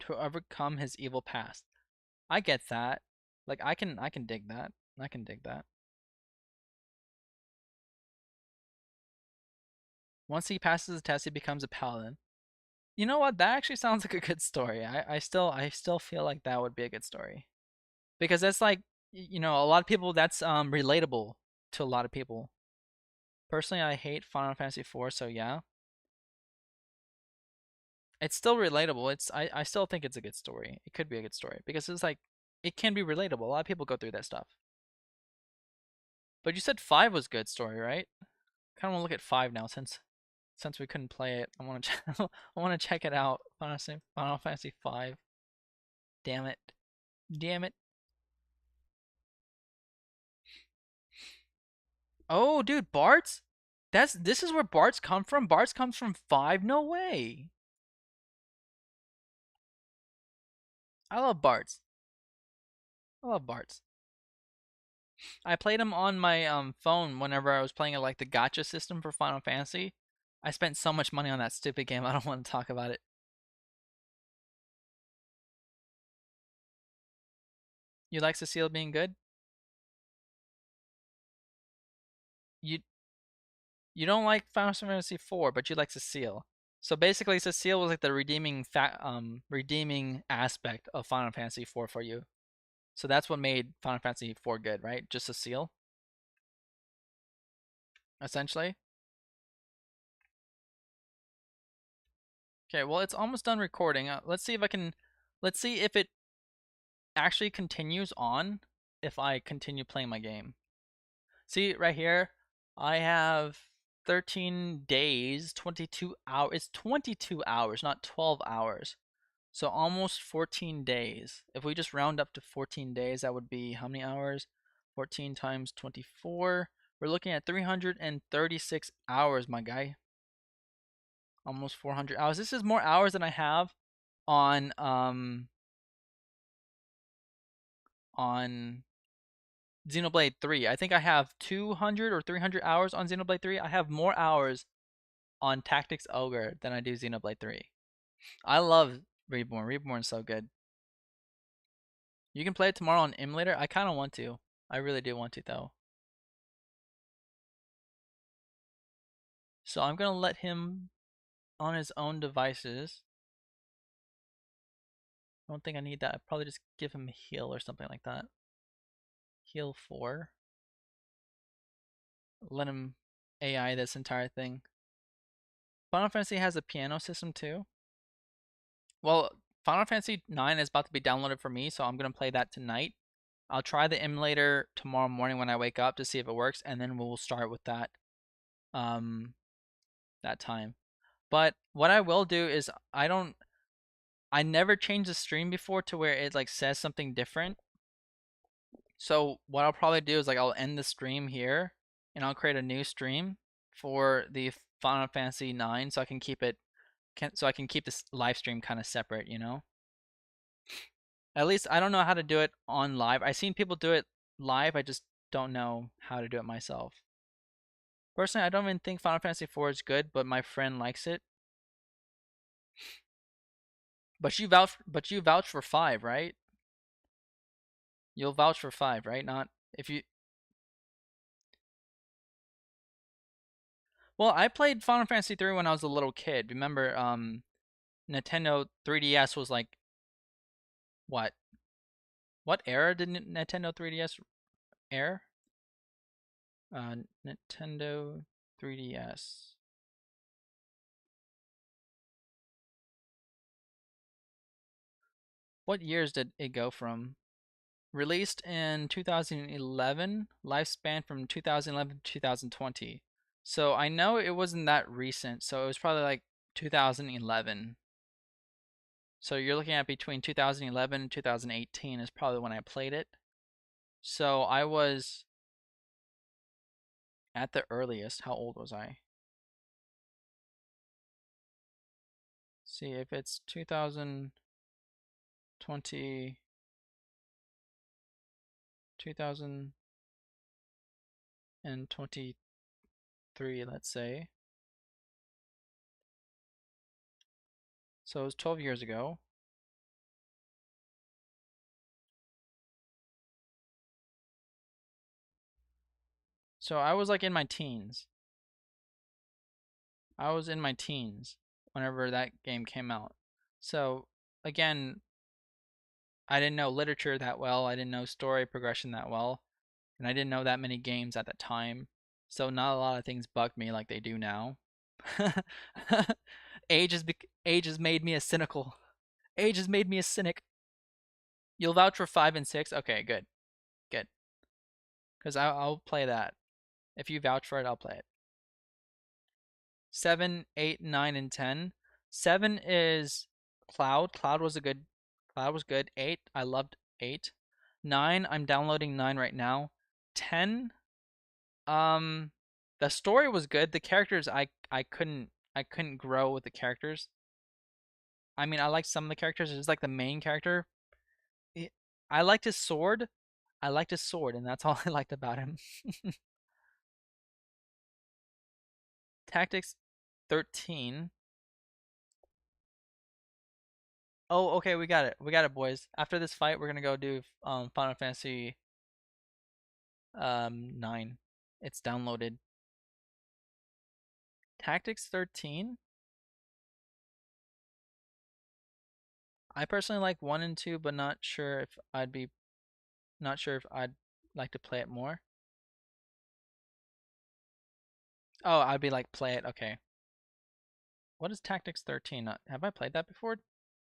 To overcome his evil past. I get that. Like I can dig that. I can dig that. Once he passes the test, he becomes a paladin. You know what? That actually sounds like a good story. I still feel like that would be a good story. Because that's like, you know, a lot of people that's relatable to a lot of people. Personally, I hate Final Fantasy IV, so yeah. It's still relatable. I still think it's a good story. It could be a good story because it's like it can be relatable. A lot of people go through that stuff. But you said 5 was good story, right? Kind of want to look at 5 now since we couldn't play it. I want to I want to check it out. Honestly, Final Fantasy 5. Damn it. Damn it. Oh, dude, Bart's? This is where Bart's come from? Bart's comes from 5? No way. I love Bart's. I love Bart's. I played him on my phone whenever I was playing like the gacha system for Final Fantasy. I spent so much money on that stupid game. I don't want to talk about it. You like Cecile being good? You you don't like Final Fantasy 4, but you like Cecile. So basically, Cecile was like the redeeming aspect of Final Fantasy 4 for you. So that's what made Final Fantasy 4 good, right? Just Cecile, essentially. Okay, well, it's almost done recording. Let's see if I can. Let's see if it actually continues on if I continue playing my game. See right here, I have 13 days, 22 hours. It's 22 hours, not 12 hours. So almost 14 days. If we just round up to 14 days, that would be how many hours? 14 times 24. We're looking at 336 hours, my guy. Almost 400 hours. This is more hours than I have on Xenoblade 3. I think I have 200 or 300 hours on Xenoblade 3. I have more hours on Tactics Ogre than I do Xenoblade 3. I love Reborn. Reborn's so good. You can play it tomorrow on emulator. I kind of want to. I really do want to though. So I'm going to let him on his own devices. I don't think I need that. I'd probably just give him a heal or something like that. Heal 4. Let him AI this entire thing. Final Fantasy has a piano system too. Well, Final Fantasy 9 is about to be downloaded for me, so I'm going to play that tonight. I'll try the emulator tomorrow morning when I wake up to see if it works, and then we'll start with that that time. But what I will do is I never changed the stream before to where it like says something different. So what I'll probably do is like I'll end the stream here and I'll create a new stream for the Final Fantasy 9 so I can keep it so I can keep this live stream kind of separate, you know? At least I don't know how to do it on live. I've seen people do it live, I just don't know how to do it myself. Personally, I don't even think Final Fantasy 4 is good, but my friend likes it. But you vouch for 5, right? You'll vouch for 5, right? Not if you. Well, I played Final Fantasy 3 when I was a little kid. Remember, Nintendo 3DS was like what? What era did Nintendo 3DS air? Nintendo 3DS. What years did it go from? Released in 2011, lifespan from 2011 to 2020. So I know it wasn't that recent, so it was probably like 2011. So you're looking at between 2011 and 2018 is probably when I played it. So I was at the earliest. How old was I? See if it's 2020, 2023, let's say. So it was 12 years ago. So I was like in my teens. I was in my teens whenever that game came out. So again, I didn't know literature that well. I didn't know story progression that well. And I didn't know that many games at the time. So not a lot of things bugged me like they do now. Age has made me a cynical. Age has made me a cynic. You'll vouch for 5 and 6? Okay, good. Good. Because I'll play that. If you vouch for it, I'll play it. 7, 8, 9, and 10. 7 is Cloud. Cloud was good. 8, I loved 8. 9, I'm downloading 9 right now. 10, the story was good. The characters I couldn't grow with the characters. I mean, I liked some of the characters. It's like the main character. I liked his sword. And that's all I liked about him. Tactics 13. Oh, okay, we got it. We got it, boys. After this fight, we're gonna go do Final Fantasy 9. It's downloaded. Tactics 13. I personally like 1 and 2, but not sure if I'd like to play it more. Oh, I'd be like play it. Okay. What is Tactics 13? Have I played that before?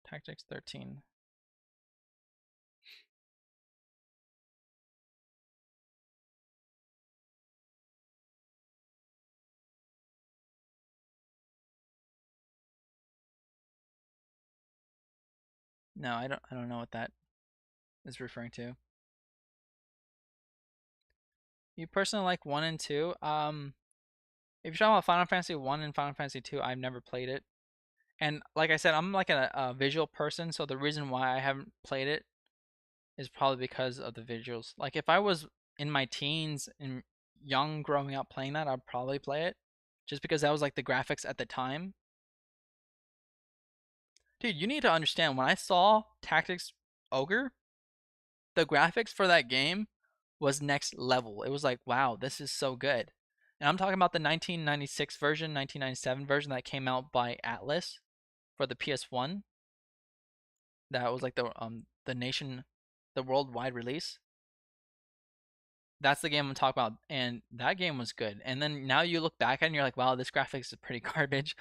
Tactics 13. No, I don't know what that is referring to. You personally like 1 and 2? If you're talking about Final Fantasy 1 and Final Fantasy 2, I've never played it. And like I said, I'm like a visual person, so the reason why I haven't played it is probably because of the visuals. Like if I was in my teens and young growing up playing that, I'd probably play it. Just because that was like the graphics at the time. Dude, you need to understand, when I saw Tactics Ogre, the graphics for that game was next level. It was like, wow, this is so good. And I'm talking about the 1996 version, 1997 version that came out by Atlas for the PS1. That was like the worldwide release. That's the game I'm talking about, and that game was good. And then now you look back and you're like, wow, this graphics is pretty garbage.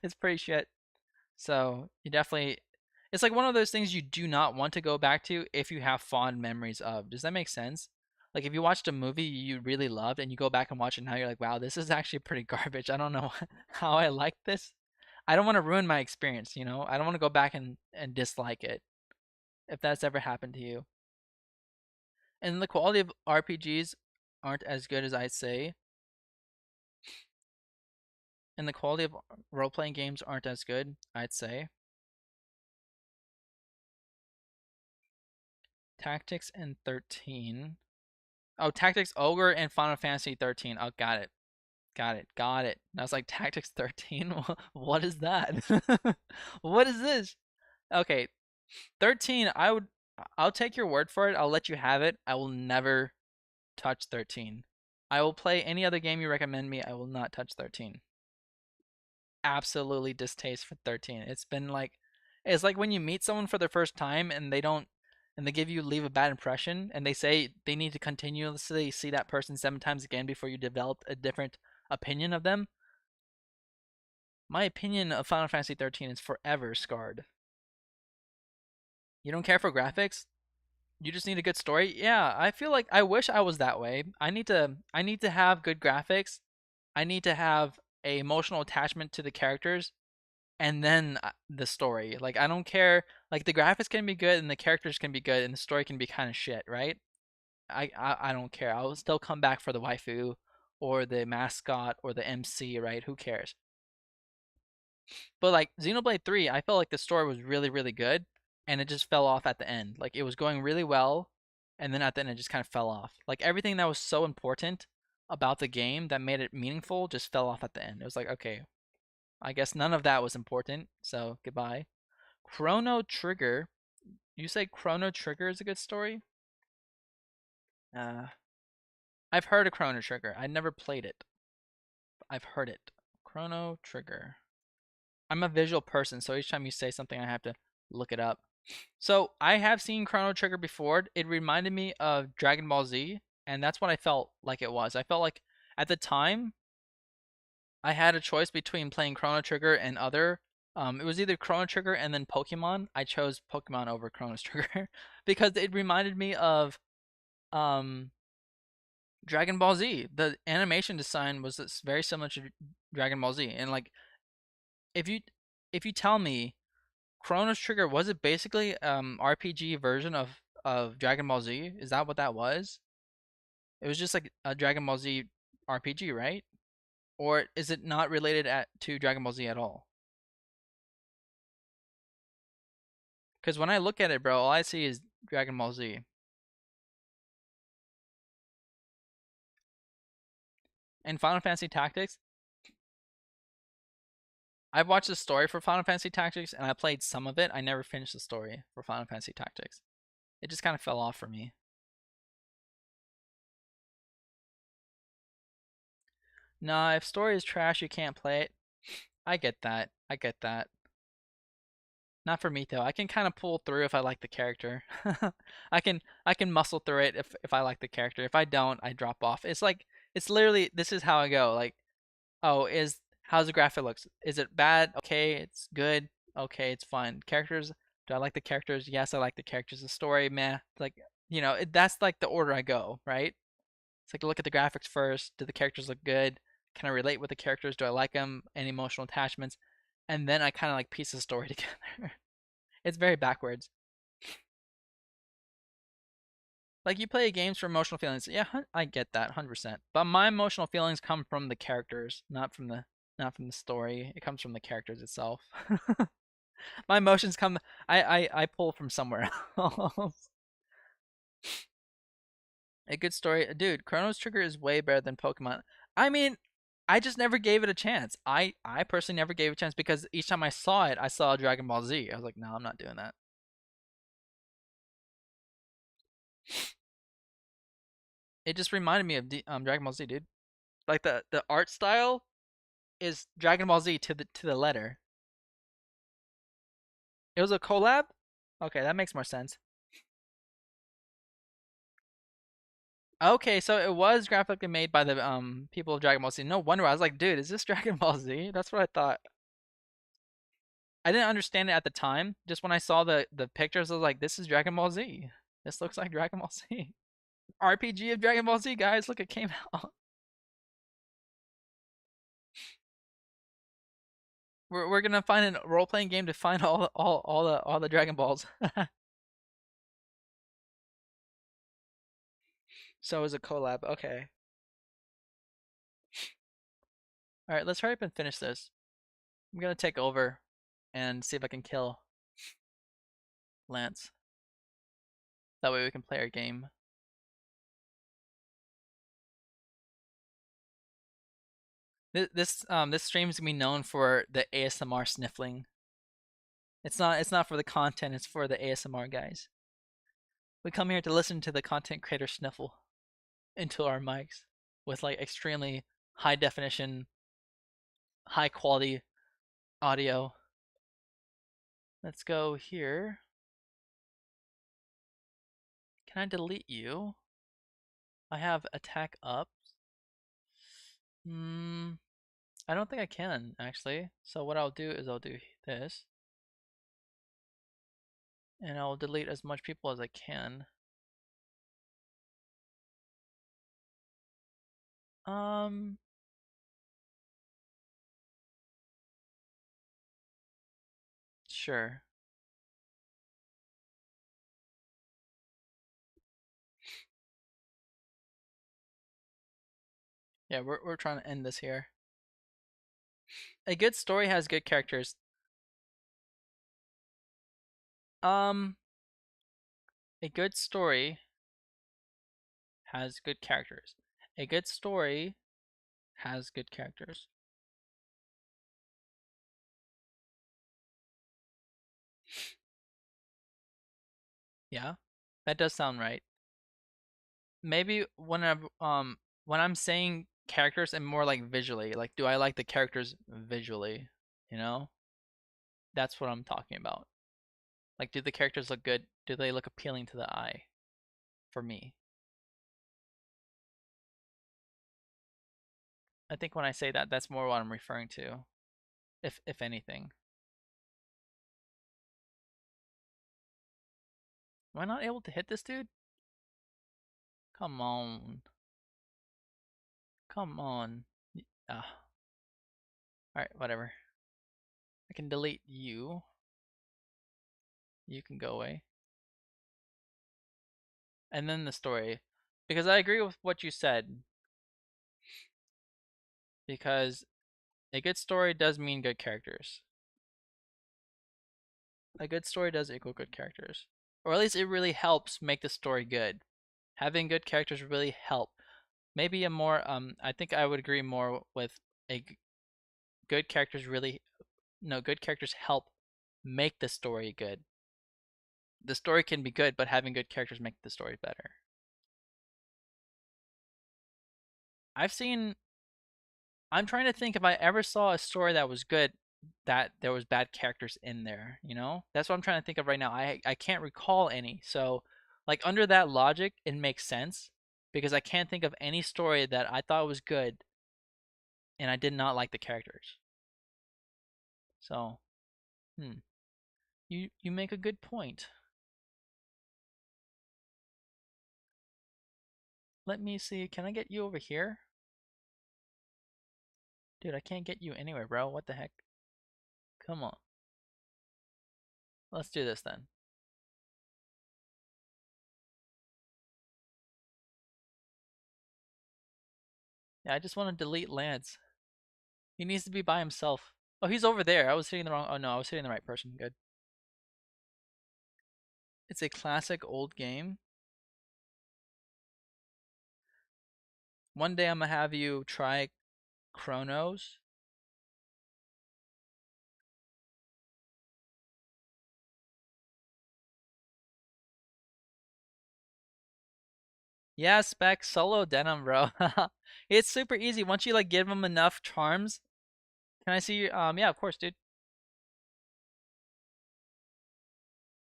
It's pretty shit. So you definitely, It's like one of those things you do not want to go back to if you have fond memories of. Does that make sense? Like if you watched a movie you really loved and you go back and watch it now, you're like, wow, this is actually pretty garbage. I don't know how I like this. I don't want to ruin my experience, you know? I don't want to go back and dislike it if that's ever happened to you. And the quality of RPGs aren't as good as I'd say. And the quality of role playing games aren't as good, I'd say. Tactics and 13. Oh, Tactics Ogre and Final Fantasy 13. Oh, got it. Got it. Got it. And I was like, Tactics 13? What is that? What is this? Okay. 13, I'll take your word for it. I'll let you have it. I will never touch 13. I will play any other game you recommend me. I will not touch 13. Absolutely distaste for 13. It's like when you meet someone for the first time and they leave a bad impression and they say they need to continuously see that person 7 times again before you develop a different opinion of them. My opinion of Final Fantasy 13 is forever scarred. You don't care for graphics? You just need a good story? Yeah, I feel like I wish I was that way. I need to have good graphics. I need to have a emotional attachment to the characters and then the story. Like I don't care. Like the graphics can be good and the characters can be good and the story can be kind of shit, right? I don't care. I'll still come back for the waifu or the mascot or the MC, right? Who cares? But like Xenoblade 3, I felt like the story was really really good and it just fell off at the end. Like it was going really well and then at the end it just kind of fell off. Like everything that was so important about the game that made it meaningful just fell off at the end. It was like, okay, I guess none of that was important, so goodbye. Chrono Trigger. You say Chrono Trigger is a good story? Uh, I've heard of Chrono Trigger. I never played it. I've heard it. Chrono Trigger. I'm a visual person, so each time you say something, I have to look it up. So I have seen Chrono Trigger before. It reminded me of Dragon Ball Z, and that's what I felt like it was. I felt like at the time I had a choice between playing Chrono Trigger and other. It was either Chrono Trigger and then Pokemon. I chose Pokemon over Chrono Trigger because it reminded me of um, Dragon Ball Z. The animation design was very similar to Dragon Ball Z, and like if you tell me Chrono Trigger was it basically RPG version of Dragon Ball Z? Is that what that was? It was just like a Dragon Ball Z RPG, right? Or is it not related to Dragon Ball Z at all? Because when I look at it, bro, all I see is Dragon Ball Z. And Final Fantasy Tactics, I've watched the story for Final Fantasy Tactics and I played some of it. I never finished the story for Final Fantasy Tactics. It just kind of fell off for me. Nah, if story is trash, you can't play it. I get that. I get that. Not for me though. I can kind of pull through if I like the character. I can muscle through it if I like the character. If I don't, I drop off. It's literally this is how I go. Like, oh, how's the graphic looks? Is it bad? Okay, it's good. Okay, it's fine. Characters, do I like the characters? Yes, I like the characters. The story, meh. Like, that's like the order I go, right? It's like look at the graphics first. Do the characters look good? Can I relate with the characters? Do I like them? Any emotional attachments? And then I kind of like piece the story together. It's very backwards. Like you play games for emotional feelings. Yeah, I get that 100%. But my emotional feelings come from the characters, not from the story. It comes from the characters itself. My emotions come I pull from somewhere else. A good story. Dude, Chrono's Trigger is way better than Pokemon. I mean, I just never gave it a chance. I personally never gave it a chance because each time I saw it, I saw Dragon Ball Z. I was like, no, I'm not doing that. It just reminded me of Dragon Ball Z, dude. Like the art style is Dragon Ball Z to the letter. It was a collab? Okay, that makes more sense. Okay, so it was graphically made by the people of Dragon Ball Z. No wonder I was like, dude, is this Dragon Ball Z? That's what I thought. I didn't understand it at the time. Just when I saw the pictures, I was like, this is Dragon Ball Z. This looks like Dragon Ball Z. RPG of Dragon Ball Z, guys. Look, it came out. We're gonna find a role playing game to find all the Dragon Balls. So is a collab. Okay. All right, let's hurry up and finish this. I'm gonna take over and see if I can kill Lance. That way we can play our game. This stream is gonna be known for the ASMR sniffling. It's not for the content, it's for the ASMR guys. We come here to listen to the content creator sniffle into our mics with like extremely high definition, high quality audio. Let's go here. Can I delete you? I have attack up. I don't think I can actually. So what I'll do is I'll do this. And I'll delete as much people as I can. Sure. Yeah, we're trying to end this here. A good story has good characters. A good story has good characters. A good story has good characters. Yeah, that does sound right. Maybe when I'm saying characters and more like visually, like do I like the characters visually? You know? That's what I'm talking about. Like do the characters look good? Do they look appealing to the eye? For me. I think when I say that, that's more what I'm referring to. If anything. Am I not able to hit this dude? Come on. Come on. Ah. Alright, whatever. I can delete you. You can go away. And then the story. Because I agree with what you said. Because a good story does mean good characters. A good story does equal good characters. Or at least it really helps make the story good. Having good characters really help. Maybe a more, I think I would agree more with good characters really, no, good characters help make the story good. The story can be good, but having good characters make the story better. I'm trying to think if I ever saw a story that was good that there was bad characters in there, you know? That's what I'm trying to think of right now. I can't recall any. So, like under that logic, it makes sense because I can't think of any story that I thought was good and I did not like the characters. So, you make a good point. Let me see. Can I get you over here? Dude, I can't get you anywhere, bro. What the heck? Come on. Let's do this then. Yeah, I just want to delete Lance. He needs to be by himself. Oh, he's over there. I was hitting the wrong. Oh no, I was hitting the right person. Good. It's a classic old game. One day I'm gonna have you try Chronos. Yeah, spec solo Denam, bro. It's super easy once you like give him enough charms. Can I see your yeah, of course, dude.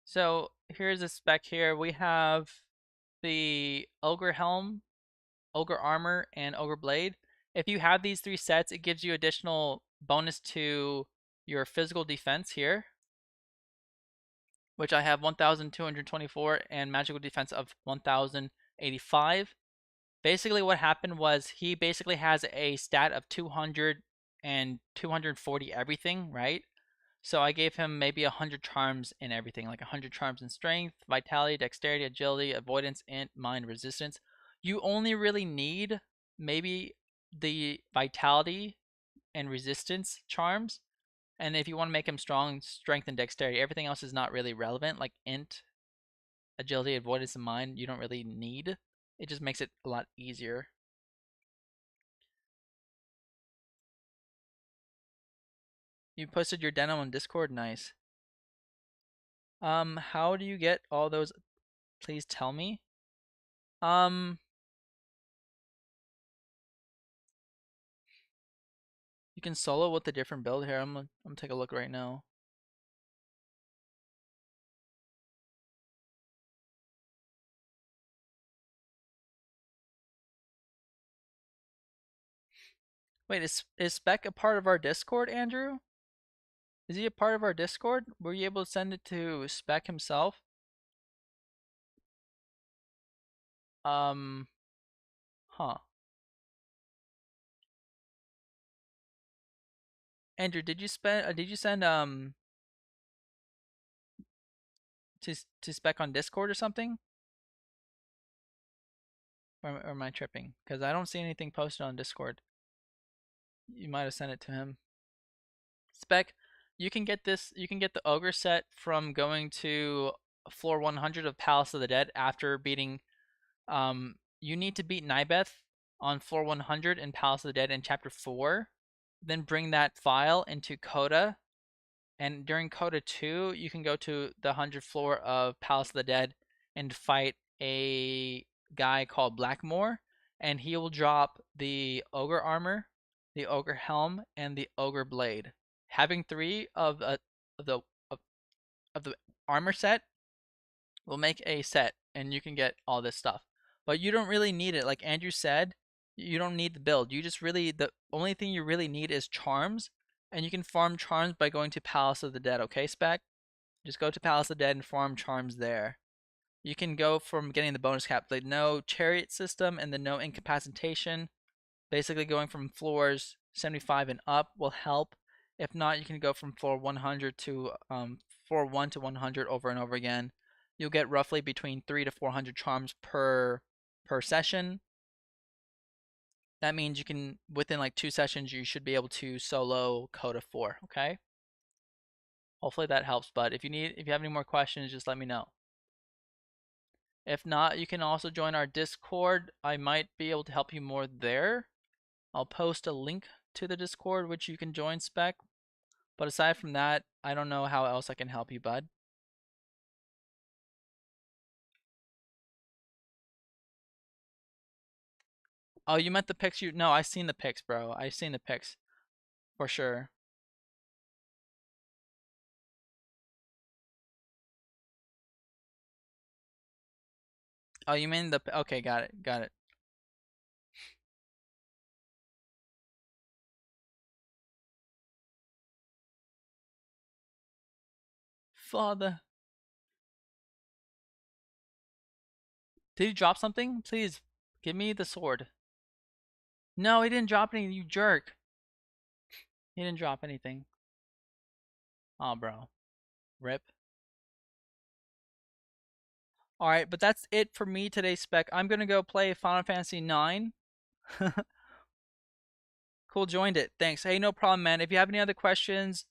So here's a spec here. We have the Ogre Helm, Ogre Armor, and Ogre Blade. If you have these three sets, it gives you additional bonus to your physical defense here, which I have 1,224 and magical defense of 1,085. Basically what happened was he basically has a stat of 200 and 240 everything, right? So I gave him maybe 100 charms in everything, like 100 charms in strength, vitality, dexterity, agility, avoidance, int, mind, resistance. You only really need maybe the vitality and resistance charms. And if you want to make him strong, strength and dexterity, everything else is not really relevant, like int, agility, avoidance, and mind, you don't really need. It just makes it a lot easier. You posted your Denam on Discord? Nice. How do you get all those? Please tell me. You can solo with a different build here. I'm gonna take a look right now. Wait, is Spec a part of our Discord, Andrew? Is he a part of our Discord? Were you able to send it to Spec himself? Huh. Andrew, did you send to Spec on Discord or something? Or am I tripping? Because I don't see anything posted on Discord. You might have sent it to him. Spec, you can get this. You can get the Ogre set from going to floor 100 of Palace of the Dead after beating. You need to beat Nibeth on floor 100 in Palace of the Dead in chapter 4. Then bring that file into CODA. And during CODA 2, you can go to the 100th floor of Palace of the Dead and fight a guy called Blackmoor. And he will drop the Ogre armor, the Ogre helm, and the Ogre blade. Having 3 of the armor set will make a set, and you can get all this stuff. But you don't really need it. Like Andrew said, you don't need the build. You just really, the only thing you really need is charms, and you can farm charms by going to Palace of the Dead, okay, Spec? Just go to Palace of the Dead and farm charms there. You can go from getting the bonus cap, the no chariot system and the no incapacitation. Basically going from floors 75 and up will help. If not, you can go from floor 100 to floor 1 to 100 over and over again. You'll get roughly between 300 to 400 charms per session. That means you can, within like 2 sessions, you should be able to solo CODA 4, okay? Hopefully that helps, but if you have any more questions, just let me know. If not, you can also join our Discord. I might be able to help you more there. I'll post a link to the Discord, which you can join, Spec. But aside from that, I don't know how else I can help you, bud. Oh, you meant the pics you... No, I seen the pics, bro. I seen the pics. For sure. Oh, you mean the... Okay, got it. Got it. Father. Did you drop something? Please, give me the sword. No, he didn't drop anything, you jerk. He didn't drop anything. Oh, bro. Rip. Alright, but that's it for me today, Spec. I'm gonna go play Final Fantasy IX. Cool, joined it. Thanks. Hey, no problem, man. If you have any other questions,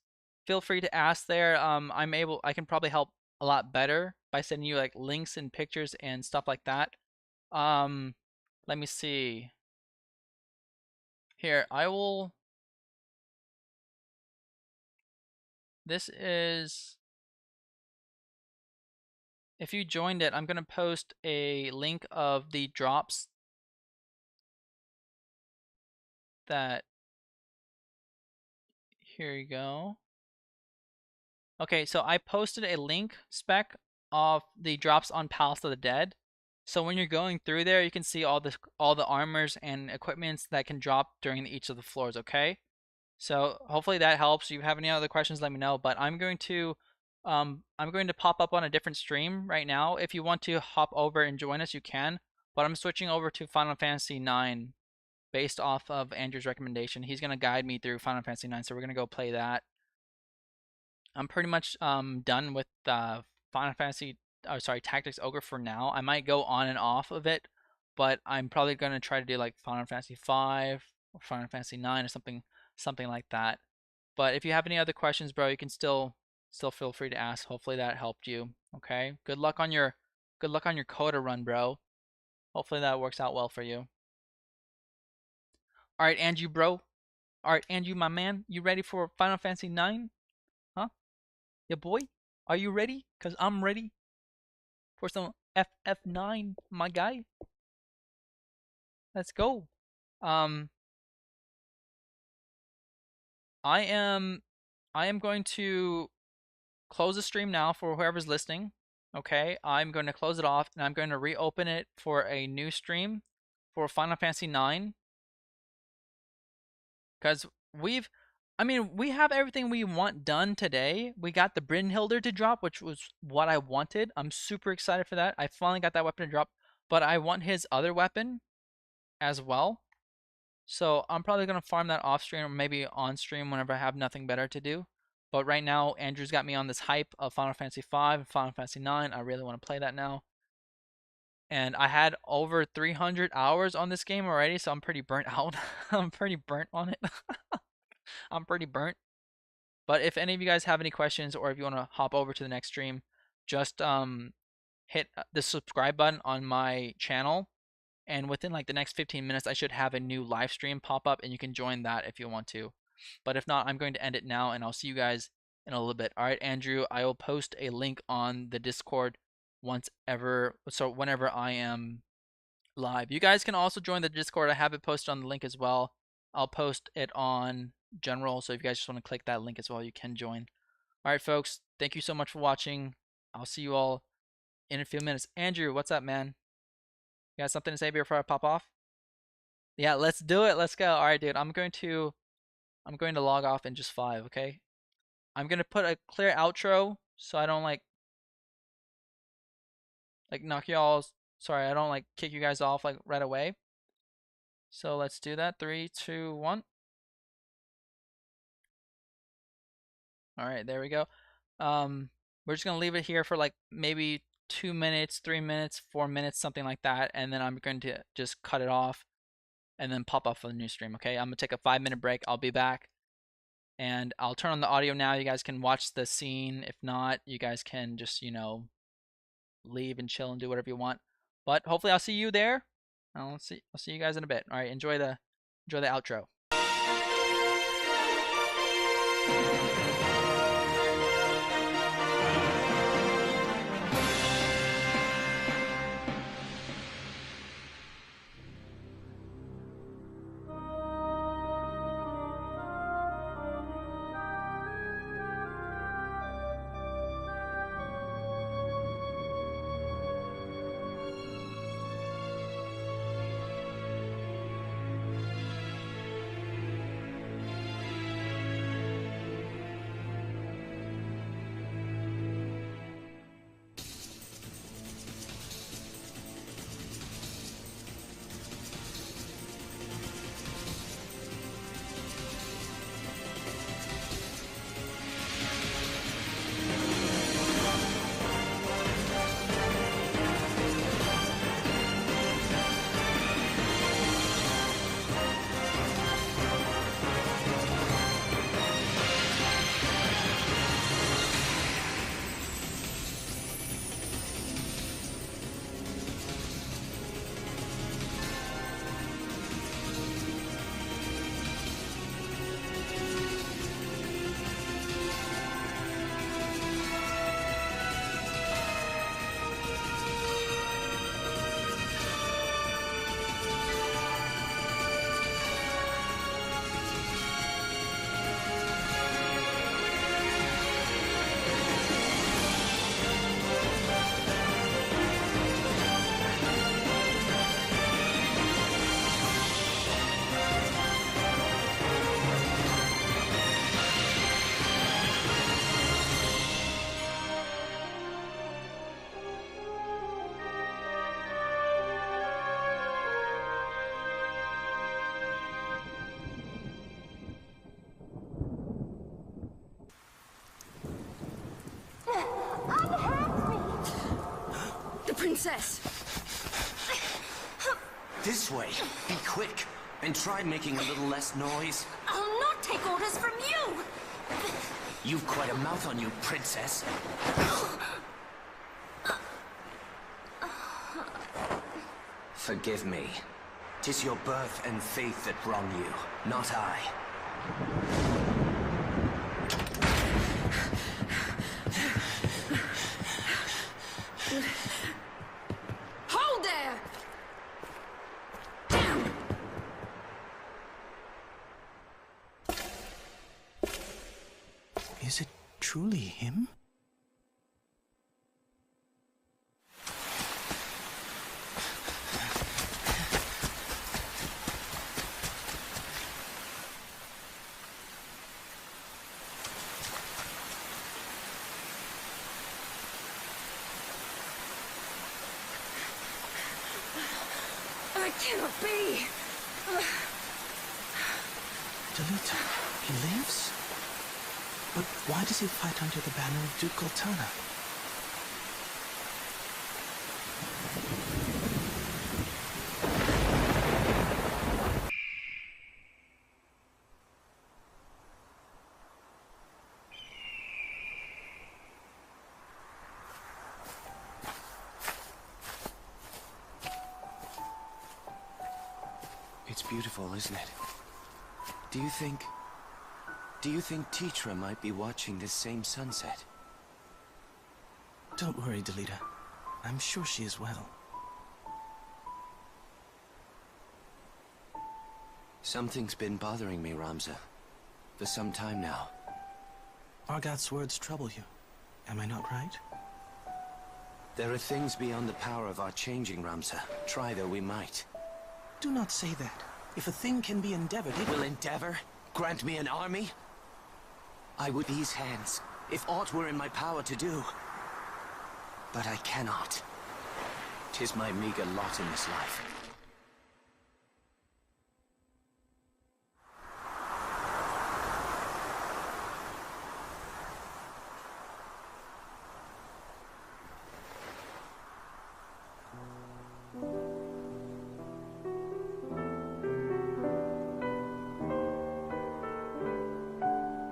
feel free to ask there. I can probably help a lot better by sending you like links and pictures and stuff like that. Let me see. Here, I will. This is. If you joined it, I'm gonna post a link of the drops that. Here you go. Okay, so I posted a link, Spec, of the drops on Palace of the Dead. So when you're going through there, you can see all the armors and equipments that can drop during each of the floors, okay? So hopefully that helps. If you have any other questions, let me know. But I'm going to pop up on a different stream right now. If you want to hop over and join us, you can. But I'm switching over to Final Fantasy IX based off of Andrew's recommendation. He's gonna guide me through Final Fantasy IX, so we're gonna go play that. I'm pretty much done with Final Fantasy, Tactics Ogre for now. I might go on and off of it, but I'm probably gonna try to do like Final Fantasy 5 or Final Fantasy 9 or something like that. But if you have any other questions, bro, you can still feel free to ask. Hopefully that helped you. Okay. Good luck on your CODA run, bro. Hopefully that works out well for you. All right, Andrew, bro. All right, Andrew, my man, you ready for Final Fantasy 9? Huh? Yeah, boy. Are you ready? Cause I'm ready for some FF9, my guy. Let's go. I am going to close the stream now for whoever's listening. Okay, I'm going to close it off and I'm going to reopen it for a new stream for Final Fantasy 9. Because we have everything we want done today. We got the Brynhilder to drop, which was what I wanted. I'm super excited for that. I finally got that weapon to drop, but I want his other weapon as well. So I'm probably going to farm that off stream or maybe on stream whenever I have nothing better to do. But right now, Andrew's got me on this hype of Final Fantasy 5 and Final Fantasy 9. I really want to play that now. And I had over 300 hours on this game already, so I'm pretty burnt out. I'm pretty burnt on it. I'm pretty burnt. But if any of you guys have any questions or if you want to hop over to the next stream, just hit the subscribe button on my channel. And within like the next 15 minutes, I should have a new live stream pop up and you can join that if you want to. But if not, I'm going to end it now and I'll see you guys in a little bit. All right, Andrew, I will post a link on the Discord whenever I am live. You guys can also join the Discord. I have it posted on the link as well. I'll post it on general, so if you guys just want to click that link as well, you can join. All right, folks, thank you so much for watching. I'll see you all in a few minutes. Andrew, what's up, man? You got something to say before I pop off? Yeah, let's do it. Let's go. All right, dude. I'm going to log off in just 5, okay? I'm going to put a clear outro so I don't like knock y'all, sorry, I don't like kick you guys off like right away. So let's do that. 3, 2, 1. All right, there we go. We're just gonna leave it here for like maybe 2 minutes, 3 minutes, 4 minutes, something like that, and then I'm going to just cut it off and then pop off for the new stream. Okay, I'm gonna take a 5-minute break. I'll be back, and I'll turn on the audio now. You guys can watch the scene. If not, you guys can just leave and chill and do whatever you want. But hopefully, I'll see you there. I'll see you guys in a bit. All right, enjoy the outro. princess! This way. Be quick. And try making a little less noise. I'll not take orders from you! You've quite a mouth on you, princess. Forgive me. 'Tis your birth and faith that wrong you, not I. Hold there! Damn! Is it truly him? I cannot be! Delita, he lives? But why does he fight under the banner of Duke Goltana? It's beautiful, isn't it? Do you think Tetra might be watching this same sunset? Don't worry, Delita. I'm sure she is well. Something's been bothering me, Ramza. For some time now. Argoth's words trouble you. Am I not right? There are things beyond the power of our changing, Ramza. Try though we might. Do not say that. If a thing can be endeavored, it Will endeavor grant me an army? I would these hands, if aught were in my power to do. But I cannot. 'Tis my meager lot in this life.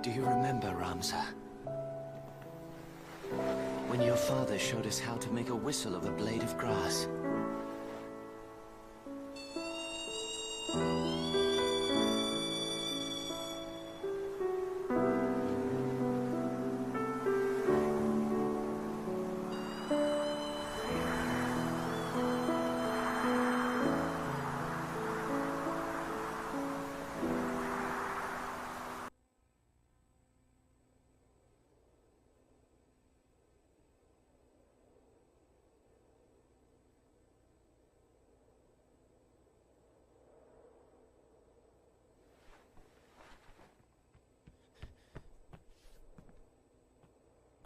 Do you remember, Ramza? When your father showed us how to make a whistle of a blade of grass.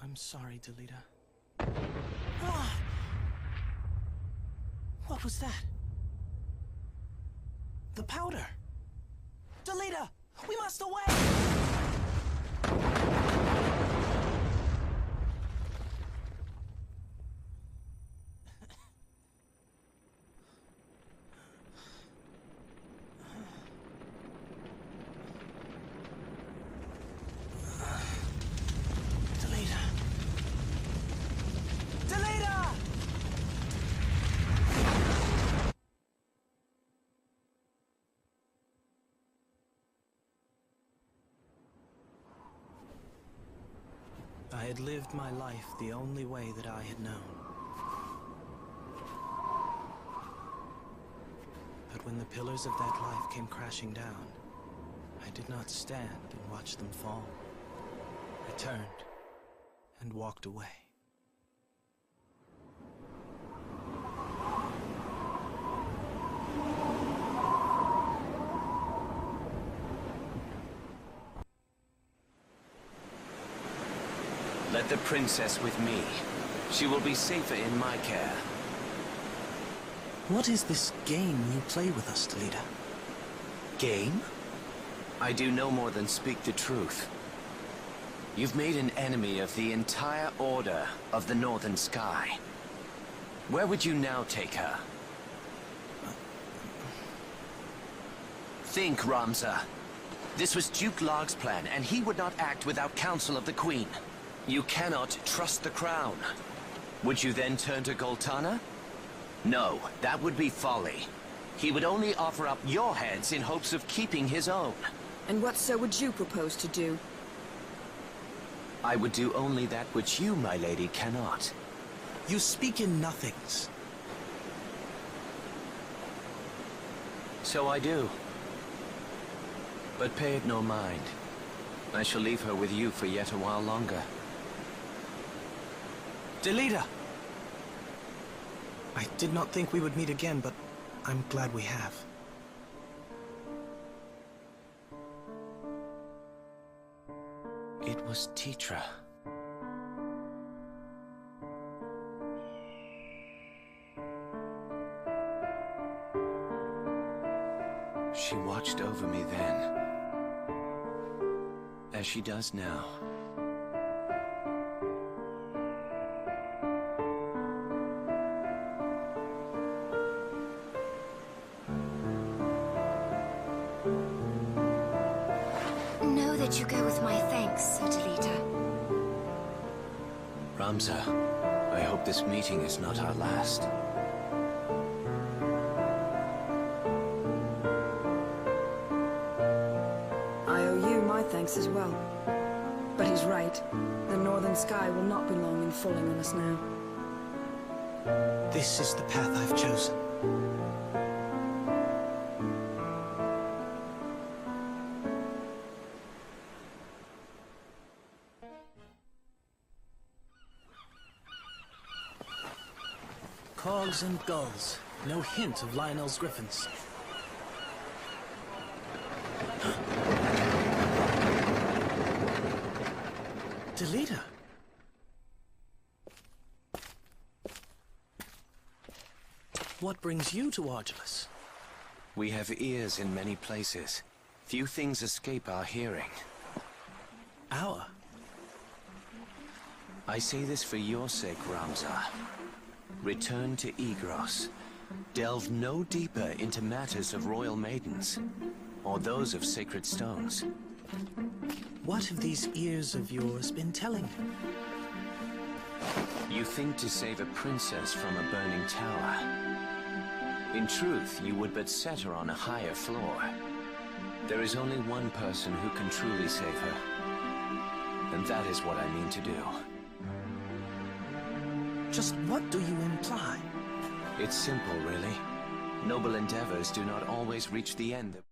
I'm sorry, Delita. Ah! What was that? The powder! Delita! We must away! I had lived my life the only way that I had known. But when the pillars of that life came crashing down, I did not stand and watch them fall. I turned and walked away. Let the princess with me. She will be safer in my care. What is this game you play with us, Delita? Game? I do no more than speak the truth. You've made an enemy of the entire Order of the Northern Sky. Where would you now take her? Think, Ramza. This was Duke Larg's plan, and he would not act without counsel of the Queen. You cannot trust the crown. Would you then turn to Goltana? No, that would be folly. He would only offer up your heads in hopes of keeping his own. And what so would you propose to do? I would do only that which you, my lady, cannot. You speak in nothings. So I do. But pay it no mind. I shall leave her with you for yet a while longer. Delita! I did not think we would meet again, but I'm glad we have. It was Tetra. She watched over me then, as she does now. Know that you go with my thanks, Sir Delita. Ramza, I hope this meeting is not our last. I owe you my thanks as well. But he's right. The northern sky will not be long in falling on us now. This is the path I've chosen. Cogs and gulls. No hint of Lionel's griffins. Delita! What brings you to Argelus? We have ears in many places. Few things escape our hearing. Our? I say this for your sake, Ramza. Return to Igros. Delve no deeper into matters of royal maidens, or those of sacred stones. What have these ears of yours been telling you? You think to save a princess from a burning tower. In truth, you would but set her on a higher floor. There is only one person who can truly save her. And that is what I mean to do. Just what do you imply? It's simple, really. Noble endeavors do not always reach the end.